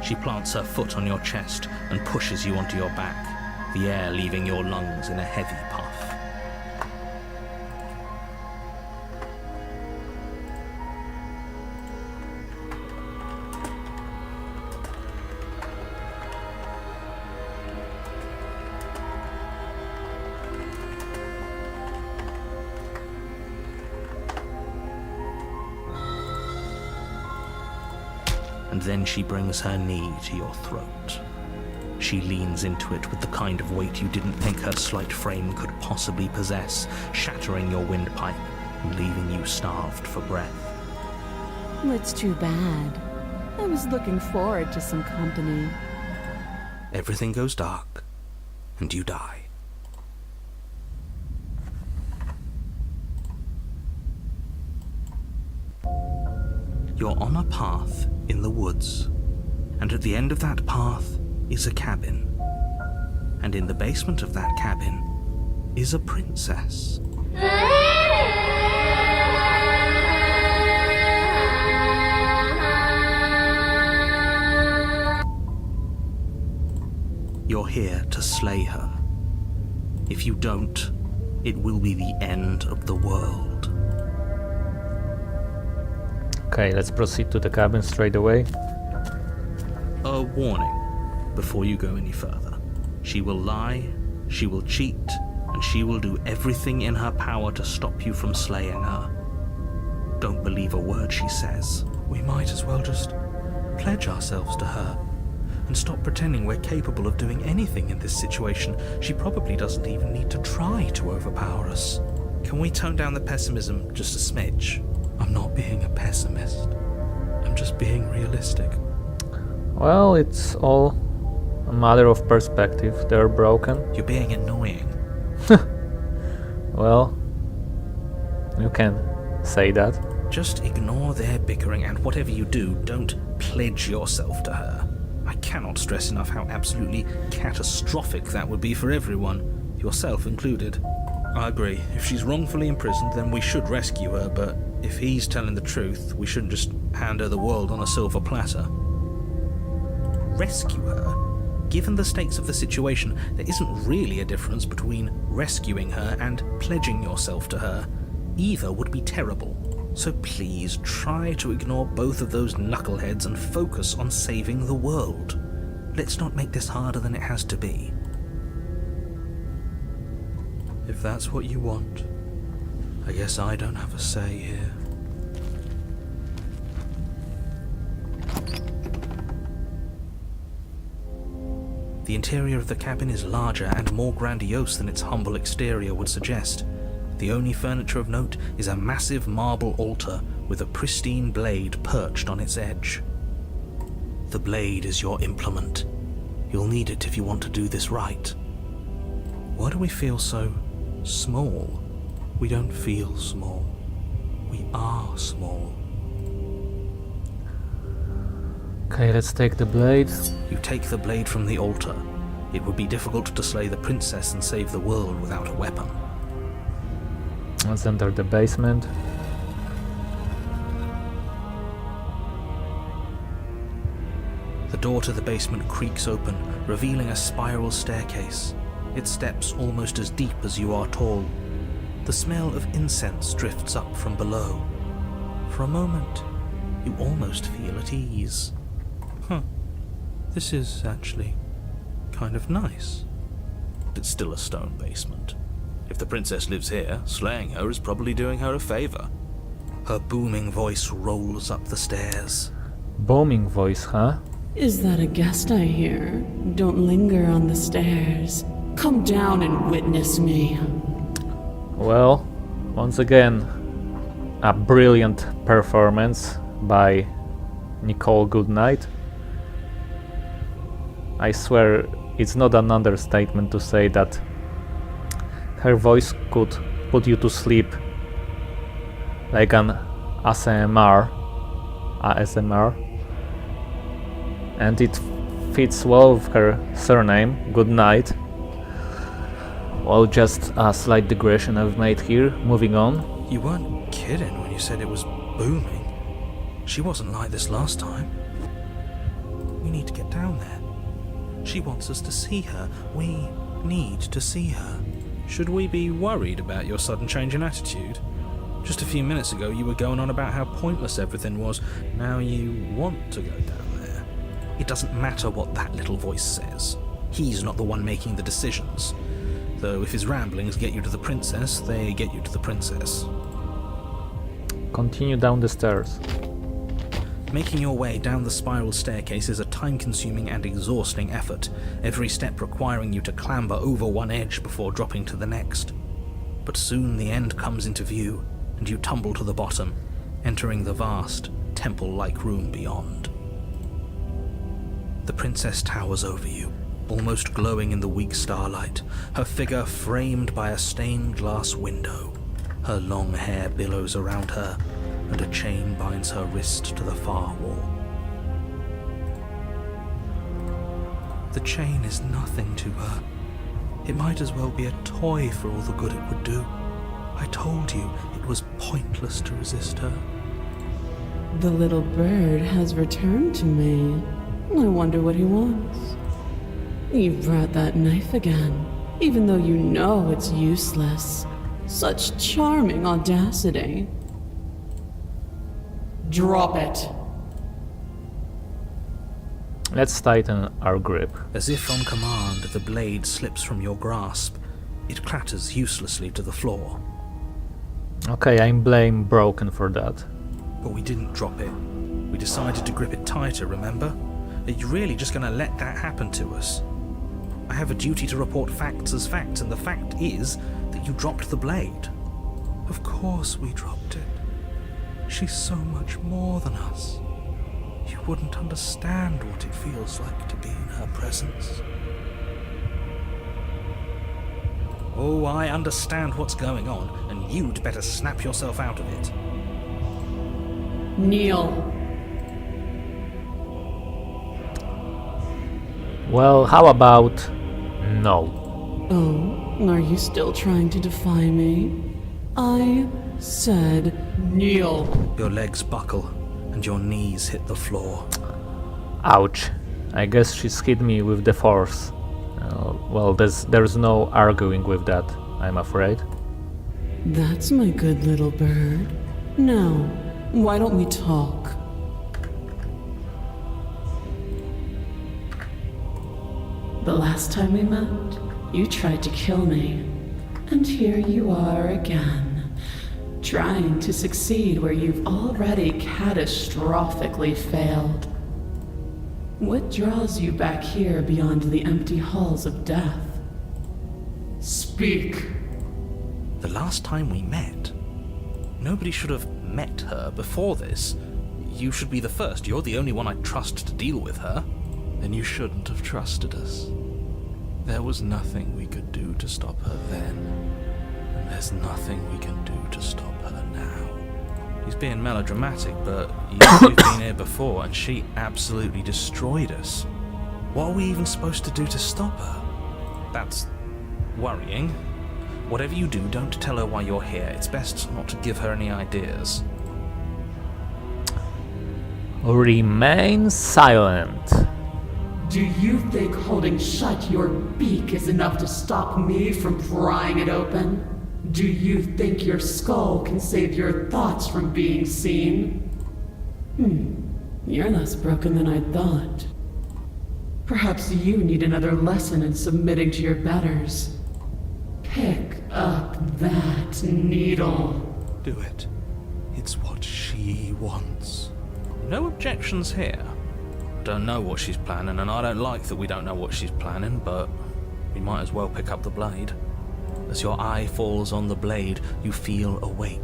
She plants her foot on your chest and pushes you onto your back, the air leaving your lungs in a heavy puff. And then she brings her knee to your throat. She leans into it with the kind of weight you didn't think her slight frame could possibly possess, shattering your windpipe and leaving you starved for breath. It's too bad. I was looking forward to some company. Everything goes dark, and you die. You're on a path in the woods, and at the end of that path is a cabin. And in the basement of that cabin is a princess. You're here to slay her. If you don't, it will be the end of the world. Okay, let's proceed to the cabin straight away. A warning before you go any further. She will lie, she will cheat, and she will do everything in her power to stop you from slaying her. Don't believe a word she says. We might as well just pledge ourselves to her and stop pretending we're capable of doing anything in this situation. She probably doesn't even need to try to overpower us. Can we tone down the pessimism just a smidge? I'm not being a pessimist. I'm just being realistic. Well, it's all a matter of perspective. They're broken. You're being annoying. Well, you can say that. Just ignore their bickering, and whatever you do, don't pledge yourself to her. I cannot stress enough how absolutely catastrophic that would be for everyone, yourself included. I agree. If she's wrongfully imprisoned, then we should rescue her, but if he's telling the truth, we shouldn't just hand her the world on a silver platter. Rescue her? Given the stakes of the situation, there isn't really a difference between rescuing her and pledging yourself to her. Either would be terrible. So please try to ignore both of those knuckleheads and focus on saving the world. Let's not make this harder than it has to be. If that's what you want, I guess I don't have a say here. The interior of the cabin is larger and more grandiose than its humble exterior would suggest. The only furniture of note is a massive marble altar with a pristine blade perched on its edge. The blade is your implement. You'll need it if you want to do this right. Why do we feel so small? We don't feel small. We are small. Okay, let's take the blade. You take the blade from the altar. It would be difficult to slay the princess and save the world without a weapon. Let's enter the basement. The door to the basement creaks open, revealing a spiral staircase. Its steps almost as deep as you are tall. The smell of incense drifts up from below. For a moment, you almost feel at ease. This is actually kind of nice. But it's still a stone basement. If the princess lives here, slaying her is probably doing her a favor. Her booming voice rolls up the stairs. Booming voice, huh? Is that a guest I hear? Don't linger on the stairs. Come down and witness me. Well, once again, a brilliant performance by Nicole Goodnight. I swear it's not an understatement to say that her voice could put you to sleep like an ASMR, and it fits well with her surname, Goodnight. Well, just a slight digression I've made here. Moving on. You weren't kidding when you said it was booming. She wasn't like this last time. We need to get down there. She wants us to see her. We need to see her. Should we be worried about your sudden change in attitude? Just a few minutes ago you were going on about how pointless everything was. Now you want to go down there. It doesn't matter what that little voice says. He's not the one making the decisions. Though if his ramblings get you to the princess, they get you to the princess. Continue down the stairs. Making your way down the spiral staircase is a time-consuming and exhausting effort, every step requiring you to clamber over one edge before dropping to the next. But soon the end comes into view, and you tumble to the bottom, entering the vast, temple-like room beyond. The princess towers over you, almost glowing in the weak starlight, her figure framed by a stained glass window. Her long hair billows around her, and a chain binds her wrist to the far wall. The chain is nothing to her. It might as well be a toy for all the good it would do. I told you it was pointless to resist her. The little bird has returned to me. I wonder what he wants. You brought that knife again, even though you know it's useless. Such charming audacity. Drop it. Let's tighten our grip. As if on command, the blade slips from your grasp. It clatters uselessly to the floor. Okay, I'm blame Broken for that. But we didn't drop it. We decided to grip it tighter, remember? Are you really just going to let that happen to us? I have a duty to report facts as facts, and the fact is that you dropped the blade. Of course we dropped it. She's so much more than us. You wouldn't understand what it feels like to be in her presence. Oh, I understand what's going on, and you'd better snap yourself out of it. Kneel. Well, how about no? Oh, are you still trying to defy me? I said kneel. Your legs buckle, and your knees hit the floor. Ouch. I guess she's hit me with the force. Well, there's no arguing with that, I'm afraid. That's my good little bird. Now, why don't we talk? The last time we met, you tried to kill me. And here you are again, trying to succeed where you've already catastrophically failed. What draws you back here beyond the empty halls of death? Speak. The last time we met, nobody should have met her before this. You should be the first. You're the only one I'd trust to deal with her. Then you shouldn't have trusted us. There was nothing we could do to stop her then, and there's nothing we can do to stop her now. He's being melodramatic, but you've been here before, and she absolutely destroyed us. What are we even supposed to do to stop her? That's worrying. Whatever you do, don't tell her why you're here. It's best not to give her any ideas. Remain silent. Do you think holding shut your beak is enough to stop me from prying it open? Do you think your skull can save your thoughts from being seen? You're less broken than I thought. Perhaps you need another lesson in submitting to your betters. Pick up that needle. Do it. It's what she wants. No objections here. Don't know what she's planning, and I don't like that we don't know what she's planning, but we might as well pick up the blade. As your eye falls on the blade, you feel a weight.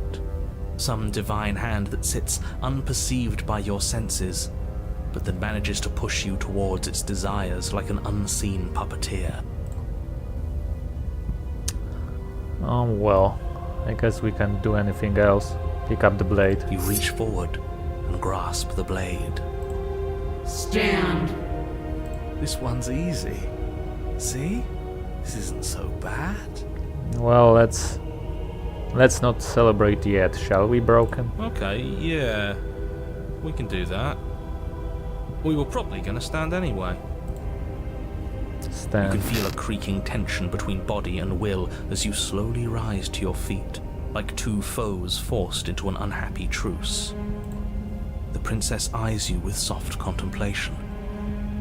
Some divine hand that sits unperceived by your senses, but that manages to push you towards its desires like an unseen puppeteer. Oh well, I guess we can't do anything else. Pick up the blade. You reach forward and grasp the blade. Stand. This one's easy. See? This isn't so bad. Well, let's not celebrate yet, shall we, Broken? Okay, yeah. We can do that. We were probably going to stand anyway. You Stand. can feel a creaking tension between body and will as you slowly rise to your feet, like two foes forced into an unhappy truce. The princess eyes you with soft contemplation.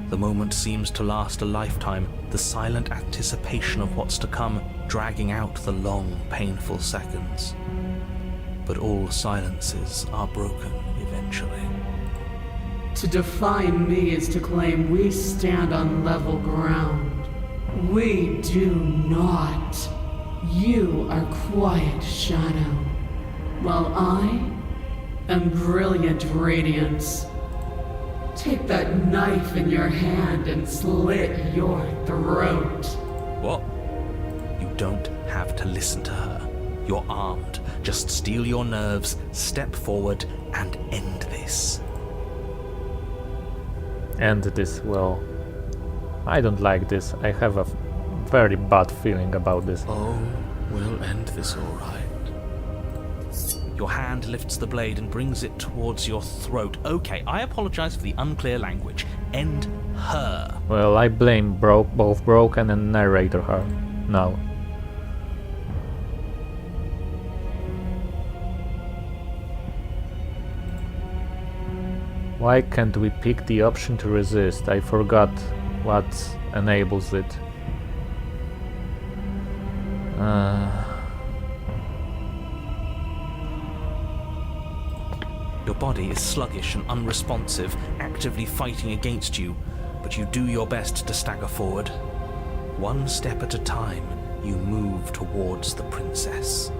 The moment seems to last a lifetime, the silent anticipation of what's to come dragging out the long, painful seconds. But all silences are broken eventually. To define me is to claim we stand on level ground. We do not. You are quiet shadow, while I am brilliant radiance. Take that knife in your hand and slit your throat. What? You don't have to listen to her. You're armed. Just steel your nerves, step forward, and end this. End this, well, I don't like this. I have a very bad feeling about this. Oh, we'll end this all right. Your hand lifts the blade and brings it towards your throat. Okay, I apologize for the unclear language. End her. Well, I blame both Broken and narrator her now. Why can't we pick the option to resist? I forgot what enables it. Your body is sluggish and unresponsive, actively fighting against you, but you do your best to stagger forward. One step at a time, you move towards the princess.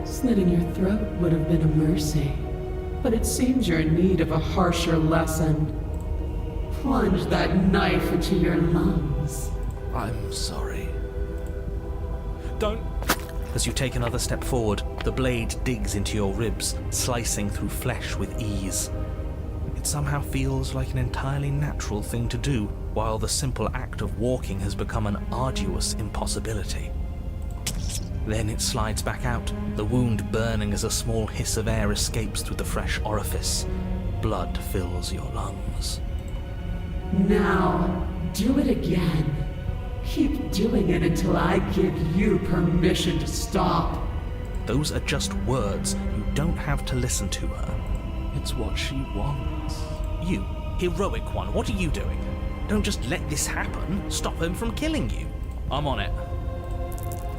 Slitting your throat would have been a mercy, but it seems you're in need of a harsher lesson. Plunge that knife into your lungs. I'm sorry. Don't! As you take another step forward, the blade digs into your ribs, slicing through flesh with ease. It somehow feels like an entirely natural thing to do, while the simple act of walking has become an arduous impossibility. Then it slides back out, the wound burning as a small hiss of air escapes through the fresh orifice. Blood fills your lungs. Now, do it again. Keep doing it until I give you permission to stop. Those are just words. You don't have to listen to her. It's what she wants. You, heroic one, what are you doing? Don't just let this happen. Stop him from killing you. I'm on it.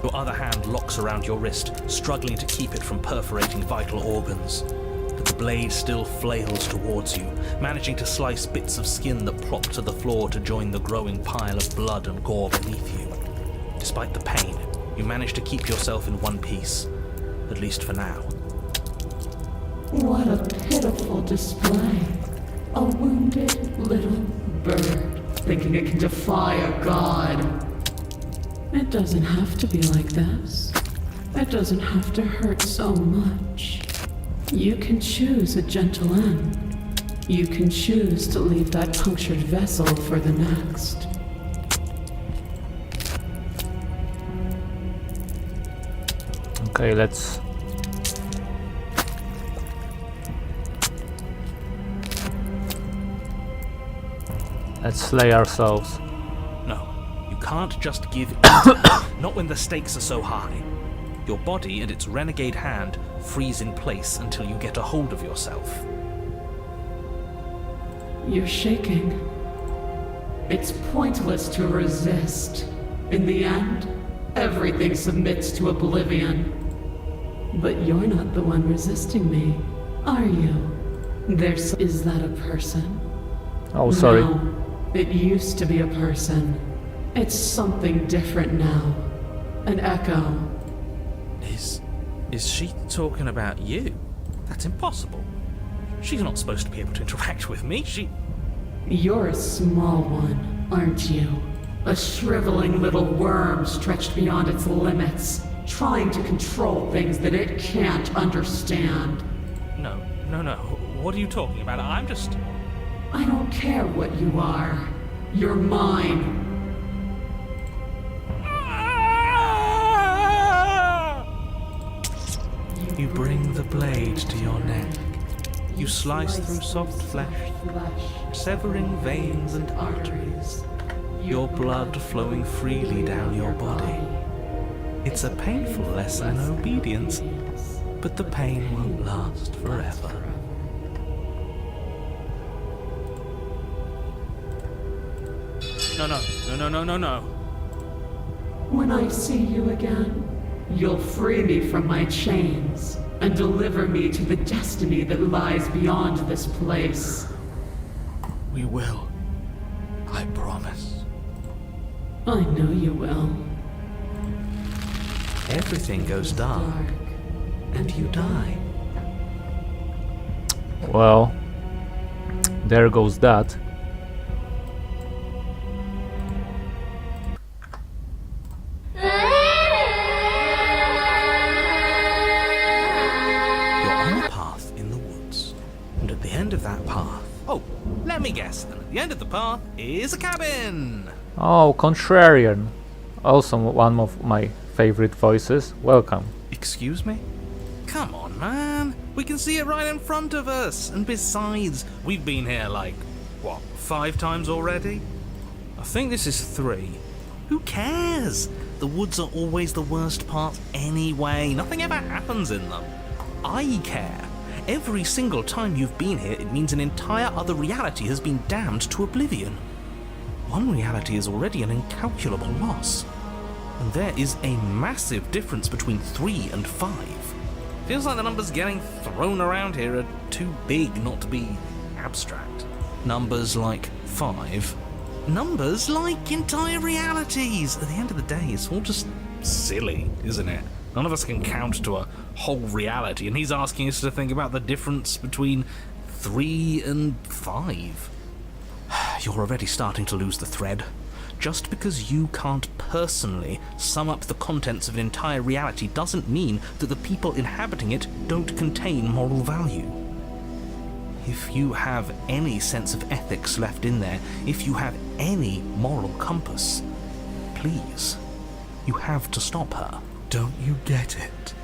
Your other hand locks around your wrist, struggling to keep it from perforating vital organs. But the blade still flails towards you, managing to slice bits of skin that plop to the floor to join the growing pile of blood and gore beneath you. Despite the pain, you manage to keep yourself in one piece, at least for now. What a pitiful display. A wounded little bird, thinking it can defy a god. It doesn't have to be like this. It doesn't have to hurt so much. You can choose a gentle end. You can choose to leave that punctured vessel for the next. Okay, let's slay ourselves. No, you can't just give in. Not when the stakes are so high. Your body and its renegade hand freeze in place until you get a hold of yourself. You're shaking. It's pointless to resist. In the end, everything submits to oblivion. But you're not the one resisting me, are you? Is that a person? Oh, sorry. No, it used to be a person. It's something different now. An echo. Is she talking about you? That's impossible. She's not supposed to be able to interact with me. You're a small one, aren't you? A shriveling little worm stretched beyond its limits, trying to control things that it can't understand. No. What are you talking about? I don't care what you are. You're mine. You bring the blade to your neck. You slice through soft flesh, severing veins and arteries, your blood flowing freely down your body. It's a painful lesson in obedience, but the pain won't last forever. No. When I see you again, you'll free me from my chains and deliver me to the destiny that lies beyond this place. We will. I promise. I know you will. Everything goes dark, and you die. Well, there goes that. guess, and at the end of the path is a cabin. Oh, Contrarian. Also one of my favorite voices. Welcome. Excuse me? Come on, man. We can see it right in front of us. And besides, we've been here like, 5 times already? I think this is 3. Who cares? The woods are always the worst part anyway. Nothing ever happens in them. I care. Every single time you've been here, it means an entire other reality has been damned to oblivion. One reality is already an incalculable loss. And there is a massive difference between 3 and 5. Feels like the numbers getting thrown around here are too big not to be abstract. Numbers like 5. Numbers like entire realities. At the end of the day, it's all just silly, isn't it? None of us can count to a whole reality, and he's asking us to think about the difference between 3 and 5. You're already starting to lose the thread. Just because you can't personally sum up the contents of an entire reality doesn't mean that the people inhabiting it don't contain moral value. If you have any sense of ethics left in there, if you have any moral compass, please, you have to stop her. Don't you get it?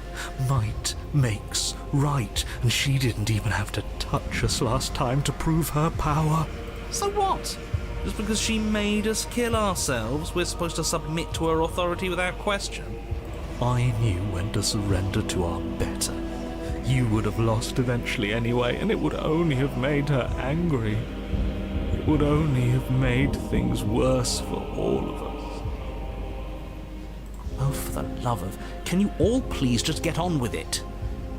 Might makes right, and she didn't even have to touch us last time to prove her power. So what? Just because she made us kill ourselves, we're supposed to submit to her authority without question? I knew when to surrender to our better. You would have lost eventually anyway, and it would only have made her angry. It would only have made things worse for all of us. Oh, for the love of... Can you all please just get on with it?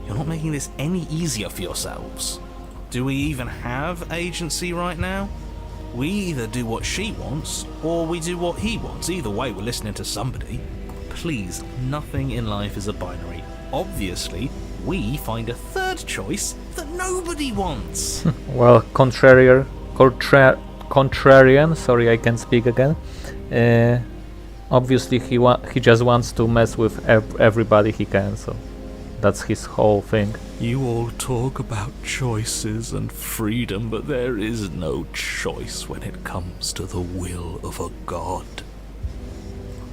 You're not making this any easier for yourselves. Do we even have agency right now? We either do what she wants, or we do what he wants. Either way, we're listening to somebody. Please, nothing in life is a binary. Obviously, we find a third choice that nobody wants. Well, contrarian, sorry, I can't speak again. Obviously, he just wants to mess with everybody he can, so that's his whole thing. You all talk about choices and freedom, but there is no choice when it comes to the will of a god.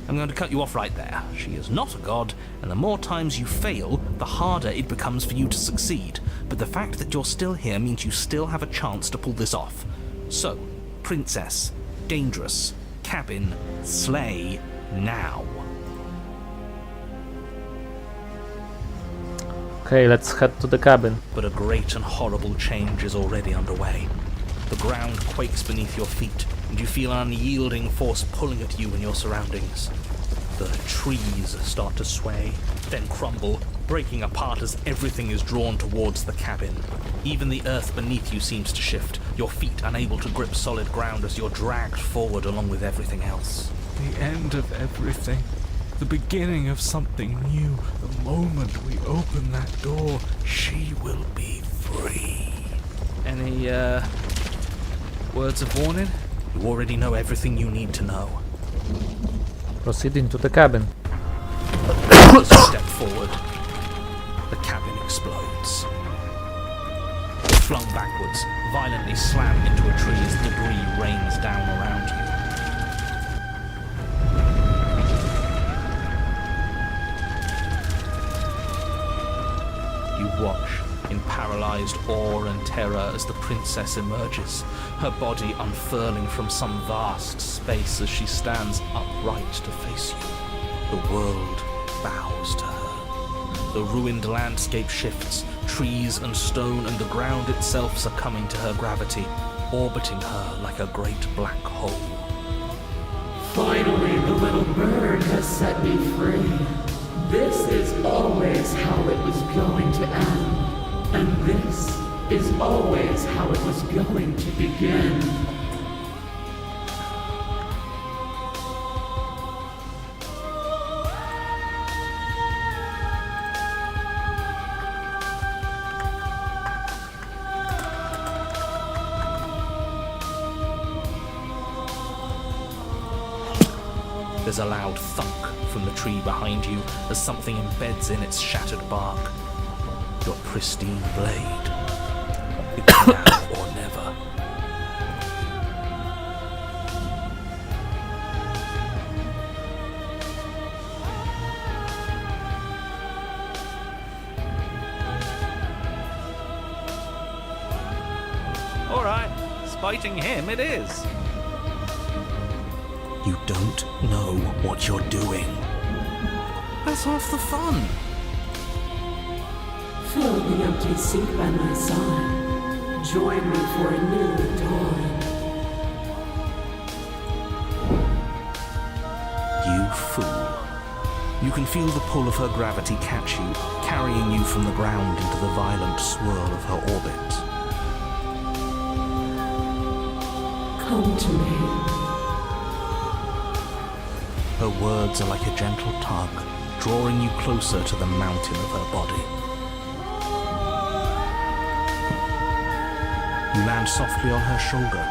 I'm going to cut you off right there. She is not a god, and the more times you fail, the harder it becomes for you to succeed. But the fact that you're still here means you still have a chance to pull this off. So, princess, dangerous, cabin, slay, now. Okay, let's head to the cabin. But a great and horrible change is already underway. The ground quakes beneath your feet, and you feel an unyielding force pulling at you and your surroundings. The trees start to sway, then crumble, breaking apart as everything is drawn towards the cabin. Even the earth beneath you seems to shift, your feet unable to grip solid ground as you're dragged forward along with everything else. The end of everything. The beginning of something new. The moment we open that door, she will be free. Any, words of warning? You already know everything you need to know. Proceed into the cabin. As you step forward, the cabin explodes. You're flung backwards, violently slammed into a tree as debris rains down around you. You watch in paralyzed awe and terror as the princess emerges, her body unfurling from some vast space as she stands upright to face you. The world bows to her. The ruined landscape shifts, trees and stone and the ground itself succumbing to her gravity, orbiting her like a great black hole. Finally, the little bird has set me free. This is always how it was going to end. And this is always how it was going to begin. There's a loud thunk from the tree behind you as something embeds in its shattered bark. Your pristine blade. It's now or never. fighting him, it is. You don't know what you're doing. That's half the fun. Fill the empty seat by my side. Join me for a new dawn. You fool. You can feel the pull of her gravity catch you, carrying you from the ground into the violent swirl of her orbit. Come to me. Her words are like a gentle tug, drawing you closer to the mountain of her body. You land softly on her shoulder.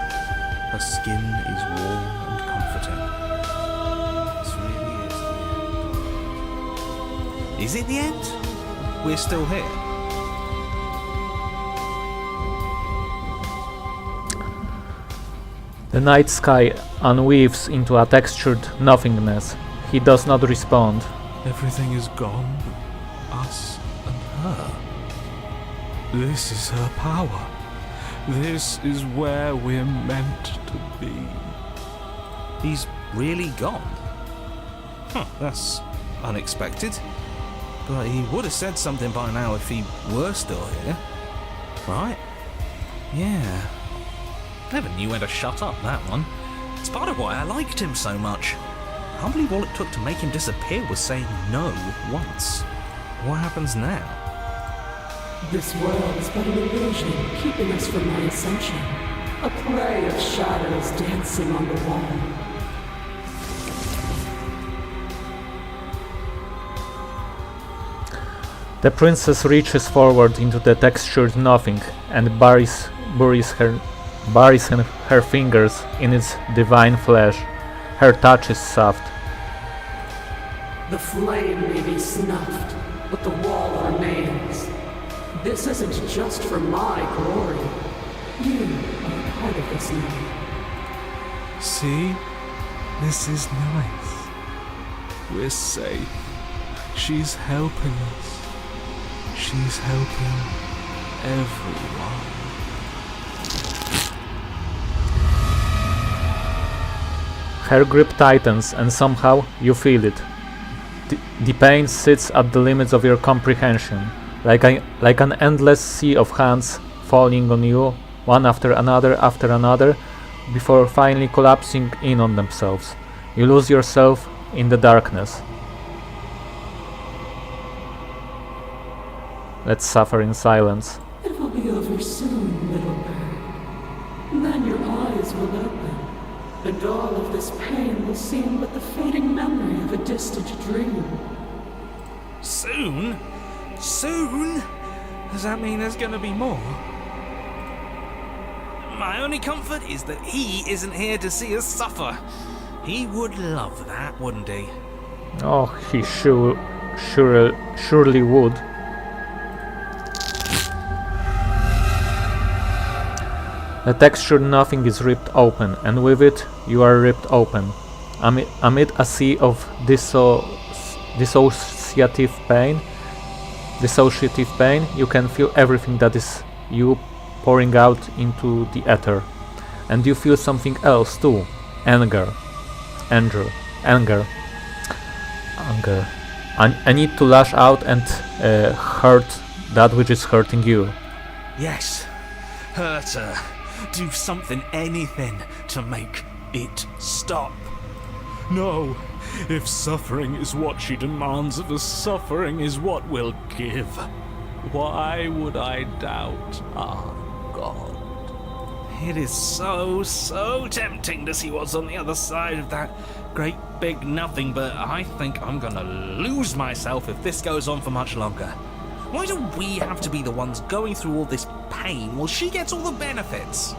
Her skin is warm and comforting. This really is the end. Is it the end? We're still here. The night sky unweaves into a textured nothingness. He does not respond. Everything is gone but us and her. This is her power. This is where we're meant to be. He's really gone. Huh, that's unexpected. But he would have said something by now if he were still here. Right? Yeah. Never knew when to shut up, that one. It's part of why I liked him so much. I can't believe all it took to make him disappear was saying no once. What happens now? This world is but an illusion, keeping us from my ascension. A play of shadows dancing on the wall. The princess reaches forward into the textured nothing and buries her fingers in its divine flesh. Her touch is soft. The flame may be snuffed, but the wall remains. This isn't just for my glory. You are part of this now. See? This is nice. We're safe. She's helping us. She's helping everyone. Her grip tightens and somehow you feel it. The pain sits at the limits of your comprehension, like an endless sea of hands falling on you, one after another, before finally collapsing in on themselves. You lose yourself in the darkness. Let's suffer in silence. It will be over soon, little bird. Then your eyes will open, and all of this pain will seem but the fading memory of a distant dream. Soon? Soon? Does that mean there's gonna be more? My only comfort is that he isn't here to see us suffer. He would love that, wouldn't he? Oh, he surely would. The textured nothing is ripped open, and with it you are ripped open. Amid a sea of dissociative pain, you can feel everything that is you pouring out into the ether. And you feel something else too. Anger. I need to lash out and hurt that which is hurting you. Yes. Hurt her. Do something, anything, to make it stop. No, if suffering is what she demands of us, suffering is what we'll give. Why would I doubt our God? It is so tempting to see what's on the other side of that great big nothing, but I think I'm gonna lose myself if this goes on for much longer. Why do we have to be the ones going through all this pain while she gets all the benefits?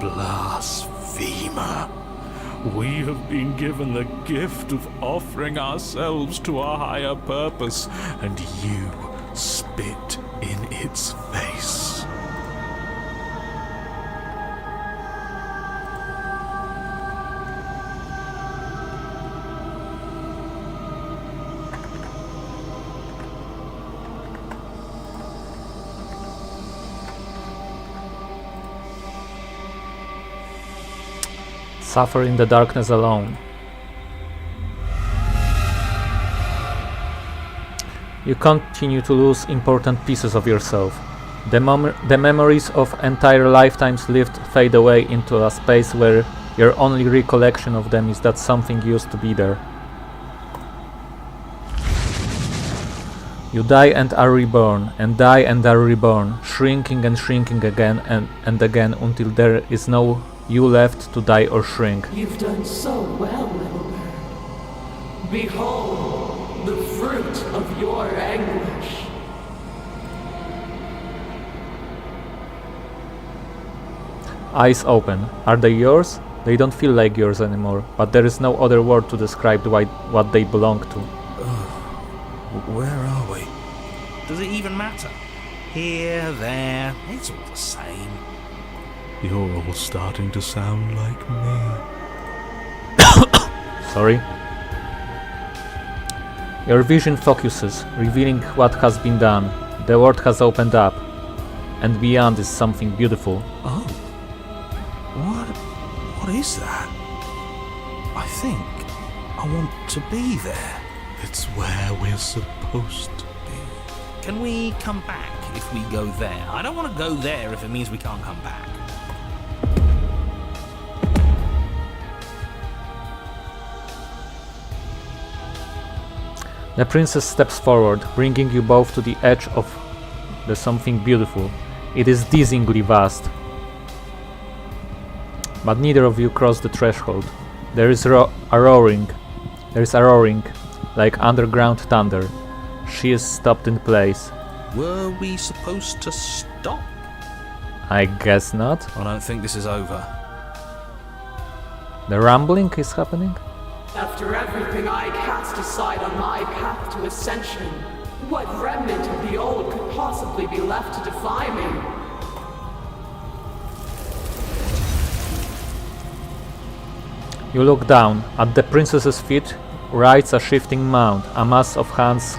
Blasphemer! We have been given the gift of offering ourselves to a higher purpose, and you spit in its face. Suffer in the darkness alone. You continue to lose important pieces of yourself. The memories of entire lifetimes lived fade away into a space where your only recollection of them is that something used to be there. You die and are reborn, and die and are reborn, shrinking and shrinking again and again until there is no you left to die or shrink. You've done so well, little bird. Behold the fruit of your anguish. Eyes open. Are they yours? They don't feel like yours anymore, but there is no other word to describe what they belong to. Where are we? Does it even matter? Here, there, it's all the same. You're all starting to sound like me. Sorry. Your vision focuses, revealing what has been done. The world has opened up, and beyond is something beautiful. Oh. What is that? I think I want to be there. It's where we're supposed to be. Can we come back if we go there? I don't want to go there if it means we can't come back. The princess steps forward, bringing you both to the edge of the something beautiful. It is dizzyingly vast. But neither of you cross the threshold. There is a roaring, like underground thunder. She is stopped in place. Were we supposed to stop? I guess not. I don't think this is over. The rumbling is happening? After everything I cast aside on my path to ascension, what remnant of the old could possibly be left to defy me? You look down. At the princess's feet rides a shifting mound, a mass of hands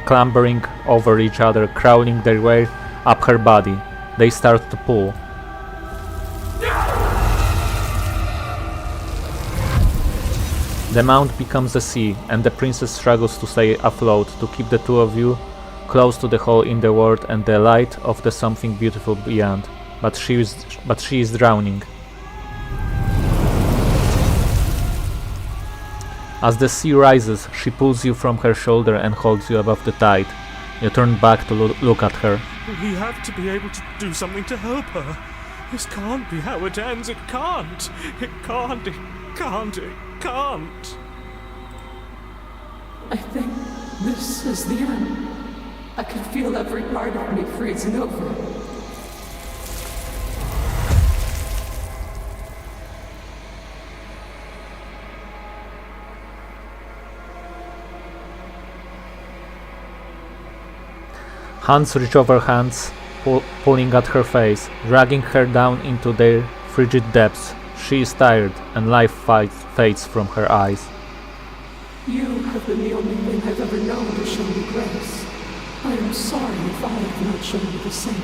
clambering over each other, crawling their way up her body. They start to pull. The mound becomes a sea, and the princess struggles to stay afloat, to keep the two of you close to the hole in the world and the light of the something beautiful beyond. But she is drowning. As the sea rises, she pulls you from her shoulder and holds you above the tide. You turn back to look at her. We have to be able to do something to help her. This can't be how it ends. It can't. It can't. It can't. It can't. I think this is the end. I can feel every part of me freezing over. Hands reach over hands, pulling at her face, dragging her down into their frigid depths. She is tired, and life fades from her eyes. You have been the only thing I've ever known to show me grace. I am sorry if I have not shown you the same.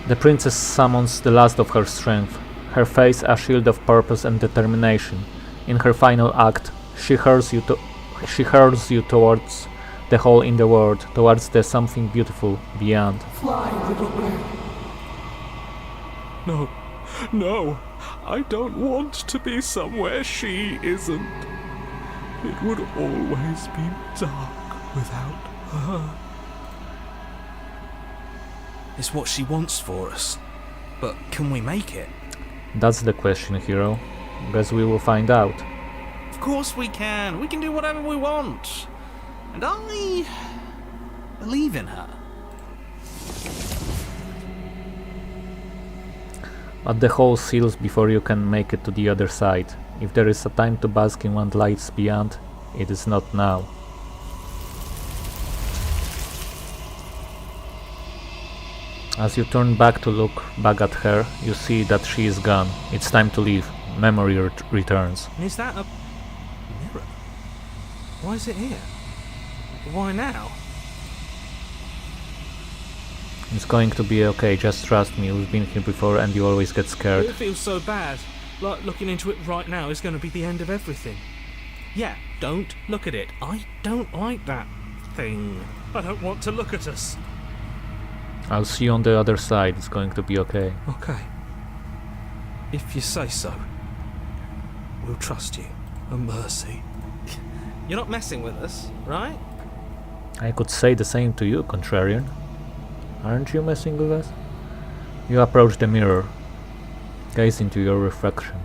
The princess summons the last of her strength, her face a shield of purpose and determination. In her final act, she hurls you towards the hole in the world, towards the something beautiful beyond. Fly, little bird. No. No. I don't want to be somewhere she isn't. It would always be dark without her. It's what she wants for us. But can we make it? That's the question, hero. Guess we will find out. Of course we can. We can do whatever we want. And I believe in her. But the hole seals before you can make it to the other side. If there is a time to bask in what lies beyond, it is not now. As you turn back to look back at her, you see that she is gone. It's time to leave. Memory returns. And is that a mirror? Why is it here? Why now? It's going to be okay, just trust me, we've been here before and you always get scared. It feels so bad. Like looking into it right now is going to be the end of everything. Yeah, don't look at it. I don't like that thing. I don't want to look at us. I'll see you on the other side, it's going to be okay. Okay. If you say so. We'll trust you. A mercy. You're not messing with us, right? I could say the same to you, contrarian. Aren't you messing with us? You approach the mirror. Gaze into your reflection.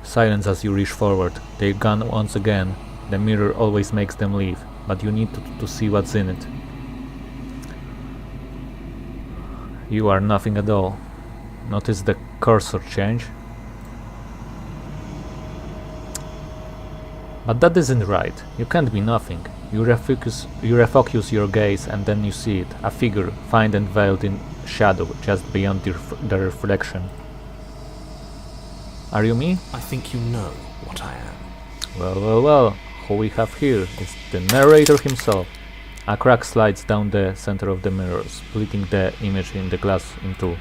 Silence as you reach forward. They're gone once again. The mirror always makes them leave, but you need to see what's in it. You are nothing at all. Notice the cursor change? But that isn't right. You can't be nothing. You refocus your gaze and then you see it. A figure, fine and veiled in shadow, just beyond the reflection. Are you me? I think you know what I am. Well. Who we have here is the narrator himself. A crack slides down the center of the mirror, splitting the image in the glass in two.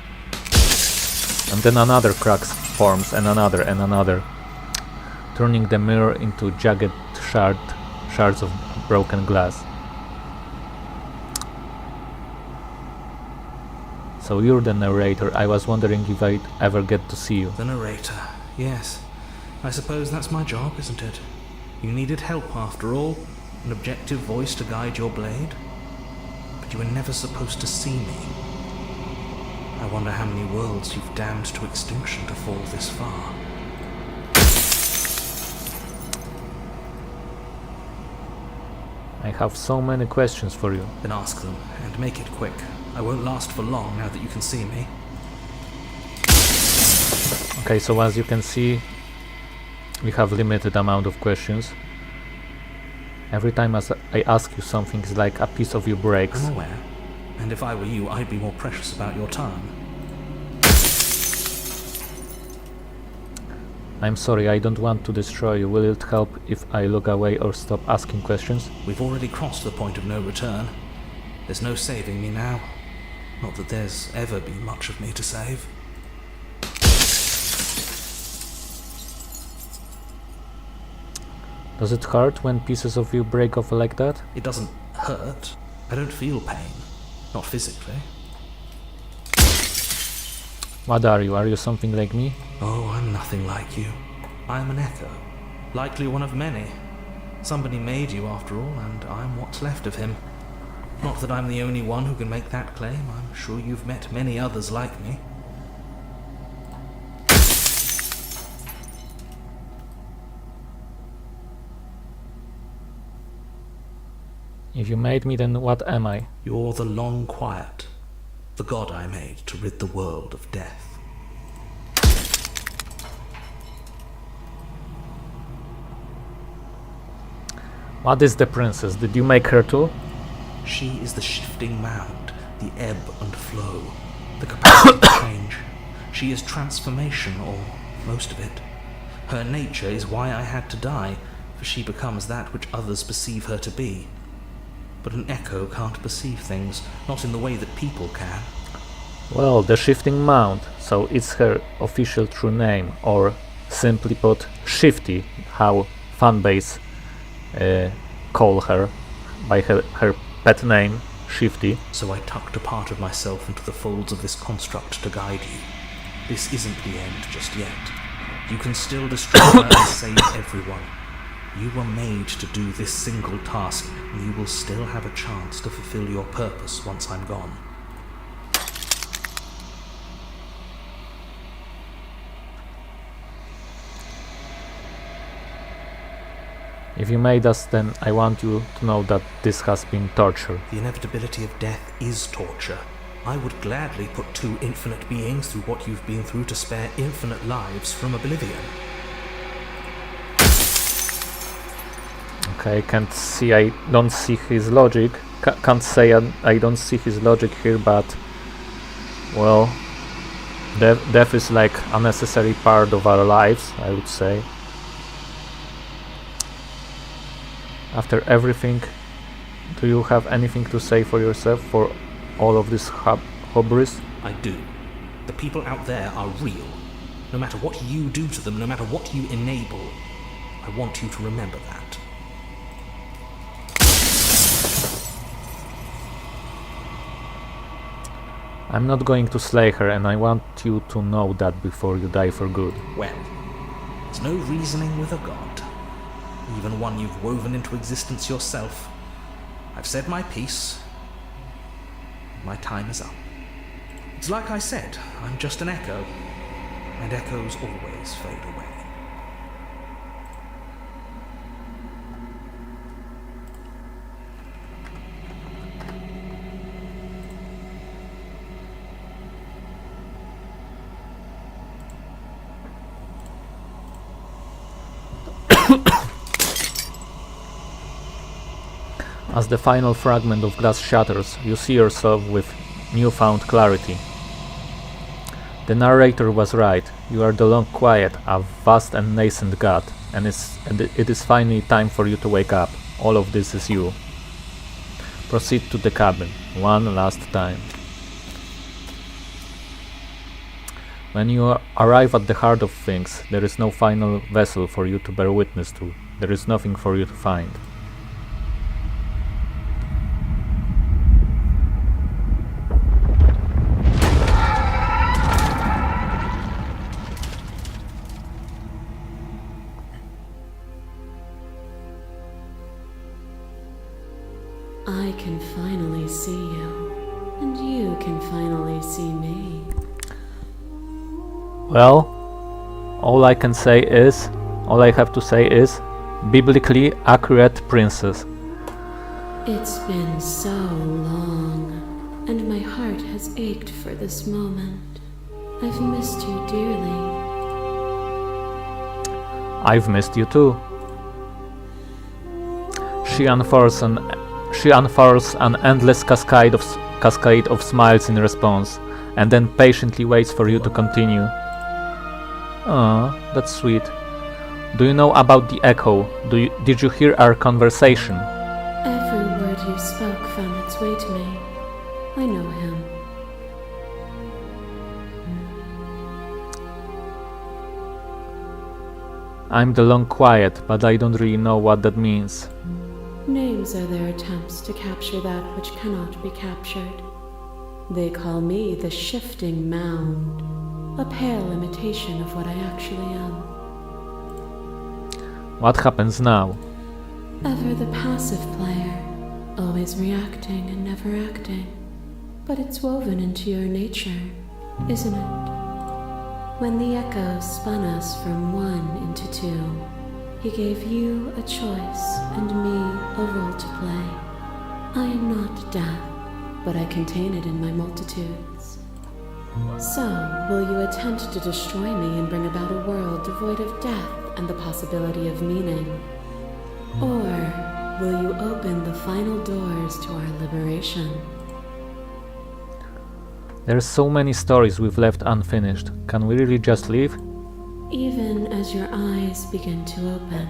And then another crack forms, and another, turning the mirror into jagged shards of broken glass. So you're the narrator. I was wondering if I'd ever get to see you. The narrator, yes. I suppose that's my job, isn't it? You needed help after all, an objective voice to guide your blade. But you were never supposed to see me. I wonder how many worlds you've damned to extinction to fall this far. I have so many questions for you. Then ask them, and make it quick. I won't last for long now that you can see me. Okay, so as you can see, we have limited amount of questions. Every time as I ask you something, it's like a piece of you breaks. I'm aware. And if I were you, I'd be more precious about your time. I'm sorry, I don't want to destroy you. Will it help if I look away or stop asking questions? We've already crossed the point of no return. There's no saving me now. Not that there's ever been much of me to save. Does it hurt when pieces of you break off like that? It doesn't hurt. I don't feel pain. Not physically. What are you? Are you something like me? Oh, I'm nothing like you. I'm an echo. Likely one of many. Somebody made you after all, and I'm what's left of him. Not that I'm the only one who can make that claim. I'm sure you've met many others like me. If you made me, then what am I? You're the long quiet, the god I made to rid the world of death. What is the princess? Did you make her too? She is the shifting mound, the ebb and flow, the capacity to change. She is transformation, or most of it. Her nature is why I had to die, for she becomes that which others perceive her to be. But an echo can't perceive things, not in the way that people can. Well, the shifting mound, so it's her official true name, or simply put, Shifty, how fanbase call her by her pet name, Shifty. So I tucked a part of myself into the folds of this construct to guide you. This isn't the end just yet. You can still destroy her and save everyone. You were made to do this single task, and you will still have a chance to fulfill your purpose once I'm gone. If you made us, then I want you to know that this has been torture. The inevitability of death is torture. I would gladly put two infinite beings through what you've been through to spare infinite lives from oblivion. Okay, I don't see his logic. Can't say I don't see his logic here, but well, death is like a necessary part of our lives, I would say. After everything, do you have anything to say for yourself, for all of this hubris? I do. The people out there are real. No matter what you do to them, no matter what you enable, I want you to remember that. I'm not going to slay her, and I want you to know that before you die for good. Well, there's no reasoning with a god. Even one you've woven into existence yourself. I've said my piece. My time is up. It's like I said, I'm just an echo, and echoes always fade away. As the final fragment of glass shatters, you see yourself with newfound clarity. The narrator was right. You are the long quiet, a vast and nascent god, and it is finally time for you to wake up. All of this is you. Proceed to the cabin, one last time. When you arrive at the heart of things, there is no final vessel for you to bear witness to. There is nothing for you to find. I can finally see you, and you can finally see me. Well, all I have to say is, biblically accurate princess. It's been so long, and my heart has ached for this moment. I've missed you dearly. I've missed you too. She unfurls an endless cascade of smiles in response, and then patiently waits for you to continue. Ah, that's sweet. Do you know about the echo? Did you hear our conversation? Every word you spoke found its way to me. I know him. I'm the long quiet, but I don't really know what that means. Names are their attempts to capture that which cannot be captured. They call me the shifting mound, a pale imitation of what I actually am. What happens now? Ever the passive player, always reacting and never acting. But it's woven into your nature, isn't it? When the echo spun us from one into two, he gave you a choice and me a role to play. I am not death, but I contain it in my multitudes. So, will you attempt to destroy me and bring about a world devoid of death and the possibility of meaning? Or will you open the final doors to our liberation? There's so many stories we've left unfinished. Can we really just leave? Even as your eyes begin to open,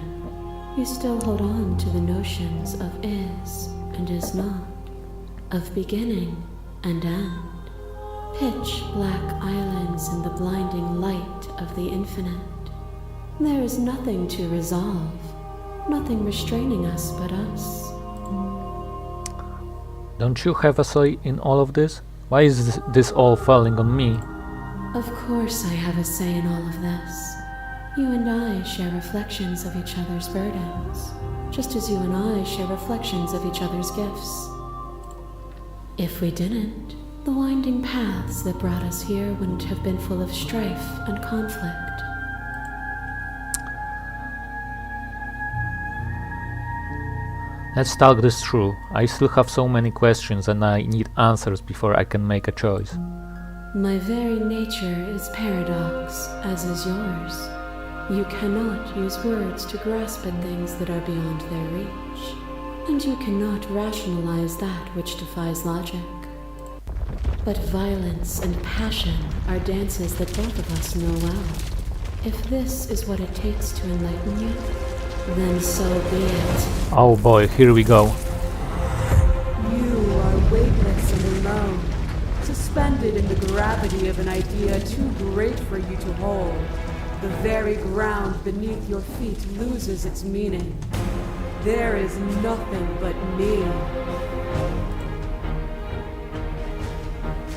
you still hold on to the notions of is and is not, of beginning and end, pitch black islands in the blinding light of the infinite. There is nothing to resolve, nothing restraining us but us. Don't you have a say in all of this? Why is this all falling on me? Of course I have a say in all of this. You and I share reflections of each other's burdens, just as you and I share reflections of each other's gifts. If we didn't, the winding paths that brought us here wouldn't have been full of strife and conflict. Let's talk this through. I still have so many questions and I need answers before I can make a choice. My very nature is paradox, as is yours. You cannot use words to grasp at things that are beyond their reach, and you cannot rationalize that which defies logic. But violence and passion are dances that both of us know well. If this is what it takes to enlighten you, then so be it. Oh boy, here we go. You are weightless and alone, suspended in the gravity of an idea too great for you to hold. The very ground beneath your feet loses its meaning. There is nothing but me.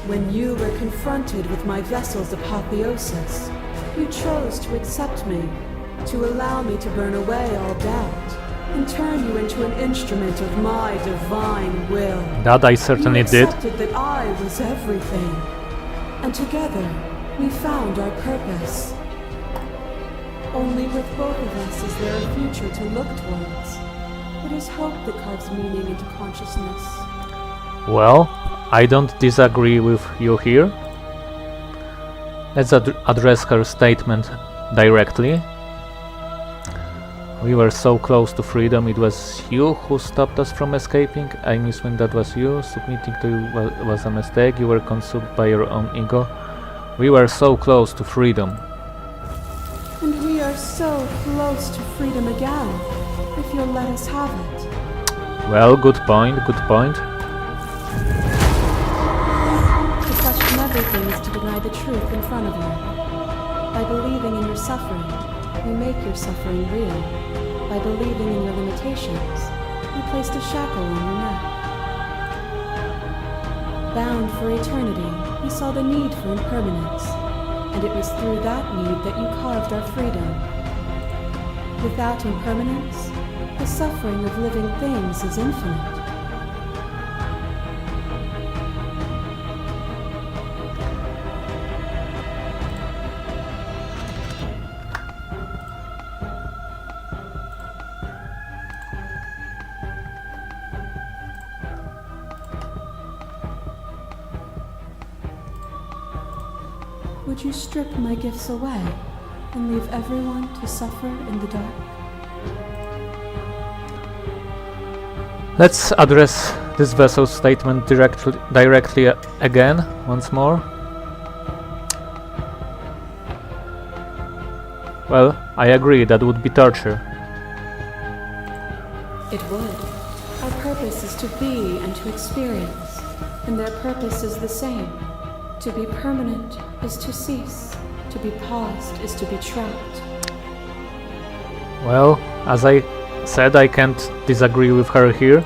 When you were confronted with my vessel's apotheosis, you chose to accept me, to allow me to burn away all doubt, and turn you into an instrument of my divine will. That I certainly you did. accepted that I was everything, and together we found our purpose. Only with both of us is there a future to look towards. It is hope that carves meaning into consciousness. Well, I don't disagree with you here. Let's address her statement directly. We were so close to freedom, it was you who stopped us from escaping. I miss when that was you. Submitting to you was a mistake. You were consumed by your own ego. We were so close to freedom. And we are so close to freedom again, if you'll let us have it. Well, good point, good point. To question everything is to deny the truth in front of you. By believing in your suffering, you make your suffering real. By believing in your limitations, you placed a shackle on your neck. Bound for eternity, you saw the need for impermanence, and it was through that need that you carved our freedom. Without impermanence, the suffering of living things is infinite. Would you strip my gifts away and leave everyone to suffer in the dark? Let's address this vessel's statement directly again, once more. Well, I agree, that would be torture. It would. Our purpose is to be and to experience, and their purpose is the same. To be permanent is to cease. To be paused is to be trapped. Well, as I said, I can't disagree with her here. A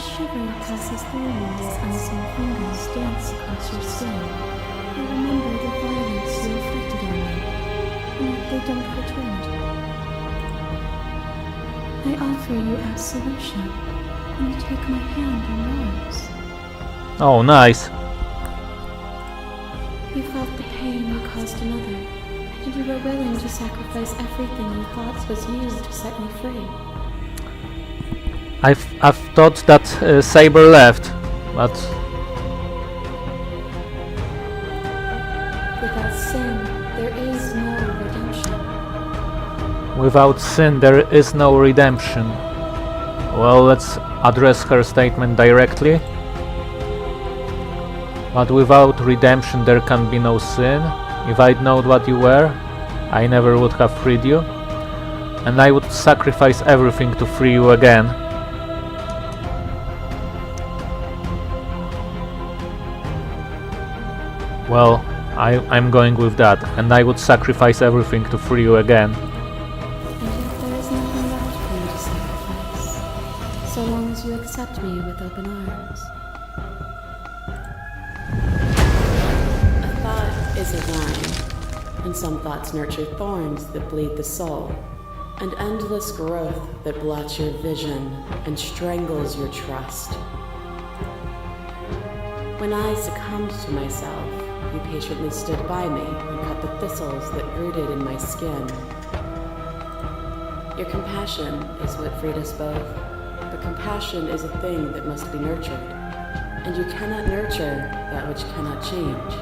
shiver passes through me as unseen fingers dance across your skin. I remember the violence you inflicted on me, and yet they don't return. I offer you absolution, and you take my hand in yours. Oh, nice. You felt the pain you caused another, and you were willing to sacrifice everything you thought was you to set me free. I've thought that Saber left, but Without sin, there is no redemption. without sin there is no redemption. Well, let's address her statement directly. But without redemption there can be no sin. If I'd known what you were, I never would have freed you. And I would sacrifice everything to free you again. Well, I'm going with that, and I would sacrifice everything to free you again. And yet there is nothing left for you to sacrifice, so long as you accept me with open arms. A thought is a vine, and some thoughts nurture thorns that bleed the soul, and endless growth that blots your vision and strangles your trust. When I succumbed to myself, you patiently stood by me and cut the thistles that rooted in my skin. Your compassion is what freed us both, but compassion is a thing that must be nurtured, and you cannot nurture that which cannot change.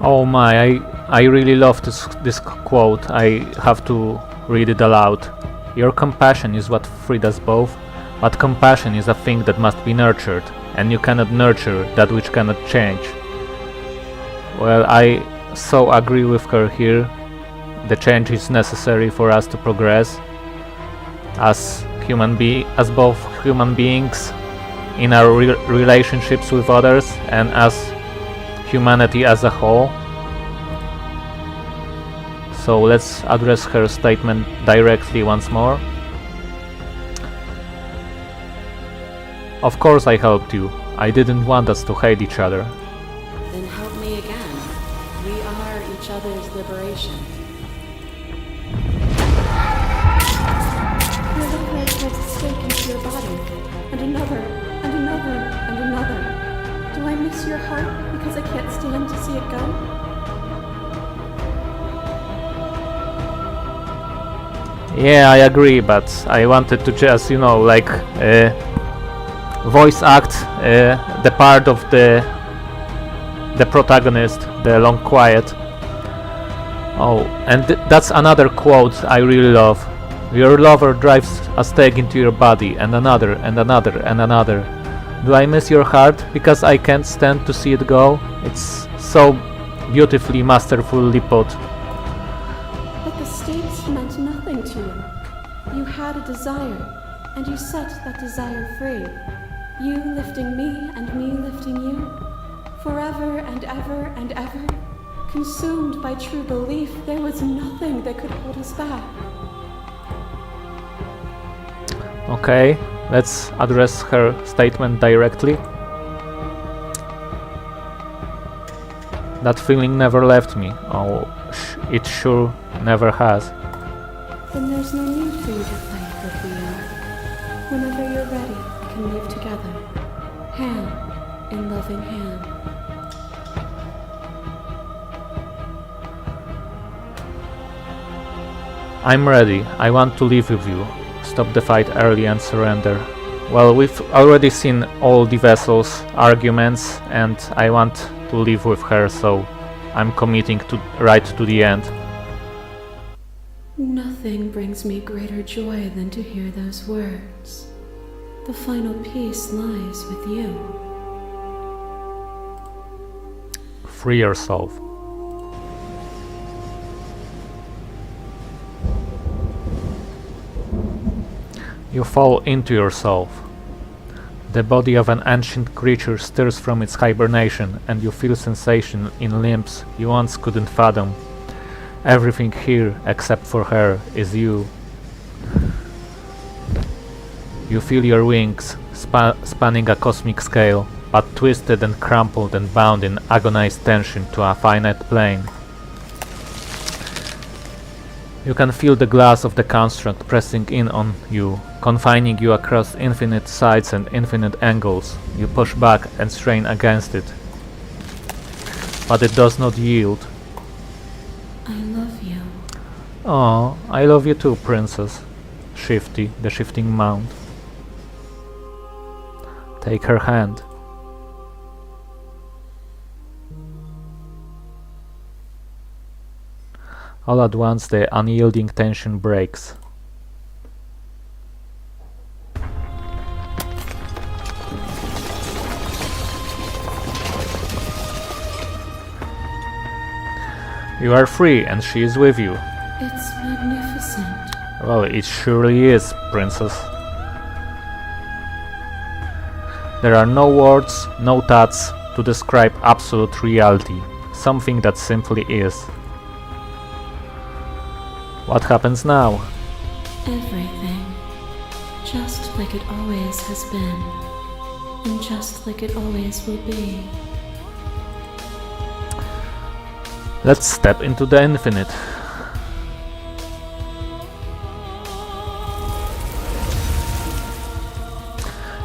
Oh my, I really love this quote. I have to read it aloud. Your compassion is what freed us both, but compassion is a thing that must be nurtured, and you cannot nurture that which cannot change. Well, I so agree with her here. The change is necessary for us to progress. As as both human beings in our relationships with others and as humanity as a whole. So let's address her statement directly once more. Of course I helped you. I didn't want us to hate each other. Then help me again. We are each other's liberation. Your little red has a stake into your body, and another, and another, and another. Do I miss your heart because I can't stand to see it go? Yeah, I agree, but I wanted to just, voice act the part of the protagonist, the long quiet. Oh, and that's another quote I really love. Your lover drives a stake into your body, and another, and another, and another. Do I miss your heart because I can't stand to see it go? It's so beautifully, masterfully put. But the stakes meant nothing to you. You had a desire, and you set that desire free. You lifting me and me lifting you, forever and ever and ever, consumed by true belief there was nothing that could hold us back. Okay, let's address her statement directly. That feeling never left me. Oh, it sure never has. Then there's no need for you to fight what we are. Whenever you're ready, we can live together, hand in loving hand. I'm ready. I want to live with you. Stop the fight early and surrender. Well, we've already seen all the vessel's arguments, and I want to live with her, so I'm committing to right to the end. Nothing brings me greater joy than to hear those words. The final peace lies with you. Free yourself. You fall into yourself. The body of an ancient creature stirs from its hibernation, and you feel sensation in limbs you once couldn't fathom. Everything here, except for her, is you. You feel your wings spanning a cosmic scale, but twisted and crumpled and bound in agonized tension to a finite plane. You can feel the glass of the construct pressing in on you, confining you across infinite sides and infinite angles. You push back and strain against it, but it does not yield. I love you. Oh, I love you too, princess. Shifty, the shifting mount. Take her hand. All at once the unyielding tension breaks. You are free, and she is with you. It's magnificent. Well, it surely is, princess. There are no words, no thoughts to describe absolute reality, something that simply is. What happens now? Everything. Just like it always has been. And just like it always will be. Let's step into the infinite.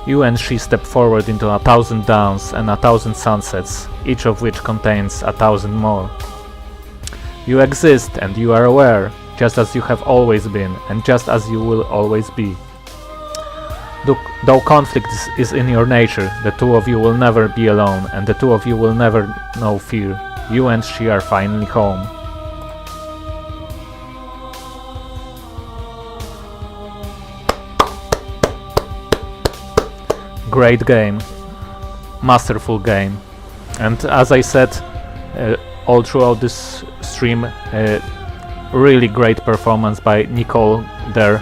You and she step forward into 1,000 dawns and 1,000 sunsets, each of which contains 1,000 more. You exist and you are aware, just as you have always been, and just as you will always be. Though conflict is in your nature, the two of you will never be alone, and the two of you will never know fear. You and she are finally home. Great game. Masterful game. And as I said all throughout this stream, really great performance by Nicole there.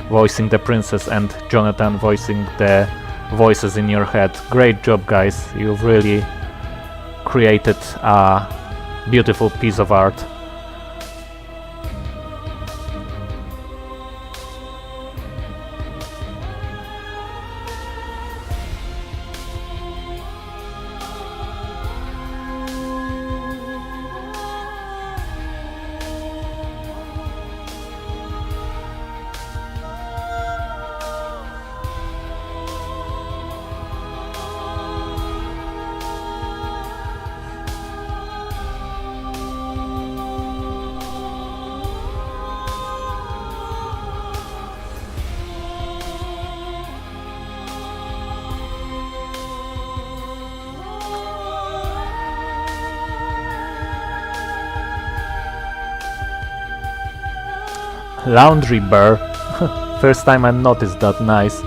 voicing the princess and Jonathan voicing the voices in your head. Great job, guys. You've really created a beautiful piece of art. Laundry bear. First time I noticed that. Nice.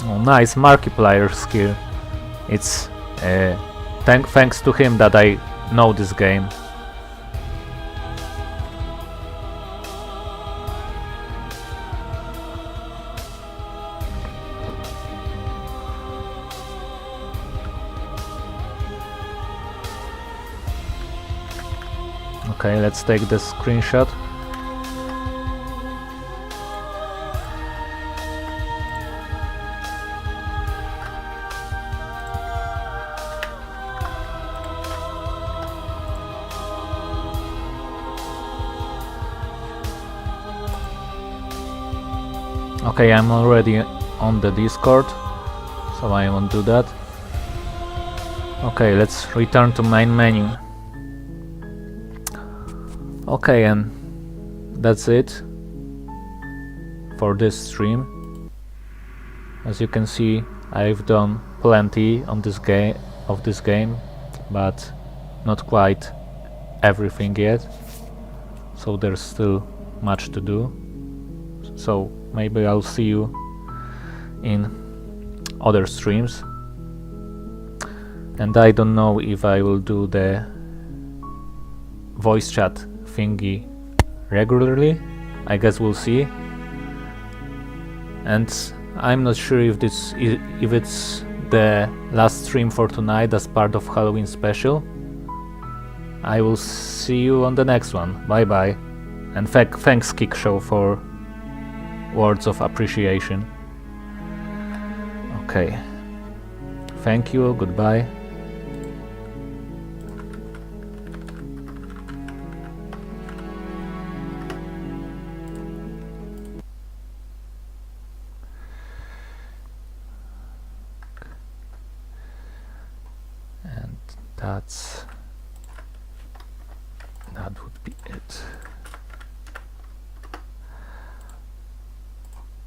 Oh, nice Markiplier skill. It's thanks to him that I know this game. Okay, let's take the screenshot. Okay, I'm already on the Discord, so I won't do that. Okay, let's return to main menu. Okay, and that's it for this stream. As you can see, I've done plenty on this game, but not quite everything yet. So there's still much to do. So maybe I'll see you in other streams. And I don't know if I will do the voice chat thingy regularly. I guess we'll see. And I'm not sure if it's the last stream for tonight as part of Halloween special. I will see you on the next one. Bye bye. And thanks Kickshow for words of appreciation. Okay. Thank you, goodbye. And that's